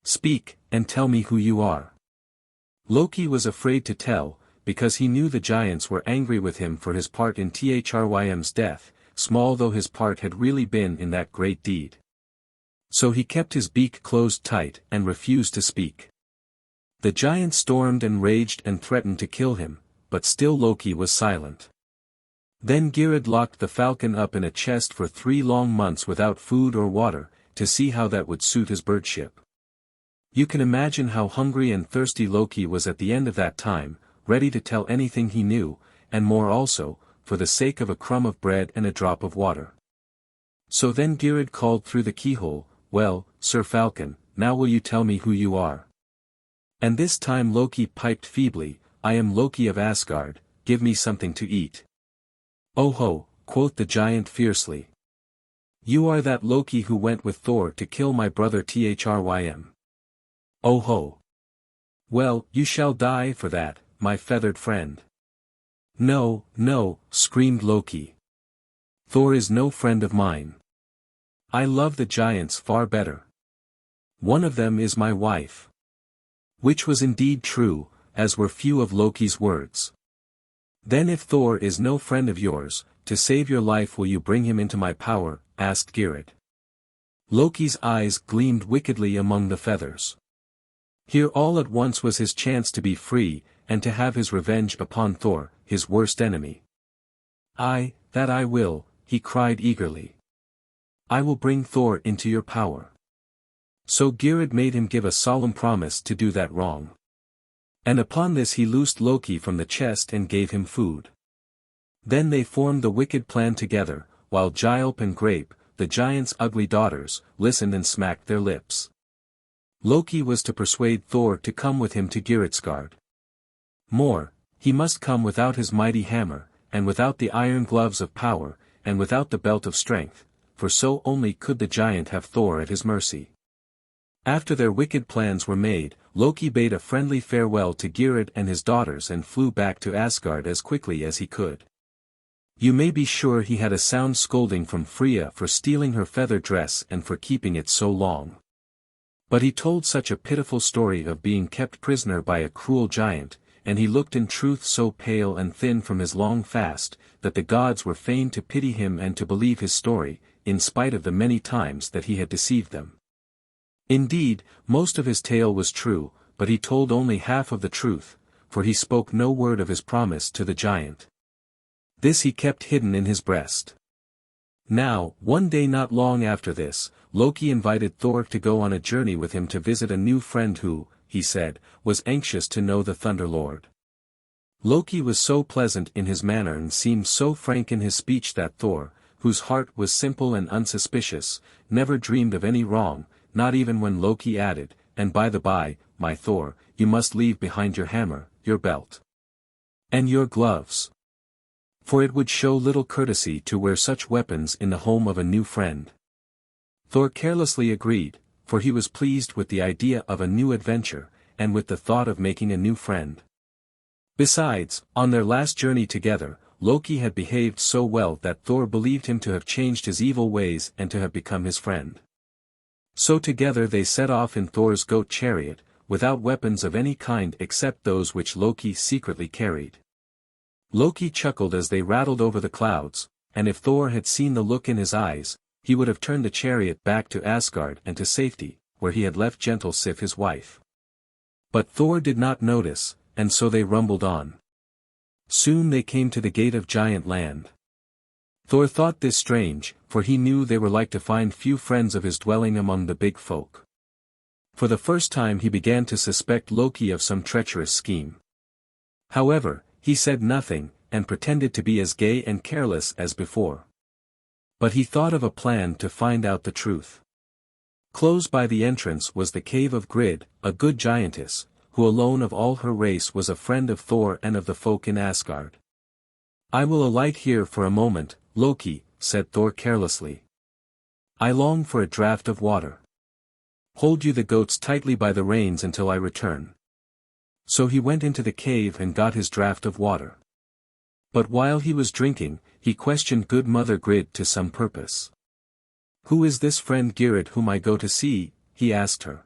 Speak, and tell me who you are. Loki was afraid to tell, because he knew the giants were angry with him for his part in Thrym's death, small though his part had really been in that great deed. So he kept his beak closed tight and refused to speak. The giant stormed and raged and threatened to kill him, but still Loki was silent. Then Geirrod locked the falcon up in a chest for 3 long months without food or water, to see how that would suit his birdship. You can imagine how hungry and thirsty Loki was at the end of that time, ready to tell anything he knew, and more also, for the sake of a crumb of bread and a drop of water. So then Geirrod called through the keyhole, "Well, Sir Falcon, now will you tell me who you are?" And this time Loki piped feebly, "I am Loki of Asgard, give me something to eat." "Oh ho," quoth the giant fiercely. "You are that Loki who went with Thor to kill my brother Thrym. Oh ho. Well, you shall die for that, my feathered friend." "No, no," screamed Loki. "Thor is no friend of mine. I love the giants far better. One of them is my wife." Which was indeed true, as were few of Loki's words. "Then if Thor is no friend of yours, to save your life will you bring him into my power?" asked Geirrod. Loki's eyes gleamed wickedly among the feathers. Here all at once was his chance to be free, and to have his revenge upon Thor, his worst enemy. "Aye, that I will," he cried eagerly. "I will bring Thor into your power." So Geirrod made him give a solemn promise to do that wrong. And upon this he loosed Loki from the chest and gave him food. Then they formed the wicked plan together, while Gialp and Grape, the giant's ugly daughters, listened and smacked their lips. Loki was to persuade Thor to come with him to Geirrodsgard. More, he must come without his mighty hammer, and without the iron gloves of power, and without the belt of strength, for so only could the giant have Thor at his mercy. After their wicked plans were made, Loki bade a friendly farewell to Geirrod and his daughters and flew back to Asgard as quickly as he could. You may be sure he had a sound scolding from Freya for stealing her feather dress and for keeping it so long. But he told such a pitiful story of being kept prisoner by a cruel giant, and he looked in truth so pale and thin from his long fast, that the gods were fain to pity him and to believe his story, in spite of the many times that he had deceived them. Indeed, most of his tale was true, but he told only half of the truth, for he spoke no word of his promise to the giant. This he kept hidden in his breast. Now, one day not long after this, Loki invited Thor to go on a journey with him to visit a new friend who, he said, was anxious to know the Thunder Lord. Loki was so pleasant in his manner and seemed so frank in his speech that Thor, whose heart was simple and unsuspicious, never dreamed of any wrong, not even when Loki added, "And by the by, my Thor, you must leave behind your hammer, your belt, and your gloves. For it would show little courtesy to wear such weapons in the home of a new friend." Thor carelessly agreed, for he was pleased with the idea of a new adventure, and with the thought of making a new friend. Besides, on their last journey together, Loki had behaved so well that Thor believed him to have changed his evil ways and to have become his friend. So together they set off in Thor's goat chariot, without weapons of any kind except those which Loki secretly carried. Loki chuckled as they rattled over the clouds, and if Thor had seen the look in his eyes, he would have turned the chariot back to Asgard and to safety, where he had left gentle Sif his wife. But Thor did not notice, and so they rumbled on. Soon they came to the gate of Giant Land. Thor thought this strange, for he knew they were like to find few friends of his dwelling among the big folk. For the first time he began to suspect Loki of some treacherous scheme. However, he said nothing, and pretended to be as gay and careless as before. But he thought of a plan to find out the truth. Close by the entrance was the cave of Grid, a good giantess, who alone of all her race was a friend of Thor and of the folk in Asgard. "I will alight here for a moment, Loki," said Thor carelessly. "I long for a draught of water. Hold you the goats tightly by the reins until I return." So he went into the cave and got his draught of water. But while he was drinking, he questioned good Mother Grid to some purpose. "Who is this friend Geirrod whom I go to see?" he asked her.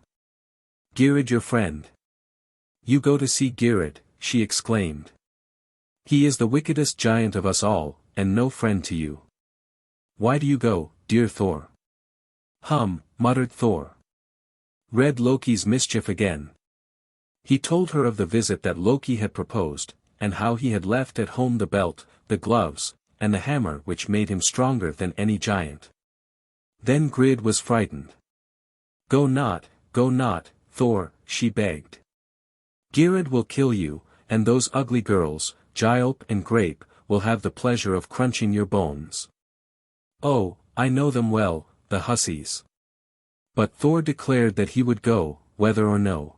"Geirrod your friend." "You go to see Geirrod," she exclaimed. "He is the wickedest giant of us all, and no friend to you." "Why do you go, dear Thor?" Muttered Thor. Read Loki's mischief again. He told her of the visit that Loki had proposed, and how he had left at home the belt, the gloves, and the hammer which made him stronger than any giant. Then Grid was frightened. Go not, Thor," she begged. "Geirrod will kill you, and those ugly girls, Gialp and Grape, will have the pleasure of crunching your bones. Oh, I know them well, the hussies." But Thor declared that he would go, whether or no.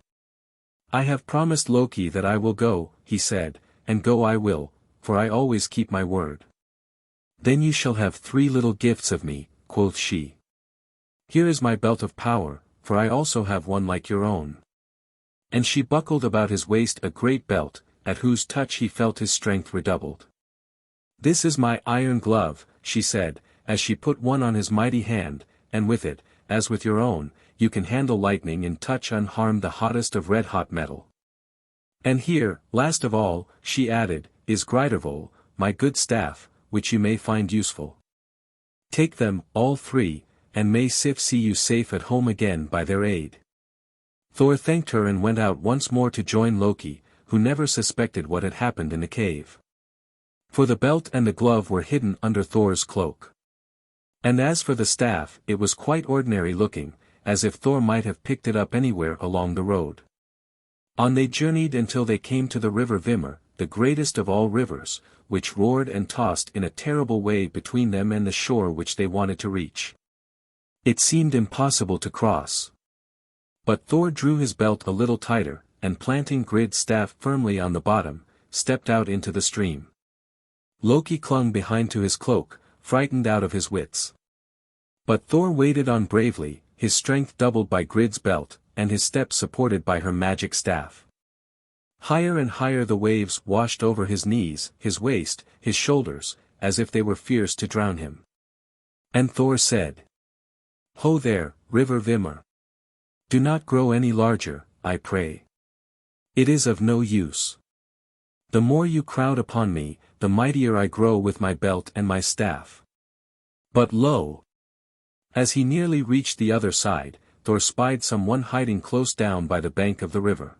"I have promised Loki that I will go," he said, "and go I will, for I always keep my word." "Then you shall have 3 little gifts of me," quoth she. "Here is my belt of power, for I also have one like your own." And she buckled about his waist a great belt, at whose touch he felt his strength redoubled. "This is my iron glove," she said, as she put one on his mighty hand, "and with it, as with your own, you can handle lightning and touch unharmed the hottest of red-hot metal. And here, last of all," she added, "is Greidervol, my good staff, which you may find useful. Take them, all 3, and may Sif see you safe at home again by their aid." Thor thanked her and went out once more to join Loki, who never suspected what had happened in the cave. For the belt and the glove were hidden under Thor's cloak. And as for the staff, it was quite ordinary looking, as if Thor might have picked it up anywhere along the road. On they journeyed until they came to the river Vimmer, the greatest of all rivers, which roared and tossed in a terrible way between them and the shore which they wanted to reach. It seemed impossible to cross. But Thor drew his belt a little tighter, and planting Grid's staff firmly on the bottom, stepped out into the stream. Loki clung behind to his cloak, frightened out of his wits. But Thor waded on bravely, his strength doubled by Grid's belt, and his steps supported by her magic staff. Higher and higher the waves washed over his knees, his waist, his shoulders, as if they were fierce to drown him. And Thor said, "Ho there, river Vimmer. Do not grow any larger, I pray. It is of no use. The more you crowd upon me, the mightier I grow with my belt and my staff." But lo! As he nearly reached the other side, Thor spied someone hiding close down by the bank of the river.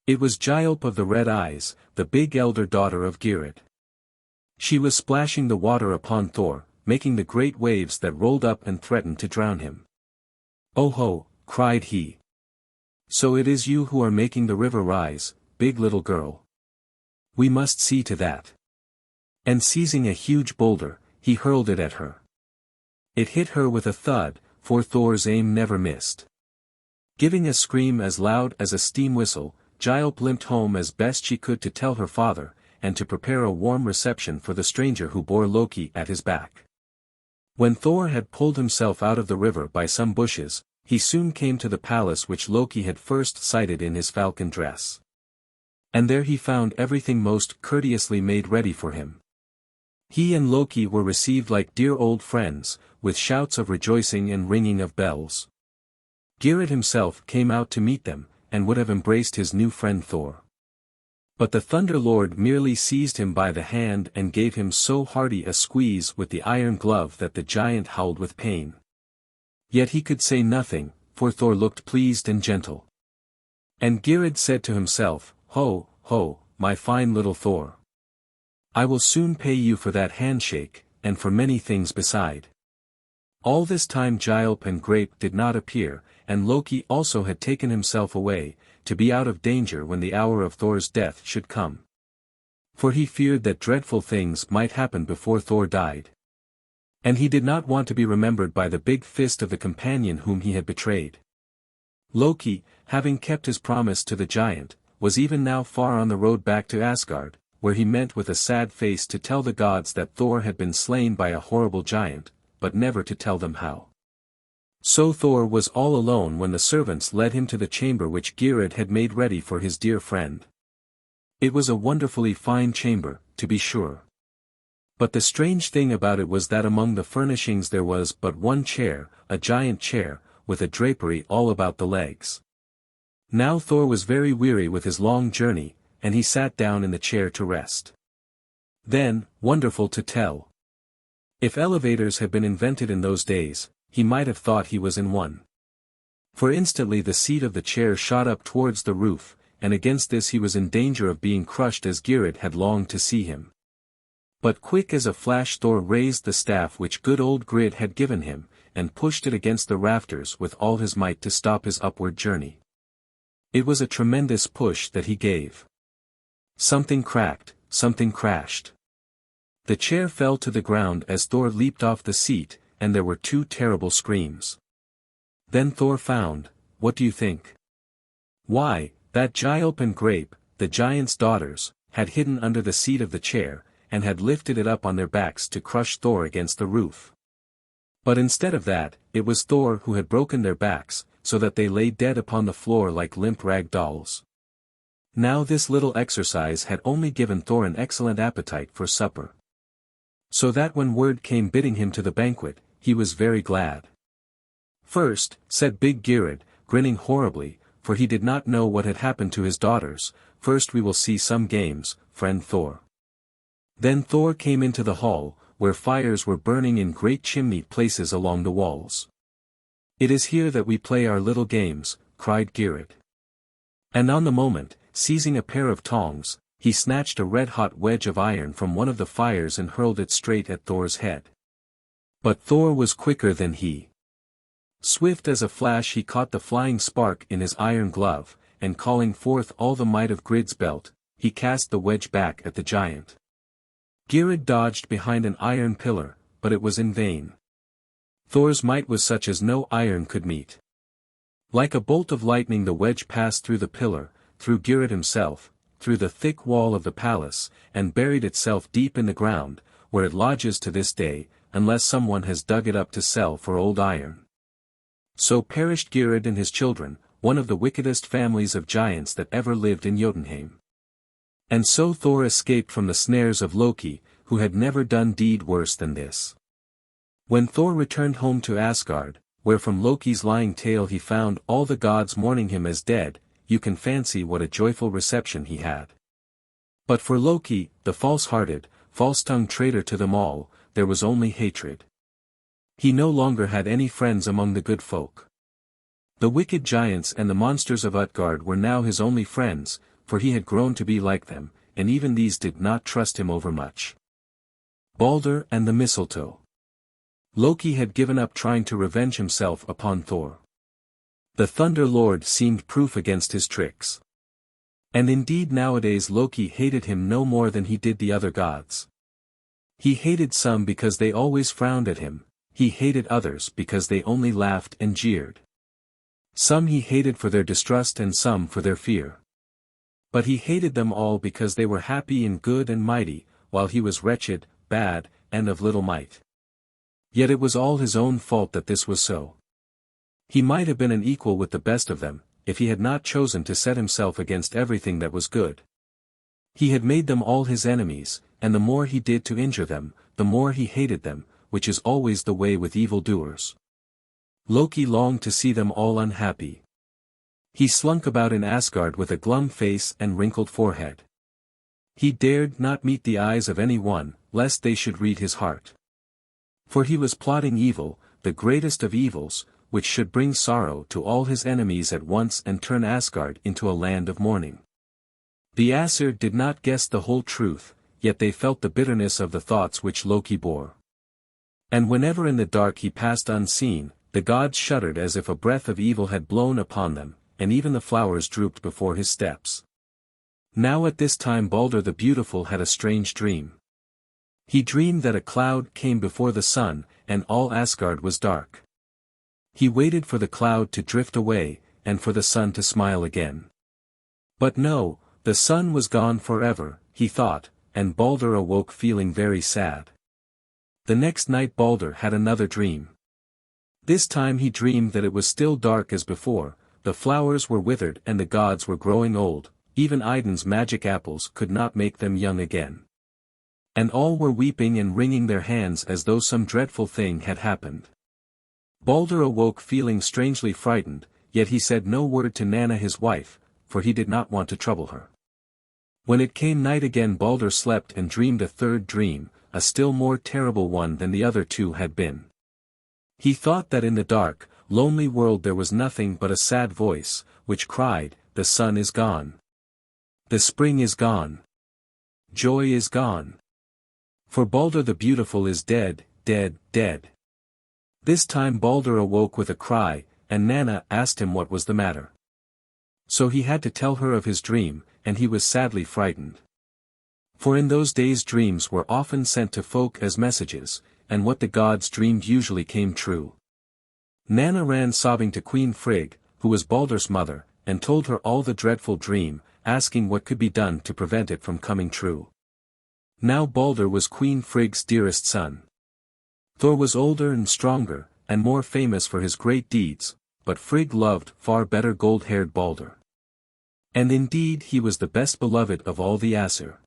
It was Gialp of the red eyes, the big elder daughter of Geirrod. She was splashing the water upon Thor, making the great waves that rolled up and threatened to drown him. "Oh ho!" cried he. "So it is you who are making the river rise, big little girl. We must see to that." And seizing a huge boulder, he hurled it at her. It hit her with a thud, for Thor's aim never missed. Giving a scream as loud as a steam whistle, Gialp limped home as best she could to tell her father, and to prepare a warm reception for the stranger who bore Loki at his back. When Thor had pulled himself out of the river by some bushes, he soon came to the palace which Loki had first sighted in his falcon dress. And there he found everything most courteously made ready for him. He and Loki were received like dear old friends, with shouts of rejoicing and ringing of bells. Geirrod himself came out to meet them, and would have embraced his new friend Thor. But the Thunder Lord merely seized him by the hand and gave him so hearty a squeeze with the iron glove that the giant howled with pain. Yet he could say nothing, for Thor looked pleased and gentle. And Geirrod said to himself, "Ho, ho, my fine little Thor. I will soon pay you for that handshake, and for many things beside." All this time Gialp and Grape did not appear, and Loki also had taken himself away, to be out of danger when the hour of Thor's death should come. For he feared that dreadful things might happen before Thor died. And he did not want to be remembered by the big fist of the companion whom he had betrayed. Loki, having kept his promise to the giant, was even now far on the road back to Asgard, where he meant with a sad face to tell the gods that Thor had been slain by a horrible giant, but never to tell them how. So Thor was all alone when the servants led him to the chamber which Geirrod had made ready for his dear friend. It was a wonderfully fine chamber, to be sure. But the strange thing about it was that among the furnishings there was but one chair, a giant chair, with a drapery all about the legs. Now Thor was very weary with his long journey, and he sat down in the chair to rest. Then, wonderful to tell, if elevators had been invented in those days, he might have thought he was in one. For instantly the seat of the chair shot up towards the roof, and against this he was in danger of being crushed as Geirrod had longed to see him. But quick as a flash Thor raised the staff which good old Grid had given him, and pushed it against the rafters with all his might to stop his upward journey. It was a tremendous push that he gave. Something cracked, something crashed. The chair fell to the ground as Thor leaped off the seat, and there were two terrible screams. Then Thor found, what do you think? Why, that Gialp and Grape, the giant's daughters, had hidden under the seat of the chair, and had lifted it up on their backs to crush Thor against the roof. But instead of that, it was Thor who had broken their backs, so that they lay dead upon the floor like limp rag dolls. Now this little exercise had only given Thor an excellent appetite for supper. So that when word came bidding him to the banquet, he was very glad. First, said big Geirrod, grinning horribly, for he did not know what had happened to his daughters, first we will see some games, friend Thor. Then Thor came into the hall, where fires were burning in great chimney places along the walls. It is here that we play our little games, cried Geirrod. And on the moment, seizing a pair of tongs, he snatched a red-hot wedge of iron from one of the fires and hurled it straight at Thor's head. But Thor was quicker than he. Swift as a flash he caught the flying spark in his iron glove, and calling forth all the might of Grid's belt, he cast the wedge back at the giant. Geirrod dodged behind an iron pillar, but it was in vain. Thor's might was such as no iron could meet. Like a bolt of lightning the wedge passed through the pillar, through Geirrod himself, through the thick wall of the palace, and buried itself deep in the ground, where it lodges to this day, unless someone has dug it up to sell for old iron. So perished Geirrod and his children, one of the wickedest families of giants that ever lived in Jotunheim. And so Thor escaped from the snares of Loki, who had never done deed worse than this. When Thor returned home to Asgard, where from Loki's lying tale he found all the gods mourning him as dead, you can fancy what a joyful reception he had. But for Loki, the false-hearted, false-tongued traitor to them all, there was only hatred. He no longer had any friends among the good folk. The wicked giants and the monsters of Utgard were now his only friends, for he had grown to be like them, and even these did not trust him overmuch. Balder and the Mistletoe. Loki had given up trying to revenge himself upon Thor. The Thunder Lord seemed proof against his tricks. And indeed nowadays Loki hated him no more than he did the other gods. He hated some because they always frowned at him, he hated others because they only laughed and jeered. Some he hated for their distrust and some for their fear. But he hated them all because they were happy and good and mighty, while he was wretched, bad, and of little might. Yet it was all his own fault that this was so. He might have been an equal with the best of them, if he had not chosen to set himself against everything that was good. He had made them all his enemies, and the more he did to injure them, the more he hated them, which is always the way with evildoers. Loki longed to see them all unhappy. He slunk about in Asgard with a glum face and wrinkled forehead. He dared not meet the eyes of any one, lest they should read his heart. For he was plotting evil, the greatest of evils, which should bring sorrow to all his enemies at once and turn Asgard into a land of mourning. The Aesir did not guess the whole truth, yet they felt the bitterness of the thoughts which Loki bore. And whenever in the dark he passed unseen, the gods shuddered as if a breath of evil had blown upon them, and even the flowers drooped before his steps. Now at this time Balder the Beautiful had a strange dream. He dreamed that a cloud came before the sun, and all Asgard was dark. He waited for the cloud to drift away, and for the sun to smile again. But no, the sun was gone forever, he thought, and Balder awoke feeling very sad. The next night Balder had another dream. This time he dreamed that it was still dark as before, the flowers were withered and the gods were growing old, even Idun's magic apples could not make them young again. And all were weeping and wringing their hands as though some dreadful thing had happened. Balder awoke feeling strangely frightened, yet he said no word to Nanna his wife, for he did not want to trouble her. When it came night again Balder slept and dreamed a third dream, a still more terrible one than the other two had been. He thought that in the dark, lonely world there was nothing but a sad voice, which cried, "The sun is gone. The spring is gone. Joy is gone. For Balder the Beautiful is dead, dead, dead. This time Balder awoke with a cry, and Nanna asked him what was the matter. So he had to tell her of his dream, and he was sadly frightened. For in those days dreams were often sent to folk as messages, and what the gods dreamed usually came true. Nanna ran sobbing to Queen Frigg, who was Balder's mother, and told her all the dreadful dream, asking what could be done to prevent it from coming true. Now Balder was Queen Frigg's dearest son. Thor was older and stronger, and more famous for his great deeds, but Frigg loved far better gold-haired Balder. And indeed he was the best beloved of all the Aesir.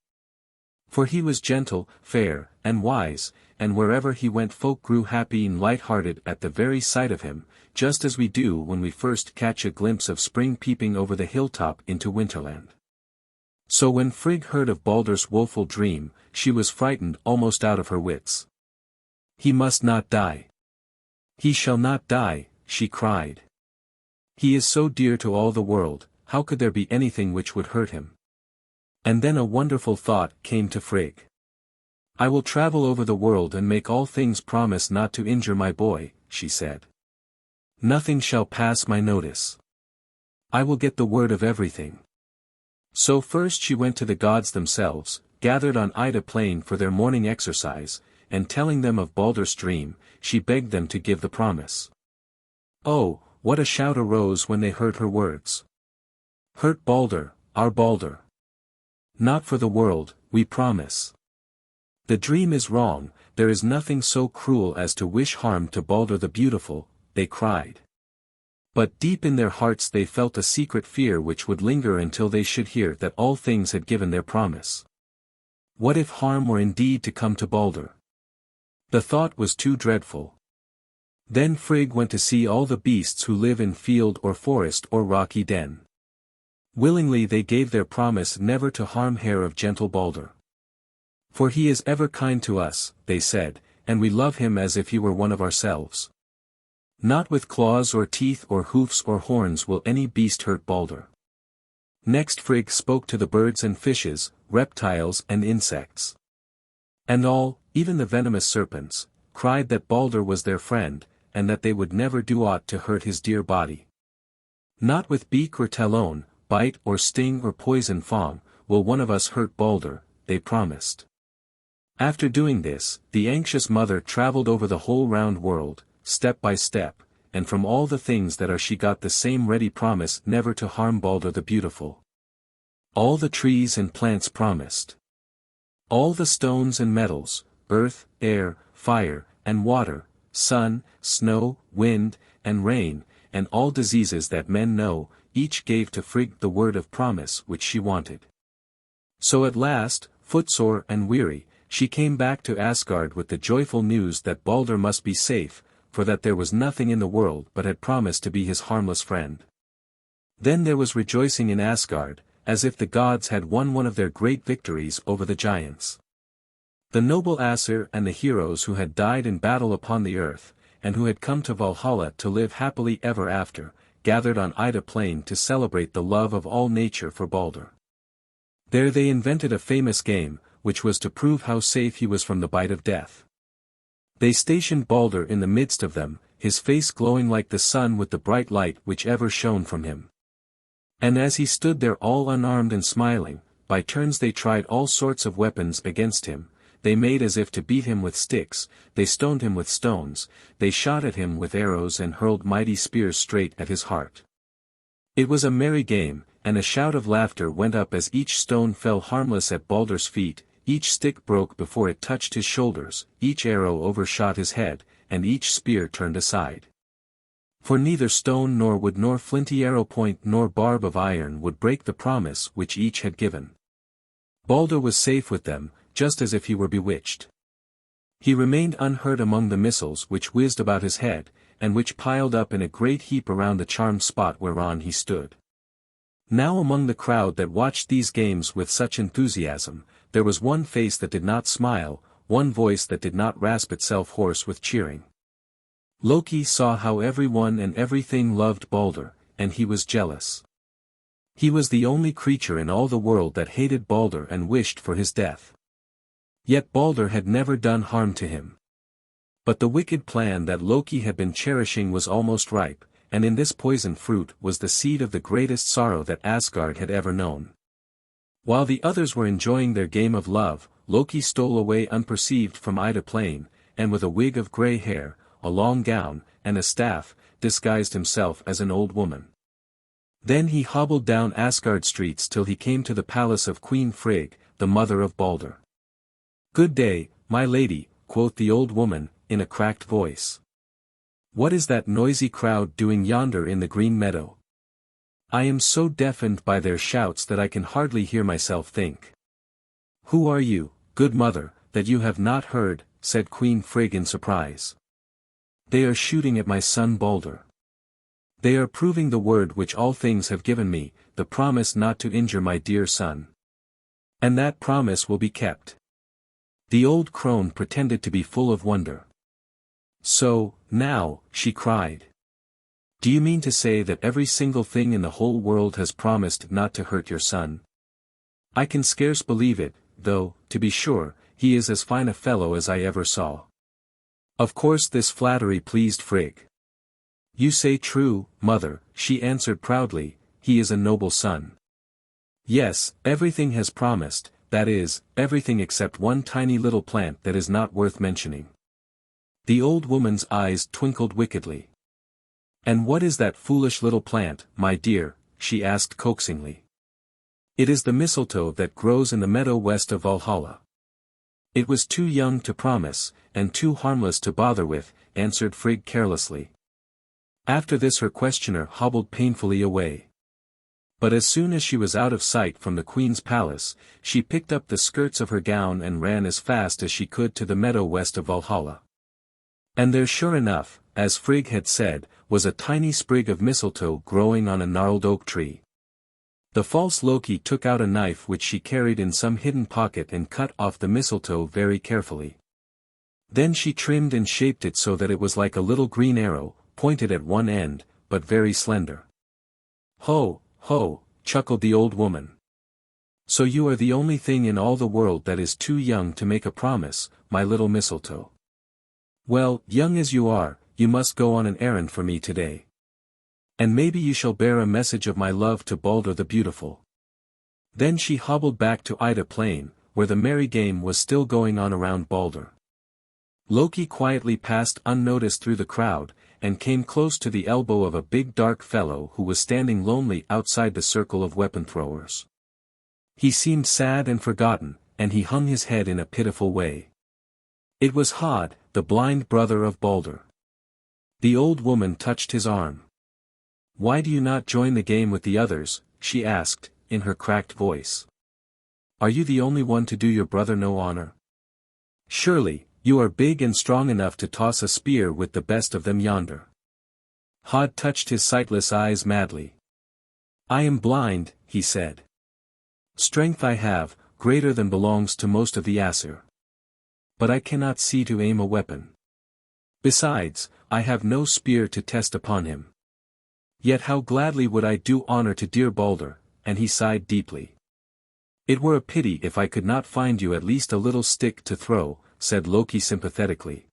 For he was gentle, fair, and wise, and wherever he went folk grew happy and light-hearted at the very sight of him, just as we do when we first catch a glimpse of spring peeping over the hilltop into winterland. So when Frigg heard of Balder's woeful dream, she was frightened almost out of her wits. "He must not die. He shall not die," she cried. "He is so dear to all the world, how could there be anything which would hurt him?" And then a wonderful thought came to Frigg. "I will travel over the world and make all things promise not to injure my boy," she said. "Nothing shall pass my notice. I will get the word of everything." So first she went to the gods themselves, gathered on Ida Plain for their morning exercise, and telling them of Balder's dream, she begged them to give the promise. Oh, what a shout arose when they heard her words. "Hurt Balder, our Balder. Not for the world, we promise. The dream is wrong, there is nothing so cruel as to wish harm to Balder the Beautiful," they cried. But deep in their hearts they felt a secret fear which would linger until they should hear that all things had given their promise. What if harm were indeed to come to Balder? The thought was too dreadful. Then Frigg went to see all the beasts who live in field or forest or rocky den. Willingly they gave their promise never to harm hair of gentle Balder. "For he is ever kind to us," they said, "and we love him as if he were one of ourselves. Not with claws or teeth or hoofs or horns will any beast hurt Balder." Next Frigg spoke to the birds and fishes, reptiles and insects. And all, even the venomous serpents, cried that Balder was their friend, and that they would never do aught to hurt his dear body. "Not with beak or talon, bite or sting or poison fang, will one of us hurt Balder," they promised. After doing this, the anxious mother traveled over the whole round world, step by step, and from all the things that are she got the same ready promise never to harm Balder the Beautiful. All the trees and plants promised. All the stones and metals, earth, air, fire, and water, sun, snow, wind, and rain, and all diseases that men know, each gave to Frigg the word of promise which she wanted. So at last, footsore and weary, she came back to Asgard with the joyful news that Balder must be safe, for that there was nothing in the world but had promised to be his harmless friend. Then there was rejoicing in Asgard, as if the gods had won one of their great victories over the giants. The noble Aesir and the heroes who had died in battle upon the earth, and who had come to Valhalla to live happily ever after, gathered on Ida Plain to celebrate the love of all nature for Balder. There they invented a famous game, which was to prove how safe he was from the bite of death. They stationed Balder in the midst of them, his face glowing like the sun with the bright light which ever shone from him. And as he stood there all unarmed and smiling, by turns they tried all sorts of weapons against him, they made as if to beat him with sticks, they stoned him with stones, they shot at him with arrows and hurled mighty spears straight at his heart. It was a merry game, and a shout of laughter went up as each stone fell harmless at Balder's feet, each stick broke before it touched his shoulders, each arrow overshot his head, and each spear turned aside. For neither stone nor wood nor flinty arrow point nor barb of iron would break the promise which each had given. Balder was safe with them, just as if he were bewitched. He remained unhurt among the missiles which whizzed about his head, and which piled up in a great heap around the charmed spot whereon he stood. Now among the crowd that watched these games with such enthusiasm, there was one face that did not smile, one voice that did not rasp itself hoarse with cheering. Loki saw how everyone and everything loved Balder, and he was jealous. He was the only creature in all the world that hated Balder and wished for his death. Yet Balder had never done harm to him. But the wicked plan that Loki had been cherishing was almost ripe, and in this poison fruit was the seed of the greatest sorrow that Asgard had ever known. While the others were enjoying their game of love, Loki stole away unperceived from Ida Plain, and with a wig of grey hair, a long gown, and a staff, disguised himself as an old woman. Then he hobbled down Asgard streets till he came to the palace of Queen Frigg, the mother of Balder. "Good day, my lady," quoth the old woman, in a cracked voice. "What is that noisy crowd doing yonder in the green meadow? I am so deafened by their shouts that I can hardly hear myself think." "Who are you, good mother, that you have not heard?" said Queen Frigg in surprise. "They are shooting at my son Balder. They are proving the word which all things have given me, the promise not to injure my dear son. And that promise will be kept." The old crone pretended to be full of wonder. "So, now," she cried. "Do you mean to say that every single thing in the whole world has promised not to hurt your son? I can scarce believe it, though, to be sure, he is as fine a fellow as I ever saw." Of course this flattery pleased Frigg. "You say true, mother," she answered proudly, "he is a noble son. Yes, everything has promised, that is, everything except one tiny little plant that is not worth mentioning." The old woman's eyes twinkled wickedly. "And what is that foolish little plant, my dear?" she asked coaxingly. "It is the mistletoe that grows in the meadow west of Valhalla." "It was too young to promise, and too harmless to bother with," answered Frigg carelessly. After this her questioner hobbled painfully away. But as soon as she was out of sight from the queen's palace, she picked up the skirts of her gown and ran as fast as she could to the meadow west of Valhalla. And there sure enough, as Frigg had said, was a tiny sprig of mistletoe growing on a gnarled oak tree. The false Loki took out a knife which she carried in some hidden pocket and cut off the mistletoe very carefully. Then she trimmed and shaped it so that it was like a little green arrow, pointed at one end, but very slender. "Ho, ho," chuckled the old woman. "So you are the only thing in all the world that is too young to make a promise, my little mistletoe. Well, young as you are, you must go on an errand for me today. And maybe you shall bear a message of my love to Balder the Beautiful." Then she hobbled back to Ida Plain, where the merry game was still going on around Balder. Loki quietly passed unnoticed through the crowd, and came close to the elbow of a big dark fellow who was standing lonely outside the circle of weapon-throwers. He seemed sad and forgotten, and he hung his head in a pitiful way. It was Hod, the blind brother of Balder. The old woman touched his arm. "Why do you not join the game with the others?" she asked, in her cracked voice. "Are you the only one to do your brother no honor? Surely, you are big and strong enough to toss a spear with the best of them yonder." Hod touched his sightless eyes madly. "I am blind," he said. "Strength I have, greater than belongs to most of the Aesir. But I cannot see to aim a weapon. Besides, I have no spear to test upon him. Yet how gladly would I do honor to dear Balder," and he sighed deeply. "It were a pity if I could not find you at least a little stick to throw," said Loki sympathetically.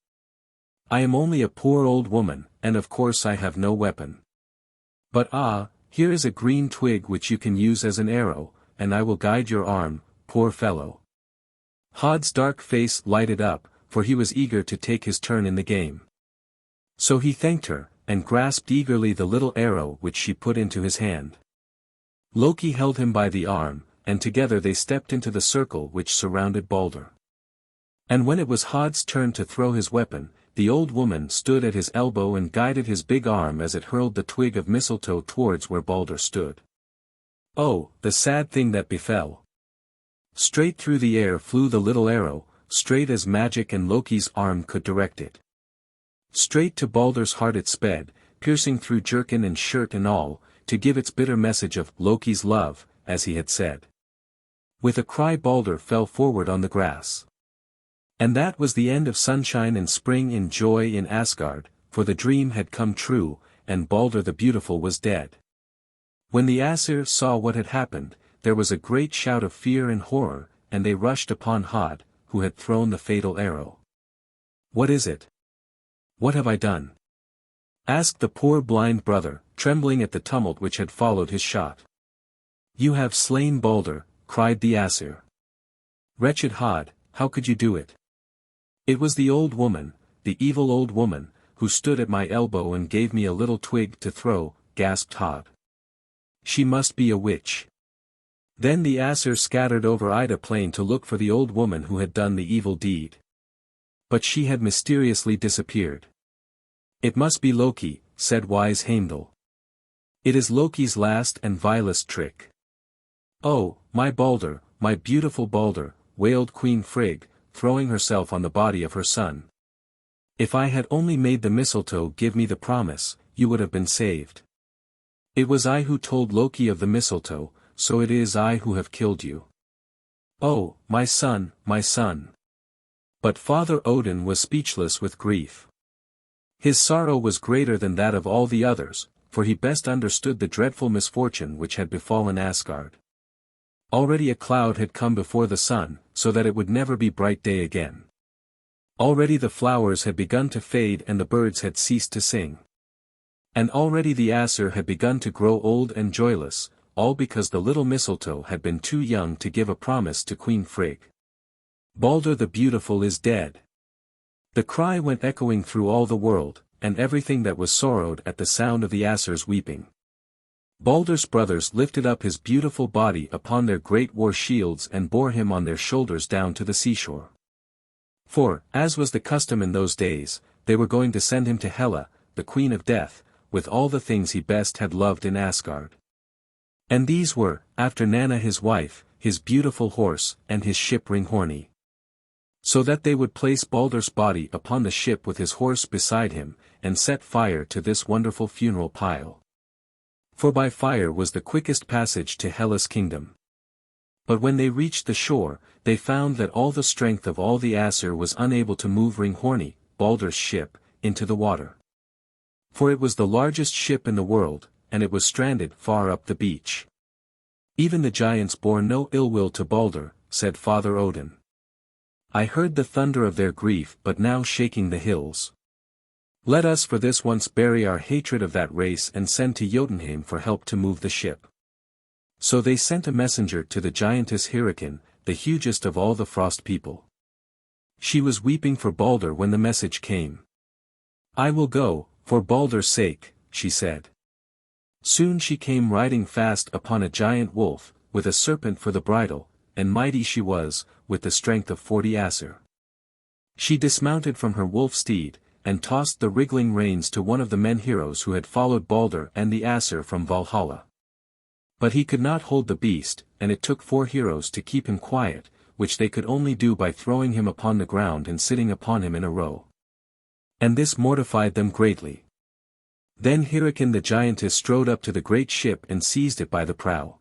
"I am only a poor old woman, and of course I have no weapon. But here is a green twig which you can use as an arrow, and I will guide your arm, poor fellow." Hod's dark face lighted up, for he was eager to take his turn in the game. So he thanked her, and grasped eagerly the little arrow which she put into his hand. Loki held him by the arm, and together they stepped into the circle which surrounded Balder. And when it was Hod's turn to throw his weapon, the old woman stood at his elbow and guided his big arm as it hurled the twig of mistletoe towards where Balder stood. Oh, the sad thing that befell! Straight through the air flew the little arrow, straight as magic and Loki's arm could direct it. Straight to Balder's heart it sped, piercing through jerkin and shirt and all, to give its bitter message of Loki's love, as he had said. With a cry Balder fell forward on the grass. And that was the end of sunshine and spring and joy in Asgard, for the dream had come true, and Balder the Beautiful was dead. When the Aesir saw what had happened, there was a great shout of fear and horror, and they rushed upon Hod, who had thrown the fatal arrow. "What is it? What have I done?" asked the poor blind brother, trembling at the tumult which had followed his shot. "You have slain Balder," cried the Aesir. "Wretched Hod, how could you do it?" "It was the old woman, the evil old woman, who stood at my elbow and gave me a little twig to throw," gasped Hod. "She must be a witch." Then the Aesir scattered over Ida Plain to look for the old woman who had done the evil deed. But she had mysteriously disappeared. "It must be Loki," said wise Heimdall. "It is Loki's last and vilest trick." "Oh, my Balder, my beautiful Balder," wailed Queen Frigg, throwing herself on the body of her son. "If I had only made the mistletoe give me the promise, you would have been saved. It was I who told Loki of the mistletoe, so it is I who have killed you. Oh, my son, my son." But Father Odin was speechless with grief. His sorrow was greater than that of all the others, for he best understood the dreadful misfortune which had befallen Asgard. Already a cloud had come before the sun, so that it would never be bright day again. Already the flowers had begun to fade and the birds had ceased to sing. And already the Aesir had begun to grow old and joyless, all because the little mistletoe had been too young to give a promise to Queen Frigg. "Balder the Beautiful is dead." The cry went echoing through all the world, and everything that was sorrowed at the sound of the Aesir's weeping. Balder's brothers lifted up his beautiful body upon their great war shields and bore him on their shoulders down to the seashore. For, as was the custom in those days, they were going to send him to Hela, the Queen of Death, with all the things he best had loved in Asgard. And these were, after Nanna his wife, his beautiful horse, and his ship Ringhorni. So that they would place Balder's body upon the ship with his horse beside him, and set fire to this wonderful funeral pile. For by fire was the quickest passage to Hela's kingdom. But when they reached the shore, they found that all the strength of all the Aesir was unable to move Ringhorni, Balder's ship, into the water. For it was the largest ship in the world, and it was stranded far up the beach. "Even the giants bore no ill will to Balder," said Father Odin. "I heard the thunder of their grief but now shaking the hills. Let us for this once bury our hatred of that race and send to Jotunheim for help to move the ship." So they sent a messenger to the giantess Hyrrokin, the hugest of all the frost people. She was weeping for Balder when the message came. "I will go, for Balder's sake," she said. Soon she came riding fast upon a giant wolf, with a serpent for the bridle, and mighty she was, with the strength of 40 Aesir. She dismounted from her wolf steed, and tossed the wriggling reins to one of the men heroes who had followed Balder and the Aesir from Valhalla. But he could not hold the beast, and it took 4 heroes to keep him quiet, which they could only do by throwing him upon the ground and sitting upon him in a row. And this mortified them greatly. Then Hyrrokin the giantess strode up to the great ship and seized it by the prow.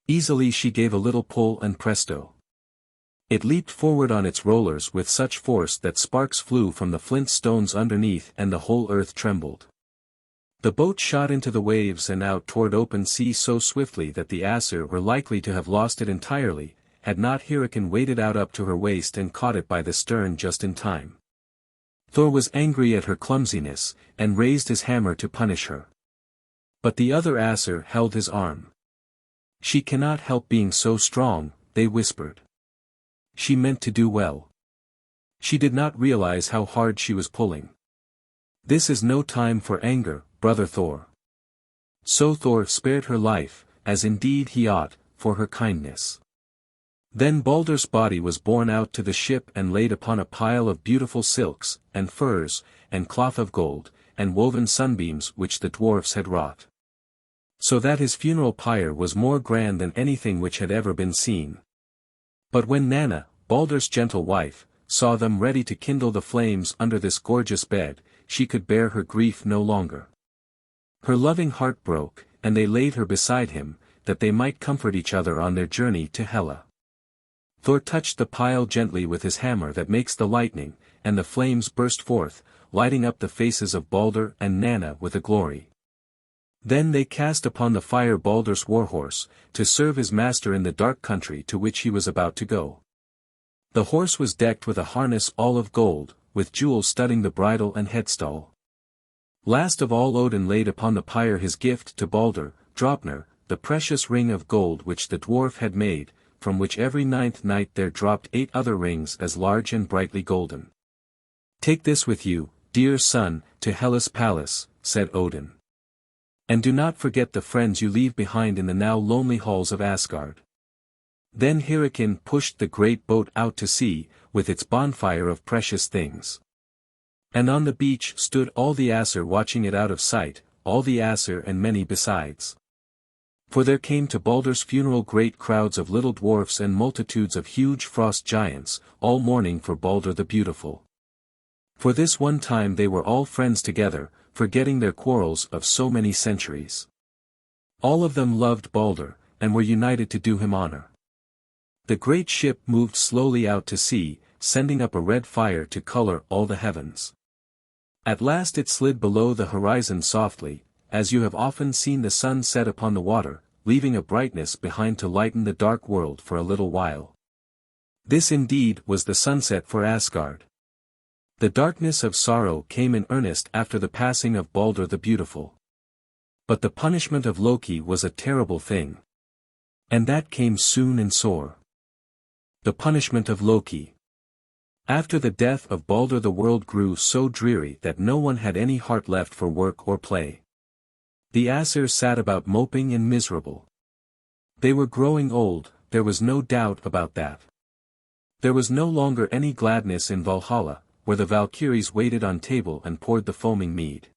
Easily she gave a little pull and presto. It leaped forward on its rollers with such force that sparks flew from the flint stones underneath and the whole earth trembled. The boat shot into the waves and out toward open sea so swiftly that the Aesir were likely to have lost it entirely, had not Hyrrokin waded out up to her waist and caught it by the stern just in time. Thor was angry at her clumsiness, and raised his hammer to punish her. But the other Aesir held his arm. "She cannot help being so strong," they whispered. "She meant to do well. She did not realize how hard she was pulling. This is no time for anger, brother Thor." So Thor spared her life, as indeed he ought, for her kindness. Then Balder's body was borne out to the ship and laid upon a pile of beautiful silks, and furs, and cloth of gold, and woven sunbeams which the dwarfs had wrought. So that his funeral pyre was more grand than anything which had ever been seen. But when Nanna, Balder's gentle wife, saw them ready to kindle the flames under this gorgeous bed, she could bear her grief no longer. Her loving heart broke, and they laid her beside him, that they might comfort each other on their journey to Hela. Thor touched the pile gently with his hammer that makes the lightning, and the flames burst forth, lighting up the faces of Balder and Nanna with a glory. Then they cast upon the fire Balder's warhorse, to serve his master in the dark country to which he was about to go. The horse was decked with a harness all of gold, with jewels studding the bridle and headstall. Last of all Odin laid upon the pyre his gift to Balder, Draupnir, the precious ring of gold which the dwarf had made, from which every 9th night there dropped 8 other rings as large and brightly golden. "Take this with you, dear son, to Hela's palace," said Odin. "And do not forget the friends you leave behind in the now lonely halls of Asgard." Then Hyrrokin pushed the great boat out to sea, with its bonfire of precious things. And on the beach stood all the Aesir watching it out of sight, all the Aesir and many besides. For there came to Balder's funeral great crowds of little dwarfs and multitudes of huge frost giants, all mourning for Balder the Beautiful. For this one time they were all friends together, forgetting their quarrels of so many centuries. All of them loved Balder, and were united to do him honor. The great ship moved slowly out to sea, sending up a red fire to color all the heavens. At last it slid below the horizon softly, as you have often seen the sun set upon the water, leaving a brightness behind to lighten the dark world for a little while. This indeed was the sunset for Asgard. The darkness of sorrow came in earnest after the passing of Balder the Beautiful. But the punishment of Loki was a terrible thing. And that came soon and sore. The punishment of Loki. After the death of Balder the world grew so dreary that no one had any heart left for work or play. The Aesir sat about moping and miserable. They were growing old, there was no doubt about that. There was no longer any gladness in Valhalla, where the Valkyries waited on table and poured the foaming mead.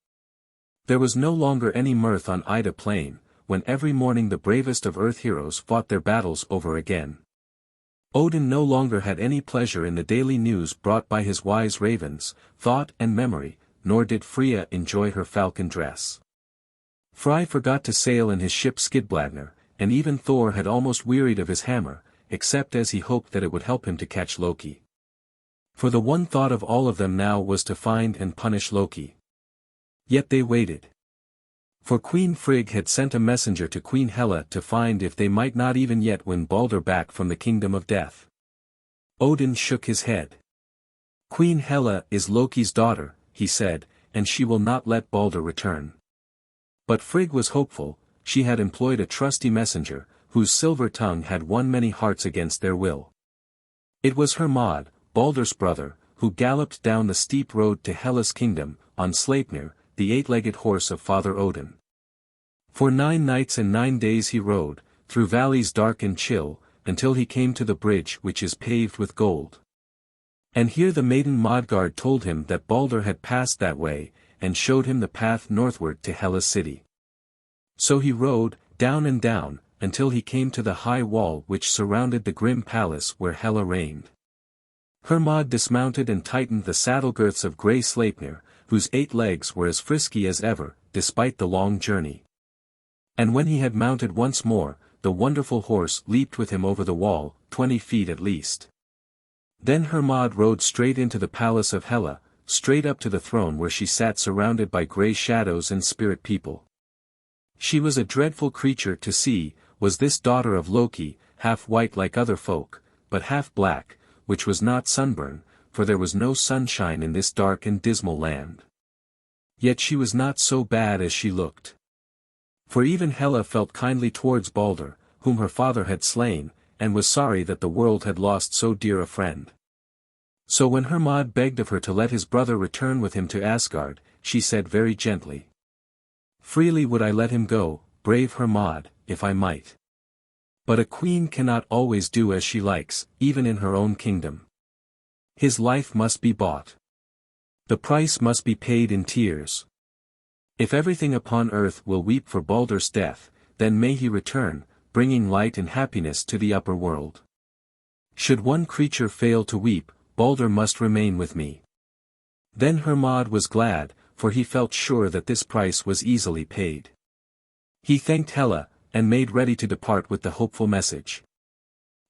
There was no longer any mirth on Ida Plain, when every morning the bravest of earth heroes fought their battles over again. Odin no longer had any pleasure in the daily news brought by his wise ravens, thought and memory, nor did Freya enjoy her falcon dress. Frey forgot to sail in his ship Skidbladnir, and even Thor had almost wearied of his hammer, except as he hoped that it would help him to catch Loki. For the one thought of all of them now was to find and punish Loki. Yet they waited. For Queen Frigg had sent a messenger to Queen Hela to find if they might not even yet win Balder back from the kingdom of death. Odin shook his head. "Queen Hela is Loki's daughter," he said, "and she will not let Balder return." But Frigg was hopeful, she had employed a trusty messenger, whose silver tongue had won many hearts against their will. It was Hermod, Balder's brother, who galloped down the steep road to Hela's kingdom, on Sleipnir, the 8-legged horse of Father Odin. For 9 nights and 9 days he rode, through valleys dark and chill, until he came to the bridge which is paved with gold. And here the maiden Midgard told him that Balder had passed that way, and showed him the path northward to Hela's city. So he rode, down and down, until he came to the high wall which surrounded the grim palace where Hela reigned. Hermod dismounted and tightened the saddle girths of grey Sleipnir, whose 8 legs were as frisky as ever, despite the long journey. And when he had mounted once more, the wonderful horse leaped with him over the wall, 20 feet at least. Then Hermod rode straight into the palace of Hela, straight up to the throne where she sat surrounded by grey shadows and spirit people. She was a dreadful creature to see, was this daughter of Loki, half white like other folk, but half black, which was not sunburn, for there was no sunshine in this dark and dismal land. Yet she was not so bad as she looked. For even Hela felt kindly towards Balder, whom her father had slain, and was sorry that the world had lost so dear a friend. So when Hermod begged of her to let his brother return with him to Asgard, she said very gently, "Freely would I let him go, brave Hermod, if I might. But a queen cannot always do as she likes, even in her own kingdom. His life must be bought. The price must be paid in tears. If everything upon earth will weep for Balder's death, then may he return, bringing light and happiness to the upper world. Should one creature fail to weep, Balder must remain with me." Then Hermod was glad, for he felt sure that this price was easily paid. He thanked Hela, and made ready to depart with the hopeful message.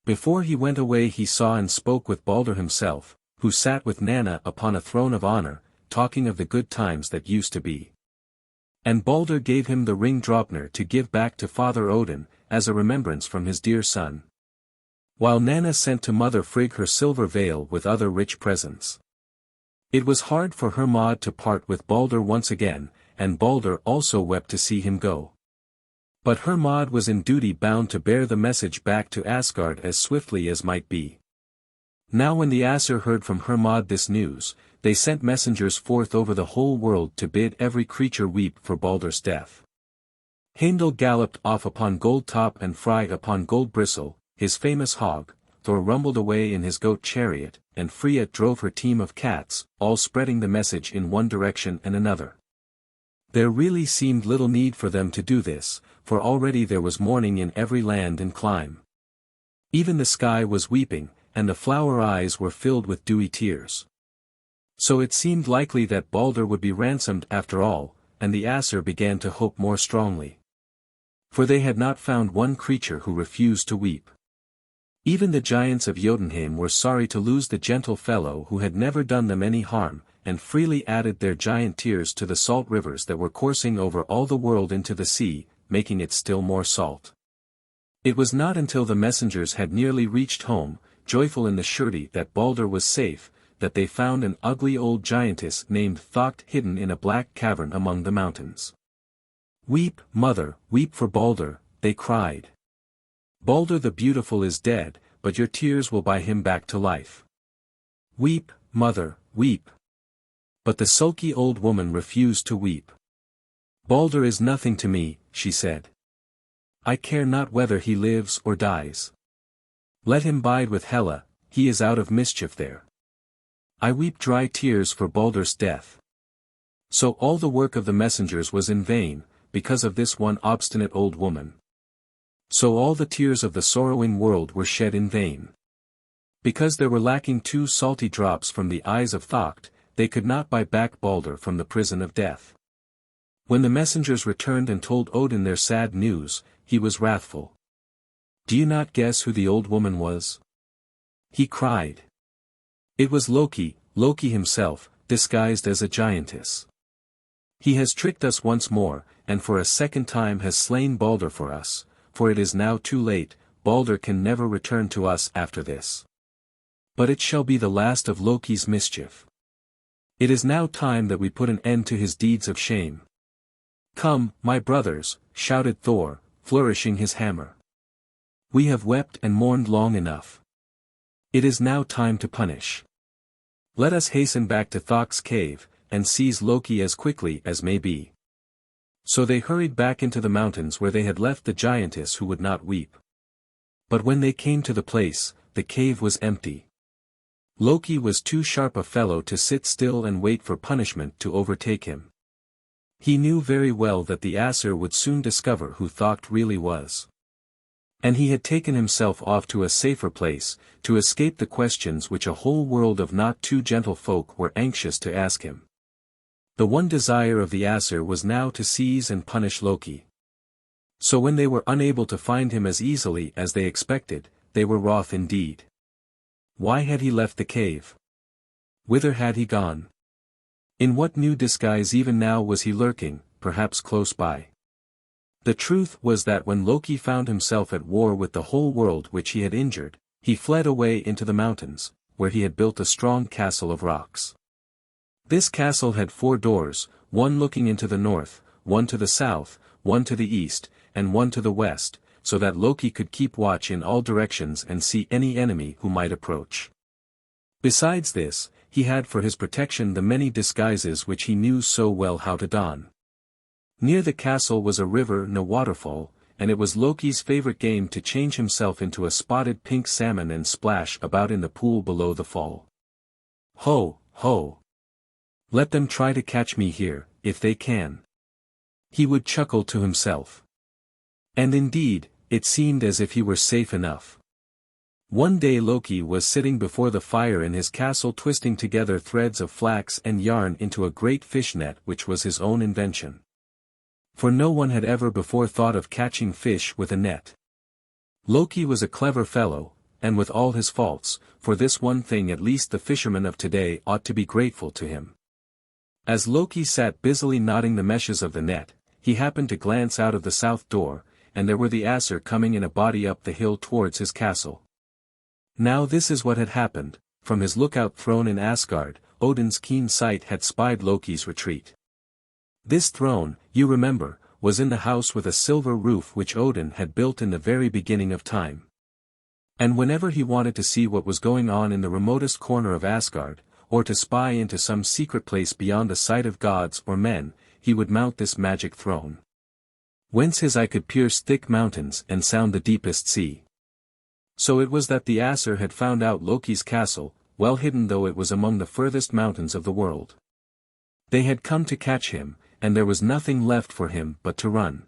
Before he went away he saw and spoke with Balder himself, who sat with Nanna upon a throne of honor, talking of the good times that used to be. And Balder gave him the ring Draupnir to give back to Father Odin, as a remembrance from his dear son. while Nanna sent to Mother Frigg her silver veil with other rich presents. It was hard for Hermod to part with Balder once again, and Balder also wept to see him go. But Hermod was in duty bound to bear the message back to Asgard as swiftly as might be. Now when the Aesir heard from Hermod this news, they sent messengers forth over the whole world to bid every creature weep for Balder's death. Heimdall galloped off upon Gold Top and Frigg upon Gold Bristle, his famous hog, Thor rumbled away in his goat chariot, and Freya drove her team of cats, all spreading the message in one direction and another. There really seemed little need for them to do this, for already there was mourning in every land and clime. Even the sky was weeping, and the flower eyes were filled with dewy tears. So it seemed likely that Balder would be ransomed after all, and the Aesir began to hope more strongly. For they had not found one creature who refused to weep. Even the giants of Jotunheim were sorry to lose the gentle fellow who had never done them any harm, and freely added their giant tears to the salt rivers that were coursing over all the world into the sea, making it still more salt. It was not until the messengers had nearly reached home, joyful in the surety that Balder was safe, that they found an ugly old giantess named Thökt hidden in a black cavern among the mountains. "Weep, mother, weep for Balder," they cried. "Balder the Beautiful is dead, but your tears will buy him back to life. Weep, mother, weep." But the sulky old woman refused to weep. "Balder is nothing to me," she said. "I care not whether he lives or dies. Let him bide with Hela, he is out of mischief there. I weep dry tears for Balder's death." So all the work of the messengers was in vain, because of this one obstinate old woman. So all the tears of the sorrowing world were shed in vain. Because there were lacking 2 salty drops from the eyes of Thökt, they could not buy back Balder from the prison of death. When the messengers returned and told Odin their sad news, he was wrathful. "Do you not guess who the old woman was?" he cried. "It was Loki, Loki himself, disguised as a giantess. He has tricked us once more, and for a second time has slain Balder for us, for it is now too late, Balder can never return to us after this. But it shall be the last of Loki's mischief. It is now time that we put an end to his deeds of shame. Come, my brothers," shouted Thor, flourishing his hammer. "We have wept and mourned long enough. It is now time to punish. Let us hasten back to Thokt's cave, and seize Loki as quickly as may be." So they hurried back into the mountains where they had left the giantess who would not weep. But when they came to the place, the cave was empty. Loki was too sharp a fellow to sit still and wait for punishment to overtake him. He knew very well that the Aesir would soon discover who Thökt really was. And he had taken himself off to a safer place, to escape the questions which a whole world of not too gentle folk were anxious to ask him. The one desire of the Aesir was now to seize and punish Loki. So when they were unable to find him as easily as they expected, they were wroth indeed. Why had he left the cave? Whither had he gone? In what new disguise even now was he lurking, perhaps close by? The truth was that when Loki found himself at war with the whole world which he had injured, he fled away into the mountains, where he had built a strong castle of rocks. This castle had 4 doors, one looking into the north, one to the south, one to the east, and one to the west, so that Loki could keep watch in all directions and see any enemy who might approach. Besides this, he had for his protection the many disguises which he knew so well how to don. Near the castle was a river and a waterfall, and it was Loki's favorite game to change himself into a spotted pink salmon and splash about in the pool below the fall. Ho, ho! Let them try to catch me here, if they can. He would chuckle to himself. And indeed, it seemed as if he were safe enough. One day Loki was sitting before the fire in his castle twisting together threads of flax and yarn into a great fish net which was his own invention. For no one had ever before thought of catching fish with a net. Loki was a clever fellow, and with all his faults, for this one thing at least the fishermen of today ought to be grateful to him. As Loki sat busily knotting the meshes of the net, he happened to glance out of the south door, and there were the Aesir coming in a body up the hill towards his castle. Now this is what had happened. From his lookout throne in Asgard, Odin's keen sight had spied Loki's retreat. This throne, you remember, was in the house with a silver roof which Odin had built in the very beginning of time. And whenever he wanted to see what was going on in the remotest corner of Asgard, or to spy into some secret place beyond the sight of gods or men, he would mount this magic throne. Whence his eye could pierce thick mountains and sound the deepest sea. So it was that the Aesir had found out Loki's castle, well hidden though it was among the furthest mountains of the world. They had come to catch him, and there was nothing left for him but to run.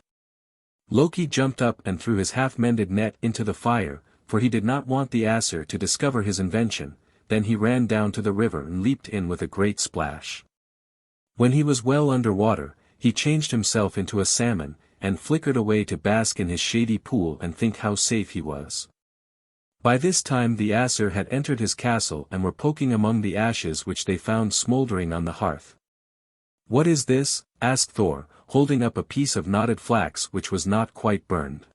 Loki jumped up and threw his half-mended net into the fire, for he did not want the Aesir to discover his invention. Then he ran down to the river and leaped in with a great splash. When he was well under water, he changed himself into a salmon, and flickered away to bask in his shady pool and think how safe he was. By this time the Aesir had entered his castle and were poking among the ashes which they found smouldering on the hearth. "What is this?" asked Thor, holding up a piece of knotted flax which was not quite burned.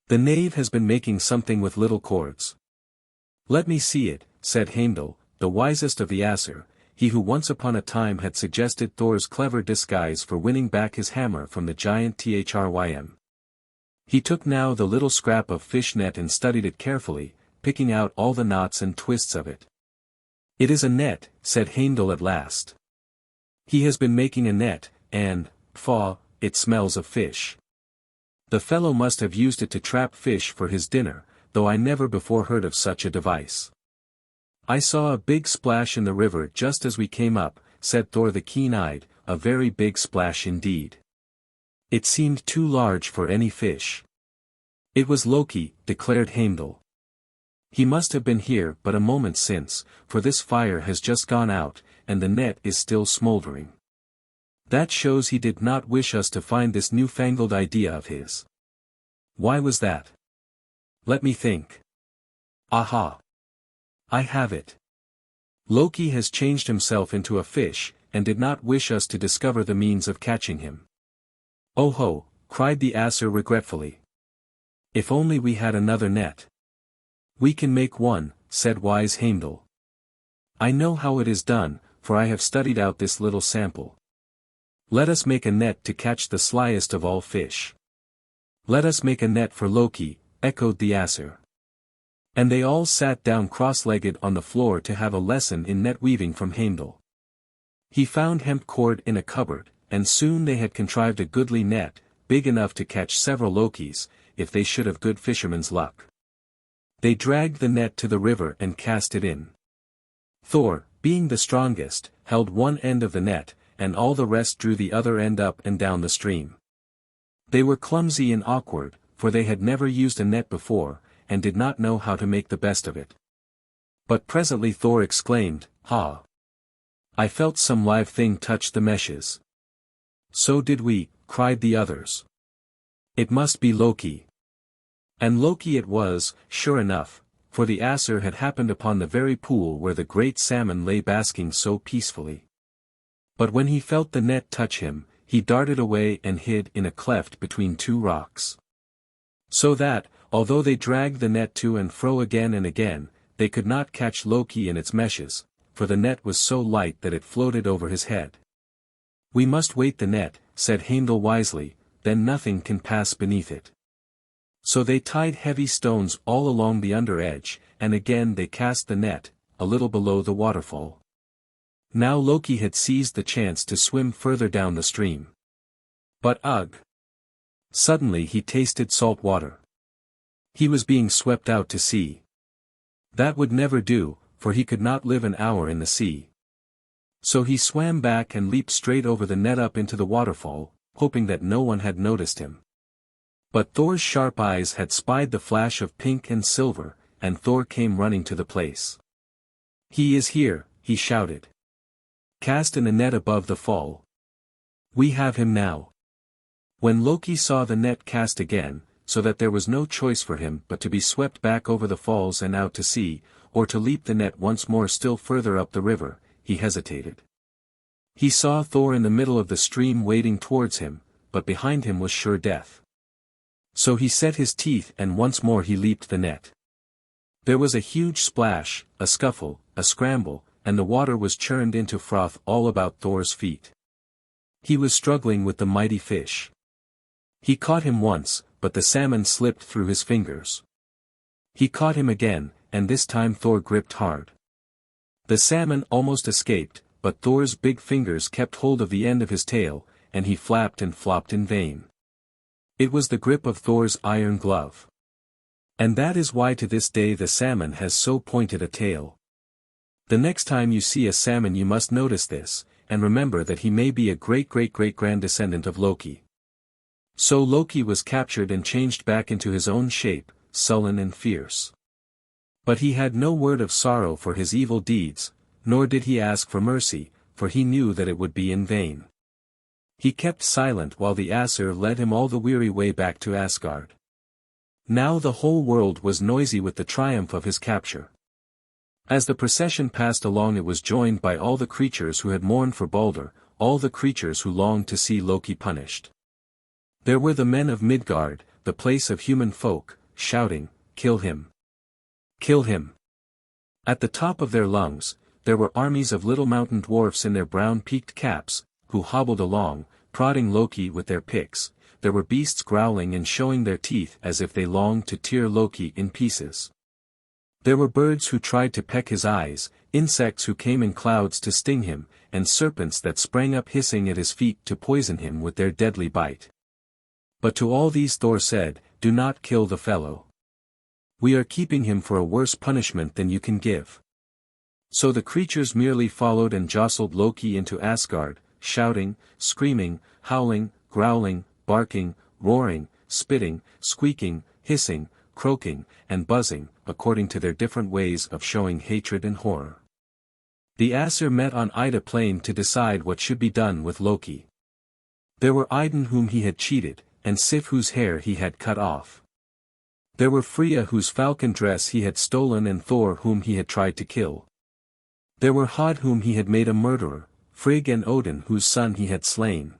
"The knave has been making something with little cords." "Let me see it," said Heimdall, the wisest of the Aesir, he who once upon a time had suggested Thor's clever disguise for winning back his hammer from the giant Thrym. He took now the little scrap of fish net and studied it carefully, picking out all the knots and twists of it. "It is a net," said Heimdall at last. "He has been making a net, and, faugh, it smells of fish. The fellow must have used it to trap fish for his dinner, though I never before heard of such a device." "I saw a big splash in the river just as we came up," said Thor the keen-eyed, "a very big splash indeed. It seemed too large for any fish." "It was Loki," declared Heimdall. "He must have been here but a moment since, for this fire has just gone out, and the net is still smoldering. That shows he did not wish us to find this newfangled idea of his. Why was that? Let me think. Aha! I have it. Loki has changed himself into a fish, and did not wish us to discover the means of catching him." "Oh ho!" cried the Aesir regretfully. "If only we had another net." "We can make one," said wise Heimdall. "I know how it is done, for I have studied out this little sample. Let us make a net to catch the slyest of all fish." "Let us make a net for Loki," echoed the Aesir. And they all sat down cross-legged on the floor to have a lesson in net weaving from Heimdall. He found hemp cord in a cupboard, and soon they had contrived a goodly net, big enough to catch several Lokis, if they should have good fisherman's luck. They dragged the net to the river and cast it in. Thor, being the strongest, held one end of the net, and all the rest drew the other end up and down the stream. They were clumsy and awkward, for they had never used a net before, and did not know how to make the best of it. But presently Thor exclaimed, "Ha! I felt some live thing touch the meshes." "So did we," cried the others. "It must be Loki." And Loki it was, sure enough, for the Aesir had happened upon the very pool where the great salmon lay basking so peacefully. But when he felt the net touch him, he darted away and hid in a cleft between two rocks. So that, although they dragged the net to and fro again and again, they could not catch Loki in its meshes, for the net was so light that it floated over his head. "We must weight the net," said Heimdall wisely, "then nothing can pass beneath it." So they tied heavy stones all along the under edge, and again they cast the net, a little below the waterfall. Now Loki had seized the chance to swim further down the stream. But ugh! Suddenly he tasted salt water. He was being swept out to sea. That would never do, for he could not live an hour in the sea. So he swam back and leaped straight over the net up into the waterfall, hoping that no one had noticed him. But Thor's sharp eyes had spied the flash of pink and silver, and Thor came running to the place. "He is here," he shouted. "Cast in the net above the fall. We have him now." When Loki saw the net cast again, so that there was no choice for him but to be swept back over the falls and out to sea, or to leap the net once more still further up the river, he hesitated. He saw Thor in the middle of the stream wading towards him, but behind him was sure death. So he set his teeth and once more he leaped the net. There was a huge splash, a scuffle, a scramble, and the water was churned into froth all about Thor's feet. He was struggling with the mighty fish. He caught him once, but the salmon slipped through his fingers. He caught him again, and this time Thor gripped hard. The salmon almost escaped, but Thor's big fingers kept hold of the end of his tail, and he flapped and flopped in vain. It was the grip of Thor's iron glove. And that is why to this day the salmon has so pointed a tail. The next time you see a salmon you must notice this, and remember that he may be a great-great-great-grand descendant of Loki. So Loki was captured and changed back into his own shape, sullen and fierce. But he had no word of sorrow for his evil deeds, nor did he ask for mercy, for he knew that it would be in vain. He kept silent while the Aesir led him all the weary way back to Asgard. Now the whole world was noisy with the triumph of his capture. As the procession passed along it was joined by all the creatures who had mourned for Balder, all the creatures who longed to see Loki punished. There were the men of Midgard, the place of human folk, shouting, "Kill him! Kill him!" At the top of their lungs, there were armies of little mountain dwarfs in their brown peaked caps, who hobbled along, prodding Loki with their picks. There were beasts growling and showing their teeth as if they longed to tear Loki in pieces. There were birds who tried to peck his eyes, insects who came in clouds to sting him, and serpents that sprang up hissing at his feet to poison him with their deadly bite. But to all these Thor said, "Do not kill the fellow. We are keeping him for a worse punishment than you can give." So the creatures merely followed and jostled Loki into Asgard, shouting, screaming, howling, growling, barking, roaring, spitting, squeaking, hissing, croaking, and buzzing, according to their different ways of showing hatred and horror. The Aesir met on Ida Plain to decide what should be done with Loki. There were Idun whom he had cheated, and Sif whose hair he had cut off. There were Freya whose falcon dress he had stolen and Thor whom he had tried to kill. There were Hod whom he had made a murderer, Frigg and Odin whose son he had slain.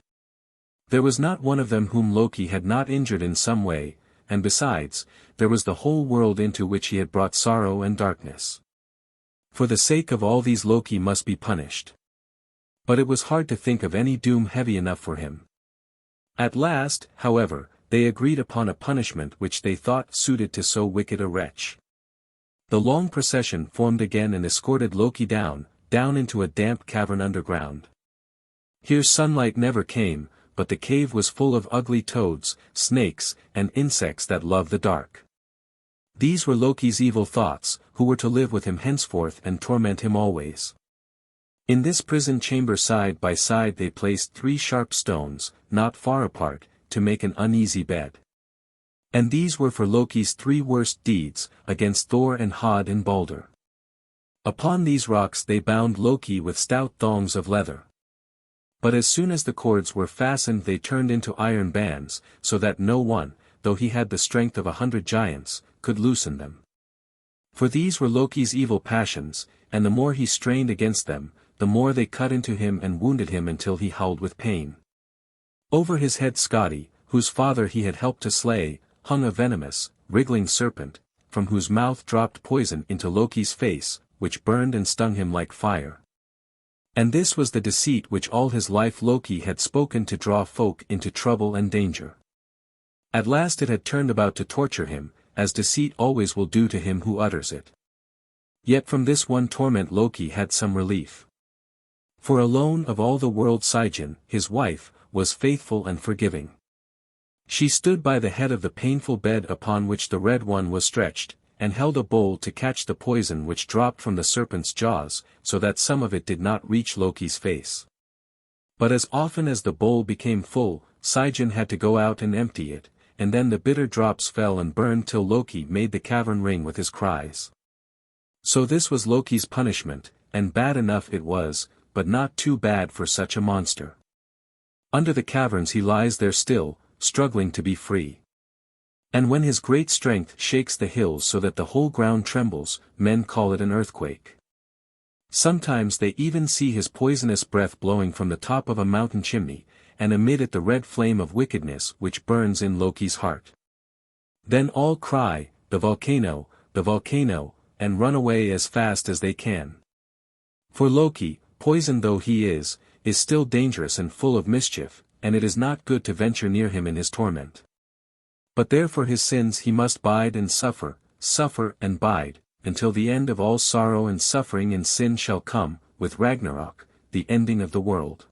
There was not one of them whom Loki had not injured in some way, and besides, there was the whole world into which he had brought sorrow and darkness. For the sake of all these Loki must be punished. But it was hard to think of any doom heavy enough for him. At last, however, they agreed upon a punishment which they thought suited to so wicked a wretch. The long procession formed again and escorted Loki down into a damp cavern underground. Here sunlight never came, but the cave was full of ugly toads, snakes, and insects that love the dark. These were Loki's evil thoughts, who were to live with him henceforth and torment him always. In this prison chamber side by side they placed 3 sharp stones, not far apart, to make an uneasy bed. And these were for Loki's 3 worst deeds, against Thor and Hod and Balder. Upon these rocks they bound Loki with stout thongs of leather. But as soon as the cords were fastened they turned into iron bands, so that no one, though he had the strength of 100 giants, could loosen them. For these were Loki's evil passions, and the more he strained against them, the more they cut into him and wounded him until he howled with pain. Over his head Skadi, whose father he had helped to slay, hung a venomous, wriggling serpent, from whose mouth dropped poison into Loki's face, which burned and stung him like fire. And this was the deceit which all his life Loki had spoken to draw folk into trouble and danger. At last it had turned about to torture him, as deceit always will do to him who utters it. Yet from this one torment Loki had some relief. For alone of all the world Sigyn, his wife, was faithful and forgiving. She stood by the head of the painful bed upon which the Red One was stretched, and held a bowl to catch the poison which dropped from the serpent's jaws, so that some of it did not reach Loki's face. But as often as the bowl became full, Sigyn had to go out and empty it, and then the bitter drops fell and burned till Loki made the cavern ring with his cries. So this was Loki's punishment, and bad enough it was, but not too bad for such a monster. Under the caverns he lies there still, struggling to be free. And when his great strength shakes the hills so that the whole ground trembles, men call it an earthquake. Sometimes they even see his poisonous breath blowing from the top of a mountain chimney, and amid it the red flame of wickedness which burns in Loki's heart. Then all cry, "The volcano, the volcano, and run away as fast as they can. For Loki, poisoned though he is still dangerous and full of mischief, and it is not good to venture near him in his torment. But there for his sins he must bide and suffer, suffer and bide, until the end of all sorrow and suffering and sin shall come, with Ragnarok, the ending of the world.